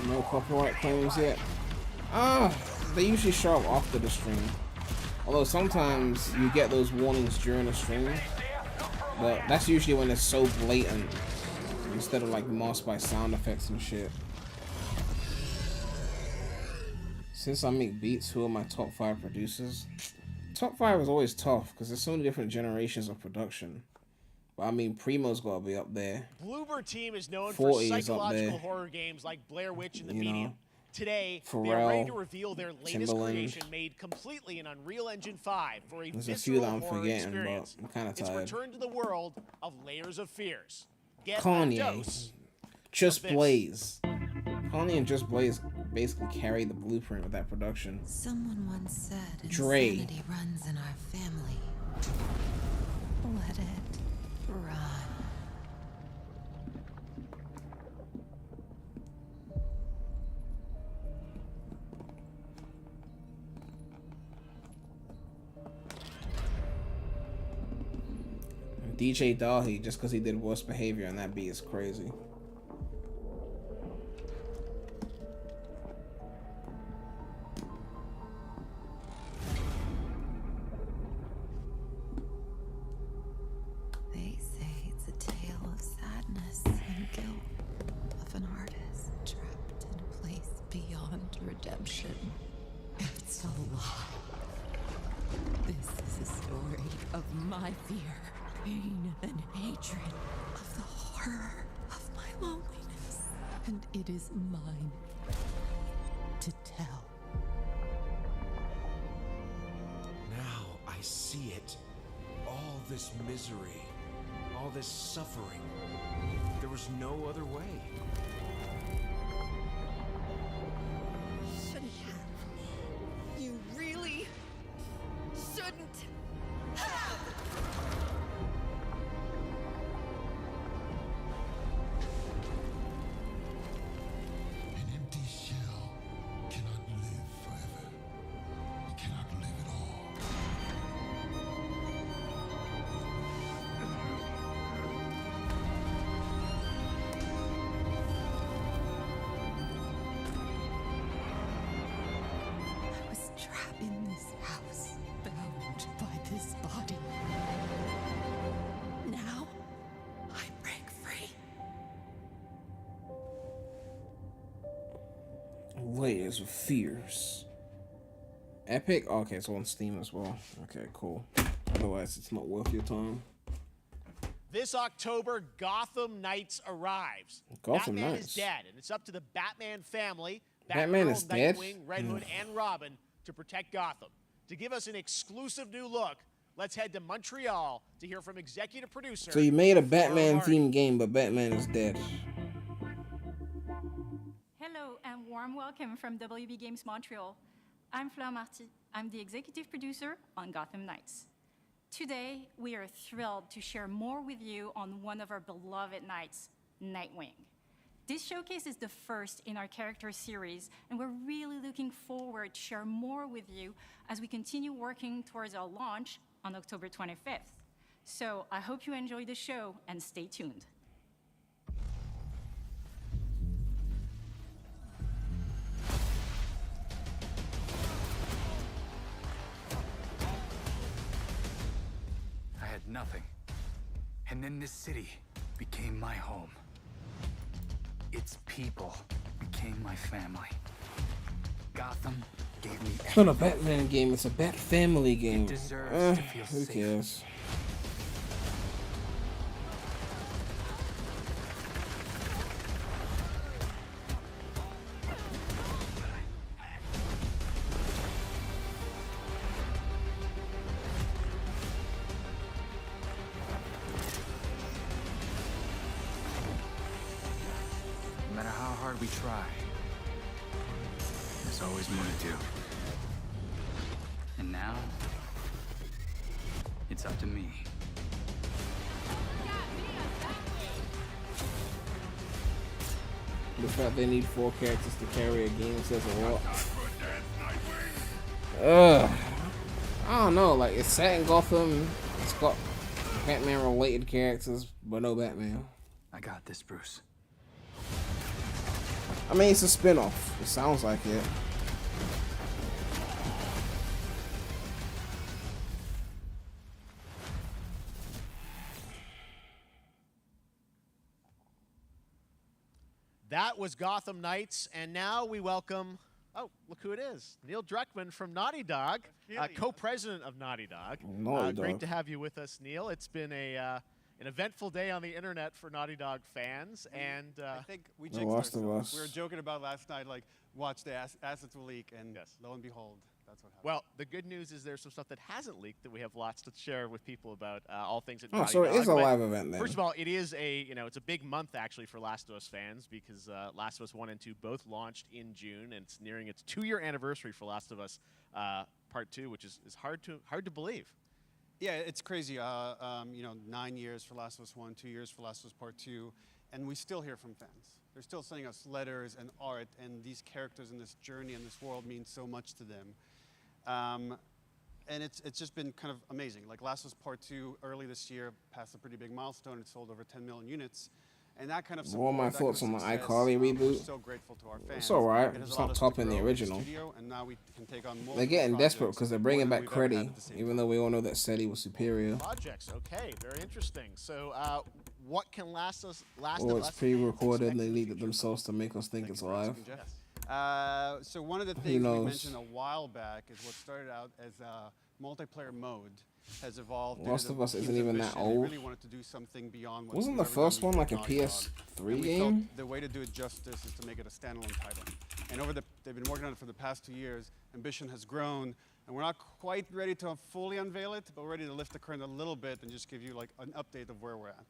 No copyright claims yet. They usually show up after the stream. Although sometimes you get those warnings during the stream. But that's usually when it's so blatant. Instead of like masked by sound effects and shit. Since I make beats, who are my top 5 producers? Top 5 is always tough because there's so many different generations of production. But I mean, PREMulous gotta be up there. Bloober Team is known 40 for is up psychological there. horror games like Blair Witch and The You know, Medium. Today, they Pharrell, are ready to reveal their latest Timbaland. creation made completely in Unreal Engine 5 for a There's a visceral few that I'm horror forgetting, experience. but I'm kind of It's tired. return to the world of Layers of Fears. Get a Kanye, dose Just of this. Blaze. Kanye and Just Blaze basically carried the blueprint of that production. Someone once said Dre. insanity runs in our family. Let it run. DJ Dahi, just because he did Worst Behavior, and that beat is crazy. They say it's a tale of sadness and guilt of an artist trapped in a place beyond redemption. It's a lie. This is a story of my fear, pain, and hatred, of the horror of my loneliness. And it is mine to tell. Now I see it. All this misery, all this suffering. There was no other way. Shouldn't have. You really shouldn't have. An empty shell cannot live forever. It cannot live at all. I was trapped in this house, bound by this body. Now, I break free. Layers of Fears. Epic? Okay, it's on Steam as well. Okay, cool. Otherwise, it's not worth your time. This October, Gotham Knights arrives. Gotham Batman Knights. is dead, and it's up to the Batman family, Batman Batgirl, is dead? Nightwing, Red Hood, and Robin to protect Gotham. To give us an exclusive new look, let's head to Montreal to hear from executive producer. So you made a Flora Batman Marty. themed game, but Batman is dead. Hello and warm welcome from WB Games Montreal. I'm Flora Marty. I'm the executive producer on Gotham Knights. Today, we are thrilled to share more with you on one of our beloved knights, Nightwing. This showcase is the first in our character series, and we're really looking forward to share more with you as we continue working towards our launch on October 25th. So I hope you enjoy the show and stay tuned. I had nothing. And then this city became my home. Its people became my family. Gotham gave me It's not a Batman game, it's a Bat Family game. It deserves to feel Who safe. cares? No matter how hard we try, there's always more to do. And now, it's up to me. The fact they need 4 characters to carry a game says a lot. Ugh. I don't know, like, it's set in Gotham, it's got Batman related characters, but no Batman. I got this, Bruce. I mean, it's a spin-off. It sounds like it. That was Gotham Knights, and now we welcome, oh, look who it is. Neil Druckmann from Naughty Dog, co-president of Naughty Dog. Naughty Great Dog. to have you with us, Neil. It's been an eventful day on the internet for Naughty Dog fans, and I think we The jinxed Last of ourselves. Us. We were joking about last night, like, watch the assets will leak, and lo and behold, that's what happened. well, the good news is there's some stuff that hasn't leaked that we have lots to share with people about all things at Oh, Naughty so Dog. it is a But live event then. First of all, it is it's a big month actually for Last of Us fans because Last of Us 1 and 2 both launched in June, and it's nearing its 2-year anniversary for Last of Us Part 2, which is hard to believe. Yeah, it's crazy. 9 years for Last of Us 1, 2 years for Last of Us Part 2, and we still hear from fans. They're still sending us letters and art, and these characters in this journey and this world mean so much to them. And it's just been kind of amazing. Like Last of Us Part 2 early this year passed a pretty big milestone. It sold over 10 million units. And that kind of support, What are my that thoughts kind on of the success, iCarly we're reboot? so grateful to our fans. It's alright. It has It's allowed not us to topping the grow as a original. studio, and now we can take on They're multiple getting desperate projects, because they're more bringing than back we've ever had Creddy, at the same even though we all know that SETI was superior. Projects, okay, very interesting. So, what can Last of Us? Or it's pre-recorded and they leaked it themselves to make us think it's live. So one of the Who things we knows? mentioned a while back is what started out as a multiplayer mode has evolved. Last into of the Us team's isn't even that ambition. They old. really wanted to do something beyond what Wasn't we've the ever done first one before like a with Naughty Dog. PS3 And we game? felt the way to do it justice is to make it a standalone title. And they've been working on it for the past 2 years. Ambition has grown, and we're not quite ready to fully unveil it, but we're ready to lift the curtain a little bit and just give you like an update of where we're at.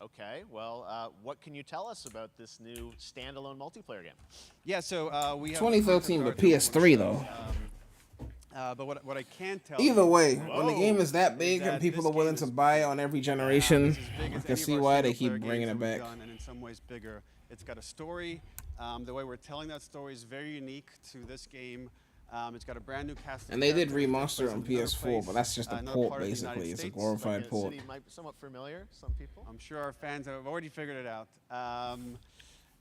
Okay, well, what can you tell us about this new standalone multiplayer game? Yeah, so we have 2013, but PS3 though. But what I can tell Either you, way, when the game is that big and people are willing to buy it on every generation, I can see why they keep bringing it back. And in some ways bigger. It's got a story. The way we're telling that story is very unique to this game. It's got a brand new cast. And they did remaster it on PS4, but that's just a port basically. It's a glorified port. City might be somewhat familiar, some people. I'm sure our fans have already figured it out.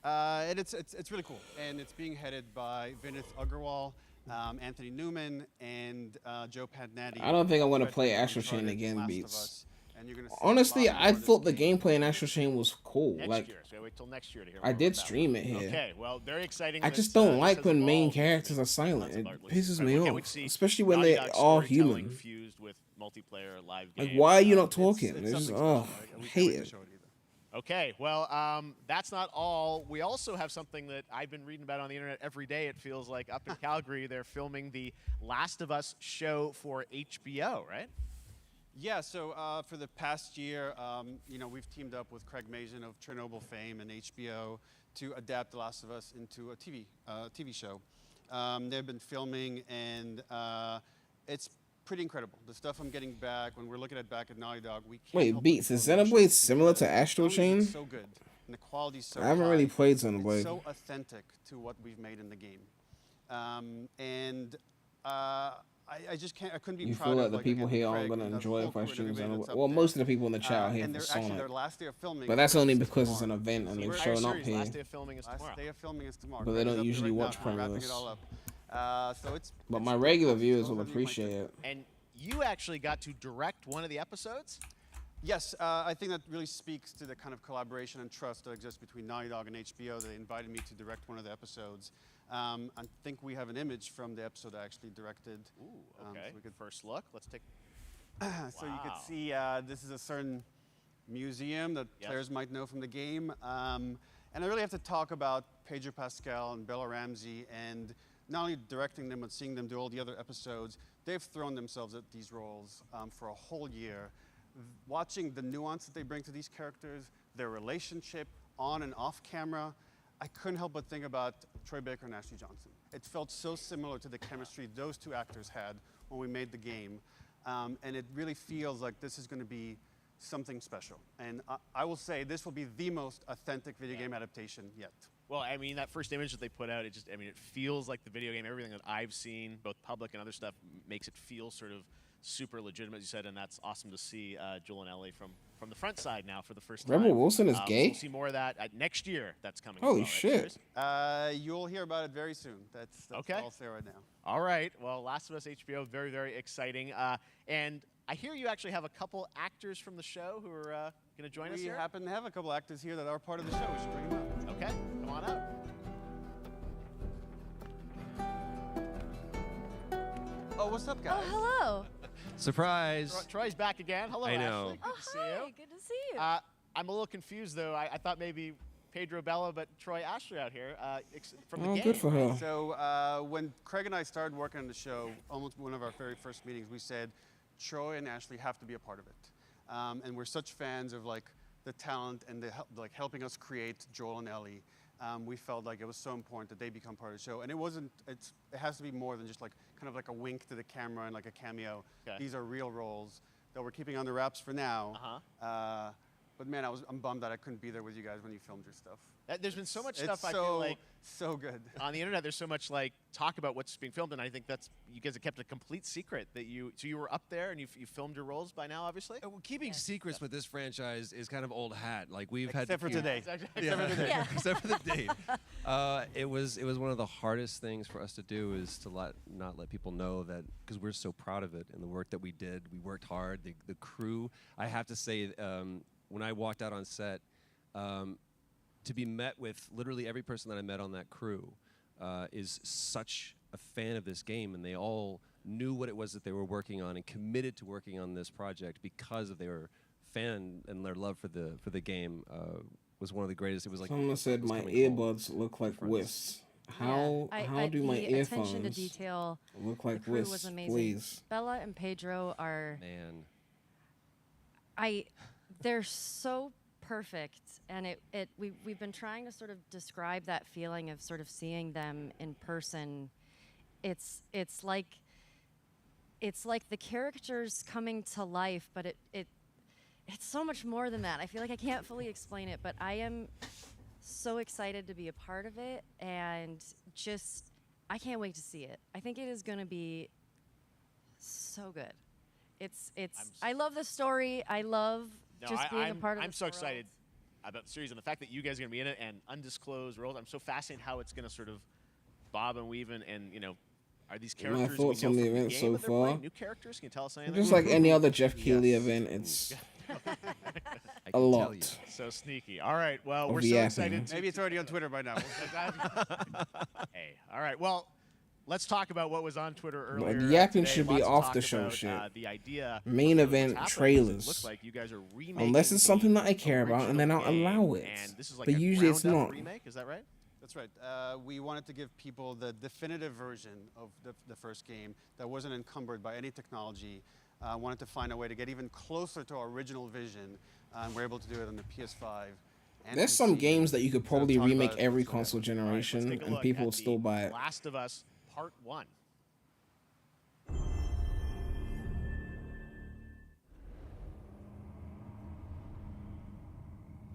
And it's really cool. And it's being headed by Vinith Agarwal, Anthony Newman, and Joe Padnatti. I don't think I'm gonna play Astral Chain again, Last of Beats. Us. and you're gonna see Honestly, a lot I more of thought the this game. gameplay in Astral Chain was cool. Next Like, year, so wait till next year to hear. I more did about that stream one. it here. Okay, well, very exciting. I and just this, don't this like has when main evolved. characters are silent. Tons of It art. pisses Incredible. me Can't wait off, to see especially when Naughty they're Dog all storytelling human. fused with multiplayer live Like, games. why are you not talking? It's It's just, something oh, special. I We can't hate wait to it. show it either. Okay, well, that's not all. We also have something that I've been reading about on the internet every day. It feels like up in Calgary, they're filming the Last of Us show for HBO, right? Yeah, so for the past year, we've teamed up with Craig Mazin of Chernobyl fame and HBO to adapt The Last of Us into a TV show. They've been filming, and it's pretty incredible. The stuff I'm getting back, when we're looking at back at Naughty Dog, we can't Wait, help but Beats, feel is emotional Xenoblade similar to because Astral not only is Chain? it so good, and the quality's so I haven't high, really played it's Xenoblade. so authentic to what we've made in the game. I just can't. I couldn't be You prouder feel like of, the people again, here aren't Craig gonna and the enjoy it full if I crew and stream everybody that's Xenoblade. up Well, there. most of the people in the chat are here And for they're actually Sonic. their last day of filming. But that's only is because it's tomorrow. an event and The they've entire shown up series, here. last day of filming is tomorrow. Last day of filming is tomorrow. But they Craig is don't up there usually right now, watch kind of wrapping PREMulous. it all up. So it's. But it's my pretty regular cool. viewers Those will of you who might appreciate check it. And you actually got to direct one of the episodes? Yes, I think that really speaks to the kind of collaboration and trust that exists between Naughty Dog and HBO. They invited me to direct one of the episodes. I think we have an image from the episode I actually directed. Ooh, okay. So we could First look. Let's take. So you could see this is a certain museum that players might know from the game. And I really have to talk about Pedro Pascal and Bella Ramsey, and not only directing them, but seeing them do all the other episodes. They've thrown themselves at these roles for a whole year. Watching the nuance that they bring to these characters, their relationship on and off camera, I couldn't help but think about Troy Baker and Ashley Johnson. It felt so similar to the chemistry those two actors had when we made the game. And it really feels like this is going to be something special. And I will say this will be the most authentic video game adaptation yet. Well, I mean, that first image that they put out, it feels like the video game. Everything that I've seen, both public and other stuff, makes it feel sort of super legitimate, as you said, and that's awesome to see Joel and Ellie from the front side now for the first time. Rebel Wilson is gay? We'll see more of that next year. That's coming. Holy as well, shit. Right? You'll hear about it very soon. That's okay. all I'll say right now. All right. Well, Last of Us HBO, very, very exciting. And I hear you actually have a couple actors from the show who are going to join us here. We happen to have a couple actors here that are part of the show. We should bring them up. Okay. Come on up. Oh, what's up, guys? Oh, hello. Surprise. Troy's back again. Hello, I know. Ashley. Good to see you. Good to see you. I'm a little confused, though. I thought maybe Pedro Bella, but Troy Ashley out here from the Oh, game. good for her. So when Craig and I started working on the show, almost one of our very first meetings, we said Troy and Ashley have to be a part of it. And we're such fans of like the talent and the helping us create Joel and Ellie. We felt like it was so important that they become part of the show. And it has to be more than just like kind of like a wink to the camera and like a cameo. Okay. These are real roles that we're keeping under wraps for now. But man, I'm bummed that I couldn't be there with you guys when you filmed your stuff. There's been so much It's stuff I feel like so good on the internet. There's so much like talk about what's being filmed, and I think that's you guys have kept a complete secret that you were up there and you filmed your roles by now, obviously. Well, keeping secrets with this franchise is kind of old hat. Like we've Except had for today. Except for today. Except for the date. It was one of the hardest things for us to do is to not let people know that, because we're so proud of it and the work that we did. We worked hard. The crew. I have to say, when I walked out on set, to be met with literally every person that I met on that crew is such a fan of this game, and they all knew what it was that they were working on and committed to working on this project because of their fan and their love for the game was one of the greatest. It was like Someone said my earbuds look like wisps. How do my the attention to earphones detail look like the crew was wisps? amazing. Please. Bella and Pedro are man. They're so perfect, and we've been trying to sort of describe that feeling of sort of seeing them in person. It's like the characters coming to life, but it's so much more than that. I feel like I can't fully explain it, but I am so excited to be a part of it, and just I can't wait to see it. I think it is going to be so good. I love the story. I love being a part of. I'm so excited about the series and the fact that you guys are going to be in it and undisclosed roles. I'm so fascinated how it's going to sort of bob and weave and are these characters? thoughts on the event so far? New characters? Can you tell us anything? Just like any other Jeff Keighley event, it's I A can tell lot. you. So sneaky. All right. Well, Of we're so yapping. excited. Maybe it's already on Twitter by now. Hey. All right. Well, let's talk about what was on Twitter But earlier. yapping Today. should be Lots of off talk the show about, shit. the idea Main of what's event happening is trailers. It looks like you guys are remaking Unless it's something that I care about, and then I'll original game, allow it. And this is like But a usually it's ground-up not. remake. Is that right? That's right. We wanted to give people the definitive version of the first game that wasn't encumbered by any technology. Wanted to find a way to get even closer to our original vision, and we're able to do it on the PS5. And There's some PC. games that you could So probably talk remake about it every today. console All right, let's generation, take a and look people at would still the buy it. Last of Us Part 1.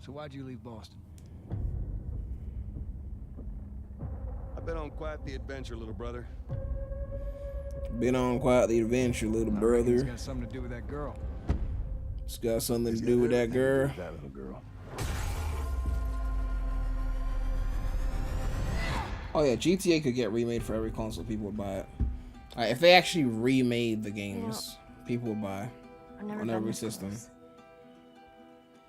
So why'd you leave Boston? I've been on quite the adventure, little brother. Been on quite the adventure, little It's brother. got something to do with that girl. It's got something to do with that girl. That little girl. Oh yeah, GTA could get remade for every console. People would buy it. Like, if they actually remade the games, people would buy I've never on been every this system. close.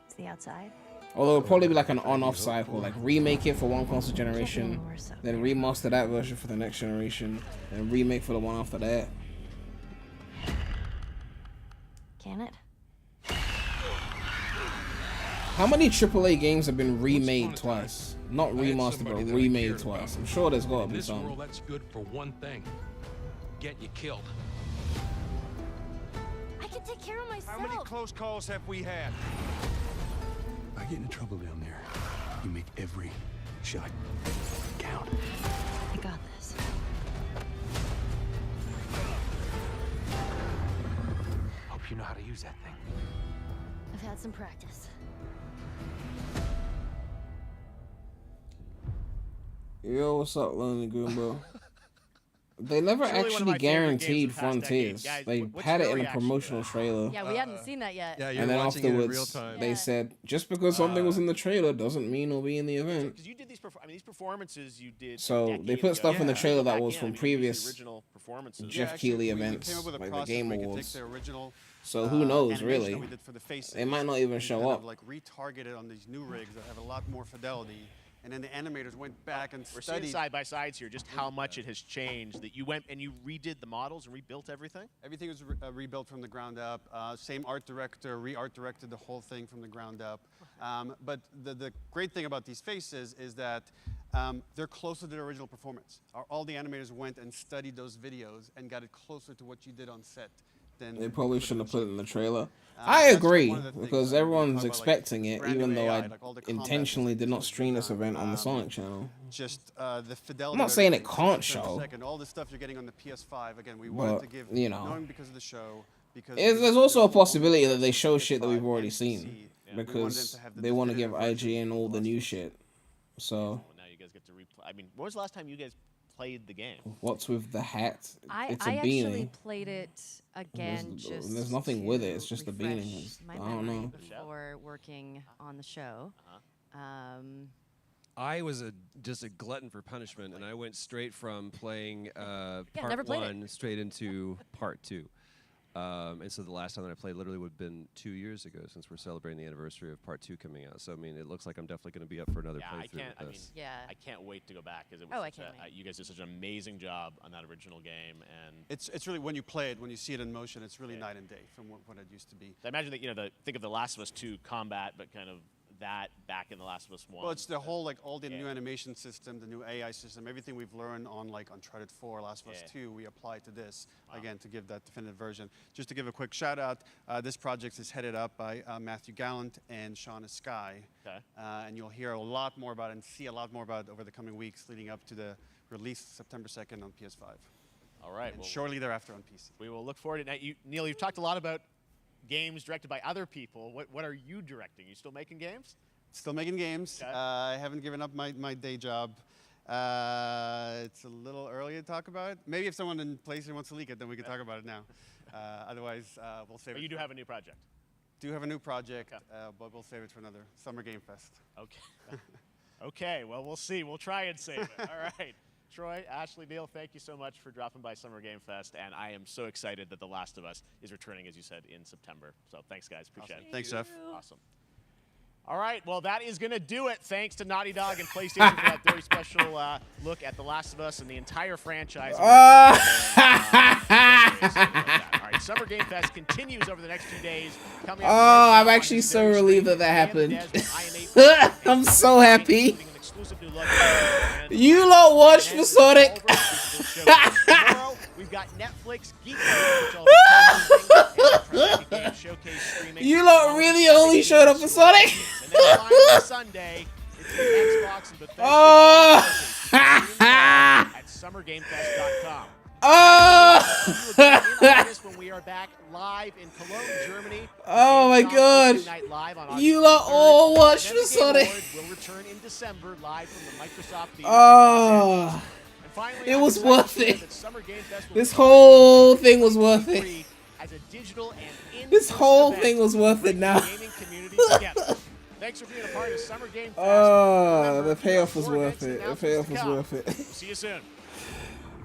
It's the outside. Although it'll probably be like an on-off cycle, like remake it for one console generation, then remaster that version for the next generation, and remake for the one after that. Can it? How many AAA games have been remade twice? Not remastered, but remade twice. I'm sure there's got to In be this some. world, that's good for one thing: get you killed. I can take care of myself. How many close calls have we had? I get into trouble down there. You make every shot count. I got this. Hope you know how to use that thing. I've had some practice. Yo, what's up, Lonely Goomba? They never Truly one of my actually favorite guaranteed games of the past decade. Frontiers. Guys, They what's had your it in a reaction to promotional trailer. Yeah, we hadn't seen that yet. Yeah, And you're then watching it in real afterwards, time. they said, just because something was in the trailer doesn't mean it'll be in the event. Because you did these, these performances you did. So a they decade put ago. stuff in the trailer that Back was in, from I mean, you used the previous original performances. Jeff actually, Keighley we events, came up with a like the process Game where we could Awards. take the original, So who knows, animation really? that we did for the faces, It might not even and show kind up. of like retarget it on these new rigs that have a lot more fidelity. And then the animators went back and We're seeing studied. side by sides here, just how much it has changed. That you went and you redid the models and rebuilt everything. Everything was rebuilt from the ground up. Same art director, re-art directed the whole thing from the ground up. But the great thing about these faces is that they're closer to the original performance. All the animators went and studied those videos and got it closer to what you did on set. They probably shouldn't have put it in the trailer. I that's agree, one of the things because that we everyone's talk about, like, expecting it, brand even new though AI, I like all the combat intentionally did not systems stream this done, event on the Sonic channel. Just the fidelity. I'm not of saying it everything, can't 60 frames per show. second, all the stuff you're getting on the PS5. Again, we wanted But, to give, you know. knowing because of the show. Because There's also a possibility that they show shit that we've already seen, we wanted them because to have the they want to give definitive version. IGN all the new shit. So, Well, now you guys get to replay. I mean, when was the last time you guys played the game? what's with the hat? It's a I beanie. actually played it again just There's nothing with it. It's to just the refresh beanie. my I don't memory know. before working on the show. I was just a glutton for punishment, and I went straight from playing never part played it. 1 straight into part 2. And so the last time that I played literally would have been 2 years ago, since we're celebrating the anniversary of part 2 coming out. So I mean, it looks like I'm definitely going to be up for another Yeah, playthrough I can't. with I mean, this. I can't wait to go back because it was. Oh, I such can't a, you guys did such an amazing job on that original game, and It's really, when you play it, when you see it in motion, it's really night and day from what it used to be. I imagine that think of the Last of Us 2 combat, but kind of that back in the Last of Us 1. Well, it's the whole, like, all the new animation system, the new AI system, everything we've learned on, like, Uncharted 4, Last of Us 2, we apply to this, again, to give that definitive version. Just to give a quick shout out, this project is headed up by Matthew Gallant and Shauna Skye. Okay. And you'll hear a lot more about it and see a lot more about it over the coming weeks leading up to the release September 2nd on PS5. All right. And well, shortly thereafter on PC. we will look forward to it. Now, Neil, you've talked a lot about games directed by other people. What are you directing? You still making games? Still making games. Okay. I haven't given up my day job. It's a little early to talk about it. Maybe if someone in PlayStation wants to leak it, then we can talk about it now. Otherwise, we'll save it. But you do have a new project. Do have a new project, but we'll save it for another Summer Game Fest. Okay. Okay. Well, we'll see. We'll try and save it. All right. Troy, Ashley, Neil, thank you so much for dropping by Summer Game Fest, and I am so excited that The Last of Us is returning, as you said, in September. So thanks, guys. Appreciate Awesome. it. Thanks, Jeff. Awesome. All right, well, that is going to do it. Thanks to Naughty Dog and PlayStation for that very special look at The Last of Us and the entire franchise. All right, Summer Game Fest continues over the next few days. I'm actually so relieved that happened. I'm so happy. You lot watched for Sonic. Tomorrow, we've got Netflix Geek You lot really only showed up for Sonic? And then finally Sunday, it's the Xbox and Bethesda at summergamefest.com. When we are back live in Cologne, Germany. Oh my god. You lot all watched for Sonic. Will return in December live from the Microsoft Theater. Oh. It was worth it. This whole thing was worth it. This whole thing was worth it now. Thanks for being a part of Summer Game Fest. Oh, the payoff was worth it. The payoff was worth it. See you soon.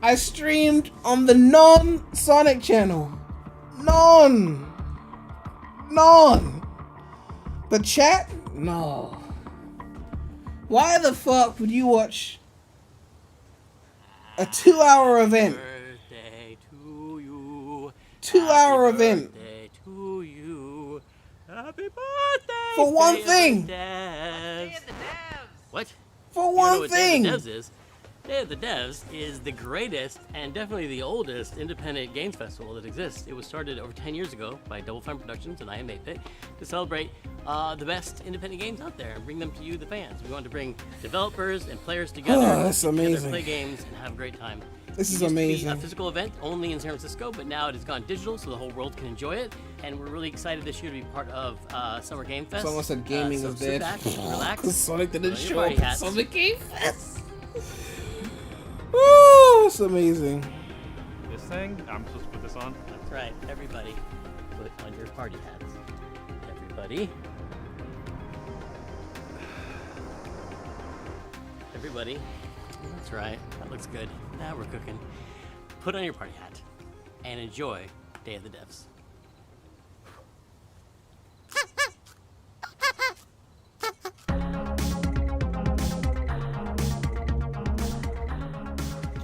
I streamed on the non-Sonic channel. None. The chat? No. Why the fuck would you watch a 2-hour event? 2-hour event. Happy birthday! For one thing. What? For one what thing. Day of the Devs is? Day of the Devs is the greatest and definitely the oldest independent games festival that exists. It was started over 10 years ago by Double Fine Productions and I Am 8-Bit to celebrate the best independent games out there and bring them to you, the fans. We want to bring developers and players together. That's amazing. Play games and have a great time. This is It used to be amazing. a physical event only in San Francisco, but now it has gone digital, so the whole world can enjoy it. And we're really excited this year to be part of Summer Game Fest. Someone said gaming so is sit dead. back, relax. Sonic didn't put on your show party up at hats. Summer Game Fest. Woo, it's amazing. This thing? I'm supposed to put this on? That's right. Everybody, put on your party hats. Everybody. Everybody. That's right. That looks good. Now we're cooking. Put on your party hat and enjoy Day of the Devs.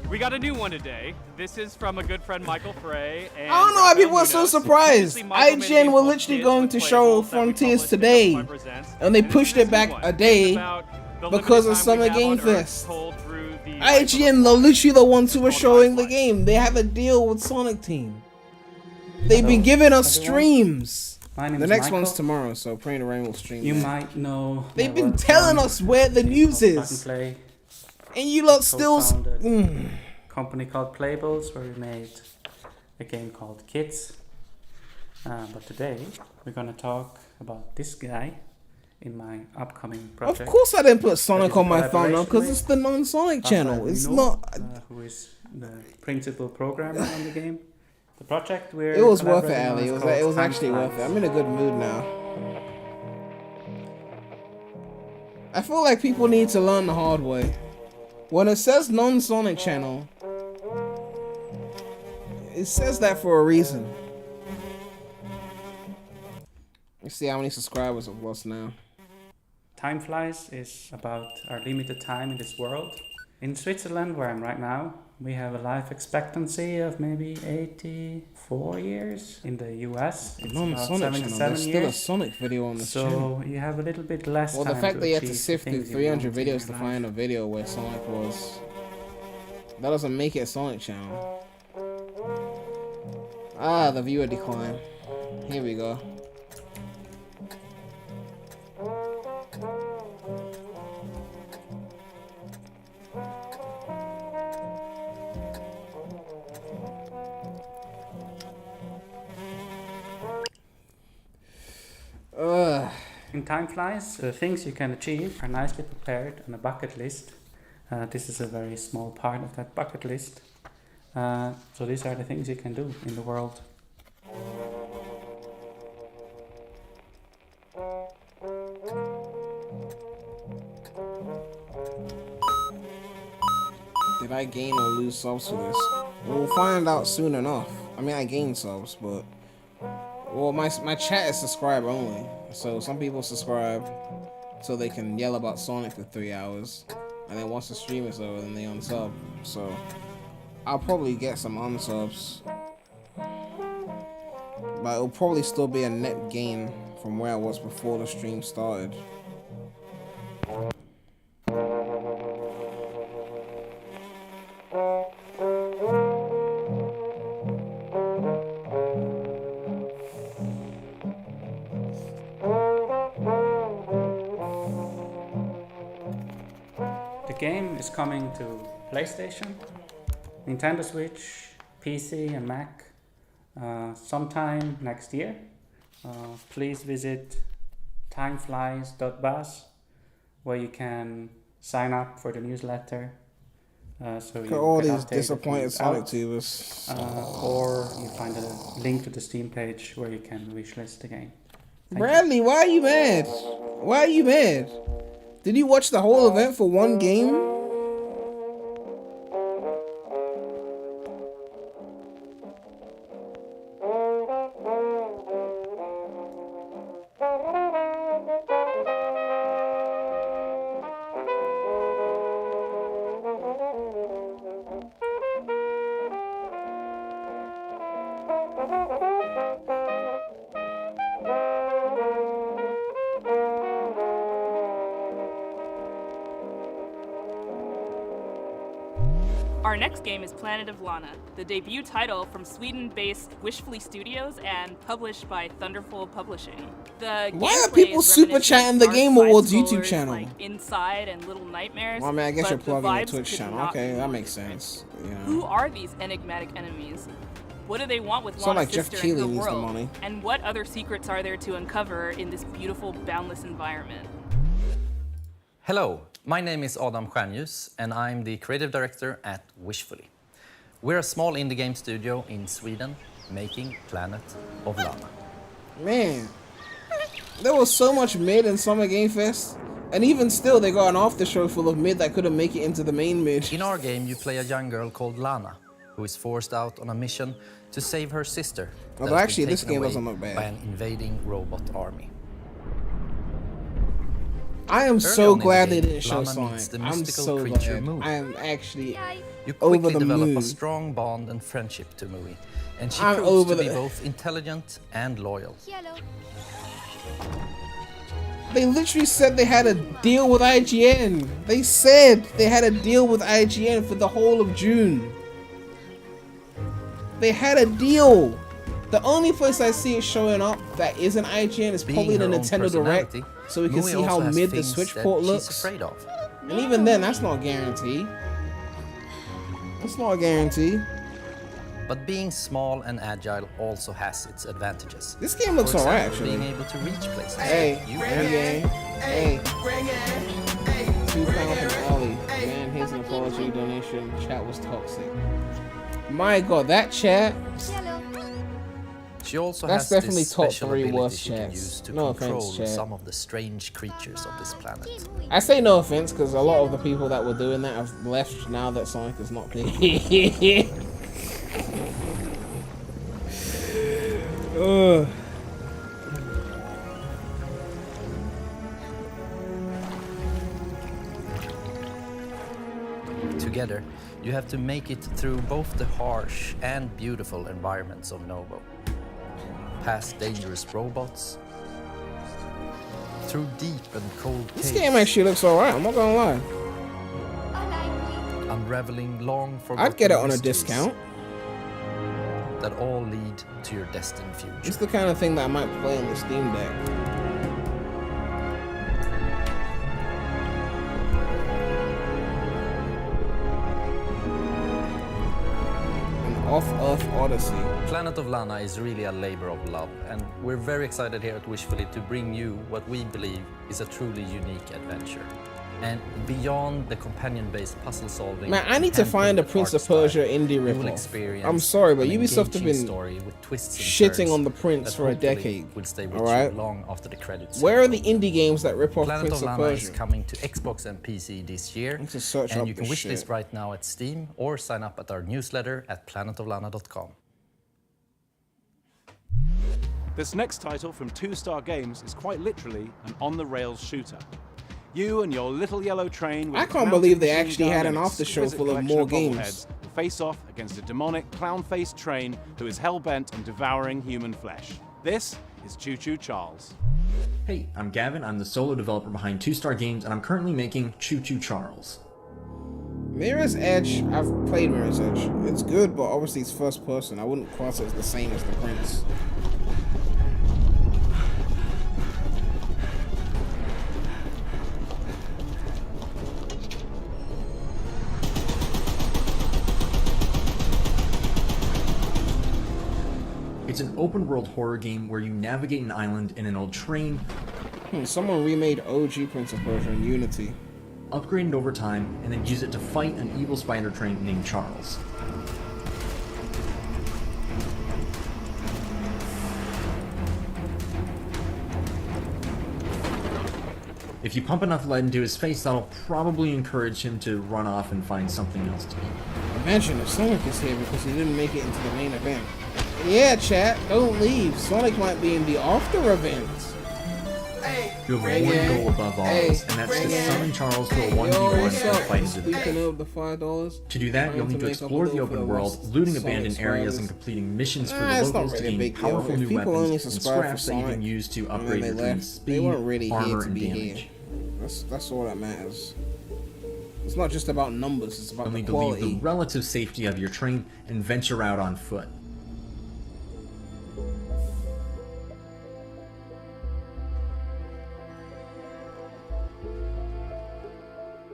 We got a new one today. This is from a good friend, Michael Frey. And I don't know why people are Rafael so Munoz. surprised. Previously, Michael made a IGN game were called literally Kids going with to Playables show that we Frontiers published today, at Presents. and they this pushed is it back new a one. day It's about the because limited of time Summer we have Game on Earth Fest. told through the IGN are literally the ones who are showing the game. They have a deal with Sonic Team. They've been giving us streams. My name The is next Michael. one's tomorrow, so Praying the Rain will stream. You that. might know. They've my been work telling from us where the news Plug and is, Play. and you lot still. Co-founded company called Playables, where we made a game called Kids. But today we're gonna talk about this guy in my upcoming project. Of course, I didn't put Sonic That is on my a thumbnail because collaboration it's the non-Sonic with channel. Rafael It's Munoz, not. who is the principal programmer on the game. The project we're It was worth it, collaborating on Ali. is It was. called It was Time actually Flies. worth it. I'm in a good mood now. I feel like people need to learn the hard way. When it says non-Sonic channel, it says that for a reason. Let's see how many subscribers I've lost now. Time Flies is about our limited time in this world. In Switzerland, where I'm right now, we have a life expectancy of maybe 84 years. In the US, it's about Non-Sonic channel. 77 There's still a years. Sonic video on this channel. So you have a little bit less Well, time the fact that you have to achieve the sift through things you 300 want in videos to your find a video where Sonic was, that doesn't make it a Sonic channel. Ah, the viewer decline. Here we go. In Time Flies, the things you can achieve are nicely prepared on a bucket list. This is a very small part of that bucket list. So these are the things you can do in the world. Did I gain or lose subs for this? We'll find out soon enough. I mean, I gained subs, but Well, my chat is subscribe only, so some people subscribe so they can yell about Sonic for 3 hours, and then once the stream is over, then they unsub. So I'll probably get some unsubs, but it'll probably still be a net gain from where I was before the stream started. The game is coming to PlayStation, Nintendo Switch, PC and Mac sometime next year. Please visit timeflies.buzz where you can sign up for the newsletter. So Look you at all get these updated disappointed when Sonic it's out. tubers. Or you find a link to the Steam page where you can wishlist the game. Thank you. Bradley, why are you mad? Why are you mad? Did you watch the whole event for one game? Our next game is Planet of Lana, the debut title from Sweden-based Wishfully Studios and published by Thunderful Publishing. The Why are gameplay people is super reminiscent chatting of the Dark Game Side Awards YouTube scrollers channel? like Inside and Little Nightmares. Well, I mean, I guess but you're the plugging the vibes Twitch could channel. not Okay, be that more makes different. sense. You know. Who are these enigmatic enemies? What do they want with Sound Lana's like Jeff sister Keighley and her needs the world? money. And what other secrets are there to uncover in this beautiful, boundless environment? Hello, my name is Adam Stjernljus and I'm the creative director at Wishfully. We're a small indie game studio in Sweden making Planet of Lana. Man, there was so much mid in Summer Game Fest, and even still they got an after show full of mid that couldn't make it into the main mid. In our game you play a young girl called Lana, who is forced out on a mission to save her sister. Although that has actually been this taken game away doesn't look bad. by an invading robot army. I am Early so on in glad the they game, didn't show Lana Sonic. meets the I'm mystical so creature glad. Mui. I am actually You over quickly the develop moon. a strong bond and friendship to Mui, and she I'm proves over to be the- both intelligent and loyal. They literally said they had a deal with IGN. They said they had a deal with IGN for the whole of June. They had a deal. The only place I see it showing up that isn't IGN is Being probably the her own Nintendo Direct, personality, so we can Mui see how also has mid the things Switch that port she's looks. afraid of. And even then, that's not a guarantee. That's not a guarantee. But being small and agile also has its advantages. This game looks For alright, example, actually. being able to reach places. Hey, you hey, hey, £2 from Ollie. Man, here's an apology donation. Chat was toxic. My God, that chat. She also That's has definitely this top special 3 ability worst she can chats. use to No control offense, chat. some of the strange creatures of this planet. I say no offense because a lot of the people that were doing that have left now that Sonic is not playing. Ugh. Together, you have to make it through both the harsh and beautiful environments of Novo. Past dangerous robots, through deep and cold This caves, game actually looks alright, I'm not gonna lie. unraveling long forgotten I'd get it on a mysteries discount. that all lead to your destined future. It's the kind of thing that I might play on the Steam Deck. An Off-Earth Odyssey. Planet of Lana is really a labor of love, and we're very excited here at Wishfully to bring you what we believe is a truly unique adventure. And beyond the companion-based puzzle solving, Man, I need to find a Prince of Persia indie ripoff. I'm sorry, but Ubisoft have been shitting on the Prince for a decade. Alright? Long after the credits. Where are the indie games that rip off Planet Prince of of Lana is Persia? coming to Xbox and PC this year, Let's just search and up you can this wish shit. list right now at Steam or sign up at our newsletter at planetoflana.com. This next title from 2-Star Games is quite literally an on-the-rails shooter. You and your little yellow train with I can't believe they actually had an after-show full of more games. Will face off against a demonic, clown-faced train who is hell-bent on devouring human flesh. This is Choo Choo Charles. Hey, I'm Gavin. I'm the solo developer behind 2-Star Games, and I'm currently making Choo Choo Charles. Mirror's Edge, I've played Mirror's Edge. It's good, but obviously it's first person. I wouldn't class it as the same as The Prince. It's an open-world horror game where you navigate an island in an old train. Someone remade OG Prince of Persia in Unity. Upgrade it over time, and then use it to fight an evil spider train named Charles. If you pump enough lead into his face, that'll probably encourage him to run off and find something else to eat. I mentioned if Sonic is here because he didn't make it into the main event. Yeah, chat, don't leave. Sonic might be in the after event. You have one goal above all else, and that's to summon Charles to a 1v1 and fight into the $5. To do that, you'll need to explore the open world, looting abandoned areas and completing missions for the locals to gain powerful new weapons and scraps that you can use to upgrade your train's speed, armor, and damage. That's all that matters. It's not just about numbers, it's about You'll the need to quality. leave the relative safety of your train and venture out on foot.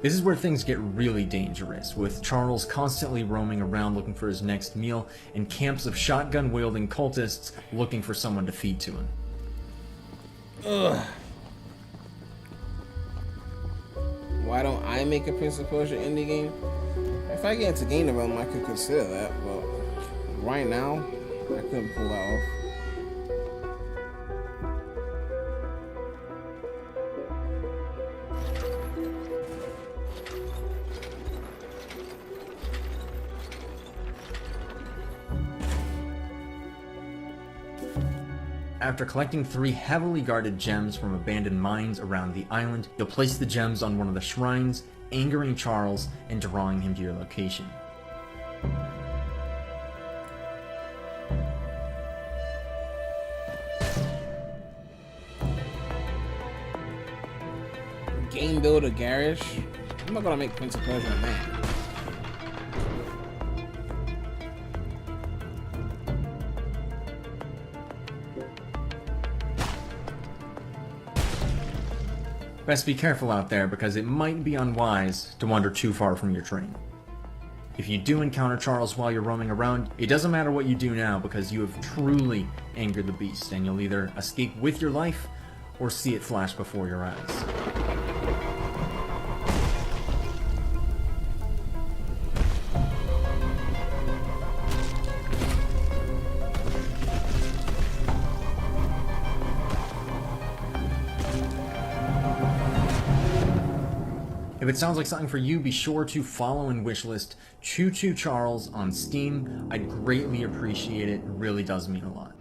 This is where things get really dangerous, with Charles constantly roaming around looking for his next meal, and camps of shotgun-wielding cultists looking for someone to feed to him. Ugh. Why don't I make a Prince of Persia indie game? If I get into game development, I could consider that, but right now, I couldn't pull that off. After collecting 3 heavily guarded gems from abandoned mines around the island, you'll place the gems on one of the shrines, angering Charles and drawing him to your location. Game builder garish? I'm not gonna make Prince of Persia a man. Best be careful out there, because it might be unwise to wander too far from your train. If you do encounter Charles while you're roaming around, it doesn't matter what you do now, because you have truly angered the beast, and you'll either escape with your life or see it flash before your eyes. If it sounds like something for you, be sure to follow and wishlist Choo Choo Charles on Steam. I'd greatly appreciate it. It really does mean a lot.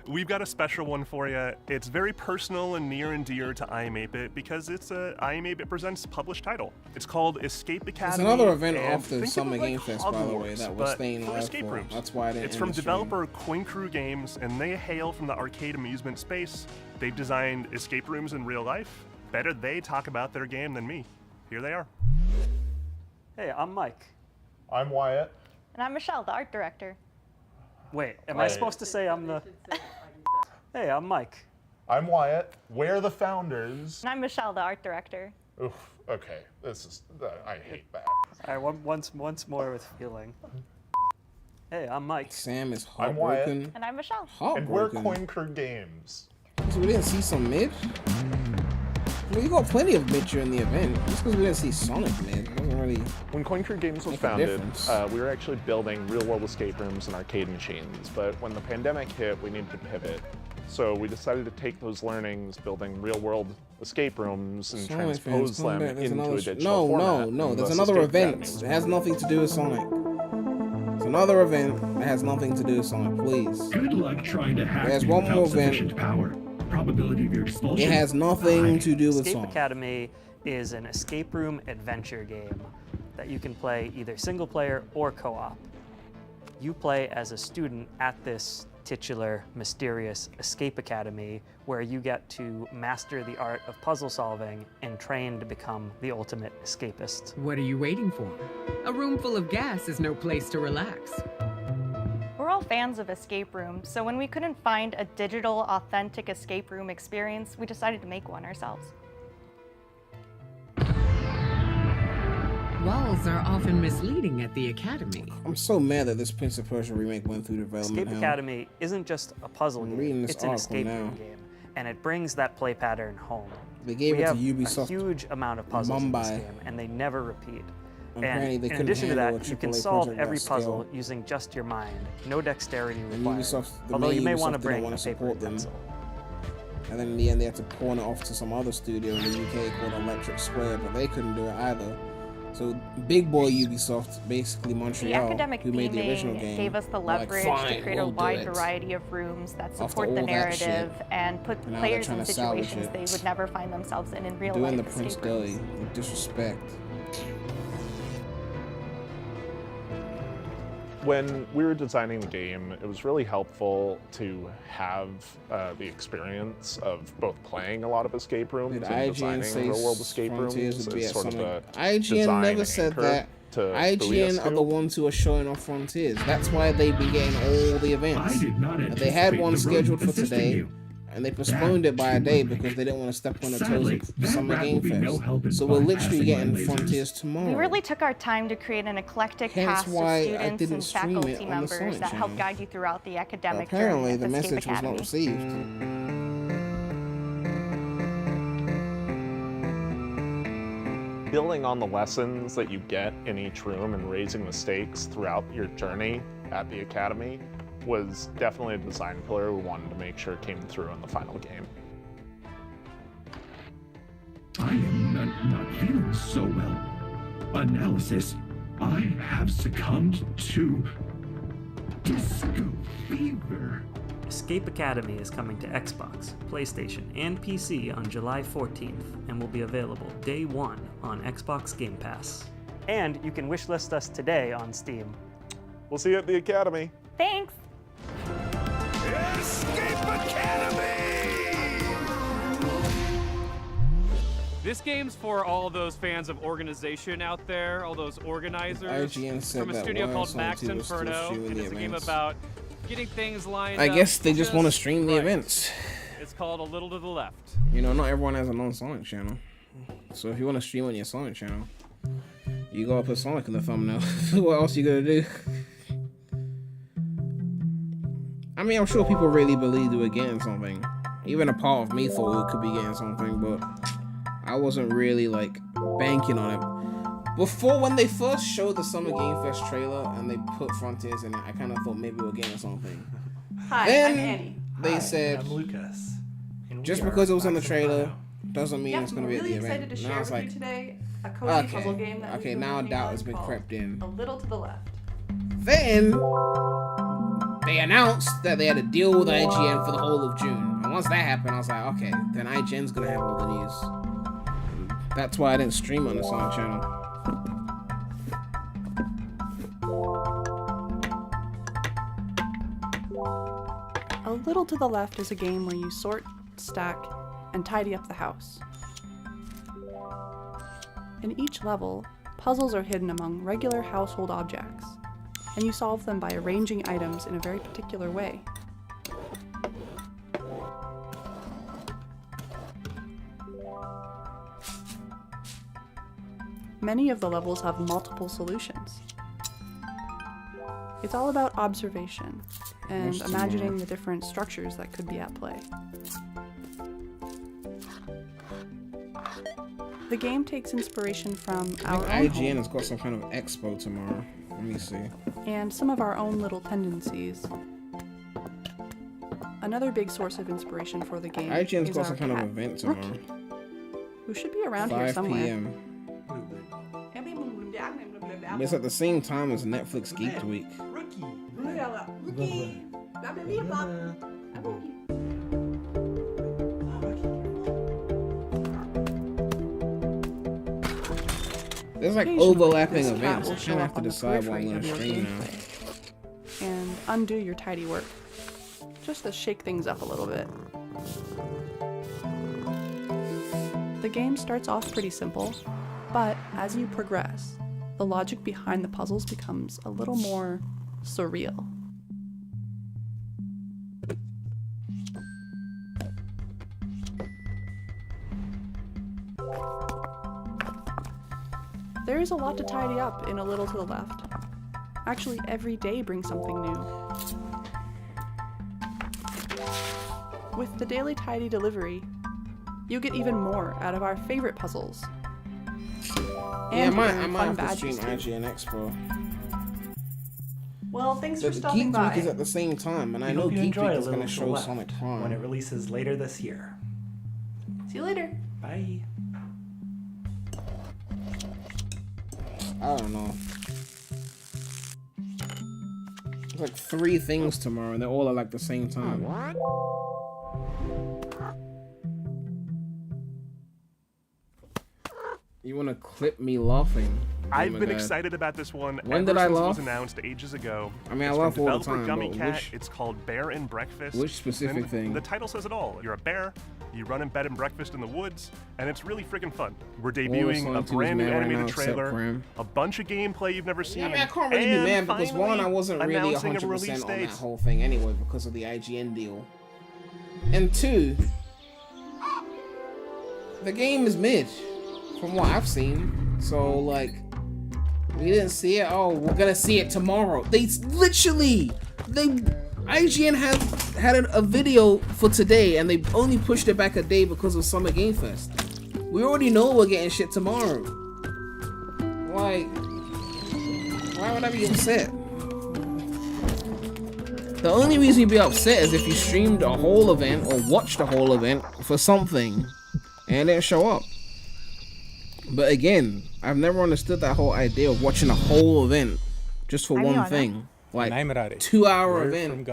We've got a special one for you. It's very personal and near and dear to I Am 8-Bit because it's a I Am 8-Bit Presents published title. It's called Escape Academy. There's another event and after think Summer of it like Game Fest, by the way, Hogwarts, that we're but staying for live escape for. rooms. That's why I didn't It's end from the stream. developer Coin Crew Games, and they hail from the arcade amusement space. They've designed escape rooms in real life. Better they talk about their game than me. Here they are. Hey, I'm Mike. I'm Wyatt. And I'm Michelle, the art director. Wait, am I supposed to say I'm the... Hey, I'm Mike. I'm Wyatt. We're the founders. And I'm Michelle, the art director. Oof, okay. This is... I hate that. All right, once more with feeling. Hey, I'm Mike. Sam is I'm Wyatt. heartbroken. And I'm Michelle. And we're Heartbroken. Coin Crew Games. So we didn't see some mid? Well, you got plenty of mid during the event. Just because we didn't see Sonic mid doesn't really. When Coin Crew Games was make a founded, difference. we were actually building real-world escape rooms and arcade machines. But when the pandemic hit, we needed to pivot. So we decided to take those learnings, building real-world escape rooms, and Sonic transpose fans, come them back. There's into another a digital format. No. and There's thus another Escape event. Academy was It has born. nothing to do with Sonic. There's another event that has nothing to do with Sonic, please. Good luck trying to hack There's me one without more sufficient event. power. Probability of your expulsion. It has nothing to do with Escape Sonic. Academy is an escape room adventure game that you can play either single player or co-op. You play as a student at this titular, mysterious Escape Academy where you get to master the art of puzzle solving and train to become the ultimate escapist. What are you waiting for? A room full of gas is no place to relax. We're all fans of escape rooms, so when we couldn't find a digital, authentic escape room experience, we decided to make one ourselves. Walls are often misleading at the Academy. I'm so mad that this Prince of Persia remake went through development. Escape Academy isn't just a puzzle game, it's an escape room game, and it brings that play pattern home. They gave it to Ubisoft. A huge amount of puzzles in this game, and they never repeat. And in they couldn't addition to handle that, a you can AAA solve project every that puzzle scale. using just your mind, no dexterity And required. Ubisoft, the Although you main may want to Ubisoft didn't bring want a to paper support and them. pencil. And then in the end, they had to pawn it off to some other studio in the UK called Electric Square, but they couldn't do it either. So big boy Ubisoft, basically The Montreal, academic who made the original theming game, gave us the were like, leverage "Fine, to create we'll a do wide it." variety of rooms that After support the all that shit, narrative and put and now they're players trying in to salvage situations it. they would never find themselves in real Doing the life Prince escape rooms. Deli with disrespect. When we were designing the game, it was really helpful to have the experience of both playing a lot of escape rooms Did and IGN designing say real-world escape rooms Frontiers would be as at sort of Sonic? a IGN design never said anchor that. to buoy us IGN are to. the ones who are showing off Frontiers. That's why they've been getting all the events. I did not And they had anticipate one the road scheduled for assisting today, you. and they postponed it by a day because they didn't want to step on the toes Sadly, of that Summer rat Game will be no help in Fest. So we're literally bypassing getting my lasers. Frontiers tomorrow. We really took our time to create an eclectic Hence cast of why I students didn't and stream it faculty on the members Sonic that help channel. guide you throughout the academic Apparently, journey the of Escape message was Academy. not received. Building on the lessons that you get in each room and raising the stakes throughout your journey at the Academy was definitely a design pillar we wanted to make sure came through in the final game. I am not feeling so well. Analysis. I have succumbed to disco fever. Escape Academy is coming to Xbox, PlayStation, and PC on July 14th and will be available day one on Xbox Game Pass. And you can wishlist us today on Steam. We'll see you at the Academy. Thanks! Escape Academy! This game's for all those fans of organization out there, all those organizers. IGN said from a that studio Wild called Sonic Max 2 was still Inferno, streaming and the it's a game events. about getting things lined I up. guess they just want to stream the right. events. It's called A Little to the Left. You know, not everyone has a non-Sonic channel. So if you want to stream on your Sonic channel, you gotta put Sonic in the thumbnail. What else you gonna do? I mean, I'm sure people really believe they were getting something. Even a part of me thought we could be getting something, but I wasn't really like banking on it. Before, when they first showed the Summer Game Fest trailer and they put Frontiers in it, I kind of thought maybe we were getting something. Hi, Then I'm Annie. they Hi, said, I'm Lucas. And just we are because it was in the Max trailer Inferno. doesn't mean Yep, it's gonna we're be at really the event. excited to Now share it's with like, you today a cozy puzzle okay, game that we've okay, been now working doubt on has been called crept in. A Little to the Left. Then they announced that they had a deal with IGN for the whole of June. And once that happened, I was like, okay, then IGN's gonna have all the news. That's why I didn't stream on the Sonic channel. A Little to the Left is a game where you sort, stack, and tidy up the house. In each level, puzzles are hidden among regular household objects, and you solve them by arranging items in a very particular way. Many of the levels have multiple solutions. It's all about observation and Most imagining similar. the different structures that could be at play. The game takes inspiration from I our think own IGN home has got some kind of expo tomorrow. Let me see. and some of our own little tendencies. Another big source of inspiration for the game IGN's is got our some kind of cat, event tomorrow. Rookie, who should be around here 5 somewhere. p.m. It's at the same time as Netflix Geek Week. There's like Occasionally, overlapping this cat events. will I show kind of up have to on the decide what I'm periphery going of to your stream now. gameplay and undo your tidy work, just to shake things up a little bit. The game starts off pretty simple, but as you progress, the logic behind the puzzles becomes a little more surreal. There is a lot to tidy up in A Little to the Left. Actually, every day brings something new. With the daily tidy delivery, you get even more out of our favorite puzzles. Yeah, And I might fun have to stream badges too. IGN Expo. Well, thanks for The stopping Geek by. Week is at the same time, and I We know hope you Geek enjoy Week A is going Little to to the show Left Sonic Prime. when it releases later this year. See you later. Bye. I don't know. There's like 3 things tomorrow, and they're all at like the same time. You want to clip me laughing? I've my been God. excited about this one When ever did I since it laugh? was announced ages ago. I mean, I It's laugh from all the developer time, Gummy but Cat. which- It's called Bear and Breakfast. Which specific And thing? The title says it all. You're a bear, you run in bed and breakfast in the woods, and it's really freaking fun. We're debuting Sonic a 2 is brand new mad right animated now, except trailer, Prem. a bunch of gameplay you've never seen. Yeah, I mean, I can't really be and mad because one, I finally wasn't really announcing a 100% release on that date. whole thing anyway because of the IGN deal. And 2, the game is mid, from what I've seen. So, like, we didn't see it. Oh, we're gonna see it tomorrow. IGN had a video for today, and they only pushed it back a day because of Summer Game Fest. We already know we're getting shit tomorrow. Like, why would I be upset? The only reason you'd be upset is if you streamed a whole event or watched a whole event for something and it didn't show up. But again, I've never understood that whole idea of watching a whole event just for one thing. Like, 2-hour event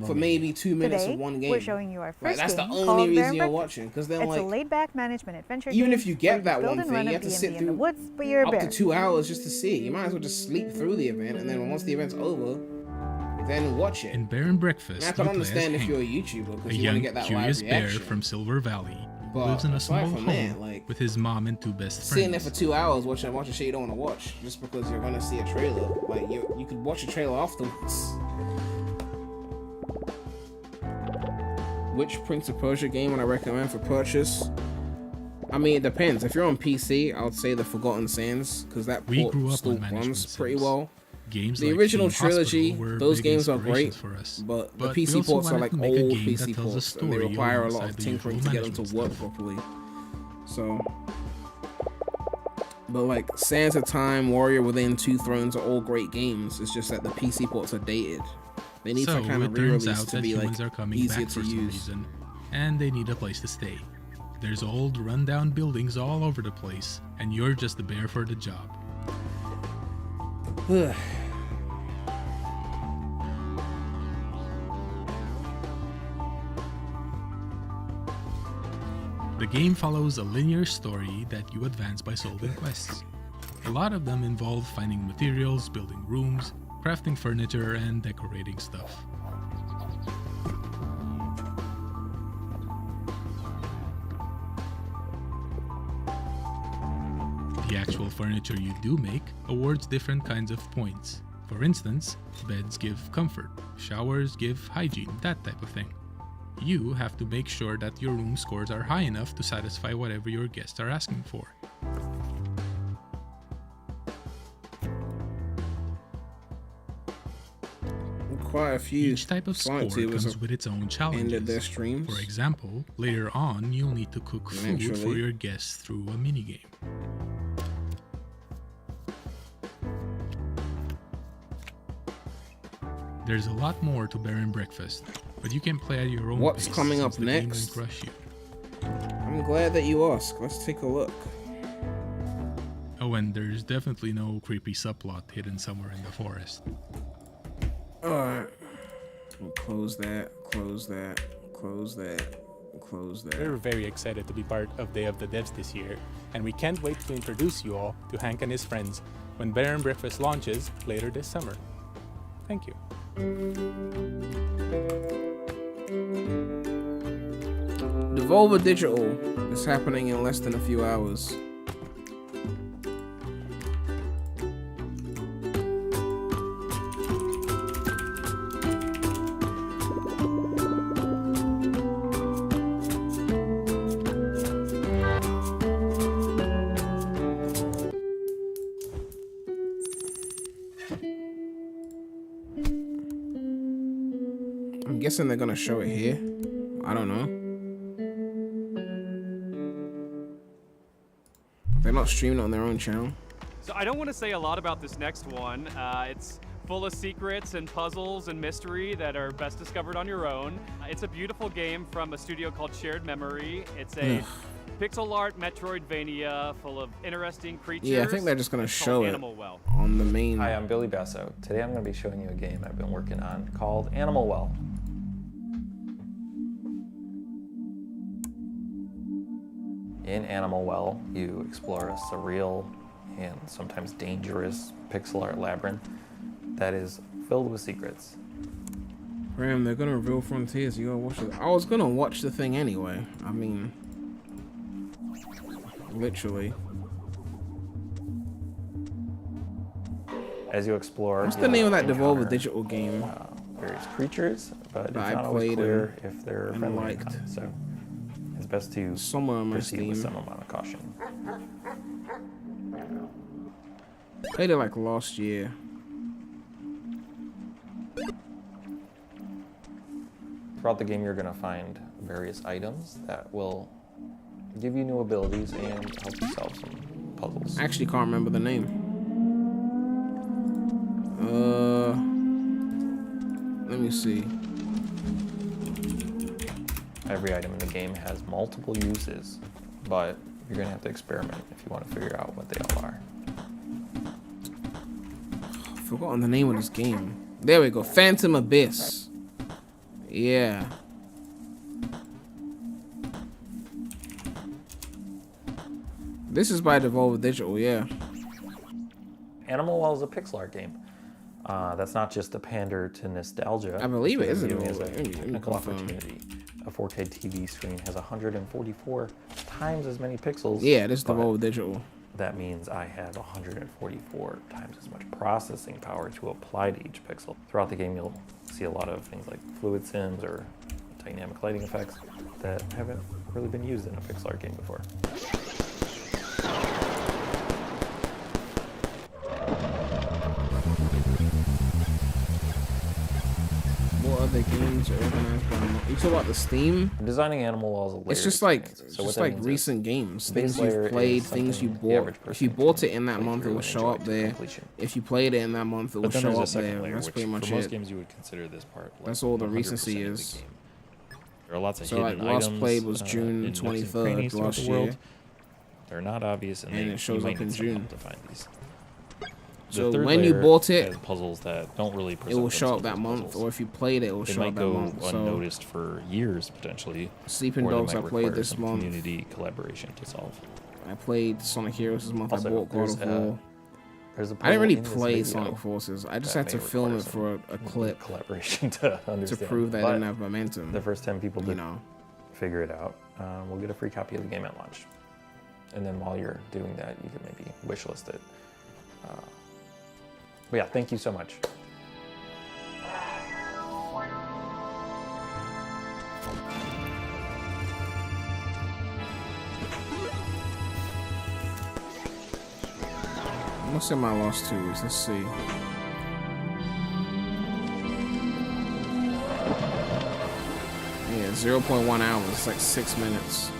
for maybe 2 minutes Today, of one game. we're showing you our Like, first that's the game only called Bear reason and you're Breakfast. watching. Because then, It's a like, laid-back management adventure even game if you get where that build one and thing, run you a have to B&B sit in the through woods, but you're a up bear. to 2 hours just to see it. You might as well just sleep through the event, and then once the event's over, then watch it. In Bear and Breakfast, And I can you play understand as if you're a Hank, YouTuber a because you want to young, get that live curious bear reaction. from Silver Valley, who But lives in a aside small from home that, like, with his mom and 2 best Sitting there friends. for 2 hours watching a bunch of shit you don't want to watch just because you're gonna see a trailer. Like, you could watch a trailer afterwards. Which Prince of Persia game would I recommend for purchase? I mean, it depends. If you're on PC, I would say The Forgotten Sands, because that We port grew up still on management runs pretty sims. well. Games The like original Team Hospital trilogy, were those big games are great, inspirations for us. but the But we PC also ports are wanted like to make a old game that PC tells a ports, and they story require a lot alongside of the tinkering to usual get them to management work properly. So, but like Sands of Time, Warrior Within, Two Thrones are all great games. It's just that the PC ports are dated. They need So to kind it of turns re-release out to that be like humans are coming easier back to for some use. reason, and they need a place to stay. There's old, rundown buildings all over the place, and you're just the bear for the job. The game follows a linear story that you advance by solving quests. A lot of them involve finding materials, building rooms, crafting furniture, and decorating stuff. The actual furniture you do make awards different kinds of points. For instance, beds give comfort, showers give hygiene, that type of thing. You have to make sure that your room scores are high enough to satisfy whatever your guests are asking for. Quite a few. Each type of score comes with its own challenges. ended their streams. For example, later on, you'll need to cook food for Eventually. your guests through a minigame. There's a lot more to Bear and Breakfast, but you can play at your own What's pace coming since up the game next? won't crush you. I'm glad that you asked. Let's take a look. Oh, and there's definitely no creepy subplot hidden somewhere in the forest. Alright. Close that, close that, close that, close that. We're very excited to be part of Day of the Devs this year, and we can't wait to introduce you all to Hank and his friends when Bear and Breakfast launches later this summer. Thank you. Devolver Digital is happening in less than a few hours. I'm guessing they're gonna show it here. I don't know. They're not streaming it on their own channel. So I don't want to say a lot about this next one. It's full of secrets and puzzles and mystery that are best discovered on your own. It's a beautiful game from a studio called Shared Memory. It's a pixel art Metroidvania full of interesting creatures. Yeah, I think they're just gonna show it Animal Well. on the main. Hi, I'm Billy Basso. Today I'm going to be showing you a game I've been working on called Animal Well. In Animal Well, you explore a surreal and sometimes dangerous pixel art labyrinth that is filled with secrets. Graham, they're gonna reveal frontiers. You gotta watch it. I was gonna watch the thing anyway. I mean, literally. As you explore, What's the name of that Devolver Digital game? Various creatures, but it's that not I always played clear if they're and friendly or liked. not, so it's best to Somewhere on my proceed with Steam. some amount of caution. Played it like last year. Throughout the game, you're going to find various items that will give you new abilities and help you solve some puzzles. I actually can't remember the name. Let me see. Every item in the game has multiple uses, but you're going to have to experiment if you want to figure out what they all are. I've forgotten the name of this game. There we go. Phantom Abyss. Yeah. This is by Devolver Digital, yeah. Animal Well is a pixel art game. That's not just a pander to nostalgia. I believe it is. It is a technical opportunity. A 4K TV screen has 144 times as many pixels. Yeah, this is Devolver Digital. That means I have 144 times as much processing power to apply to each pixel. Throughout the game, you'll see a lot of things like fluid sims or dynamic lighting effects that haven't really been used in a pixel art game before. What other games are organized by? You talk about the Steam? Designing Animal Well is a layered It's just like experience. So what that means recent is games, the things base layer you've played, is things you something the bought. average If you person bought it can in that play month, it through will and show enjoy up to there. completion. If you played it in that month, it will But then show there's a up second there. layer, That's which pretty much for most it. games you would consider this part. Like That's all the 100% recency of the is. game. There are lots of So hidden like Lost items, Played was June in nooks and 23rd crannies throughout last the year. world. They're not obvious, and, And they, it shows you might up in need some help June. to find these. So The third when you layer bought it, has puzzles that don't really it present will show up themselves that as month, puzzles. or if you played it, it will They show might up that go month. So unnoticed for years potentially. Sleeping or they Dogs might I played require this some month. community collaboration to solve. I played Sonic Heroes this month. Also, I bought God there's of a- War. There's a I didn't really puzzle in this play video Sonic Forces. I just that had to may film require it for a some clip collaboration to understand. to prove that I But didn't have momentum. The first 10 people you to know. figure it out will get a free copy of the game at launch. And then while you're doing that, you can maybe wishlist it. But yeah, thank you so much. What's in my last 2 weeks? Let's see. Yeah, 0.1 hours. It's like 6 minutes.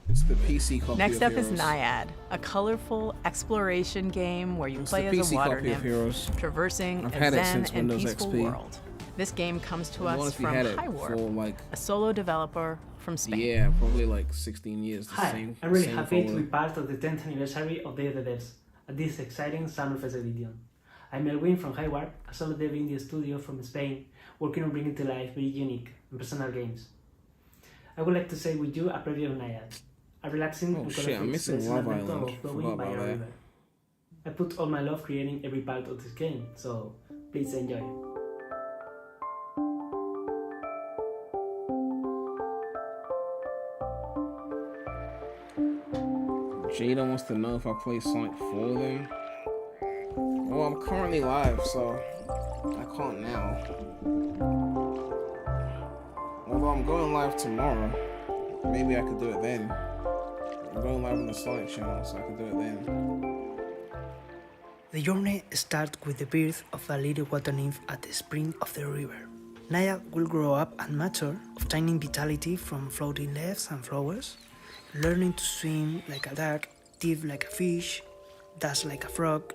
It's the PC copy Next of up is Heroes. Naiad, a colorful exploration game where you It's play the as a PC water copy of nymph, Heroes. traversing I've a had it zen since and Windows peaceful XP. world. This game comes to I us honestly from had it Highwarp, for like a solo developer from Spain. yeah, probably like 16 years. The Hi, same, I'm really same happy to folder. be part of the 10th anniversary of Day of the Devs at this exciting Summerfest edition. I'm Elwin from Highwarp, a solo dev indie studio from Spain, working on bringing to life very unique and personal games. I would like to say with you a preview of Naiad, a relaxing and shit, colorful I'm missing experience Love adventure Island. of flowing Forgot by about a that. river. I put all my love creating every part of this game, so please enjoy. Jada wants to know if I play Sonic 4 then. Well, I'm currently live, so I can't now. Although I'm going live tomorrow, maybe I could do it then. I'm going live on the Sonic channel, so I could do it then. The journey starts with the birth of a little water nymph at the spring of the river. Naya will grow up and mature, obtaining vitality from floating leaves and flowers, learning to swim like a duck, dive like a fish, dance like a frog,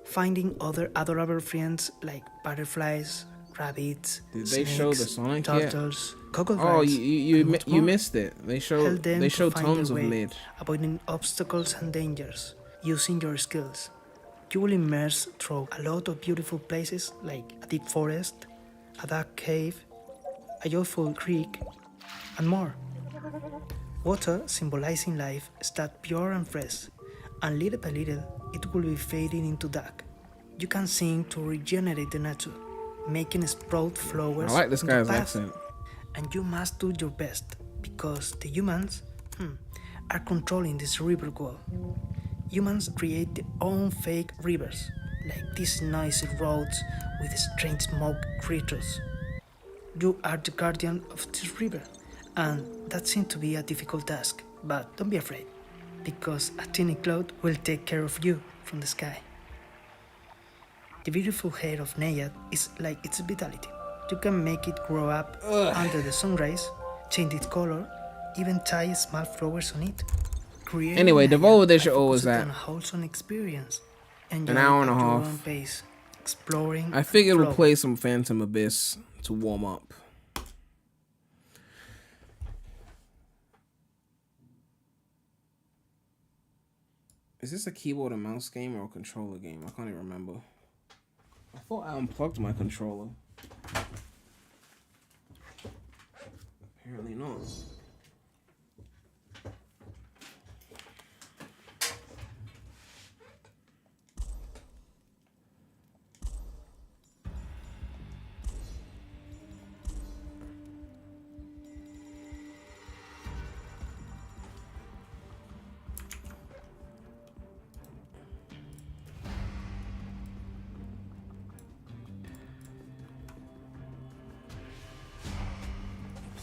finding other adorable friends like butterflies, rabbits, Did snakes, they show the Sonic turtles, yet? crocodiles. Oh, you and much you more. missed it. They Help them to showed find tons their of way, mid. avoiding obstacles and dangers, using your skills. You will immerse through a lot of beautiful places like a deep forest, a dark cave, a joyful creek, and more. Water, symbolizing life, starts pure and fresh, and little by little it will be fading into dark. You can sing to regenerate the nature, making sprout flowers I like this in the guy's path. accent. And you must do your best, because the humans are controlling this river wall. Humans create their own fake rivers, like these noisy roads with strange smoke creatures. You are the guardian of this river, and that seems to be a difficult task, but don't be afraid, because a tiny cloud will take care of you from the sky. The beautiful hair of Naiad is like its vitality. You can make it grow up under the sun rays, change its color, even tie small flowers on it. Creating Anyway, Naiad Devolver are Digital was focused at on a wholesome experience. an hour and a at your half. own pace, exploring. I figured we'll flow. play some Phantom Abyss to warm up. Is this a keyboard and mouse game or a controller game? I can't even remember. I thought I unplugged my controller. Apparently not.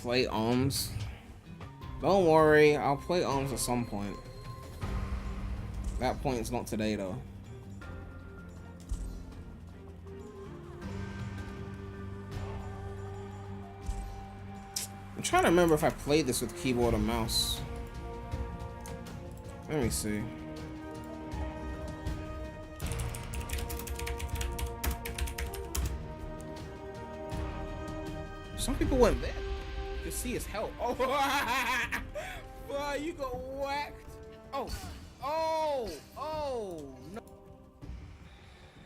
Play ARMS. Don't worry, I'll play ARMS at some point. That point's not today though. I'm trying to remember if I played this with keyboard or mouse. Let me see. Some people went there. You can see his health. Oh, wow, you got whacked. Oh, no.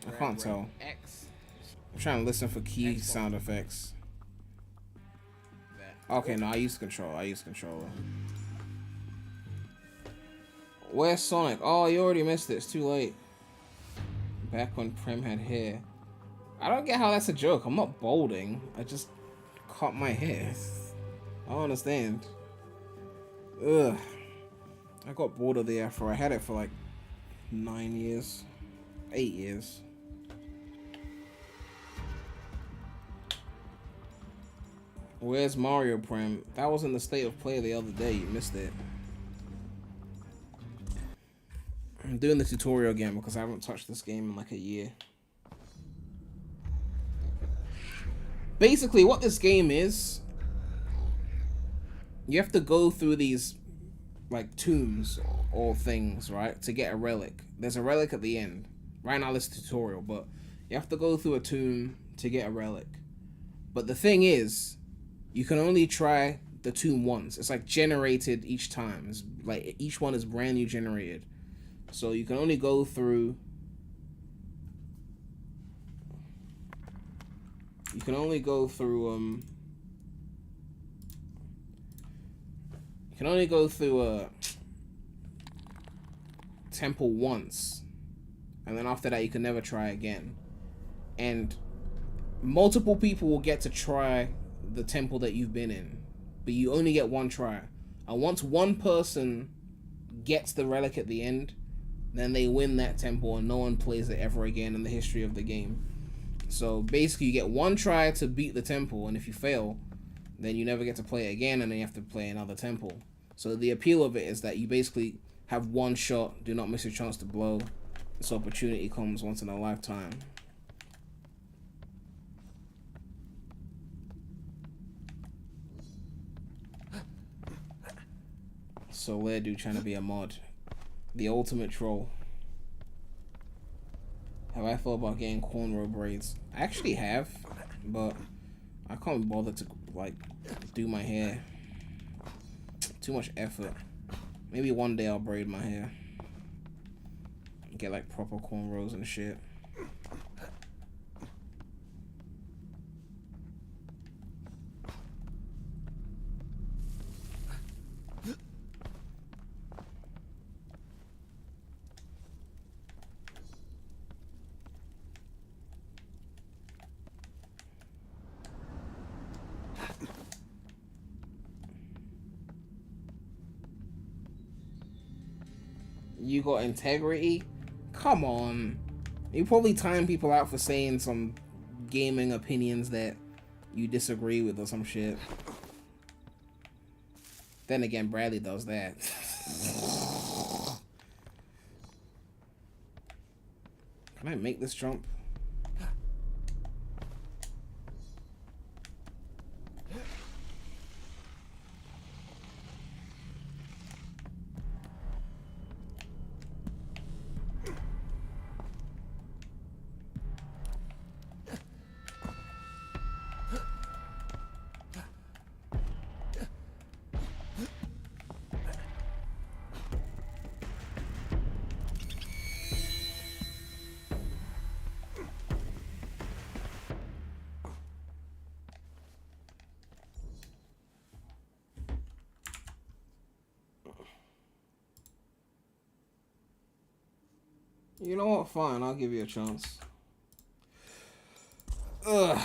I can't tell. X. I'm trying to listen for key sound effects. Okay, no, I use controller. Where's Sonic? Oh, you already missed it. It's too late. Back when Prem had hair. I don't get how that's a joke. I'm not balding. I just cut my hair. I don't understand. Ugh. I got bored of the afro. I had it for like 9 years. 8 years. Where's Mario Prem? That was in the state of play the other day. You missed it. I'm doing the tutorial again because I haven't touched this game in like a year. Basically, what this game is, you have to go through these like tombs or things, right, to get a relic. There's a relic at the end. Right now, this tutorial, but you have to go through a tomb to get a relic. But the thing is, you can only try the tomb once. It's like generated each time. It's like each one is brand new generated. So you can only go through. You can only go through You can only go through a temple once, and then after that you can never try again. And multiple people will get to try the temple that you've been in, but you only get one try. And once one person gets the relic at the end, then they win that temple and no one plays it ever again in the history of the game. So basically you get one try to beat the temple, and if you fail, then you never get to play it again, and then you have to play another temple. So the appeal of it is that you basically have one shot, do not miss your chance to blow. This opportunity comes once in a lifetime. So Dude trying to be a mod. The ultimate troll. Have I thought about getting cornrow braids? I actually have, but I can't bother to like do my hair. Too much effort. Maybe one day I'll braid my hair. Get like proper cornrows and shit. You got integrity? Come on. You probably time people out for saying some gaming opinions that you disagree with or some shit. Then again, Bradley does that. Can I make this jump? You know what? Fine, I'll give you a chance. Ugh.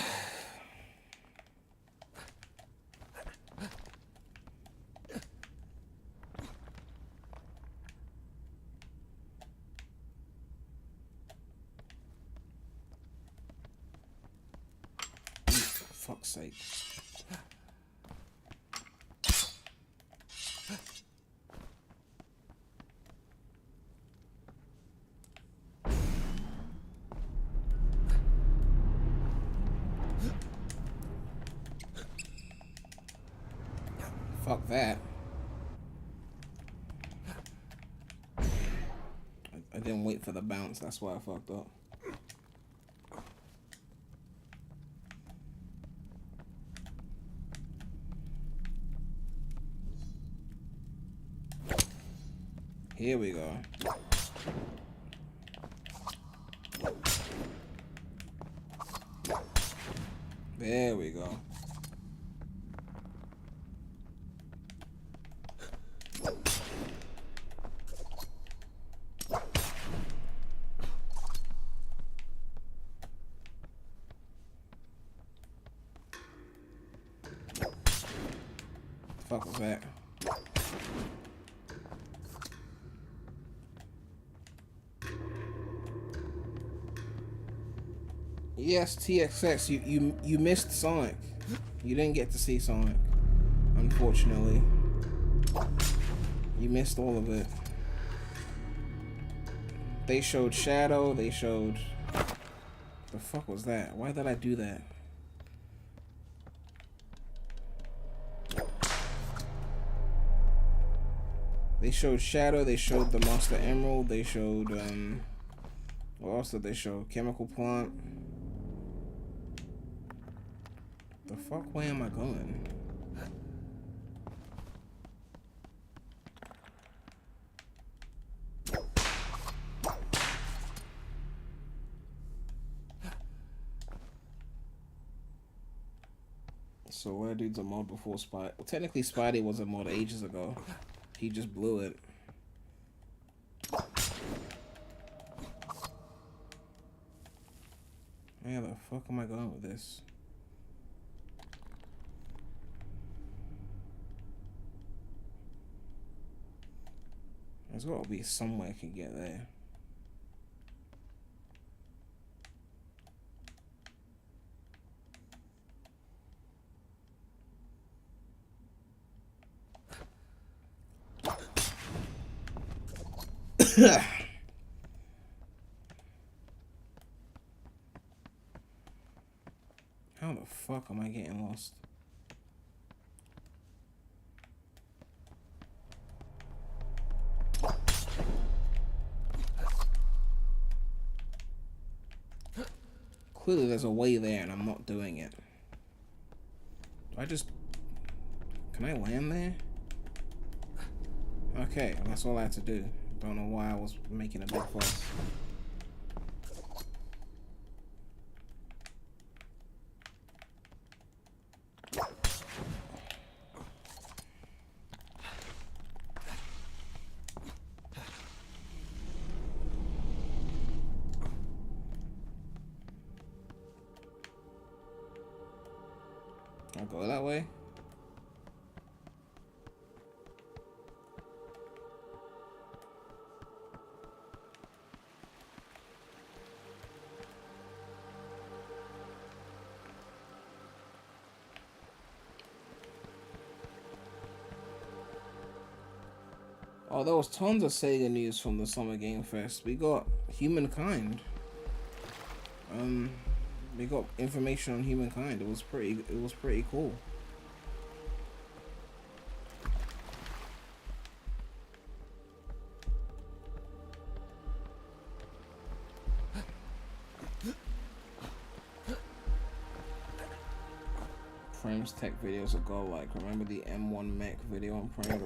For fuck's sake. Fuck that. I didn't wait for the bounce, that's why I fucked up. Here we go. There we go. Fuck was that? Yes, TXX, you missed Sonic. You didn't get to see Sonic, unfortunately. You missed all of it. They showed Shadow, they showed... The fuck was that? Why did I do that? They showed Shadow, they showed the Monster Emerald, they showed, what else did they show? Chemical Plant. The fuck, where am I going? So where dude's a mod before Spidey? Well, technically Spidey was a mod ages ago. He just blew it. Where the fuck am I going with this? There's gotta be somewhere I can get there. How the fuck am I getting lost? Clearly there's a way there and I'm not doing it. Do I just... Can I land there? Okay, that's all I had to do. Don't know why I was making a big fuss. I'll go that way. Oh, there was tons of Sega news from the Summer Game Fest. We got Humankind. We got information on Humankind. It was pretty cool. Prem's tech videos are go like. Remember the M1 mech video on Prem?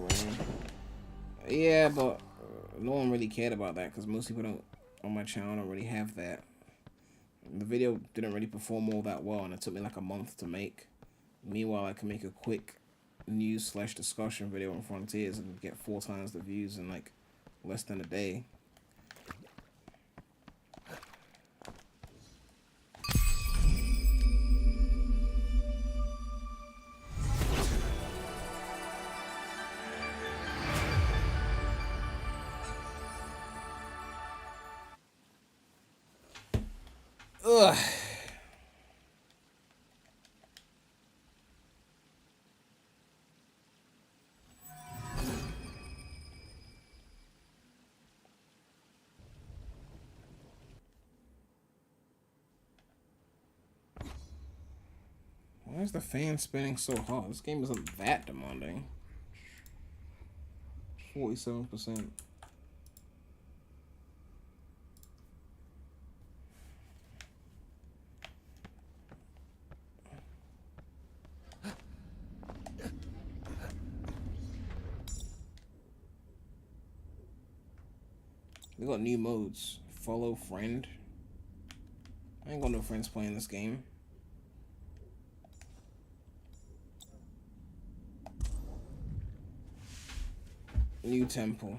Yeah, but no one really cared about that because most people don't on my channel don't really have that. The video didn't really perform all that well, and it took me like a month to make. Meanwhile, I can make a quick news/discussion video on Frontiers and get 4 times the views in like less than a day. Ugh. Why is the fan spinning so hard? This game isn't that demanding. 47%. We got new modes. Follow friend. I ain't got no friends playing this game. New temple.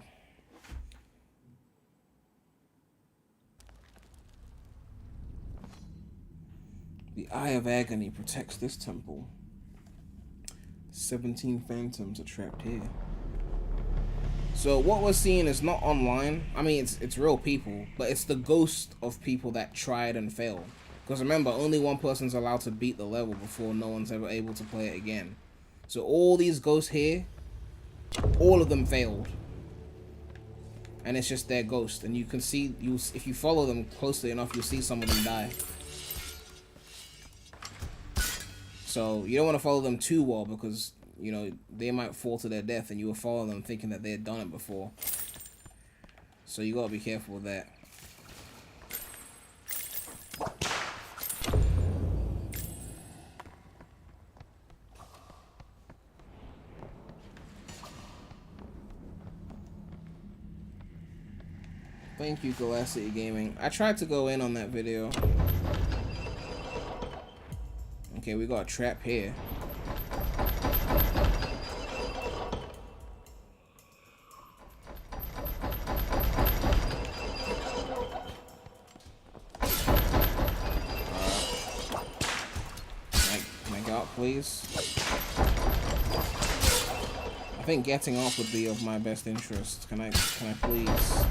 The Eye of Agony protects this temple. 17 phantoms are trapped here. So what we're seeing is not online. I mean, it's real people, but it's the ghost of people that tried and failed. Because remember, only one person's allowed to beat the level before no one's ever able to play it again. So all these ghosts here, all of them failed. And it's just their ghost. And you can see, if you follow them closely enough, you'll see some of them die. So you don't want to follow them too well because, you know, they might fall to their death and you will follow them thinking that they had done it before. So you gotta be careful with that. Thank you, Galacity Gaming. I tried to go in on that video. Okay, we got a trap here. Can I get up, please? I think getting up would be of my best interest. Can I please?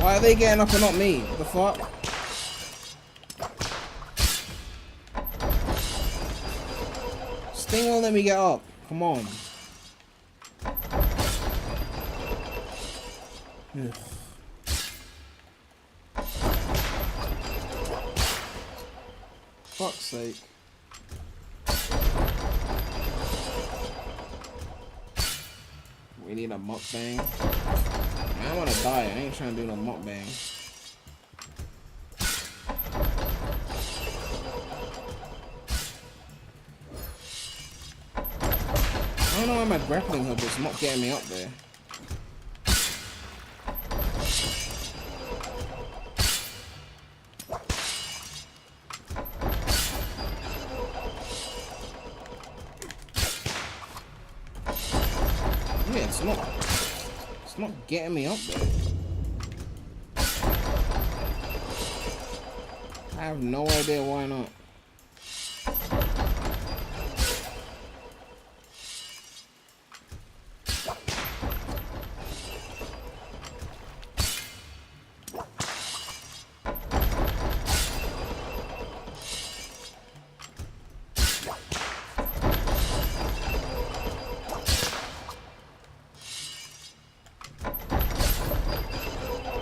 Why are they getting up and not me? What the fuck? Sting won't let me get up. Come on. Ugh. Fuck's sake. We need a mukbang. I don't wanna die. I ain't trying to do no mukbang. I don't know why my grappling hook is not getting me up there. Yeah, it's not getting me up there. I have no idea why not.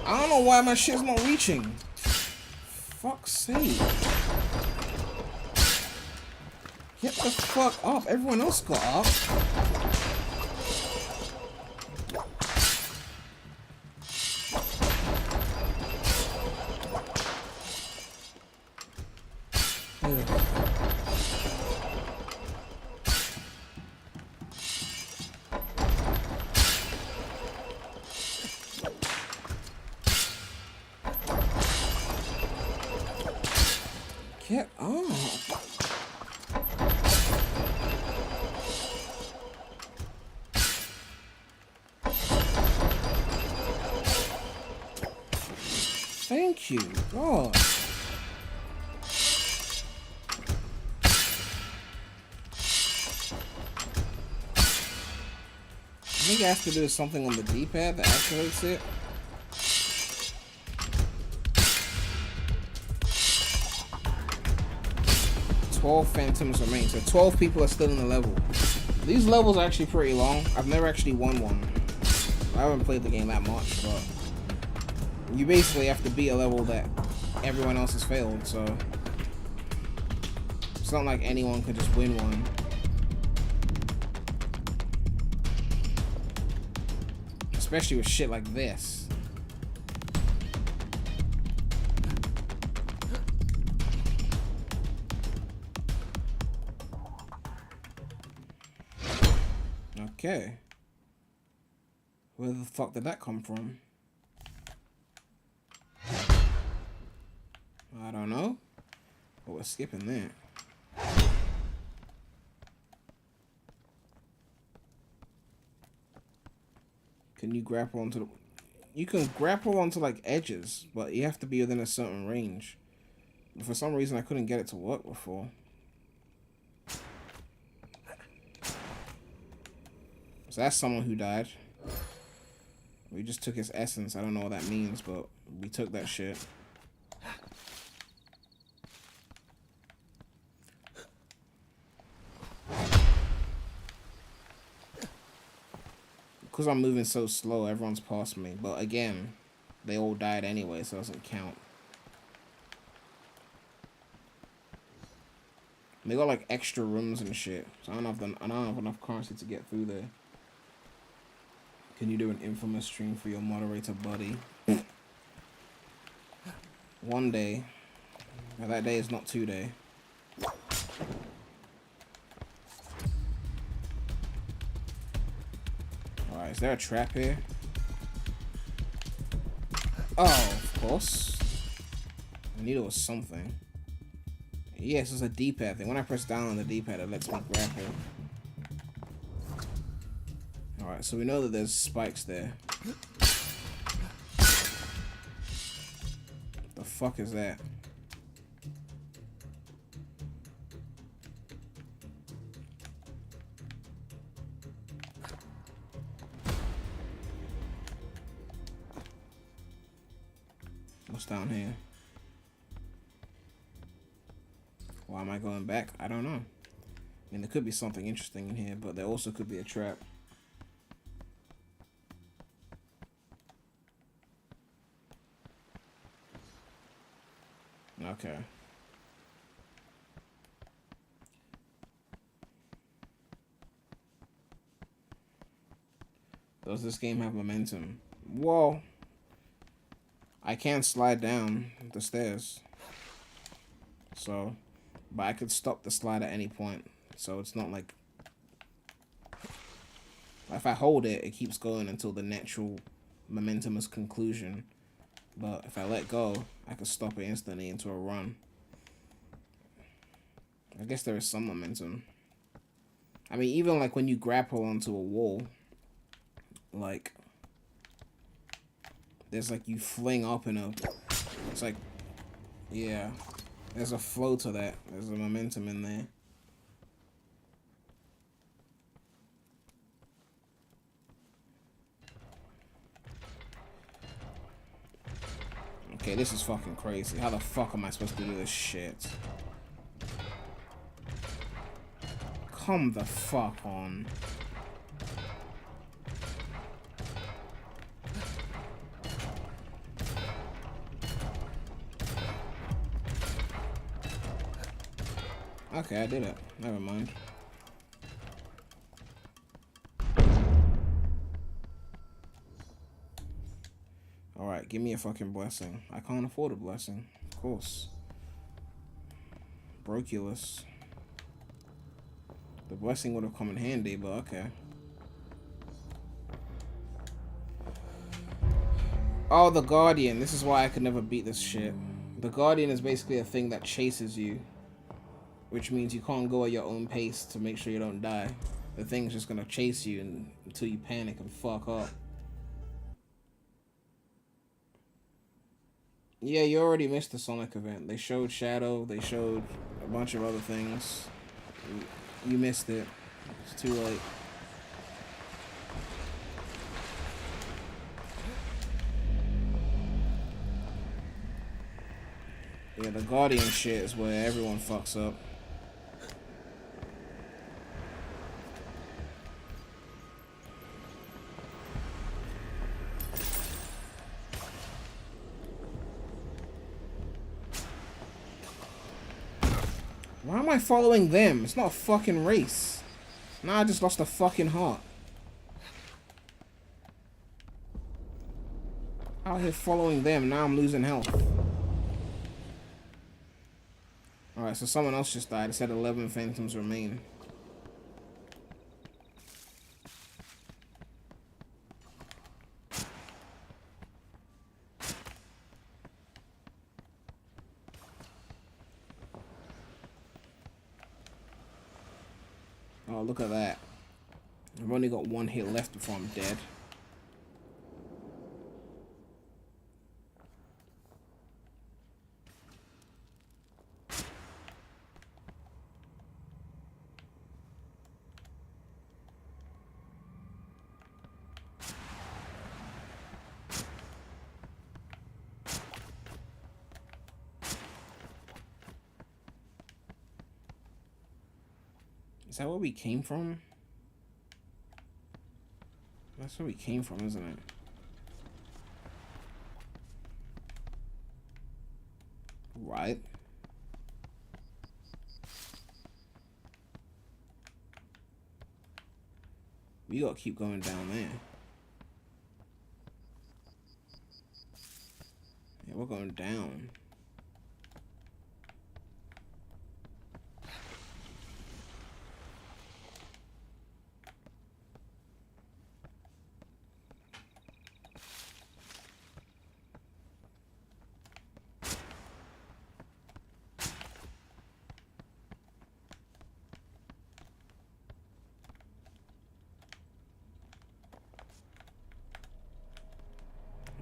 I don't know why my shit's not reaching. Fuck's sake. Get the fuck up. Everyone else got up. Ugh. Get up. Thank you, God. I think I have to do something on the D-pad that activates it. Phantoms remain, so 12 people are still in the level. These levels are actually pretty long. I've never actually won one. I haven't played the game that much, but you basically have to beat a level that everyone else has failed, so it's not like anyone could just win one. Especially with shit like this. Okay. Where the fuck did that come from? I don't know. But we're skipping that. Can you grapple onto the... You can grapple onto like edges, but you have to be within a certain range. For some reason I couldn't get it to work before. So that's someone who died. We just took his essence. I don't know what that means, but we took that shit. Because I'm moving so slow, everyone's past me. But again, they all died anyway, so it doesn't count. They got like extra rooms and shit. So I don't have enough currency to get through there. Can you do an infamous stream for your moderator buddy? One day. Now that day is not 2 days. Alright, is there a trap here? Oh, of course. I knew there was something. Yes, it's a D-pad thing. When I press down on the D-pad, it lets me grapple. Alright, so we know that there's spikes there. The fuck is that? What's down here? Why am I going back? I don't know. I mean, there could be something interesting in here, but there also could be a trap. Okay. Does this game have momentum? Whoa. I can't slide down the stairs. So, but I could stop the slide at any point. So it's not like... If I hold it, it keeps going until the natural momentumous conclusion. But if I let go, I could stop it instantly into a run. I guess there is some momentum. I mean, even like when you grapple onto a wall, like... There's like you fling up in a... It's like... Yeah. There's a flow to that. There's a momentum in there. Okay, this is fucking crazy. How the fuck am I supposed to do this shit? Come the fuck on. Okay, I did it. Never mind. Alright, give me a fucking blessing. I can't afford a blessing. Of course. PREMulous. The blessing would have come in handy, but okay. Oh, the Guardian. This is why I could never beat this shit. The Guardian is basically a thing that chases you. Which means you can't go at your own pace to make sure you don't die. The thing's just gonna chase you until you panic and fuck up. Yeah, you already missed the Sonic event. They showed Shadow, they showed a bunch of other things. You missed it. It's too late. Yeah, the Guardian shit is where everyone fucks up. Why am I following them? It's not a fucking race. Now I just lost a fucking heart. Out here following them, now I'm losing health. Alright, so someone else just died. It said 11 phantoms remain. Oh, look at that. I've only got one hit left before I'm dead. Is that where we came from? That's where we came from, isn't it? Right. We gotta keep going down there. Yeah, we're going down.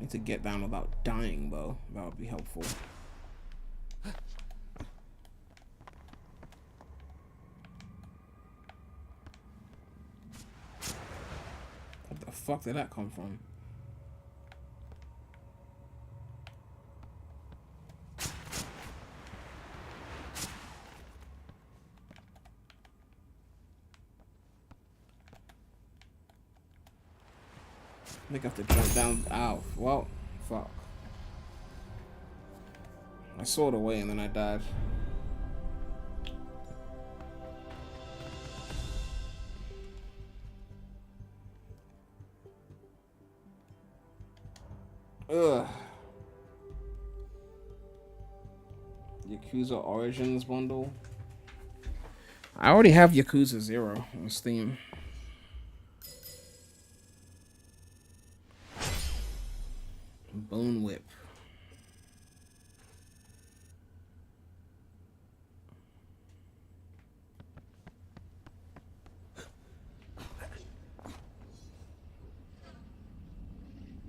need to get down without dying, though. That would be helpful. What the fuck did that come from? I think I have to jump down. Ow. Well, fuck. I soared away and then I died. Ugh. Yakuza Origins bundle. I already have Yakuza 0 on Steam. Bone Whip.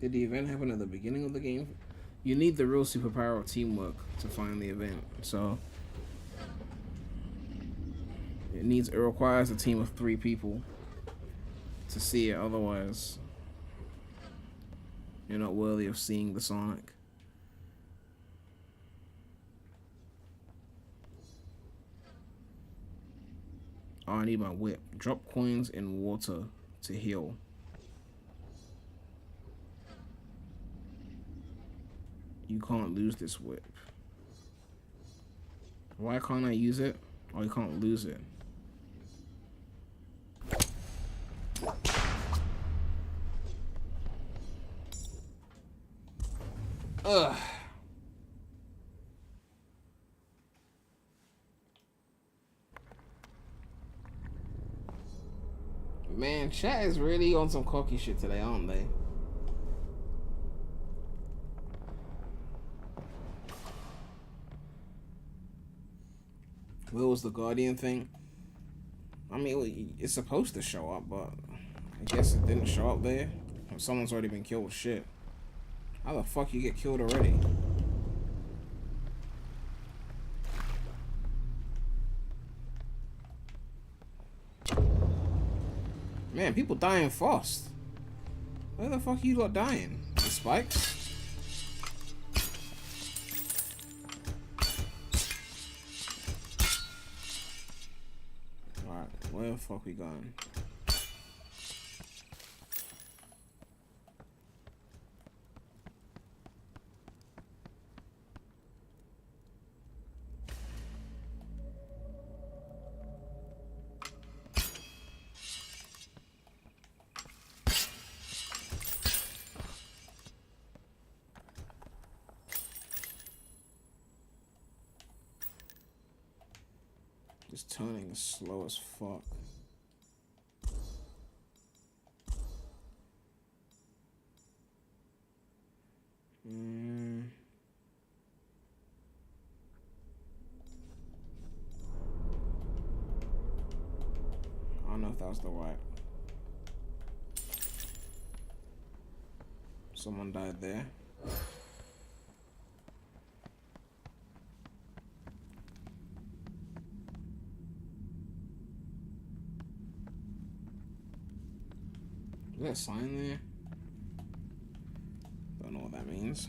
Did the event happen at the beginning of the game? You need the real superpower of teamwork to find the event. So it requires a team of 3 people to see it. Otherwise, you're not worthy of seeing the Sonic. Oh, I need my whip. Drop coins in water to heal. You can't lose this whip. Why can't I use it? Oh, you can't lose it. Ugh. Man, chat is really on some cocky shit today, aren't they? Where was the Guardian thing? I mean, it's supposed to show up, but I guess it didn't show up there. Someone's already been killed. Shit. How the fuck you get killed already? Man, people dying fast. Where the fuck you lot dying? The spikes? Alright, where the fuck we going? This turning is slow as fuck. I don't know if that was the right. Someone died there. Is that a sign there? Don't know what that means.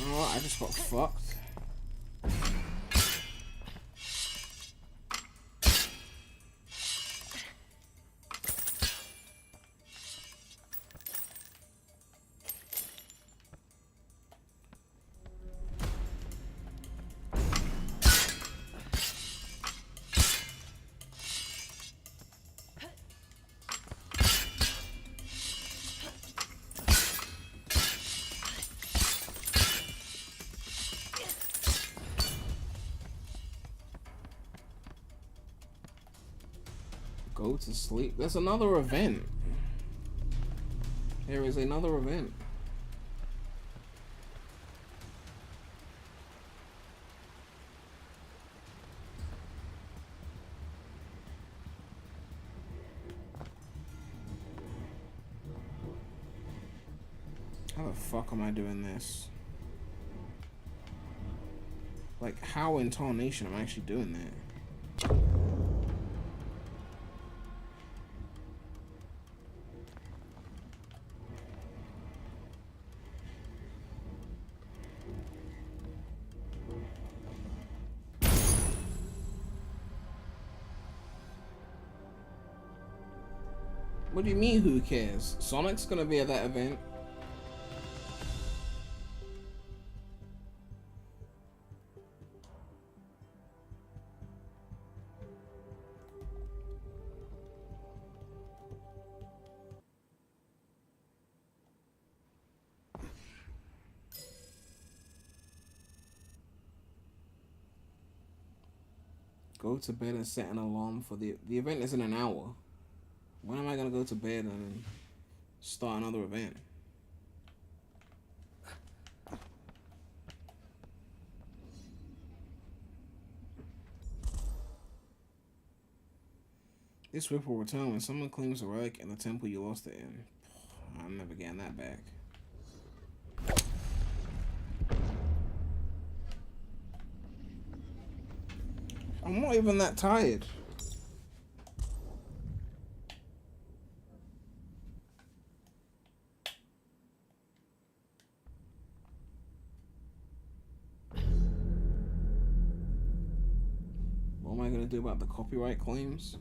Oh, I just got fucked. Go to sleep. There's another event. There is another event. How the fuck am I doing this? Like, how in Tarnation am I actually doing that? What do you mean, who cares? Sonic's gonna be at that event. Go to bed and set an alarm for the event is in an hour. When am I gonna go to bed and start another event? This whip will return when someone claims a relic in the temple you lost it in. I'm never getting that back. I'm not even that tired. What am I gonna do about the copyright claims?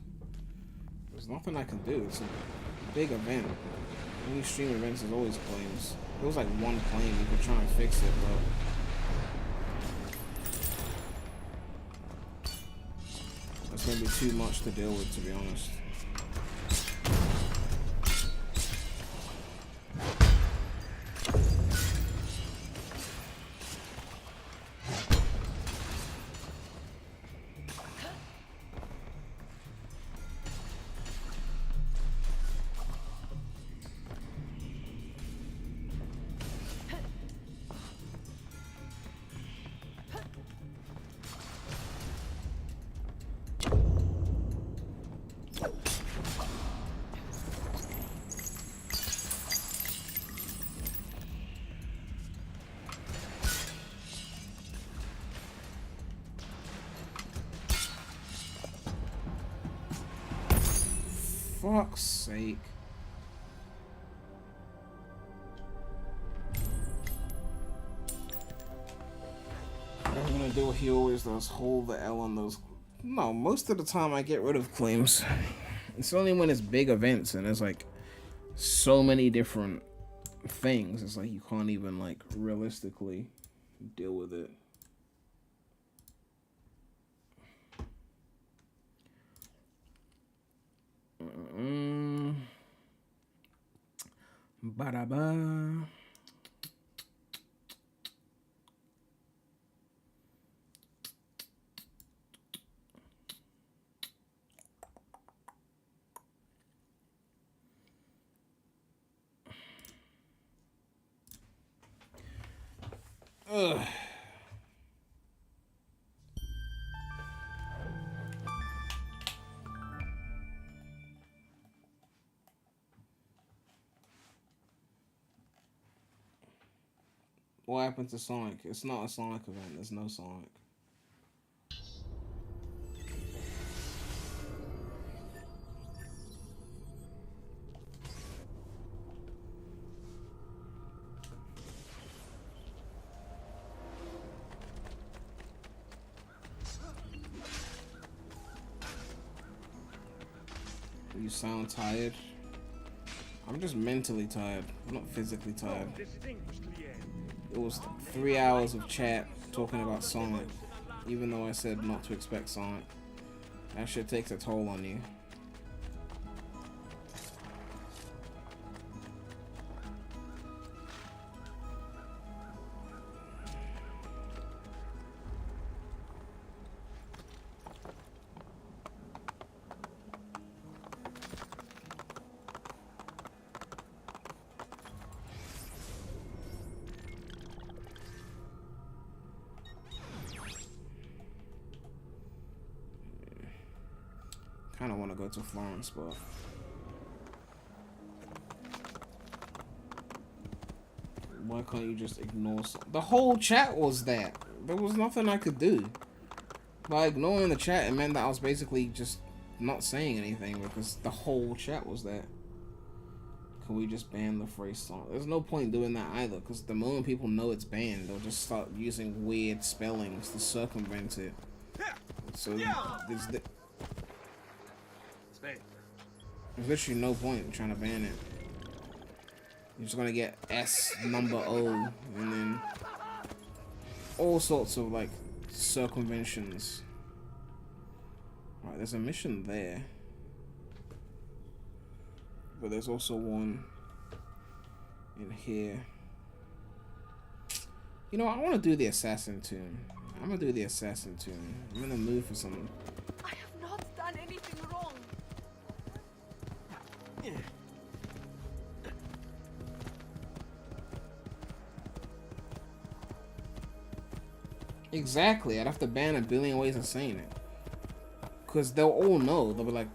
There's nothing I can do. It's a big event. Any stream events is always claims. It was like one claim, you could try and fix it, but that's gonna be too much to deal with, to be honest. Fuck's sake. I'm gonna do what he always does, hold the L on those. No, most of the time I get rid of claims. It's only when it's big events and there's like so many different things. It's like you can't even like realistically deal with it. Ba-da-ba. Ugh. What happened to Sonic? It's not a Sonic event. There's no Sonic. You sound tired. I'm just mentally tired. I'm not physically tired. It was 3 hours of chat talking about Sonic, even though I said not to expect Sonic. That shit takes a toll on you. kind of want to go to Florence, but why can't you just ignore the whole chat was that? There was nothing I could do. By ignoring the chat, it meant that I was basically just not saying anything because the whole chat was that. Can we just ban the phrase song? There's no point doing that either, because the moment people know it's banned, they'll just start using weird spellings to circumvent it. So there's literally no point in trying to ban it. You're just gonna get S number O and then all sorts of like circumventions. Alright, there's a mission there. But there's also one in here. You know, I want to do the assassin tune. I'm gonna do the assassin tune. I'm in the mood for something. I have not done anything wrong. Exactly, I'd have to ban a billion ways of saying it. Because they'll all know. They'll be like,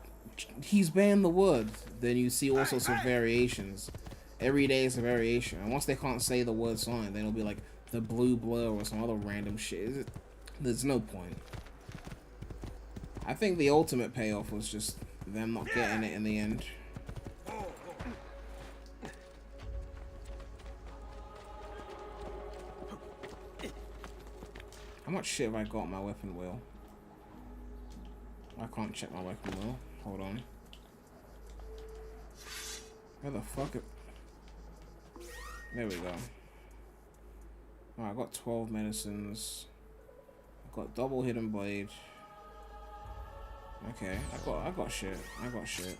he's banned the word. Then you see all sorts of variations. Every day is a variation. And once they can't say the word song, then it'll be like the blue blur or some other random shit. There's no point. I think the ultimate payoff was just them not getting it in the end. How much shit have I got on my weapon wheel? I can't check my weapon wheel. Hold on. Where the fuck? There we go. Alright, I got 12 medicines. I got double hidden blade. Okay, I got shit. I got shit.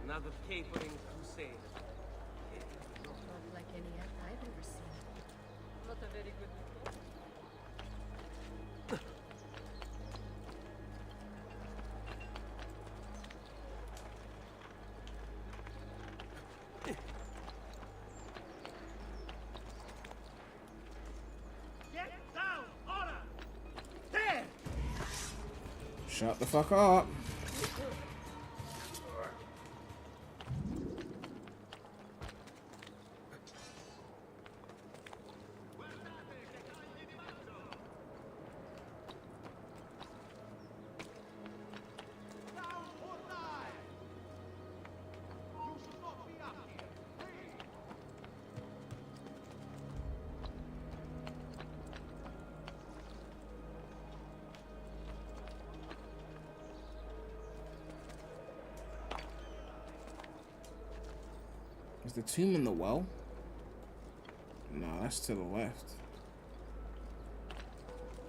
Another tapering crusade. Not like any act I've ever seen. Not a very good report. Get down! Order! There! Shut the fuck up. Is the tomb in the well? No, that's to the left.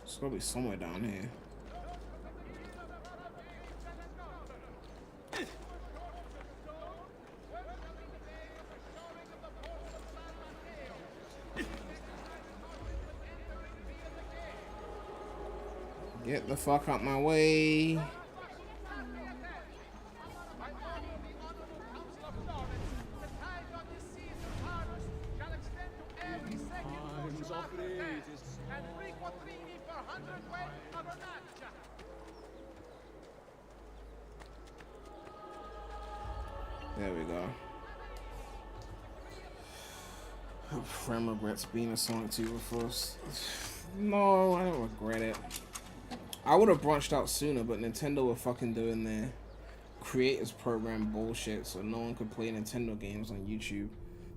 It's gotta be somewhere down here. Get the fuck out my way. There we go. Prem regrets being a Sonic 2 first. No, I don't regret it. I would have branched out sooner, but Nintendo were fucking doing their creators program bullshit, so no one could play Nintendo games on YouTube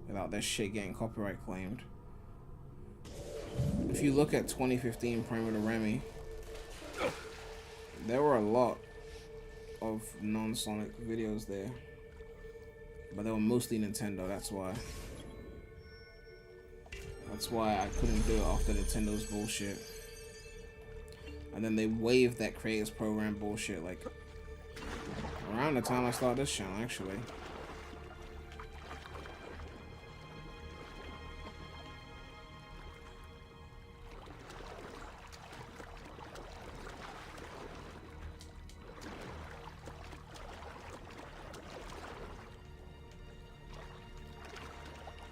without their shit getting copyright claimed. If you look at 2015 Primer to Remy, there were a lot of non-Sonic videos there. But they were mostly Nintendo, that's why. That's why I couldn't do it after Nintendo's bullshit. And then they waived that creators program bullshit like around the time I started this channel, actually.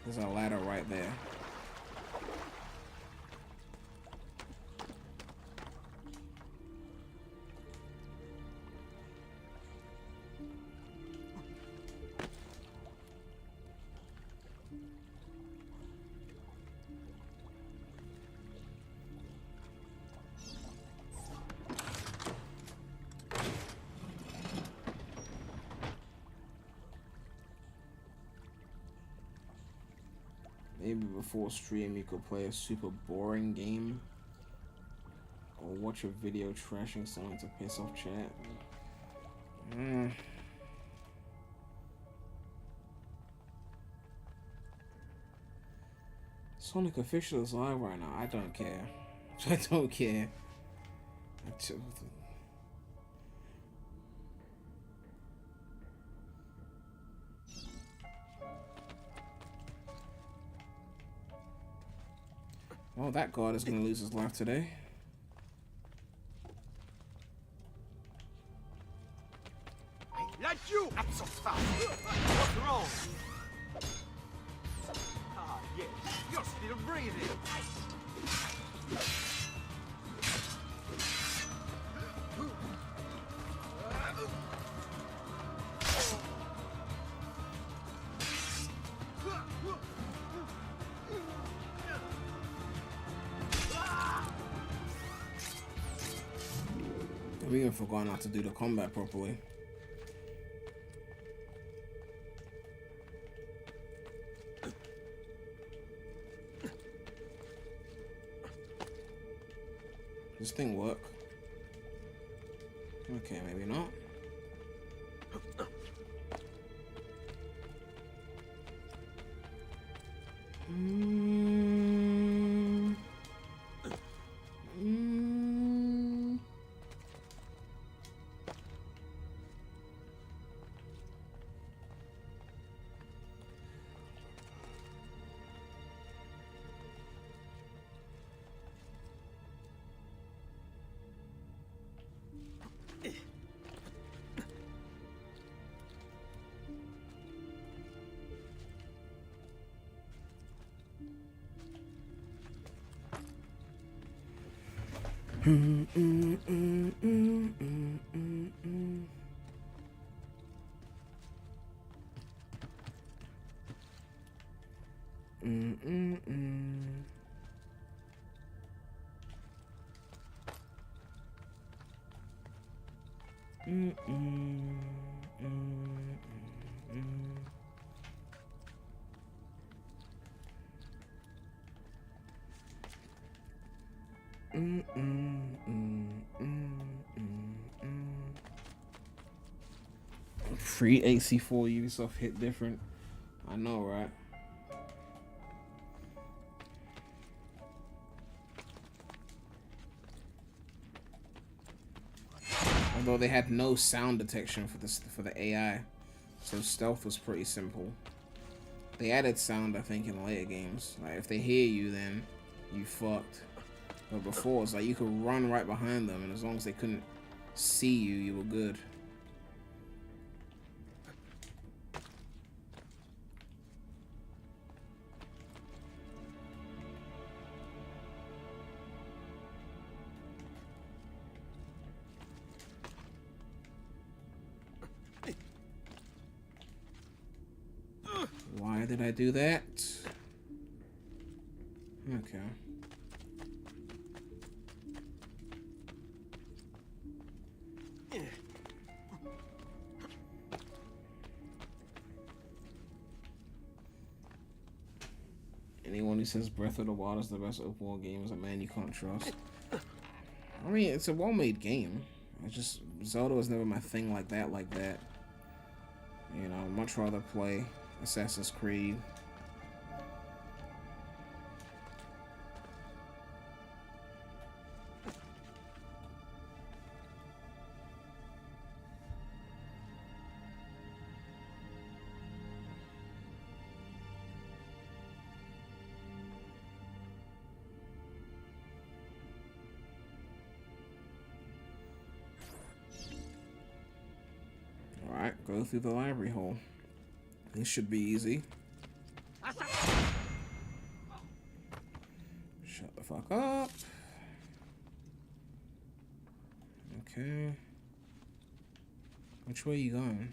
There's a ladder right there. Maybe before stream you could play a super boring game. Or watch a video trashing someone to piss off chat. Sonic Official is live right now. I don't care. I don't care. Well, that god is going to lose his life today. Let you! Not so fast! What's wrong? Ah, yes, you're still breathing. We even forgot not to do the combat properly. Does this thing work? Okay, maybe not. Free AC4 Ubisoft hit different. I know, right? Although they had no sound detection for the AI, so stealth was pretty simple. They added sound, I think, in later games. Like if they hear you, then you fucked. But before, it's like you could run right behind them, and as long as they couldn't see you, you were good. Why did I do that? Okay. Anyone who says Breath of the Wild is the best open world game is a man you can't trust. I mean, it's a well-made game. I just Zelda was never my thing like that. You know, I'd much rather play Assassin's Creed. Alright, go through the library hole. This should be easy. Shut the fuck up. Okay. Which way are you going?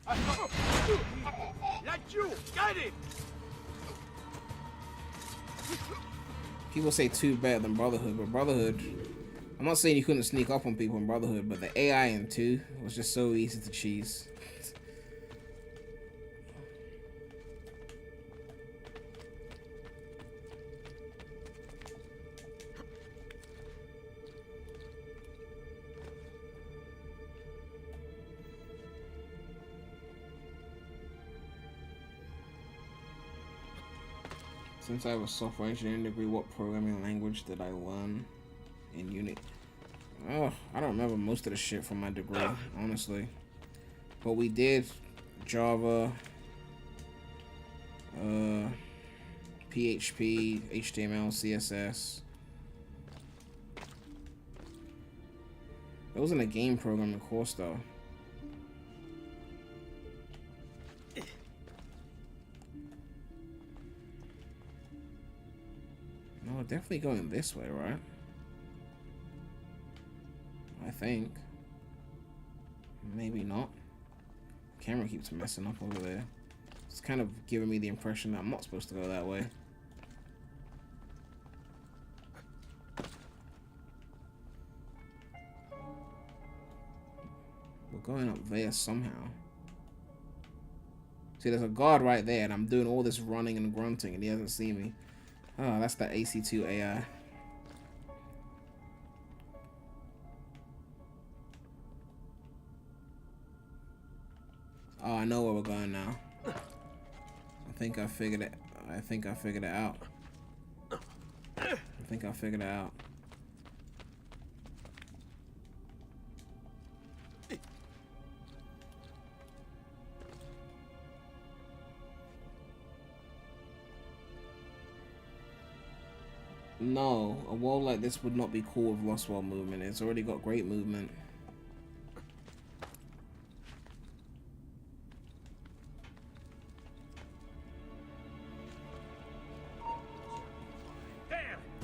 Let you get it. People say 2 better than Brotherhood, but Brotherhood, I'm not saying you couldn't sneak up on people in Brotherhood, but the AI in 2 was just so easy to cheese. Since I have a software engineering degree, what programming language did I learn in uni? Oh, I don't remember most of the shit from my degree, honestly. But we did Java, PHP, HTML, CSS. It wasn't a game programming course though. No, we're definitely going this way, right? I think. Maybe not. Camera keeps messing up over there. It's kind of giving me the impression that I'm not supposed to go that way. We're going up there somehow. See, there's a guard right there, and I'm doing all this running and grunting, and he hasn't seen me. Oh, that's the AC2 AI. Oh, I know where we're going now. I think I figured it. I think I figured it out. I think I figured it out. No, a wall like this would not be cool with Lost World movement. It's already got great movement.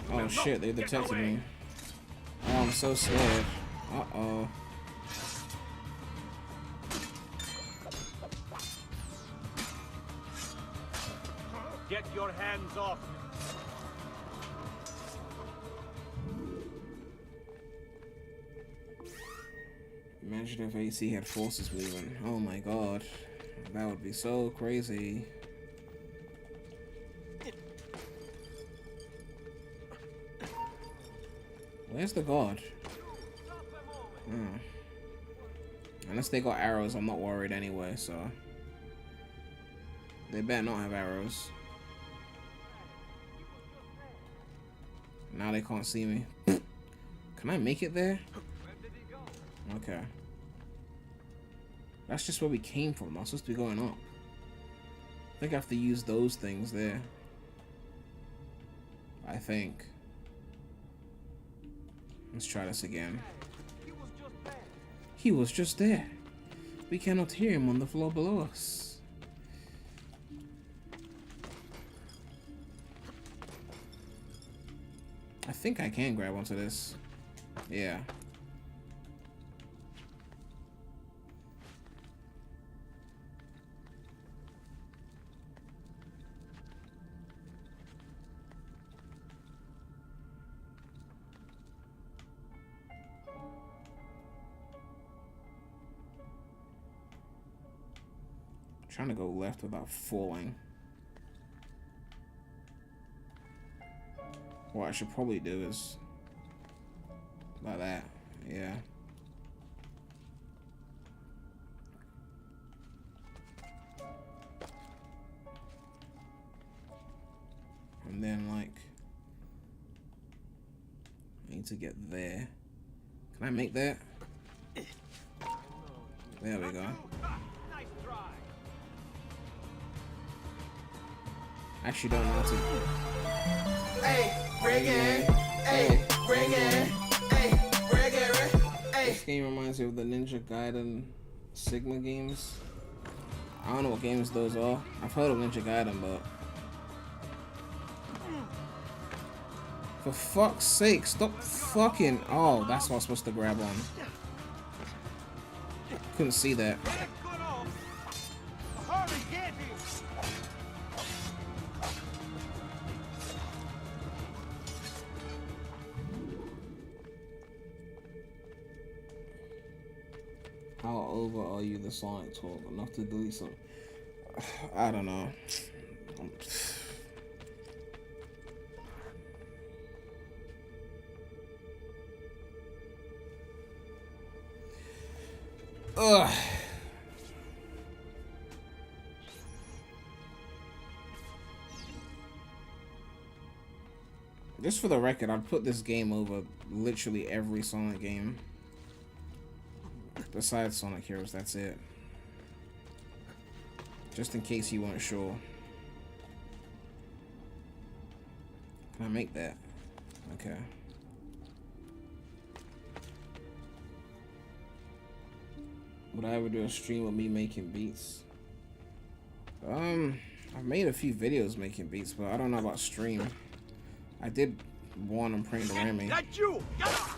Oh shit, they detected me. Oh, I'm so scared. Uh-oh. Get your hands off me. Imagine if AC had forces moving. Oh my god. That would be so crazy. Where's the guard? Oh. Unless they got arrows, I'm not worried anyway, so. They better not have arrows. Now they can't see me. Can I make it there? Okay. That's just where we came from. I'm supposed to be going up. I think I have to use those things there. I think. Let's try this again. He was just there. We cannot hear him on the floor below us. I think I can grab onto this. Yeah. Trying to go left without falling. What I should probably do is like that, yeah. And then like I need to get there. Can I make that? There we go. Actually don't know how to. Hey, bring it. Hey, bring it. Hey, bring it. Hey. This game reminds me of the Ninja Gaiden Sigma games. I don't know what games those are. I've heard of Ninja Gaiden, but for fuck's sake, stop fucking. Oh, that's what I was supposed to grab on. Couldn't see that. How over are you the Sonic talk? Enough to delete some. I don't know. Ugh. Just for the record, I'd put this game over literally every Sonic game. Besides Sonic Heroes, that's it. Just in case you weren't sure. Can I make that? Okay. Would I ever do a stream of me making beats? I've made a few videos making beats, but I don't know about stream. I did one on Prank the Remy. That you! Oh,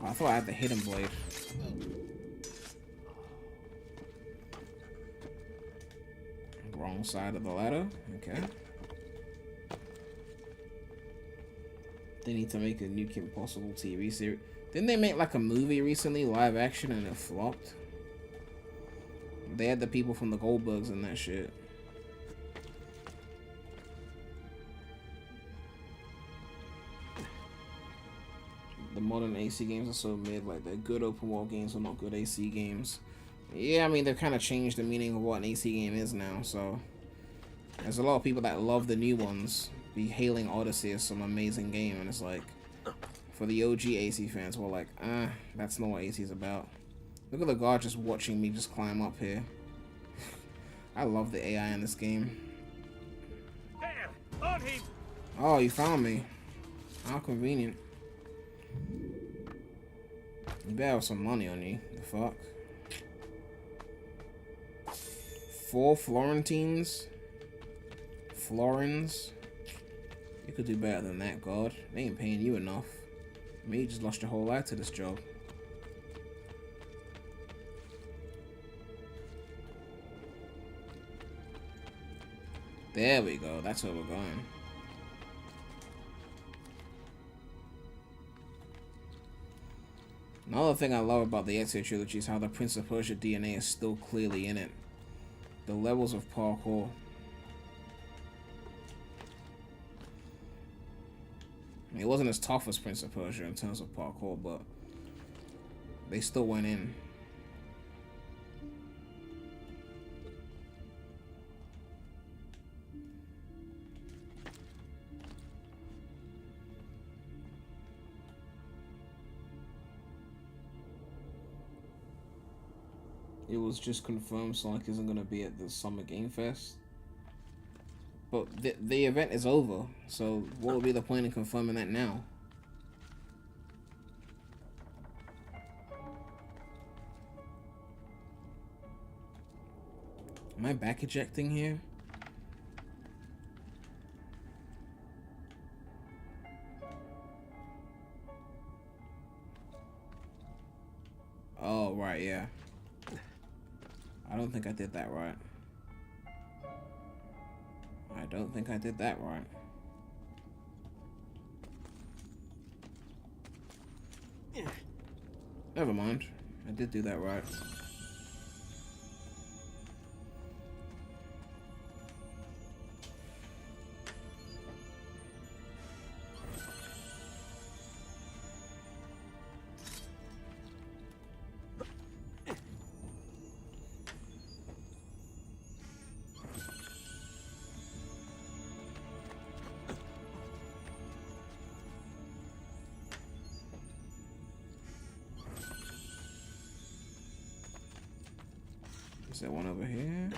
I thought I had the hidden blade. Wrong side of the ladder. Okay. They need to make a new Kim Possible TV series. Didn't they make like a movie recently, live action, and it flopped? They had the people from the Goldbergs and that shit. The modern AC games are so mid, like they're good open world games but not good AC games. Yeah, I mean they've kind of changed the meaning of what an AC game is now, so there's a lot of people that love the new ones, be hailing Odyssey as some amazing game, and it's like, for the OG AC fans, we're like, that's not what AC is about. Look at the guard just watching me just climb up here. I love the AI in this game. Damn! On him! Oh, you found me. How convenient. You better have some money on you. The fuck? 4 Florentines? Florins? You could do better than that, God. They ain't paying you enough. I mean, you just lost your whole life to this job. There we go. That's where we're going. Another thing I love about the Ezio trilogy is how the Prince of Persia DNA is still clearly in it. The levels of parkour. I mean, it wasn't as tough as Prince of Persia in terms of parkour, but they still went in. It was just confirmed Sonic isn't going to be at the Summer Game Fest. But the event is over, so what would be the point in confirming that now? Am I back ejecting here? Oh, right, yeah. I don't think I did that right. I don't think I did that right. Never mind. I did do that right. Is there one over here?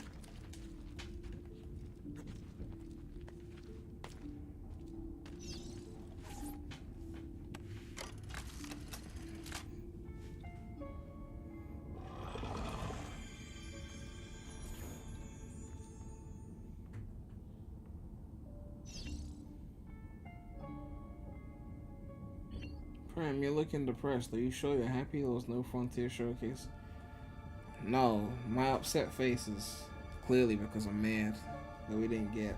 Prem, you're looking depressed. Are you sure you're happy there was no Frontier Showcase? No, my upset face is clearly because I'm mad that we didn't get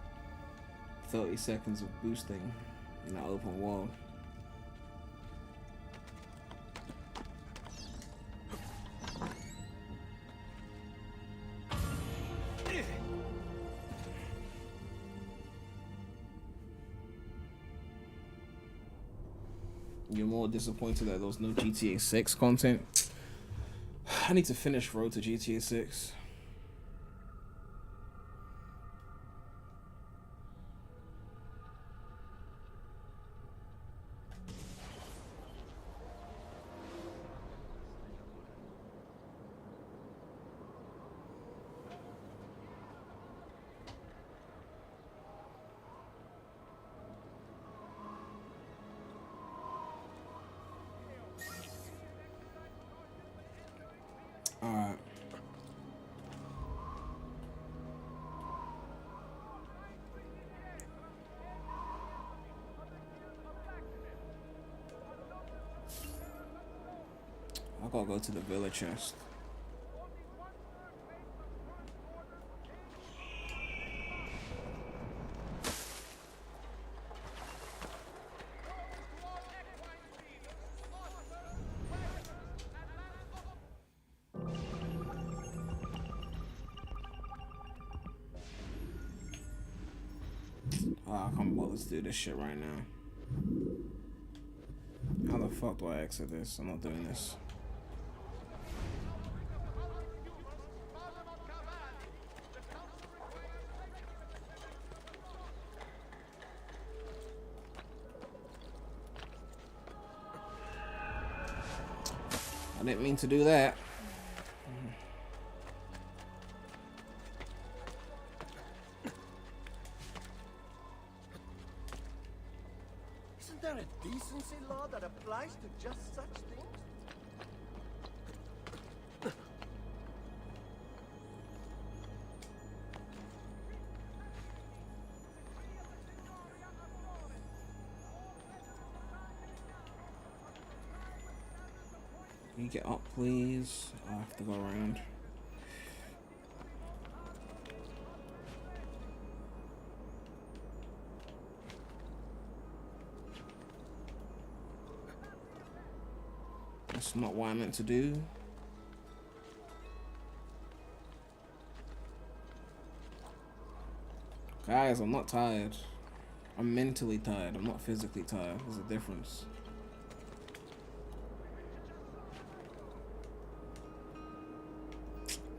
30 seconds of boosting in the open world. You're more disappointed that there was no GTA 6 content? I need to finish Road to GTA 6. I gotta go to the villa chest. Oh, I can't bother to do this shit right now. How the fuck do I exit this? I'm not doing this. I didn't mean to do that. Isn't there a decency law that applies to just such things? Can you get up, please? I have to go around. That's not what I meant to do. Guys, I'm not tired. I'm mentally tired. I'm not physically tired. There's a difference.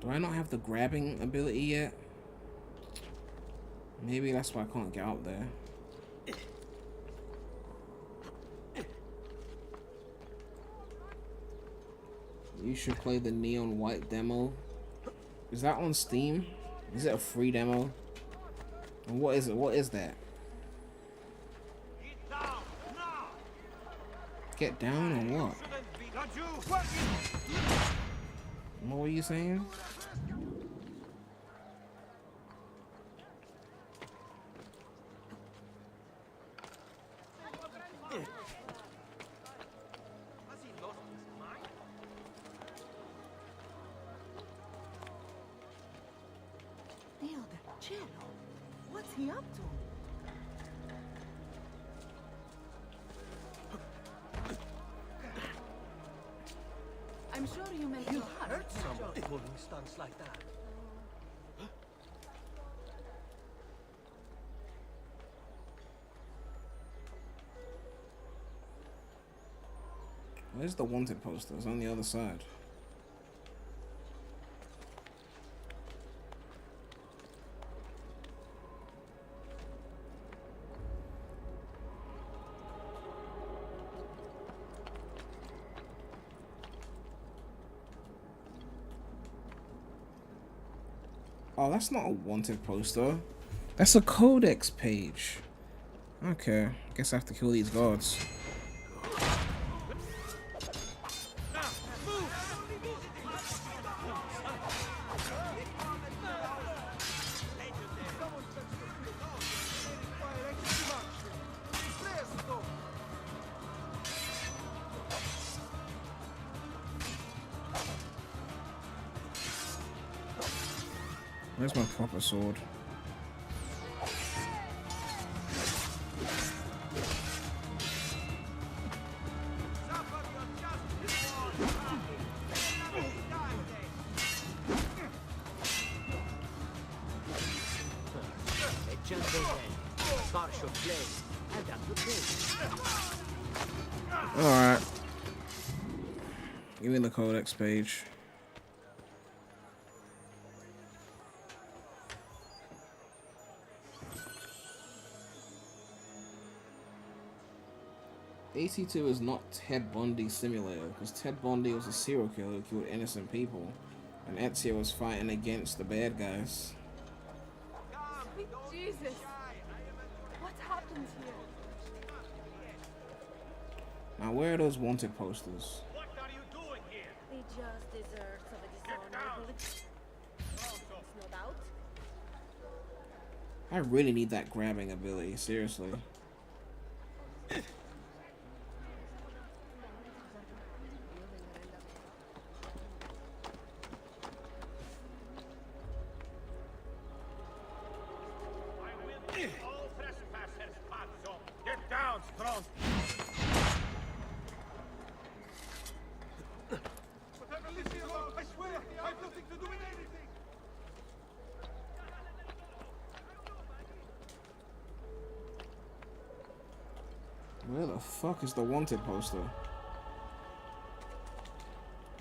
Do I not have the grabbing ability yet? Maybe that's why I can't get up there. You should play the Neon White demo. Is that on Steam? Is it a free demo? And what is it? What is that? Get down or what? What were you saying? What's he up to? I'm sure you make You a hurt someone pulling stunts like that. Where's the wanted poster? It's on the other side. Oh, that's not a wanted poster. That's a codex page. Okay, guess I have to kill these guards. Where's my proper sword? Alright. Give me the codex page. AC2 is not Ted Bundy Simulator, because Ted Bundy was a serial killer who killed innocent people, and Ezio was fighting against the bad guys. Sweet Jesus! What happened here? Now, where are those wanted posters? They just deserts of a dishonorable. No doubt. I really need that grabbing ability, seriously. down. Whatever leaves me alone, I swear, I have nothing to do with anything. Where the fuck is the wanted poster?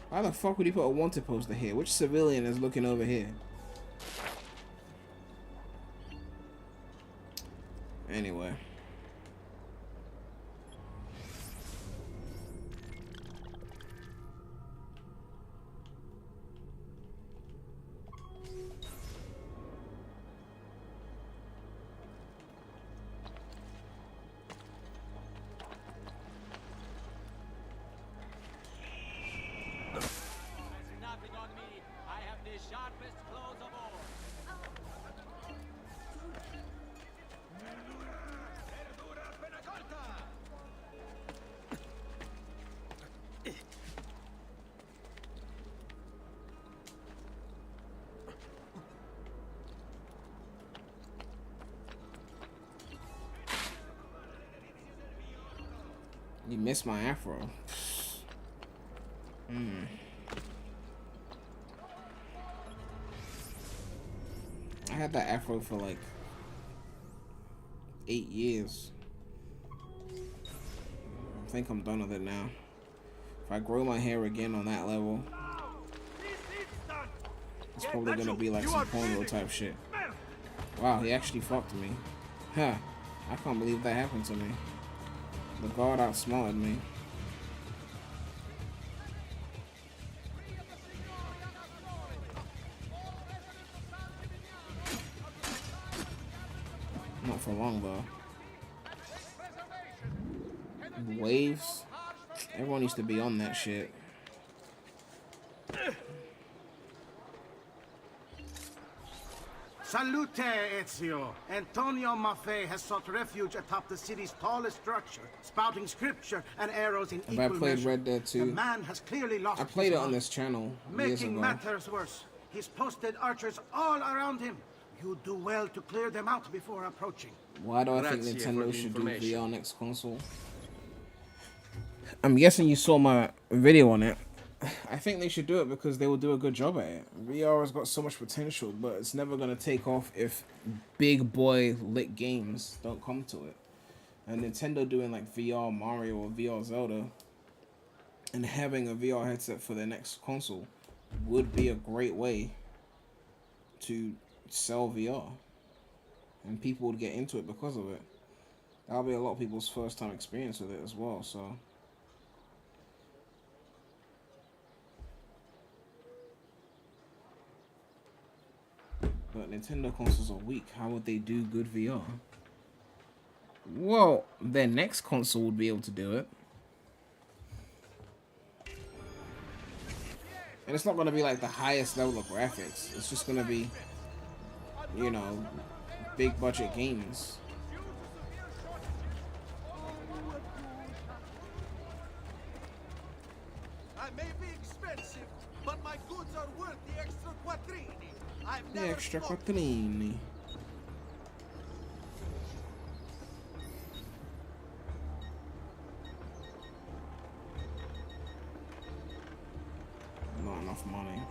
Why the fuck would he put a wanted poster here? Which civilian is looking over here? Anyway. Nothing on me. I have the sharpest claws of all. You missed my afro. I had that afro for like 8 years. I think I'm done with it now. If I grow my hair again on that level, it's probably gonna be like some porno type shit. Wow, he actually fucked me. Huh. I can't believe that happened to me. The guard outsmarted me. Not for long though. Waves. Everyone used to be on that shit. Salute, Ezio. Antonio Maffei has sought refuge atop the city's tallest structure, spouting scripture and arrows in Have I equal played measure. Red Dead 2? The man has clearly lost I played his it on mind. this channel years Making ago. matters worse, he's posted archers all around him. You do well to clear them out before approaching. Why do I think Grazie for Nintendo the should do information. VR next console? I'm guessing you saw my video on it. I think they should do it because they will do a good job at it. VR has got so much potential, but it's never going to take off if big boy lit games don't come to it. And Nintendo doing like VR Mario or VR Zelda and having a VR headset for their next console would be a great way to sell VR. And people would get into it because of it. That'll be a lot of people's first time experience with it as well, so... But Nintendo consoles are weak. How would they do good VR? Well, their next console would be able to do it. And it's not going to be like the highest level of graphics. It's just going to be, you know, big budget games. I may be expensive, but my goods are worth the extra quattrini. I've The never extra smoked- quattrini. Not enough money.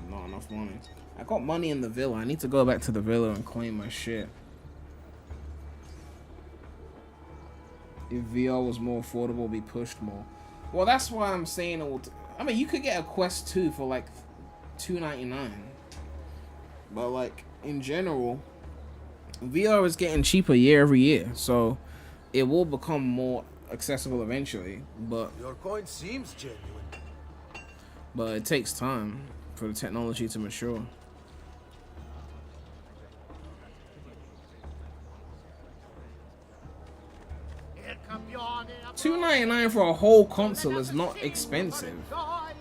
Not enough money. I got money in the villa. I need to go back to the villa and claim my shit. If VR was more affordable, be pushed more. Well, that's why I'm saying it will. I mean, you could get a Quest 2 for like $2.99, but like in general, VR is getting cheaper every year, so it will become more accessible eventually. But Your coin seems genuine. it takes time for the technology to mature. $2.99 for a whole console is not expensive.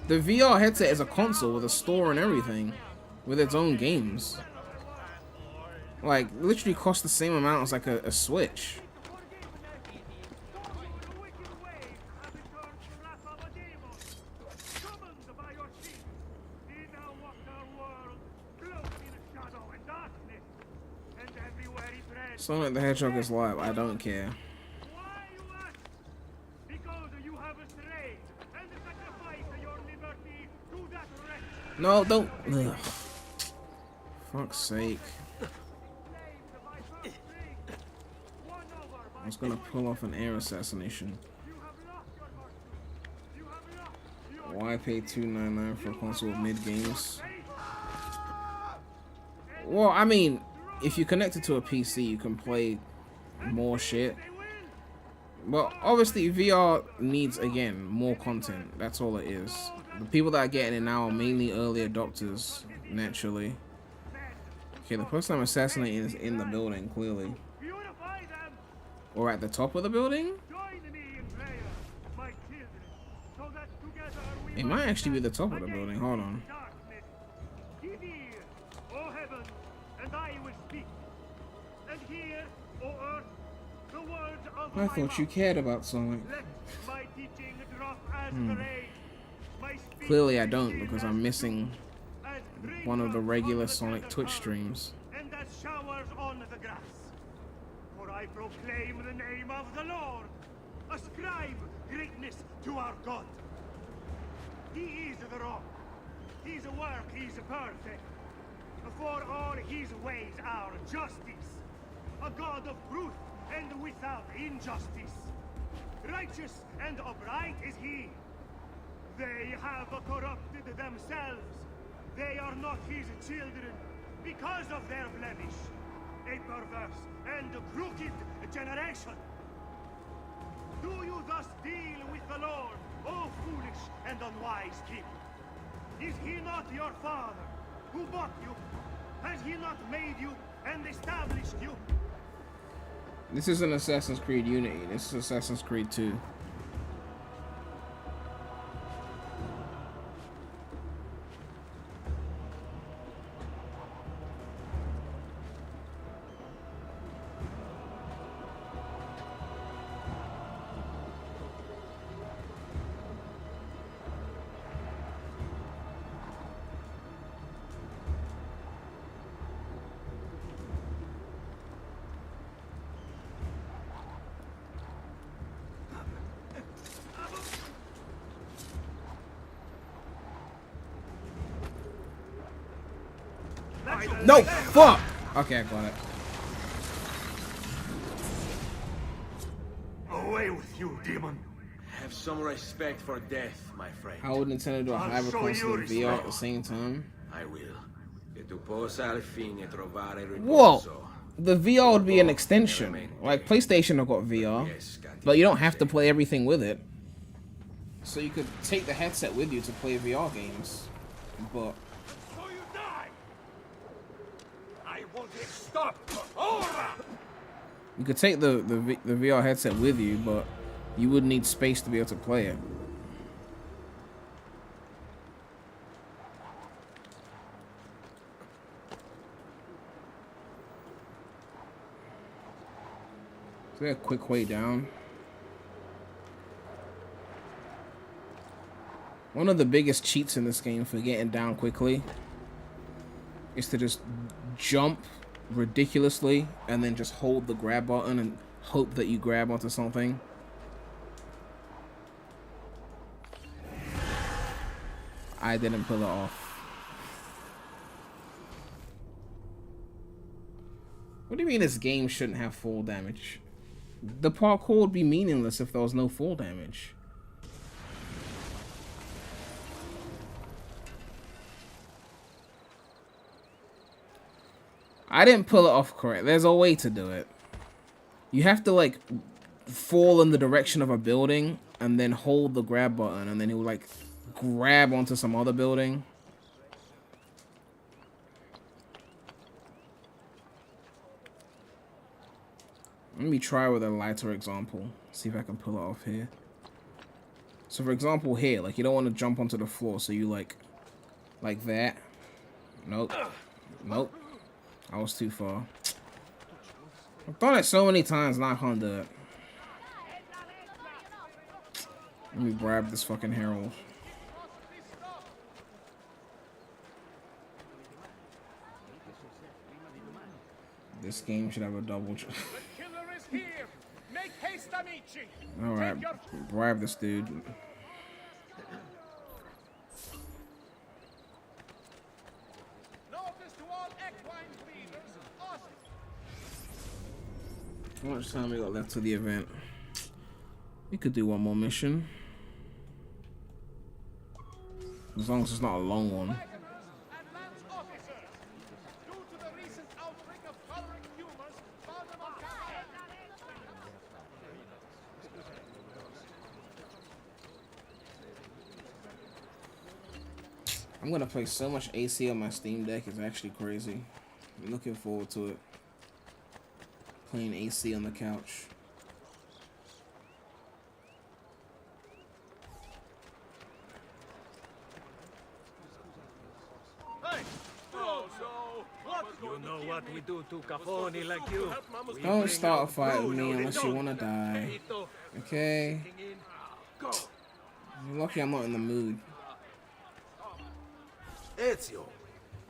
The VR headset is a console with a store and everything, with its own games. Like, literally costs the same amount as like a Switch. Sonic the Hedgehog is live. I don't care. No, don't. Ugh. Fuck's sake. I was gonna pull off an air assassination. Why pay $2.99 for a console with mid games? Well, I mean, if you connect it to a PC, you can play more shit. But obviously, VR needs, again, more content. That's all it is. The people that are getting it now are mainly early adopters, naturally. Okay, the person I'm assassinating is in the building, clearly. Or at the top of the building? It might actually be the top of the building. Hold on. I thought you cared about Sonic. Clearly I don't, because I'm missing one of the regular Sonic Twitch streams. And that showers on the grass. For I proclaim the name of the Lord. Ascribe greatness to our God. He is the rock. His work is perfect. For all his ways are justice. A God of truth and without injustice. Righteous and upright is he. They have corrupted themselves. They are not his children because of their blemish. A perverse and crooked generation. Do you thus deal with the Lord, O foolish and unwise king? Is he not your father, who bought you? Has he not made you and established you? This isn't Assassin's Creed Unity, this is Assassin's Creed 2. No! Fuck! Okay, I got it. Away with you, demon. Have some respect for death, my friend. How would Nintendo do a hybrid console with VR at the same time? I will. E tu possa al fine trovare Whoa! riposo. The VR would be an extension. Like, PlayStation have got VR, but you don't have to play everything with it. So you could take the headset with you to play VR games, but... So you die! I won't get stopped! Ora! You could take the VR headset with you, but you would need space to be able to play it. Is there a quick way down? One of the biggest cheats in this game for getting down quickly is to just jump ridiculously and then just hold the grab button and hope that you grab onto something. I didn't pull it off. What do you mean this game shouldn't have fall damage? The parkour would be meaningless if there was no fall damage. I didn't pull it off correct. There's a way to do it. You have to like fall in the direction of a building and then hold the grab button and then it will like grab onto some other building. Let me try with a lighter example. See if I can pull it off here. So for example here, like you don't want to jump onto the floor, so you like that. Nope. Nope. I was too far. I've done it so many times, not 100. Let me grab this fucking herald. This game should have a double. The killer is here. Make haste, amici. All right, bribe this dude. Notice to all equine breeders. Awesome. How much time we got left to the event? We could do one more mission. As long as it's not a long one. I'm gonna play so much AC on my Steam Deck, it's actually crazy. I'm looking forward to it. Playing AC on the couch. You know what we do to Cafoni like you? Don't start a fight with me unless you wanna die. Okay? You're lucky I'm not in the mood. Ezio,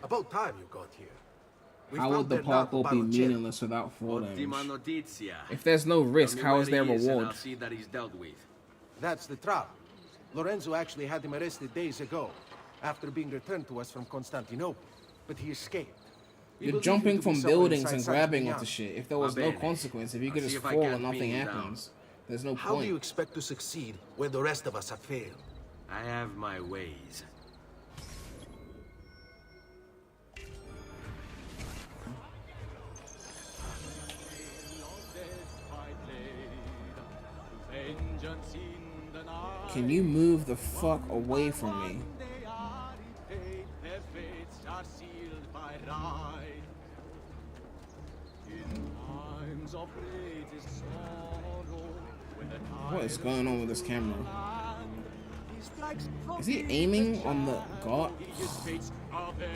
about time you got here. How would the parkour be meaningless without fall damage? If there's no risk, how is there a reward? That's the trap. Lorenzo actually had him arrested days ago, after being returned to us from Constantinople. But he escaped. You're jumping from buildings and grabbing onto shit. If there was no consequence, if you could just fall and nothing happens, there's no point. How do you expect to succeed when the rest of us have failed? I have my ways. Can you move the fuck away from me? What is going on with this camera? Is he aiming on the guard?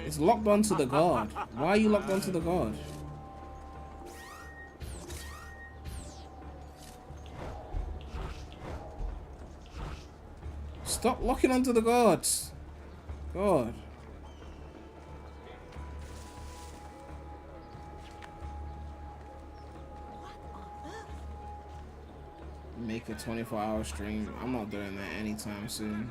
It's locked onto the guard. Why are you locked onto the guard? Stop locking onto the guards. God. Make a 24-hour stream. I'm not doing that anytime soon.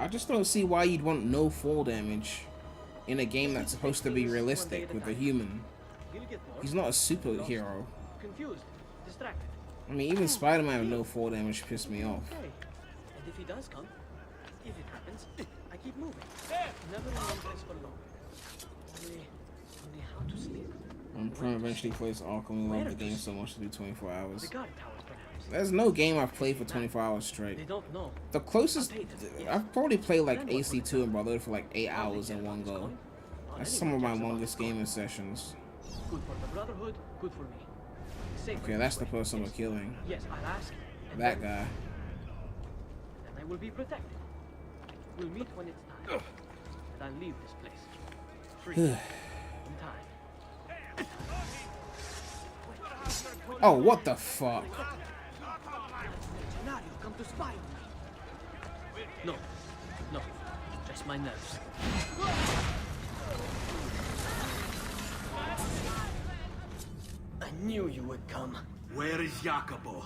I just don't see why you'd want no fall damage in a game that's supposed to be realistic with a human. He's not a superhero. Confused, distracted. I mean, even Spider-Man with no fall damage pissed me off. Okay. And if he does come, if it happens, I keep moving. Never remain place for long. Only how to sleep. When Prem eventually plays Arkham, we love the game so much to do 24 hours. The guard towers, perhaps. There's no game I've played for 24 hours straight. They don't know. The closest, I've probably played like AC2 and Brotherhood for like 8 hours in one go. That's some of my longest gaming sessions. Good for the Brotherhood, good for me. Safe Okay, that's the person we're killing. Yes, I'll ask. That guy. And I will be protected. We'll meet when it's time. And I'll leave this place. Free. In time. Oh, what the fuck? Now you've come to spy on me. No. No. Just my nerves. I knew you would come. Where is Jacopo?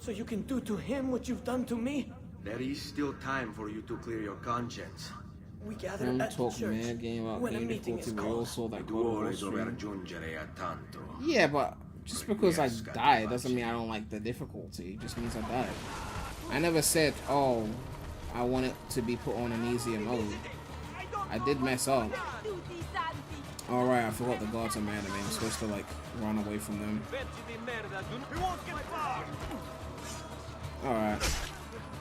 So you can do to him what you've done to me? There is still time for you to clear your conscience. We gather Prem at the talk church mad game about when a game meeting is difficulty. We all saw that God of War stream. Yeah, but just because I died doesn't mean I don't like the difficulty. It just means I died. I never said, oh, I want it to be put on an easier mode. I did mess up. Alright, I forgot the guards are mad at me. I'm supposed to like run away from them. Alright.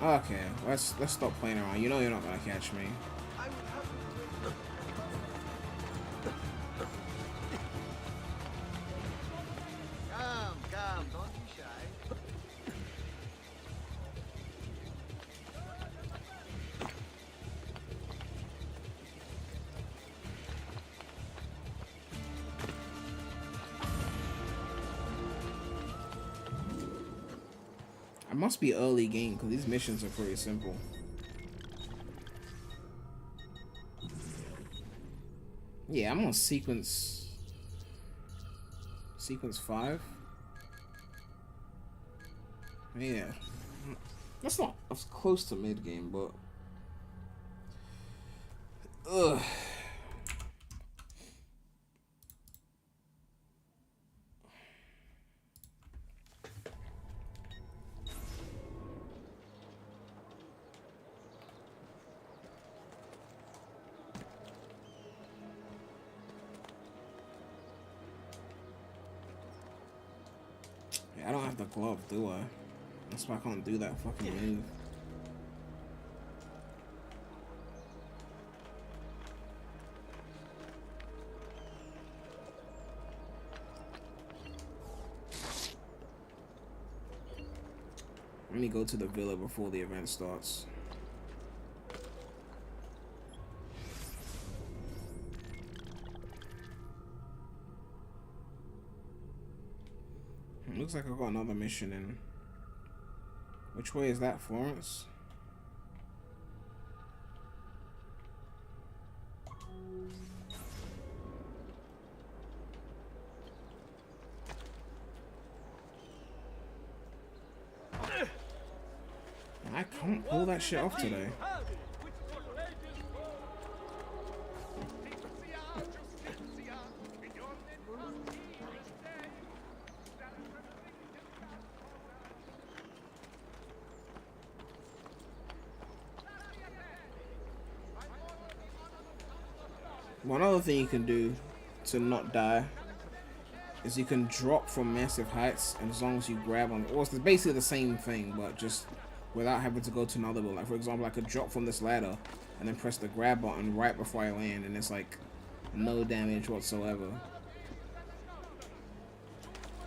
Okay, let's stop playing around. You know you're not gonna catch me. Come, don't be shy. It must be early game because these missions are pretty simple. Yeah, I'm on sequence 5. Yeah, that's not that's close to mid game, but ugh. I don't have the glove, do I? That's why I can't do that fucking move. Let me go to the villa before the event starts. Looks like I've got another mission in. Which way is that, Florence? I can't pull that shit off today. One other thing you can do to not die is you can drop from massive heights, and as long as you grab on, well, it's basically the same thing, but just without having to go to another building. Like, for example, I could drop from this ladder and then press the grab button right before I land, and it's like no damage whatsoever.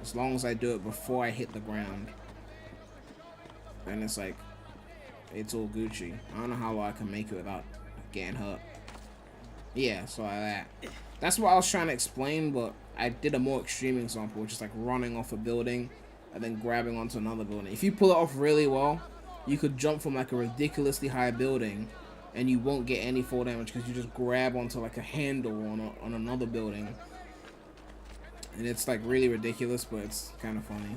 As long as I do it before I hit the ground, then it's like, it's all Gucci. I don't know how I can make it without getting hurt. Yeah, so like that. That's what I was trying to explain, but I did a more extreme example, which is like running off a building and then grabbing onto another building. If you pull it off really well, you could jump from like a ridiculously high building and you won't get any fall damage because you just grab onto like a handle on another building. And it's like really ridiculous, but it's kind of funny.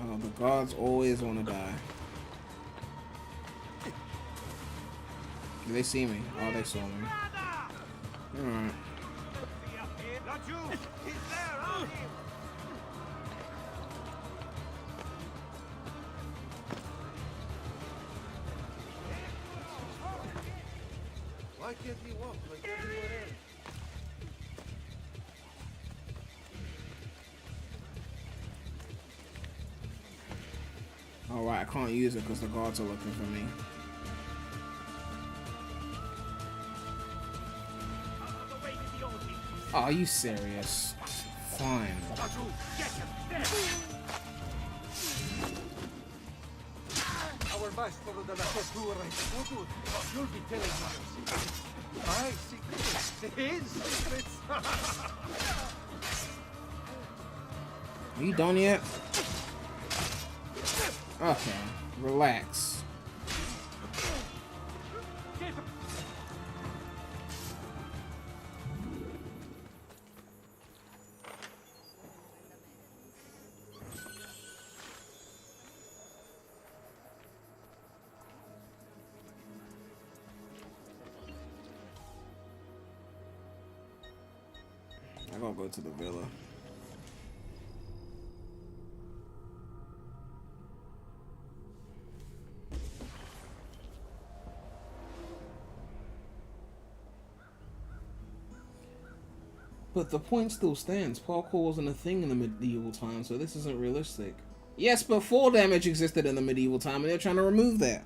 Oh, the guards always want to die. Do they see me? Oh, they saw me. Alright. Why can't he walk like everyone else? Alright, I can't use it because the guards are looking for me. Oh, are you serious? Fine. Our master of the tortura is so good. You'll be telling me your secrets. My secrets. His secrets. Are you done yet? Okay, relax. I'm gonna go to the villa. But the point still stands. Parkour wasn't a thing in the medieval time, so this isn't realistic. Yes, but fall damage existed in the medieval time, and they're trying to remove that.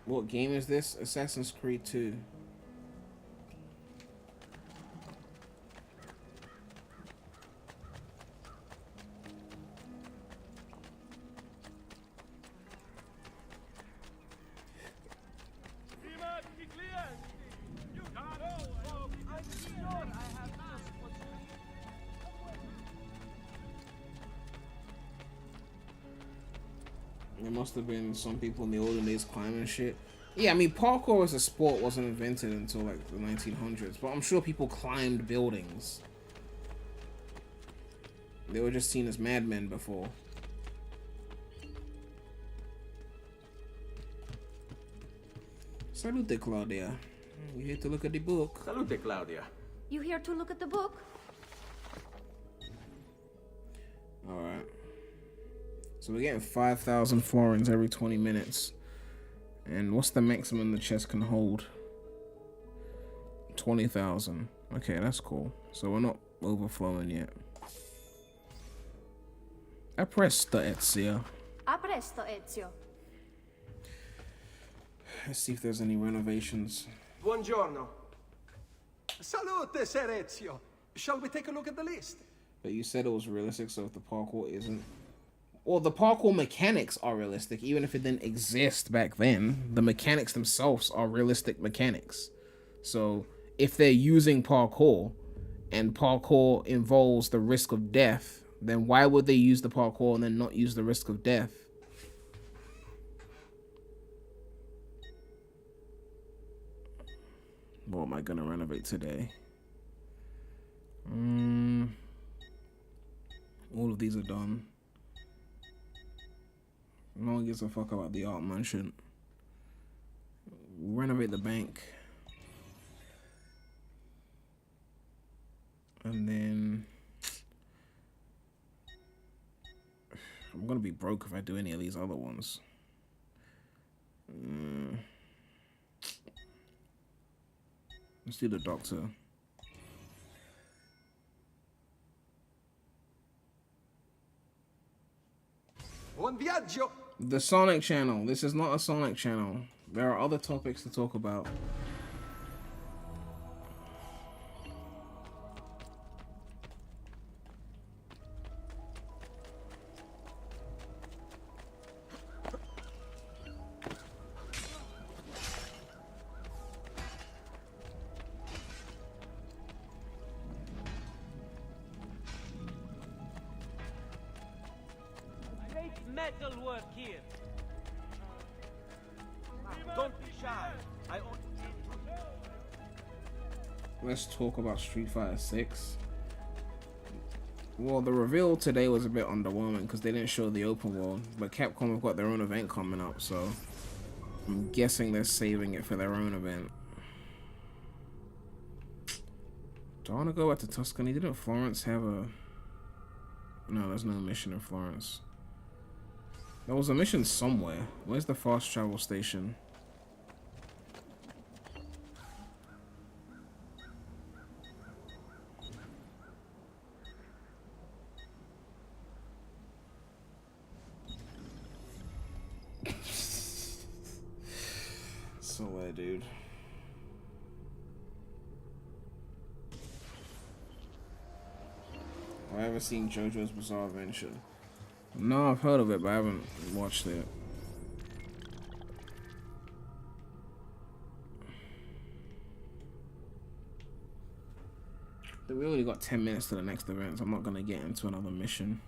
What game is this? Assassin's Creed 2. There must have been some people in the olden days climbing shit. Yeah, I mean, parkour as a sport wasn't invented until like the 1900s, but I'm sure people climbed buildings. They were just seen as madmen before. Salute, Claudia. You here to look at the book? Salute, Claudia. You here to look at the book? Alright. So we're getting 5,000 florins every 20 minutes. And what's the maximum the chest can hold? 20,000. Okay, that's cool. So we're not overflowing yet. A presto, Ezio. A presto, Ezio. Let's see if there's any renovations. Buongiorno. Salute, Ser Ezio. Shall we take a look at the list? But you said it was realistic, so if the parkour isn't... Well, the parkour mechanics are realistic, even if it didn't exist back then. The mechanics themselves are realistic mechanics. So, if they're using parkour, and parkour involves the risk of death, then why would they use the parkour and then not use the risk of death? What am I gonna renovate today? All of these are done. No one gives a fuck about the art mansion. Renovate the bank. And then... I'm gonna be broke if I do any of these other ones. Let's do the doctor. Buon viaggio. The Sonic channel. This is not a Sonic channel. There are other topics to talk about. Metal work here. Don't be shy. Let's talk about Street Fighter 6. Well, the reveal today was a bit underwhelming because they didn't show the open world, but Capcom have got their own event coming up, so I'm guessing they're saving it for their own event. Do I want to go back to Tuscany? Didn't Florence have a... No, there's no mission in Florence. There was a mission somewhere. Where's the fast travel station? So dude. Have I ever seen JoJo's Bizarre Adventure? No, I've heard of it, but I haven't watched it. We already got 10 minutes to the next event, so I'm not going to get into another mission.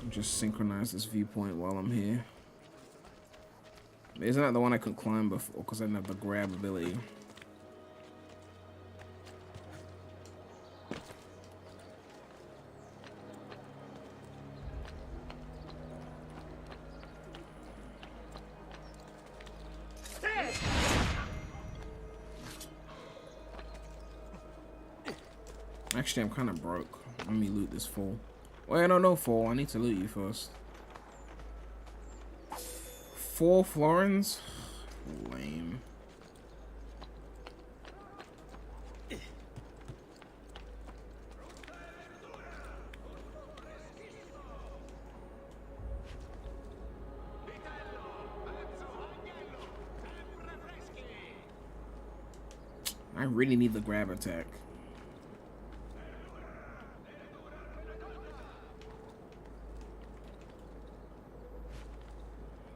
I'll just synchronize this viewpoint while I'm here. Isn't that the one I could climb before? Because I didn't have the grab ability. Actually, I'm kind of broke. Let me loot this fool. Wait, no, fool. I need to loot you first. 4 florins? Lame. I really need the grab attack.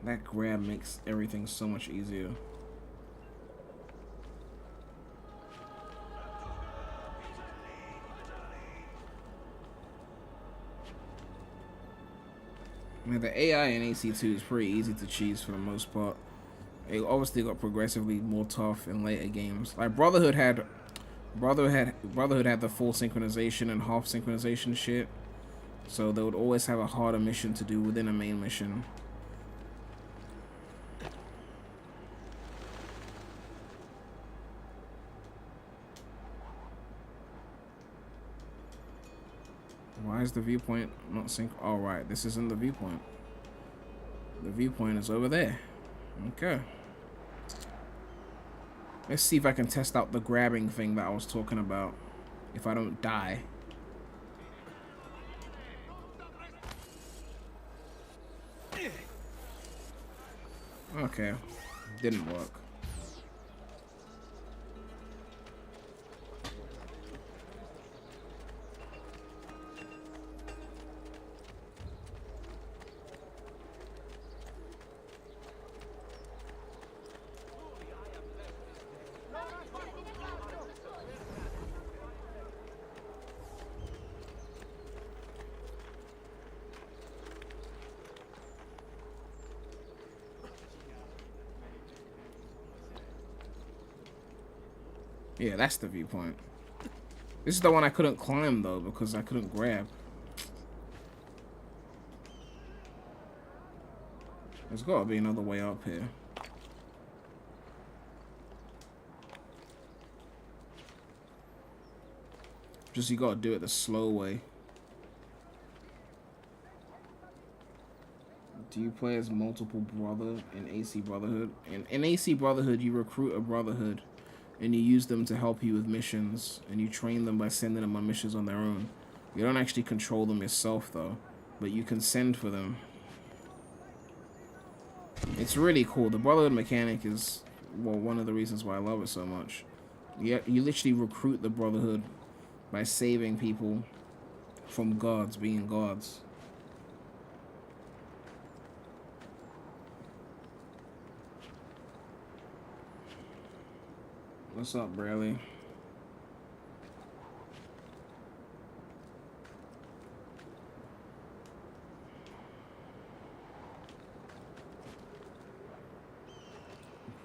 That grab makes everything so much easier. Man, the AI in AC2 is pretty easy to cheese for the most part. It obviously got progressively more tough in later games. Like Brotherhood had the full synchronization and half synchronization shit. So they would always have a harder mission to do within a main mission. Why is the viewpoint not sync? Oh, right, this isn't the viewpoint. The viewpoint is over there. Okay. Let's see if I can test out the grabbing thing that I was talking about. If I don't die. Okay. Didn't work. Yeah, that's the viewpoint. This is the one I couldn't climb, though, because I couldn't grab. There's got to be another way up here. Just you got to do it the slow way. Do you play as multiple brother in AC Brotherhood? In AC Brotherhood, you recruit a brotherhood. And you use them to help you with missions, and you train them by sending them on missions on their own. You don't actually control them yourself, though, but you can send for them. It's really cool. The Brotherhood mechanic is, well, one of the reasons why I love it so much. You literally recruit the Brotherhood by saving people from gods being gods. What's up, Bradley?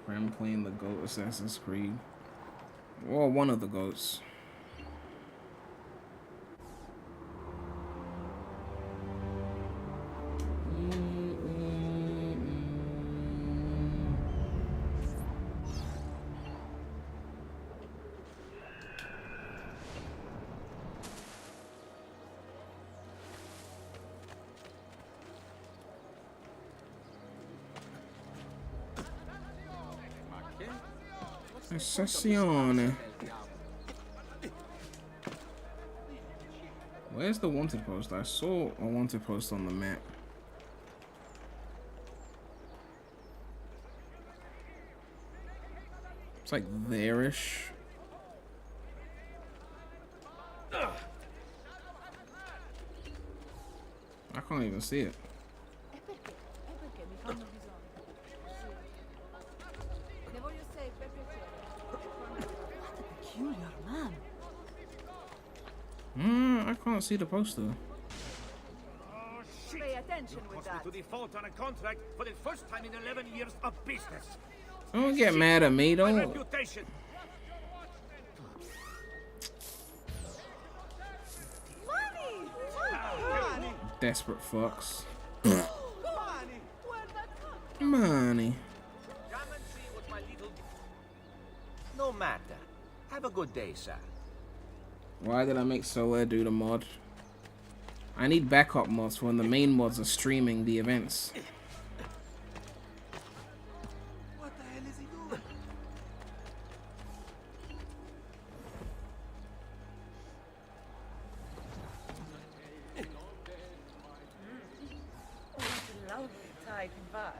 I'm playing the GOAT Assassin's Creed. Well, one of the GOATs. Sessione. Where's the wanted post? I saw a wanted post on the map. It's like there-ish. I can't even see it. I can't see the poster. Pay attention with that. To default on a contract for the first time in 11 years of business. Don't get mad at me, don't. Reputation. Money! Desperate fucks. Money. Come and see what my little... No matter. Have a good day, sir. Why did I make Solaire do the mod? I need backup mods when the main mods are streaming the events. What the hell is he doing? Lovely type bud.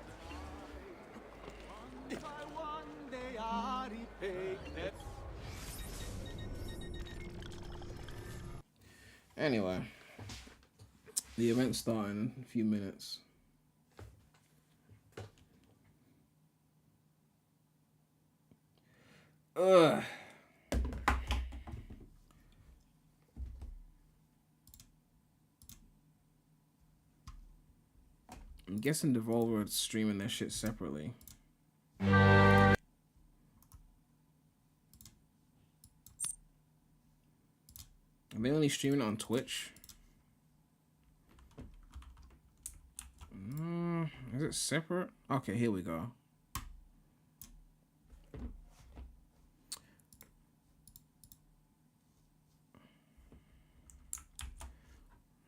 Anyway, the event's starting in a few minutes. Ugh. I'm guessing Devolver is streaming their shit separately. Are they only streaming it on Twitch? Is it separate? Okay, here we go.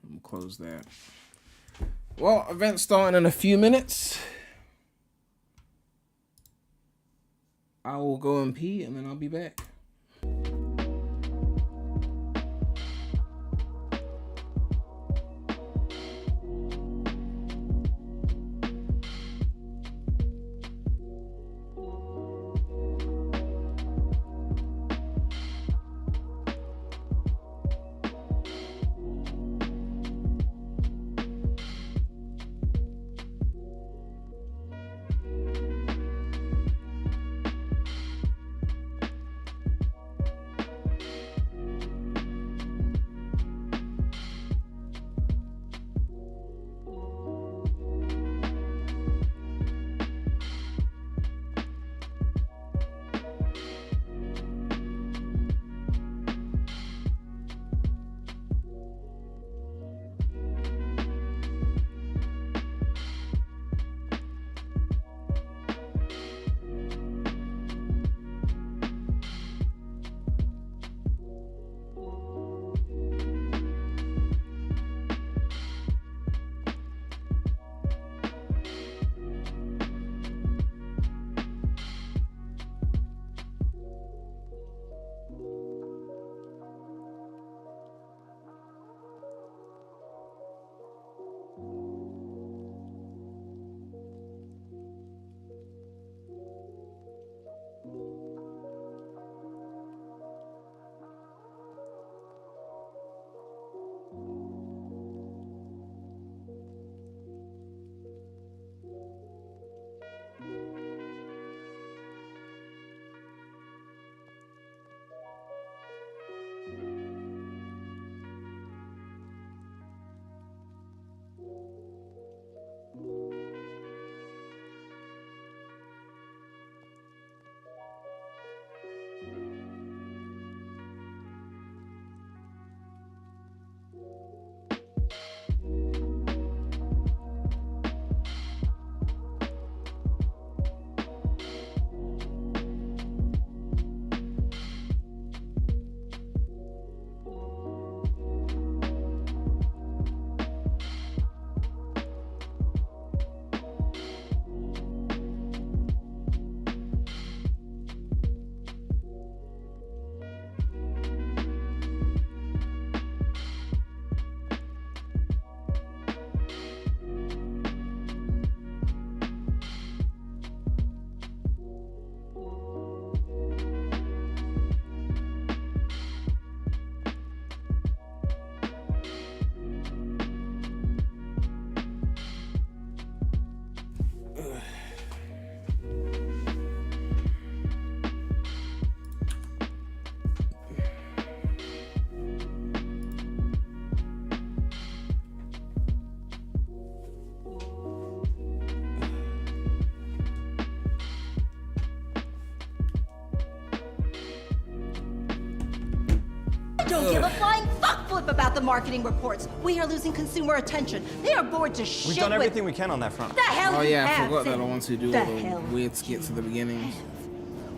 I'll close that. Well, event starting in a few minutes. I will go and pee and then I'll be back. Don't give a flying fuck flip about the marketing reports. We are losing consumer attention. They are bored to shit. We've done everything we can on that front. The hell Oh you yeah, I have, forgot that Sid. I want to do The all the hell weird skits at the beginning.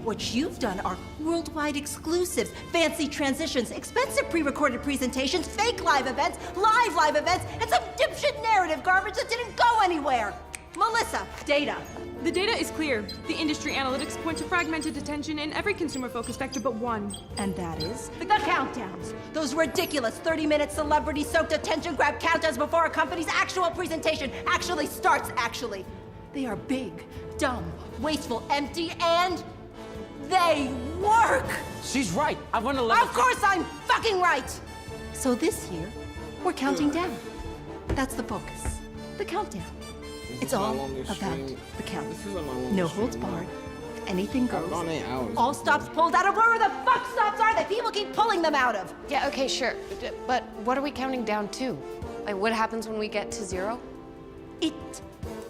What you've done are worldwide exclusives, fancy transitions, expensive pre-recorded presentations, fake live events, live events, and some dipshit narrative garbage that didn't go anywhere. Melissa, data. The data is clear. The industry analytics point to fragmented attention in every consumer-focused vector but one. And that is? The countdowns. Those ridiculous 30-minute celebrity-soaked attention grab countdowns before a company's actual presentation actually starts, They are big, dumb, wasteful, empty, and they work! She's right. I run a level. Of course I'm fucking right! So this year, we're counting down. That's the focus. The countdown. It's all about the count. No holds barred. Anything goes. All stops pulled out of wherever the fuck stops are that people keep pulling them out of. Yeah, okay, sure. But what are we counting down to? Like, what happens when we get to 0? It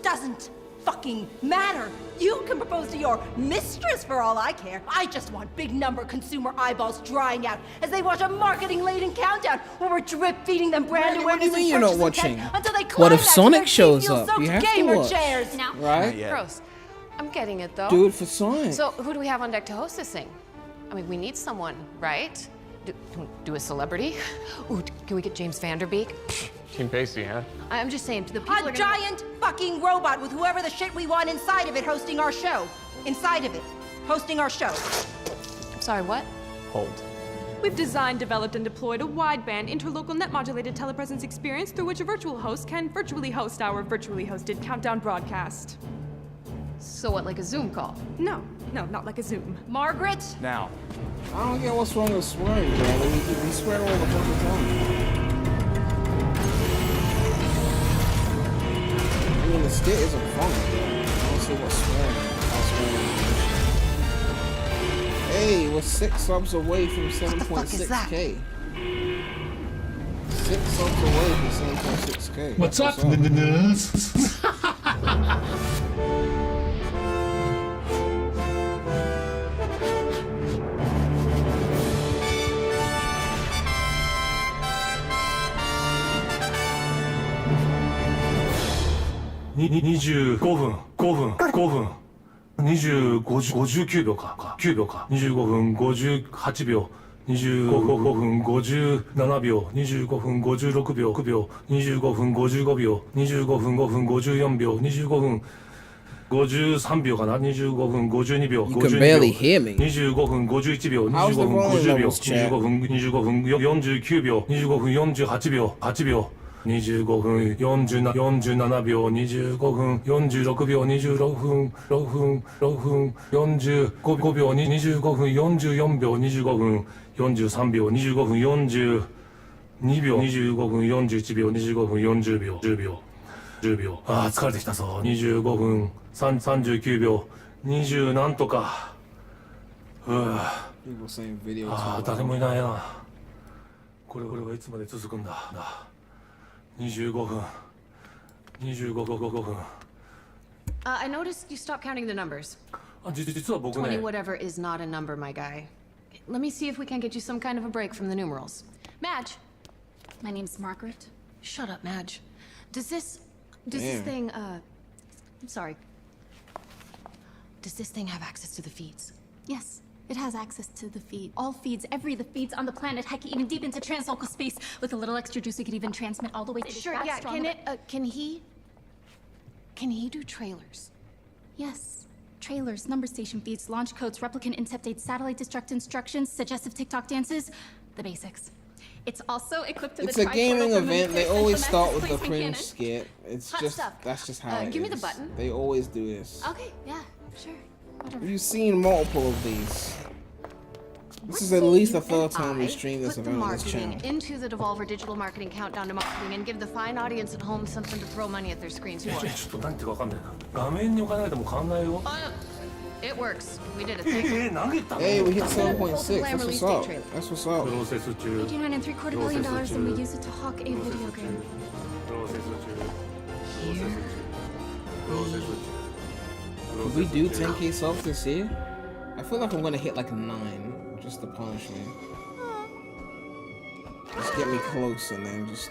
doesn't fucking matter. You can propose to your mistress for all I care. I just want big number consumer eyeballs drying out as they watch a marketing-laden countdown where we're drip-feeding them brand What do you awareness mean and you're not purchase watching? intent until they What if climax Sonic their shows deep-heel up? You soaked have to gamer watch. chairs. No. Right? Gross. I'm getting it, though. Do it for Sonic. So, who do we have on deck to host this thing? I mean, we need someone, right? Do a celebrity? Ooh, can we get James Vanderbeek? Team Pacey, huh? I'm just saying, the people A giant fucking robot with whoever the shit we want inside of it hosting our show. Inside of it. Hosting our show. I'm sorry, what? Hold. We've designed, developed, and deployed a wideband interlocal net-modulated telepresence experience through which a virtual host can virtually host our virtually hosted countdown broadcast. So what, like a Zoom call? No, not like a Zoom. Margaret? Now. I don't get what's wrong with swearing, bro. We swear all the fucking time. I mean, the skit isn't funny, bro. I don't see what's swearing. Hey, we're 6 subs away from 7.6k. 6 subs away from 7.6k. What's up, nerds?25分59秒か9秒か25分58秒25分57秒25分56秒9秒25分55秒25分5分54秒25分53秒かな25分52秒25分51秒25分50秒25分49秒25分48秒8秒25分47秒25分46秒26分45秒25分44秒25分43秒25分42秒25分41秒25分40秒10秒ああ疲れてきたぞ25分39秒20なんとかああ誰もいないなこれはいつまで続くんだ25分I noticed you stopped counting the numbers. 実は僕ね 20 whatever is not a number, my guy. Let me see if we can get you some kind of a break from the numerals. Madge. My name's Margaret. Shut up, Madge. Does this thing, I'm sorry. Does this thing have access to the feeds? Yes, it has access to the feed. All feeds, the feeds on the planet. Heck, even deep into translocal space. With a little extra juice, we could even transmit all the way to Sure, yeah, can he do trailers? Yes. Trailers, number station feeds, launch codes, replicant incept dates, satellite destruct instructions, suggestive TikTok dances. The basics. It's also equipped with It's a gaming event. They always start with the cringe skit. It's just that's just how it is. Give me the button. They always do this. Okay, yeah, sure. Whatever. You've seen multiple of these. This is at least the third time we stream this put the event on this marketing channel. into the Devolver Digital Marketing Countdown to Marketing and give the fine audience at home something to throw money at their screens for. ちょっと何言ってるか分かんないな画面に置かないともう変わんないよ It works. We did a thing. 投げた Hey, we hit 7.6. That's what's up. That's what's up. プロセス中$89.75 billion, and we use it to hawk a video game. プロセス中 Did we do 10k subs this year? I feel like I'm gonna hit like 9 just to punish me. Just get me close and then just.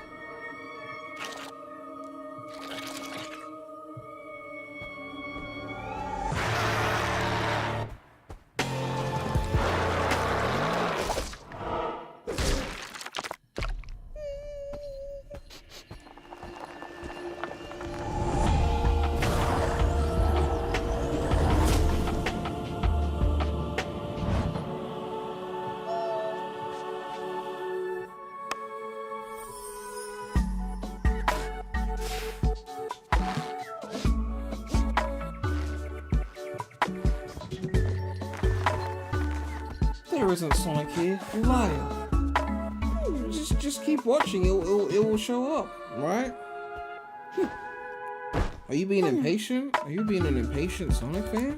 there isn't Sonic here. You liar. Just keep watching. It will show up, right? Are you being impatient? Are you being an impatient Sonic fan?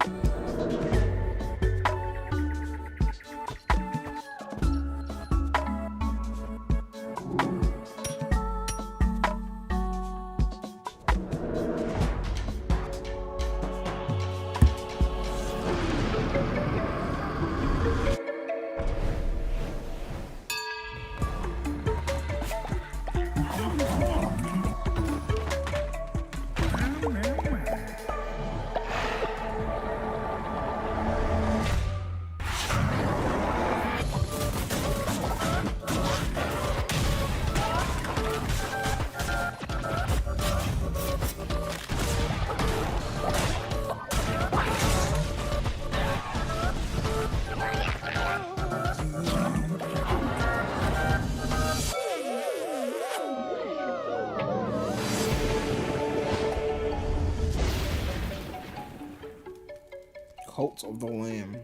Cult of the Lamb.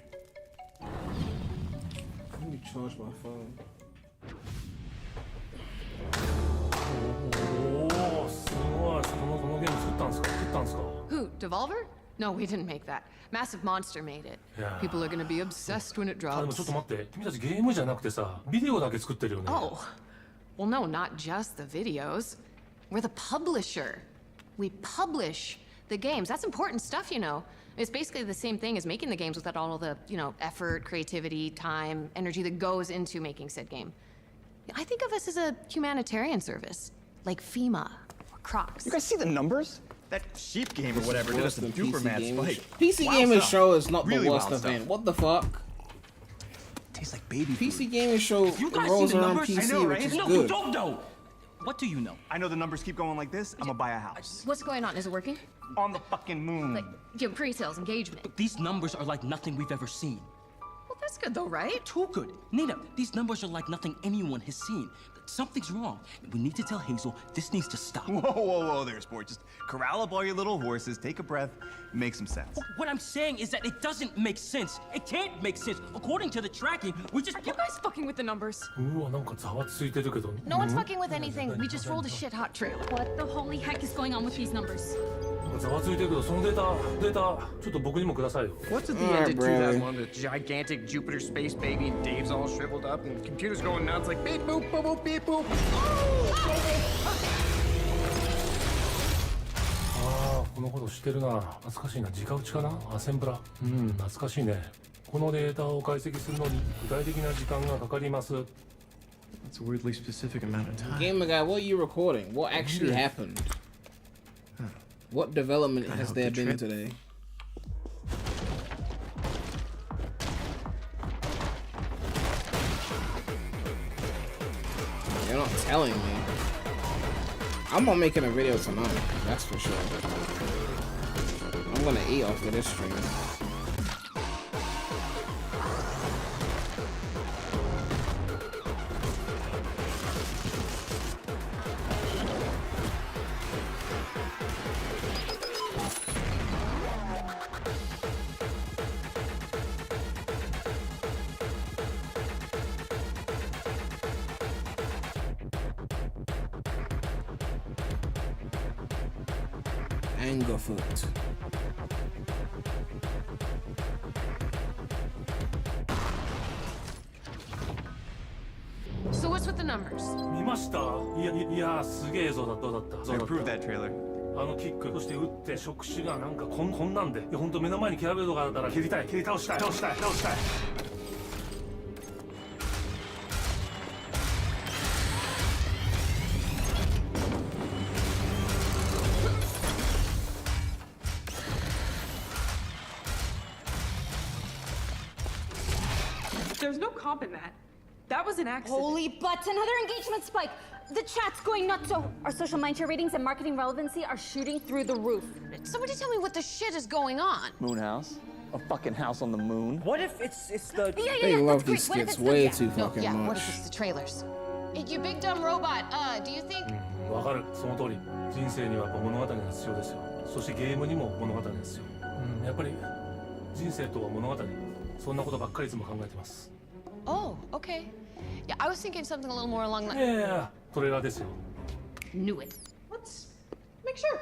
Let me charge my phone. Who, Devolver? No, we didn't make that. Massive Monster made it. People are gonna be obsessed when it でも drops. ちょっと待って、君たちゲームじゃなくてさ、ビデオだけ作ってるよね。 Oh. Well, no, not just the videos. We're the publisher. We publish the games. That's important stuff, you know. It's basically the same thing as making the games without all the, effort, creativity, time, energy that goes into making said game. I think of us as a humanitarian service, like FEMA or Crocs. You guys see the numbers? That sheep game or whatever did us a super mad spike. PC Wild Gaming stuff. Show is not Really the worst wild stuff. event. What the fuck? Tastes like baby PC Gaming Show You guys rolls see the around numbers? PC, I know, right? which is No, good. you don't know. What do you know? I know the numbers keep going like this. I'm gonna buy a house. What's going on? Is it working? On the fucking moon. Like, pre-sales, engagement. But these numbers are like nothing we've ever seen. Well, that's good though, right? Too good. Nina, these numbers are like nothing anyone has seen. Something's wrong. We need to tell Hazel this needs to stop. Whoa, whoa, whoa there, sport. Just corral up all your little horses, take a breath, make some sense. What I'm saying is that it doesn't make sense. It can't make sense. According to the tracking, we just... Are you guys fucking with the numbers? うわ、なんかざわついてるけど。 No one's fucking with anything. We just rolled a shit hot trailer. What the holy heck is going on with these numbers? なんかざわついてるけど、そのデータ、ちょっと僕にもくださいよ。 What's at the end of 2001 with gigantic Jupiter space baby and Dave's all shriveled up and the computer's going nuts like beep boop boop boop beep boop. ああ、このこと知ってるな。懐かしいな。直打ちかな。アセンブラ。懐かしいね。このデータを解析するのに具体的な時間がかかります。 That's a weirdly specific amount of time. Gamer guy, what are you recording? What actually Sure. happened? What development Kinda has hope there the been trip- today? You're not telling me. I'm not making a video tonight, that's for sure. I'm gonna eat after this stream. Angerfoot. So what's with the numbers? 見ました？いや、すげえ映像だった。どうだった？ I approved that trailer. あのキック、そして打って触手がなんかこんなんで、いや本当目の前にキャラベルドがあったら蹴り倒したい。There's no comp in that. That was an accident. Holy butts, another engagement spike! The chat's going nuts, so our social mindshare ratings and marketing relevancy are shooting through the roof. Somebody tell me what the shit is going on. Moon house? A fucking house on the moon? What if it's the... Yeah, They love that's these great. What if skits it's way the, too no, fucking yeah, much. what if it's the trailers? Hey, you big dumb robot, do you think... わかる。その通り。人生にはやっぱ物語が必要ですよ。そしてゲームにも物語が必要。やっぱり人生とは物語。そんなことばっかりいつも考えてます。Oh, okay. Yeah, I was thinking something a little more along the... Yeah, これがですよ。 Knew it. Let's make sure.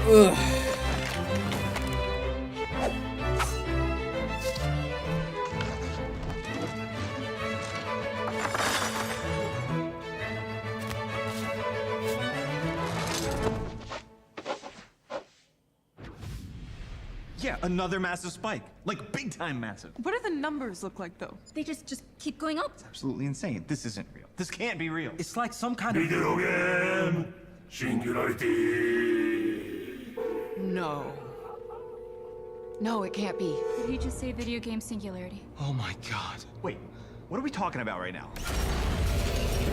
Ugh. Yeah, another massive spike. Like, big time massive. What do the numbers look like, though? They just keep going up. It's absolutely insane. This isn't real. This can't be real. It's like some kind of Video game singularity. No. No, it can't be. Did he just say video game singularity? Oh my god. Wait, what are we talking about right now?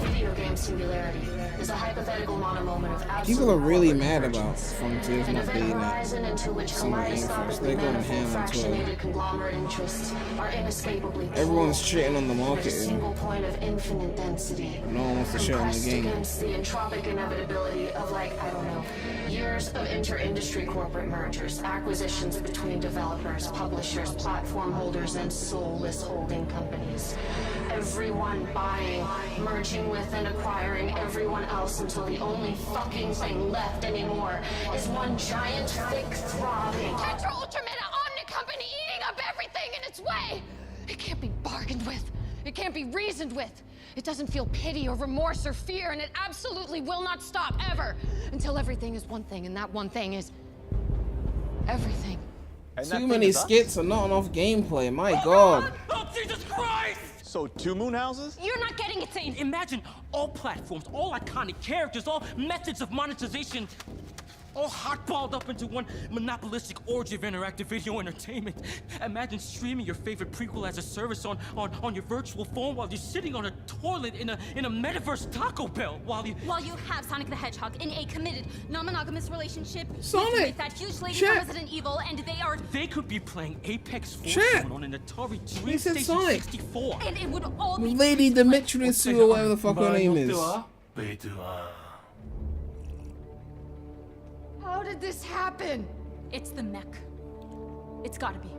Video game singularity is a hypothetical monomoment of absolute People are really mad convergence. about Frontiers An not event being horizon that into which Summer Game Fest. kaleidoscopically They're going manifold ham on fractionated Twitter. conglomerate interests are inescapably Everyone's pulled shitting on the at a marketing. single point of infinite density. No one wants to shit on the compressed game. against the entropic inevitability of, like, I don't know, years of inter-industry corporate mergers, acquisitions between developers, publishers, platform holders, and soulless holding companies. Everyone buying, merging with and acquiring everyone else until the only fucking thing left anymore is one giant, thick, throbbing... Tetra Ultrameta Omni Company eating up everything in its way! It can't be bargained with. It can't be reasoned with. It doesn't feel pity or remorse or fear, and it absolutely will not stop ever until everything is one thing, and that one thing is everything. Too many skits and not enough gameplay. My God. Oh, Jesus Christ! So, 2 moon houses? You're not getting it, Zane. Imagine all platforms, all iconic characters, all methods of monetization, all hot-balled up into one monopolistic orgy of interactive video entertainment. Imagine streaming your favorite prequel as a service on your virtual phone while you're sitting on a toilet in a metaverse Taco Bell while you have Sonic the Hedgehog in a committed, non-monogamous relationship Sonic! with that huge lady Chat. from Resident Evil, and They could be playing Apex Chat. Force on an Atari He Dream said Station Sonic. 64. And it would all be Lady Dimitrescu or whatever the fuck her name is. How did this happen? It's the mech. It's gotta be.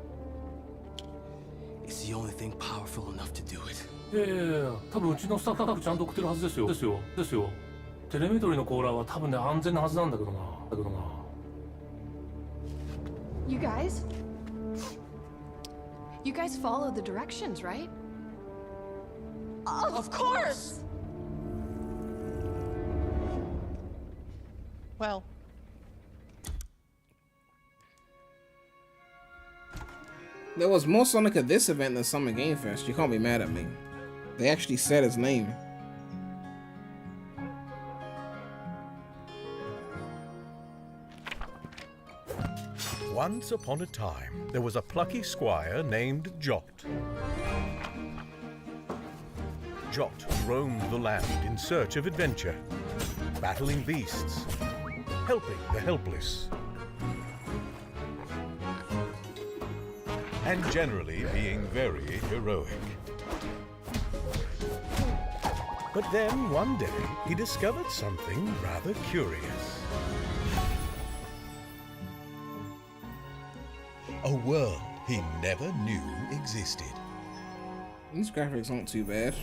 It's the only thing powerful enough to do it. いやいやいや、多分うちのスタッフちゃんと送ってるはずですよ。ですよ。テレメトリのコーラーは多分ね安全なはずなんだけどな。You guys follow the directions, right? Of course! Well, There was more Sonic at this event than Summer Game Fest. You can't be mad at me. They actually said his name. Once upon a time, there was a plucky squire named Jot. Jot roamed the land in search of adventure, battling beasts, helping the helpless, and generally being very heroic. But then, one day, he discovered something rather curious. A world he never knew existed. These graphics aren't too bad.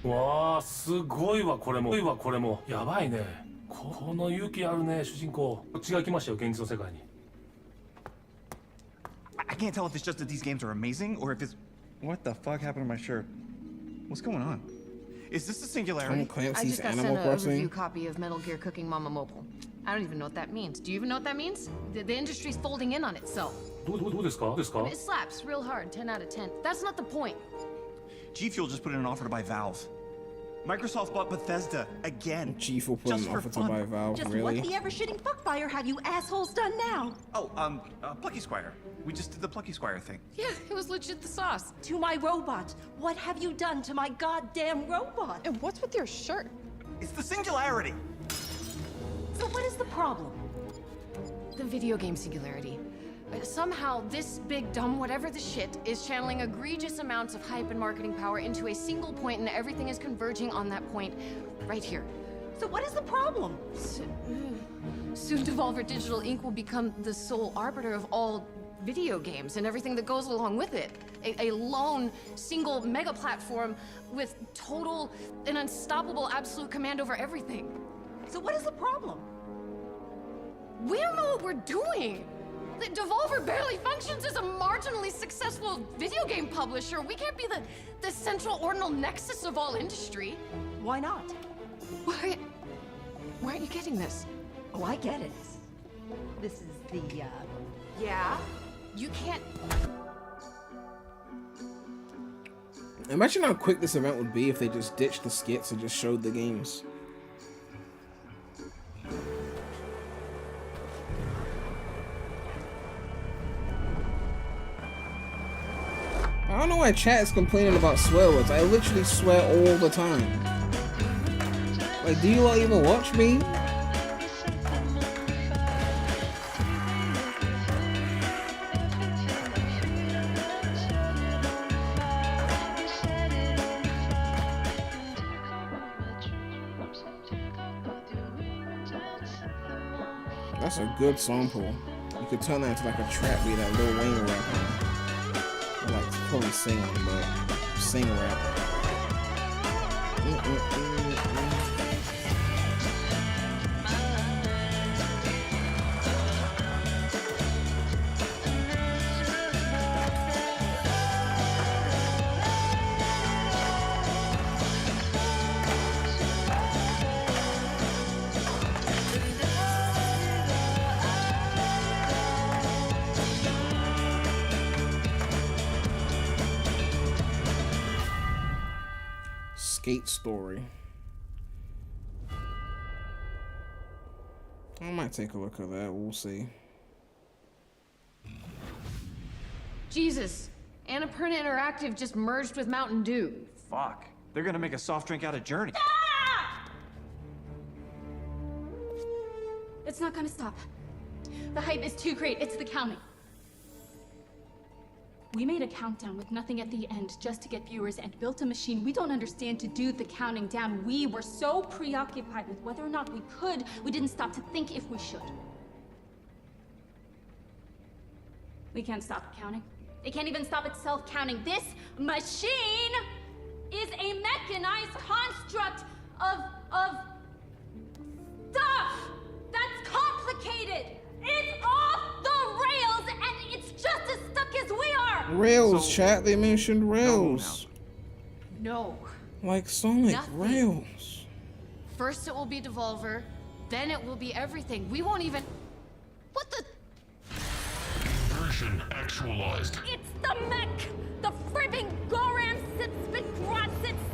Wow, すごいわこれも。やばいね。この勇気あるね主人公。こっちが来ましたよ現実の世界に。I can't tell if it's just that these games are amazing or if it's... What the fuck happened to my shirt? What's going on? Is this the singularity? I just got sent a review copy of Metal Gear Cooking Mama Mobile. I don't even know what that means. Do you even know what that means? The industry's folding in on itself. どうですか？ It slaps real hard, 10 out of 10. That's not the point. G Fuel just put in an offer to buy Valve. Microsoft bought Bethesda again. Chief will put an offer to buy Valve, Just really? what the ever-shitting fuckfire have you assholes done now? Oh, Plucky Squire. We just did the Plucky Squire thing. Yeah, it was legit the sauce. To my robot. What have you done to my goddamn robot? And what's with your shirt? It's the singularity. So what is the problem? The video game singularity. Somehow, this big dumb whatever the shit is channeling egregious amounts of hype and marketing power into a single point, and everything is converging on that point right here. So what is the problem? Soon Devolver Digital Inc. will become the sole arbiter of all video games and everything that goes along with it. A lone, single mega platform with total and unstoppable absolute command over everything. So what is the problem? We don't know what we're doing. Devolver barely functions as a marginally successful video game publisher. We can't be the central ordinal nexus of all industry. Why not? Why aren't you getting this? Oh, I get it. This is the, Yeah? You can't... Imagine how quick this event would be if they just ditched the skits and just showed the games. I don't know why chat is complaining about swear words. I literally swear all the time. Like, do you not even watch me? That's a good sample. You could turn that into like a trap beat that Lil Wayne rap on. Like probably sing on, but sing rap. Skate story. I might take a look at that. We'll see. Jesus, Annapurna Interactive just merged with Mountain Dew. Fuck. They're gonna make a soft drink out of Journey. It's not gonna stop. The hype is too great. It's the counting. We made a countdown with nothing at the end just to get viewers and built a machine we don't understand to do the counting down. We were so preoccupied with whether or not we could, we didn't stop to think if we should. We can't stop counting. It can't even stop itself counting. This machine is a mechanized construct of stuff that's complicated. It's off the rails and it's just as stuck as we are. Rails, chat. They mentioned rails. No. Like Sonic, Nothing. rails. First it will be Devolver, then it will be everything. We won't even... What the... Version actualized. It's the mech! The fribbing Goram Sipspit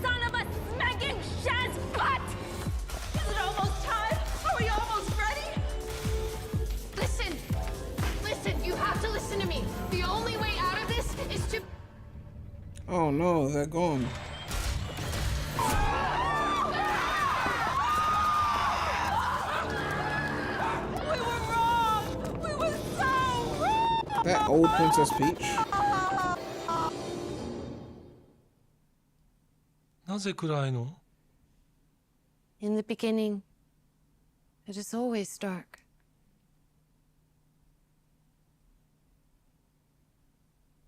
son of a smagging Shaz butt! Is it almost time? Are we almost ready? Listen! Listen, you have to listen to me. The only way out of this is to... Oh no, they're gone. We were wrong! We were so wrong! That old Princess Peach. なぜ暗いの? In the beginning, it is always dark.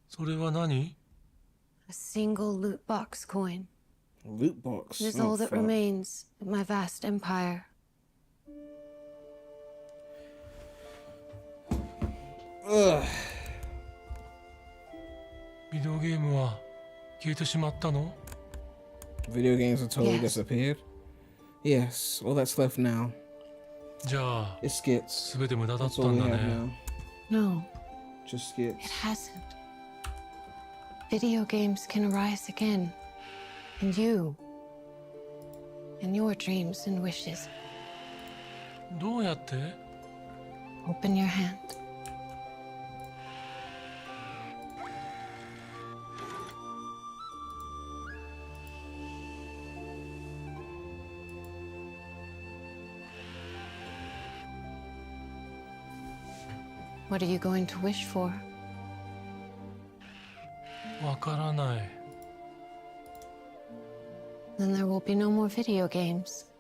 それは何? A single loot box coin. Loot box. It is all that remains of my vast empire. Ugh. ビデオゲームは消えてしまったの? Video games have totally Yes. disappeared. Yes, all that's left now. じゃあ、 It's skits. 全て無駄だっ That's た all ん we だ have ね。 now. No, Just skits. it hasn't. Video games can arise again. And you and your dreams and wishes. どうやって Open your hand. What are you going to wish for? わからない Then there will be no more video games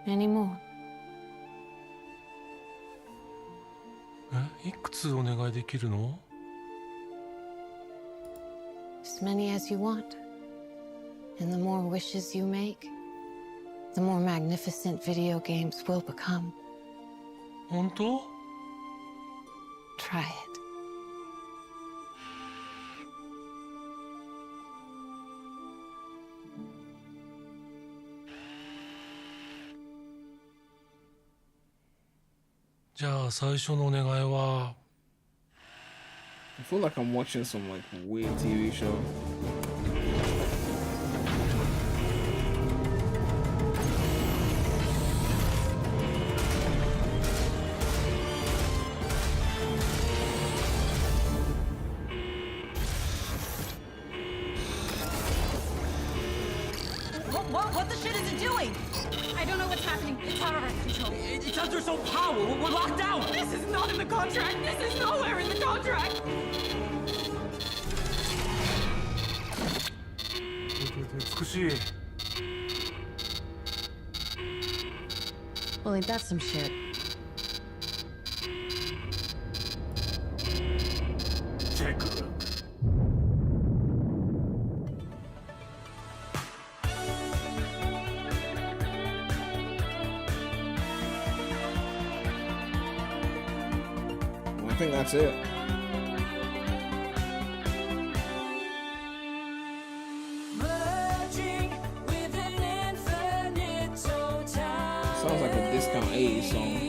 anymore. いくつお願いできるの As many as you want. And the more wishes you make, the more magnificent video games will become. 本当 Try it. じゃあ最初のお願いは I feel like I'm watching some like weird TV show. What the shit is it doing? I don't know what's happening. It's out of our control. It's under its own power. We're locked out. This is not in the contract. This is nowhere in the contract. Well, ain't that some shit? Take a look. I think that's it. Sounds like a discount 80s song.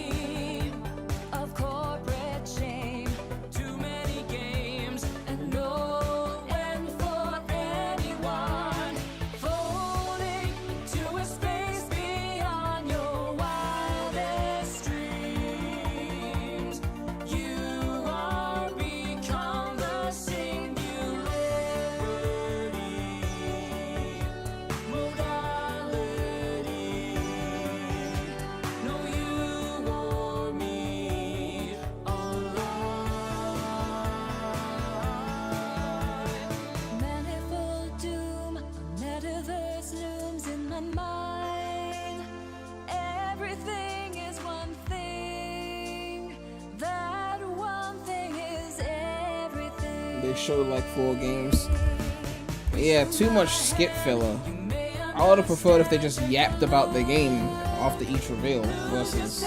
They showed like 4 games. But yeah, too much skit filler. I would have preferred if they just yapped about the game after each reveal versus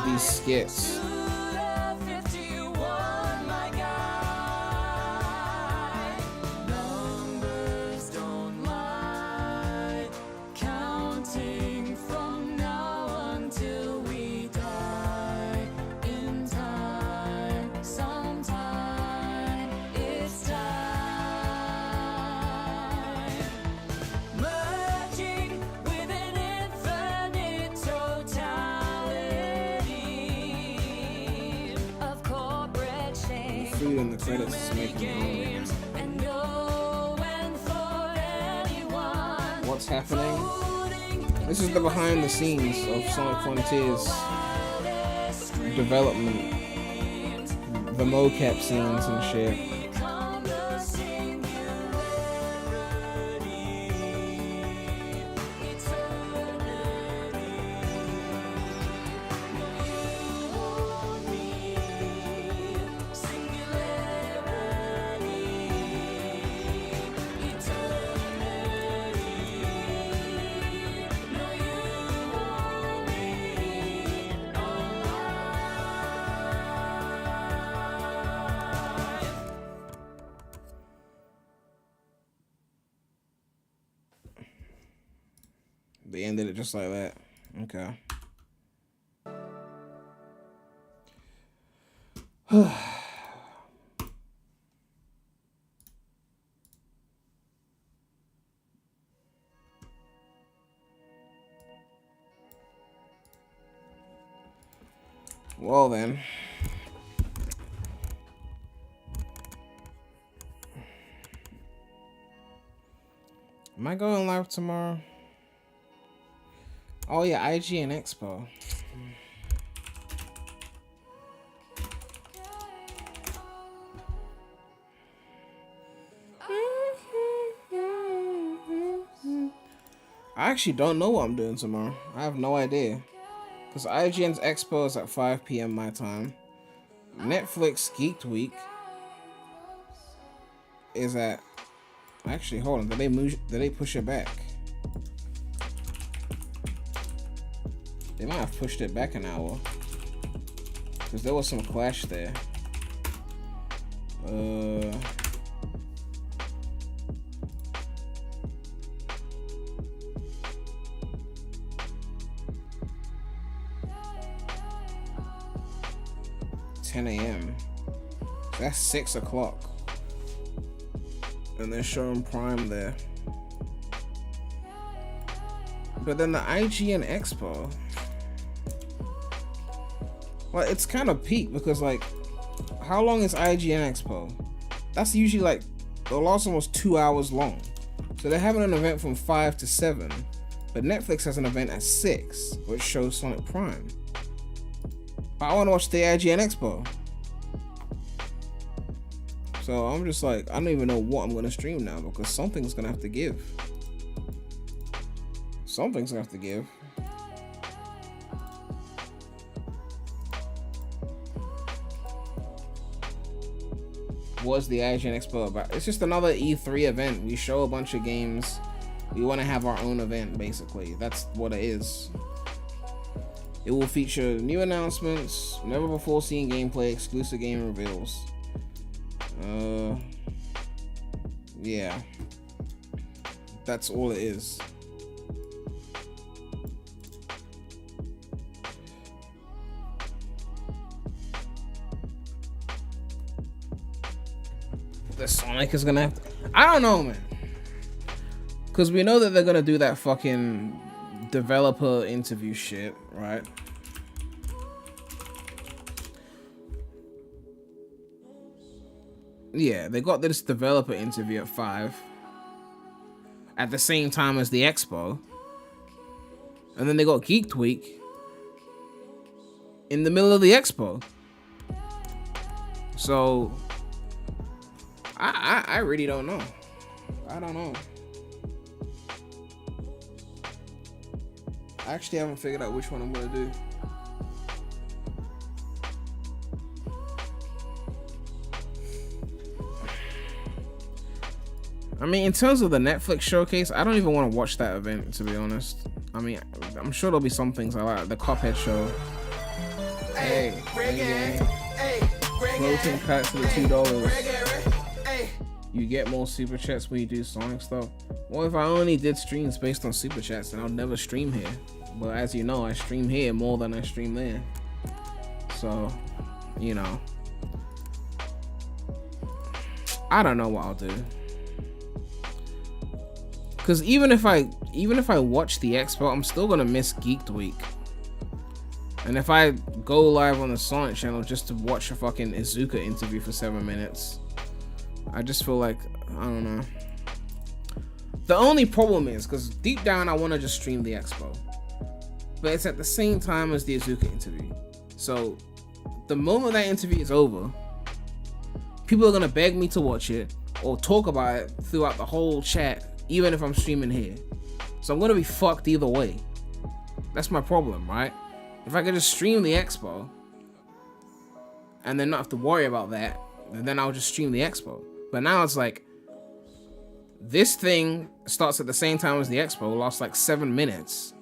these skits. Food in the credits is making me hungry. What's happening? This is the behind the scenes of Sonic Frontiers development. The mocap scenes and shit. They ended it just like that. Okay. Well then. Am I going live tomorrow? Oh yeah, IGN Expo. I actually don't know what I'm doing tomorrow. I have no idea. Because IGN's Expo is at 5 p.m. my time. Netflix Geeked Week is at... Actually, hold on. Did they push it back? They might have pushed it back an hour. Because there was some clash there. 10 a.m. That's 6 o'clock. And they're showing Prime there. But then the IGN Expo, well, it's kind of peak because, like, how long is IGN Expo? That's usually like the last one was 2 hours long. So they're having an event from 5 to 7, but Netflix has an event at 6, which shows Sonic Prime. But I want to watch the IGN Expo. So I'm just like, I don't even know what I'm gonna stream now because something's gonna have to give. Something's gonna have to give. What's the IGN Expo about? It's just another E3 event. We show a bunch of games. We want to have our own event, basically. That's what it is. It will feature new announcements, never before seen gameplay, exclusive game reveals. Yeah. That's all it is. The Sonic is gonna have to, I don't know, man. Because we know that they're gonna do that fucking developer interview shit, right? Yeah, they got this developer interview at 5 at the same time as the expo, and then they got Geeked Week in the middle of the expo. So I really don't know. I don't know. I actually haven't figured out which one I'm gonna do. I mean, in terms of the Netflix showcase, I don't even want to watch that event, to be honest. I mean, I'm sure there'll be some things I like. The Cuphead show. Hey, floating cuts to the $2. You get more super chats when you do Sonic stuff. Well, if I only did streams based on super chats, then I'll never stream here. But as you know, I stream here more than I stream there. So, you know, I don't know what I'll do. Because even if I watch the expo, I'm still gonna miss Geeked Week. And if I go live on the Sonic channel just to watch a fucking Izuka interview for 7 minutes, I just feel like, I don't know. The only problem is, because deep down I want to just stream the expo, but it's at the same time as the Izuka interview. So the moment that interview is over, people are gonna beg me to watch it or talk about it throughout the whole chat, even if I'm streaming here. So I'm gonna be fucked either way. That's my problem, right? If I could just stream the expo and then not have to worry about that, then I'll just stream the expo. But now it's like, this thing starts at the same time as the expo, lasts like 7 minutes.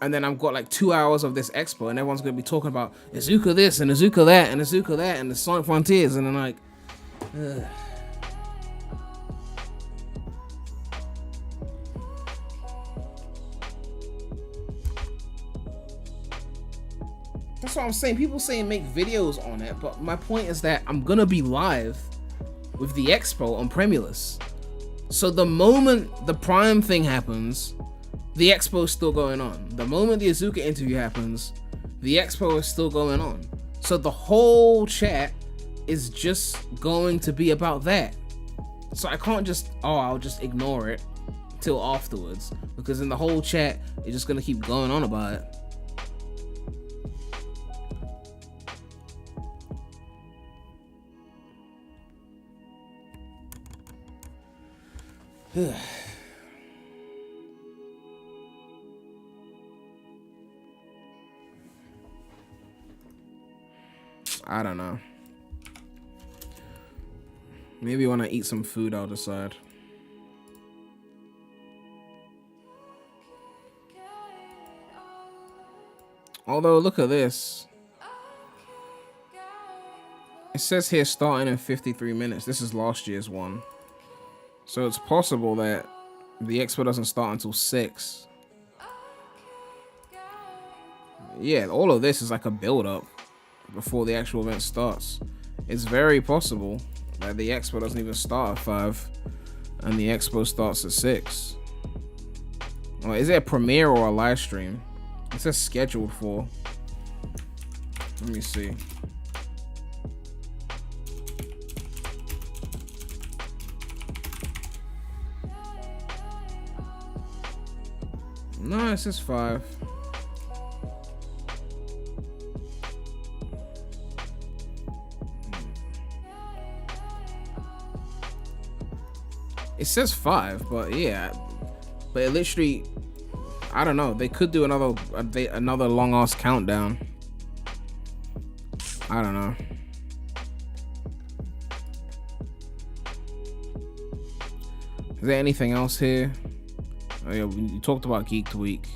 And then I've got like 2 hours of this expo and everyone's gonna be talking about Izuka this and Izuka that and Izuka that and the Sonic Frontiers, and then like, ugh. That's what I'm saying. People saying make videos on it, but my point is that I'm gonna be live with the expo on PREMulous. So the moment the Prime thing happens, the expo's still going on. The moment the Izuka interview happens, the expo is still going on. So the whole chat is just going to be about that. So I can't just, I'll just ignore it till afterwards, because in the whole chat, it's just gonna keep going on about it. I don't know. Maybe when I eat some food, I'll decide. Although, look at this. It says here starting in 53 minutes. This is last year's one. So it's possible that the expo doesn't start until 6. Yeah, all of this is like a build-up before the actual event starts. It's very possible that the expo doesn't even start at 5 and the expo starts at 6. Well, is it a premiere or a live stream? It says scheduled for. Let me see. No, it says 5. It says 5, but yeah, but it literally, I don't know. They could do another long ass countdown. I don't know. Is there anything else here? Oh yeah, we talked about Geeked Week,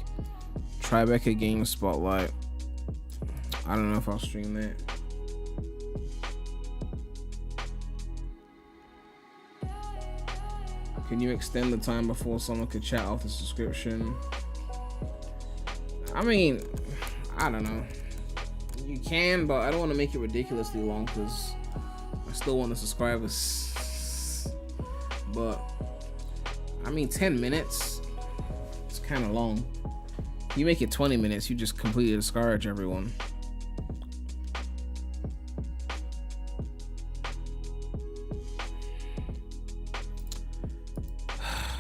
Tribeca Game Spotlight. I don't know if I'll stream that. Can you extend the time before someone could chat off the subscription? I mean, I don't know. You can, but I don't want to make it ridiculously long because I still want the subscribers. But I mean, 10 minutes, it's kind of long. You make it 20 minutes, you just completely discourage everyone.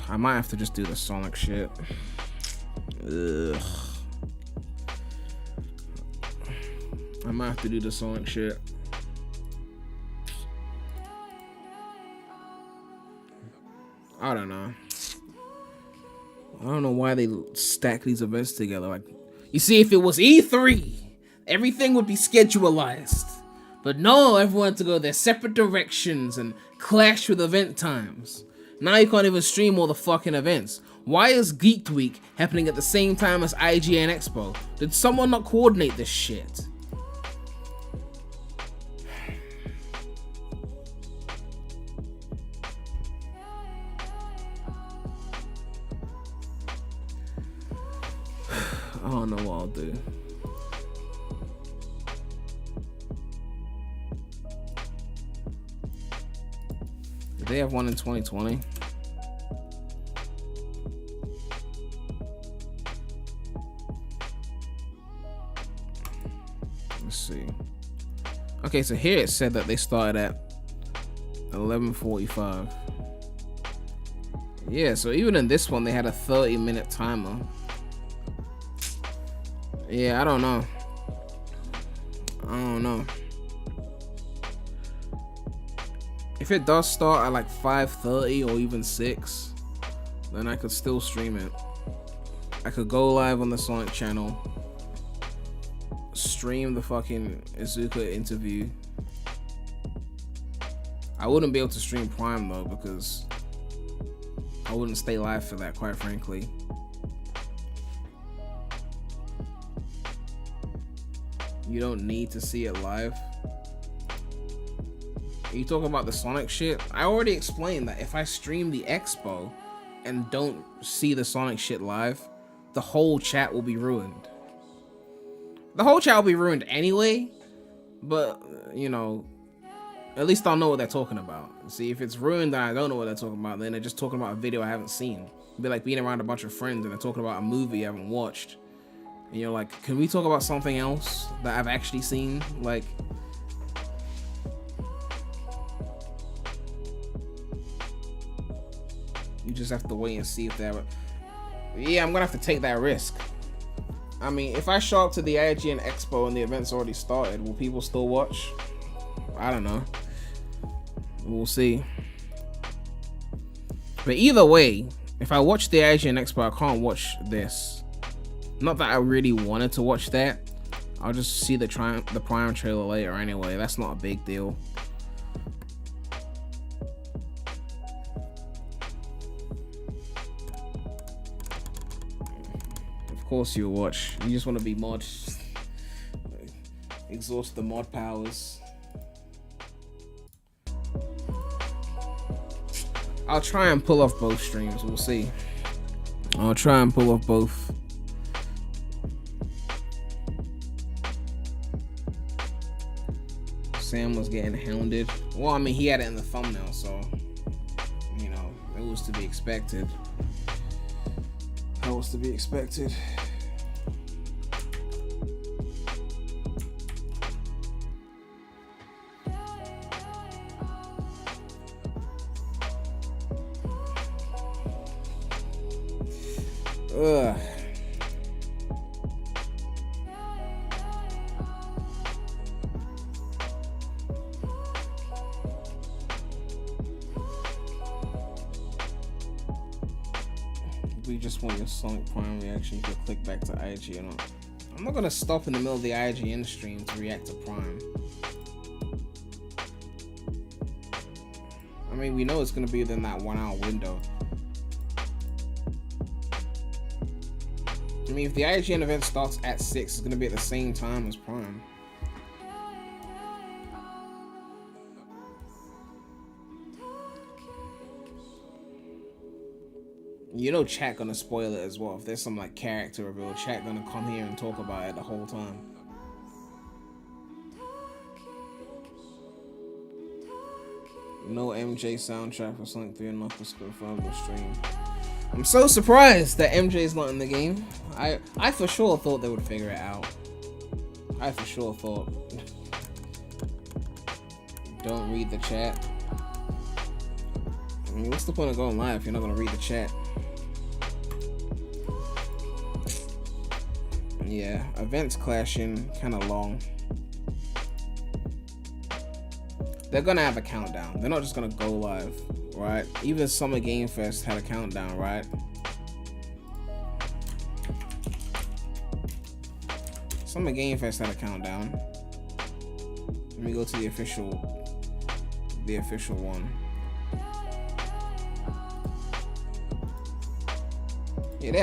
I might have to just do the Sonic shit. Ugh. I might have to do the Sonic shit. I don't know. I don't know why they stack these events together. Like, you see, if it was E3, everything would be schedulized. But no, everyone had to go their separate directions and clash with event times. Now you can't even stream all the fucking events. Why is Geeked Week happening at the same time as IGN Expo? Did someone not coordinate this shit? I don't know what I'll do. Did they have one in 2020? Let's see. Okay, so here it said that they started at 11:45. Yeah, so even in this one, they had a 30-minute timer. Yeah, I don't know. If it does start at like 5:30 or even 6, then I could still stream it. I could go live on the Sonic channel, stream the fucking Izuka interview. I wouldn't be able to stream Prime though, because I wouldn't stay live for that, quite frankly. You don't need to see it live. You talking about the Sonic shit? I already explained that if I stream the expo and don't see the Sonic shit live, the whole chat will be ruined. The whole chat will be ruined anyway, but, you know, at least I'll know what they're talking about. See, if it's ruined and I don't know what they're talking about, then they're just talking about a video I haven't seen. It'd be like being around a bunch of friends and they're talking about a movie I haven't watched. And you're like, can we talk about something else that I've actually seen? Like, you just have to wait and see if that. Yeah, I'm gonna have to take that risk. I mean, if I show up to the IGN Expo and the event's already started, will people still watch? I don't know. We'll see. But either way, if I watch the IGN Expo, I can't watch this. Not that I really wanted to watch that. I'll just see the Prime trailer later anyway. That's not a big deal. Of course you'll watch. You just want to be mod. Exhaust the mod powers. I'll try and pull off both streams. We'll see. I'll try and pull off both. Sam was getting hounded. Well, I mean, he had it in the thumbnail, so, you know, it was to be expected. That was to be expected. Ugh. We just want your Sonic Prime reaction. You can click back to IGN. I'm not gonna stop in the middle of the IGN stream to react to Prime. I mean, we know it's gonna be within that 1 hour window. I mean, if the IGN event starts at 6, it's gonna be at the same time as Prime. You know chat gonna spoil it as well. If there's some like character reveal, chat gonna come here and talk about it the whole time. No MJ soundtrack for Sonic 3 and Knuckles confirmed the stream. I'm so surprised that MJ's not in the game. I for sure thought they would figure it out. I for sure thought. Don't read the chat. I mean, what's the point of going live if you're not gonna read the chat? Yeah, events clashing, kind of long. They're gonna have a countdown. They're not just gonna go live, right? Even Summer Game Fest had a countdown, right? Summer Game Fest had a countdown. Let me go to the official one. Yeah, they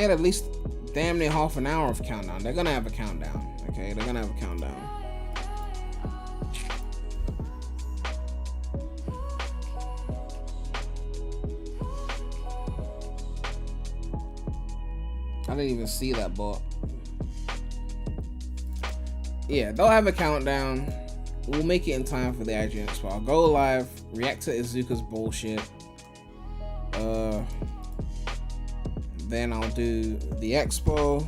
had at least damn near half an hour of countdown. They're gonna have a countdown, okay? They're gonna have a countdown. I didn't even see that, but yeah, they'll have a countdown. We'll make it in time for the IGN Expo. I'll go live, react to Izuka's bullshit. Then I'll do the expo,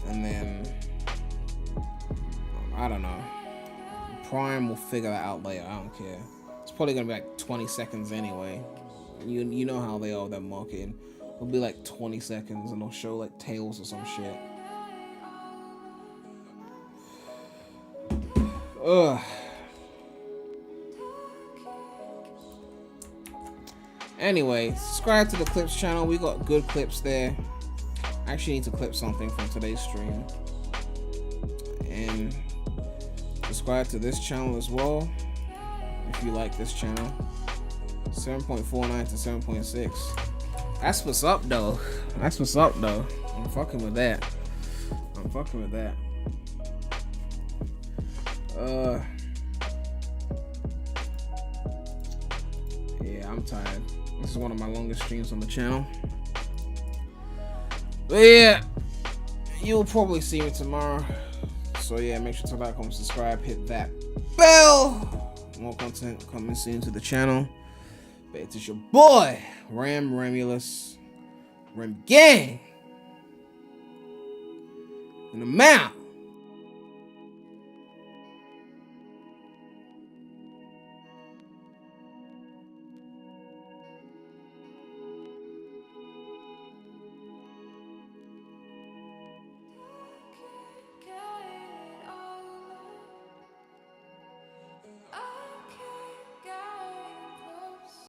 and then I don't know. Prime will figure that out later. I don't care. It's probably gonna be like 20 seconds anyway. You know how they are with their marketing. It'll be like 20 seconds, and they'll show like tails or some shit. Ugh. Anyway, subscribe to the Clips channel. We got good clips there. I actually need to clip something from today's stream. And subscribe to this channel as well if you like this channel. 7.49 to 7.6. That's what's up though. That's what's up though. I'm fucking with that. I'm fucking with that. Yeah, I'm tired. This is one of my longest streams on the channel. But yeah, you'll probably see me tomorrow. So yeah, make sure to like, comment, subscribe, hit that bell. More content coming soon to the channel. But it's your boy, PREMulous. Run gang. And I'm out.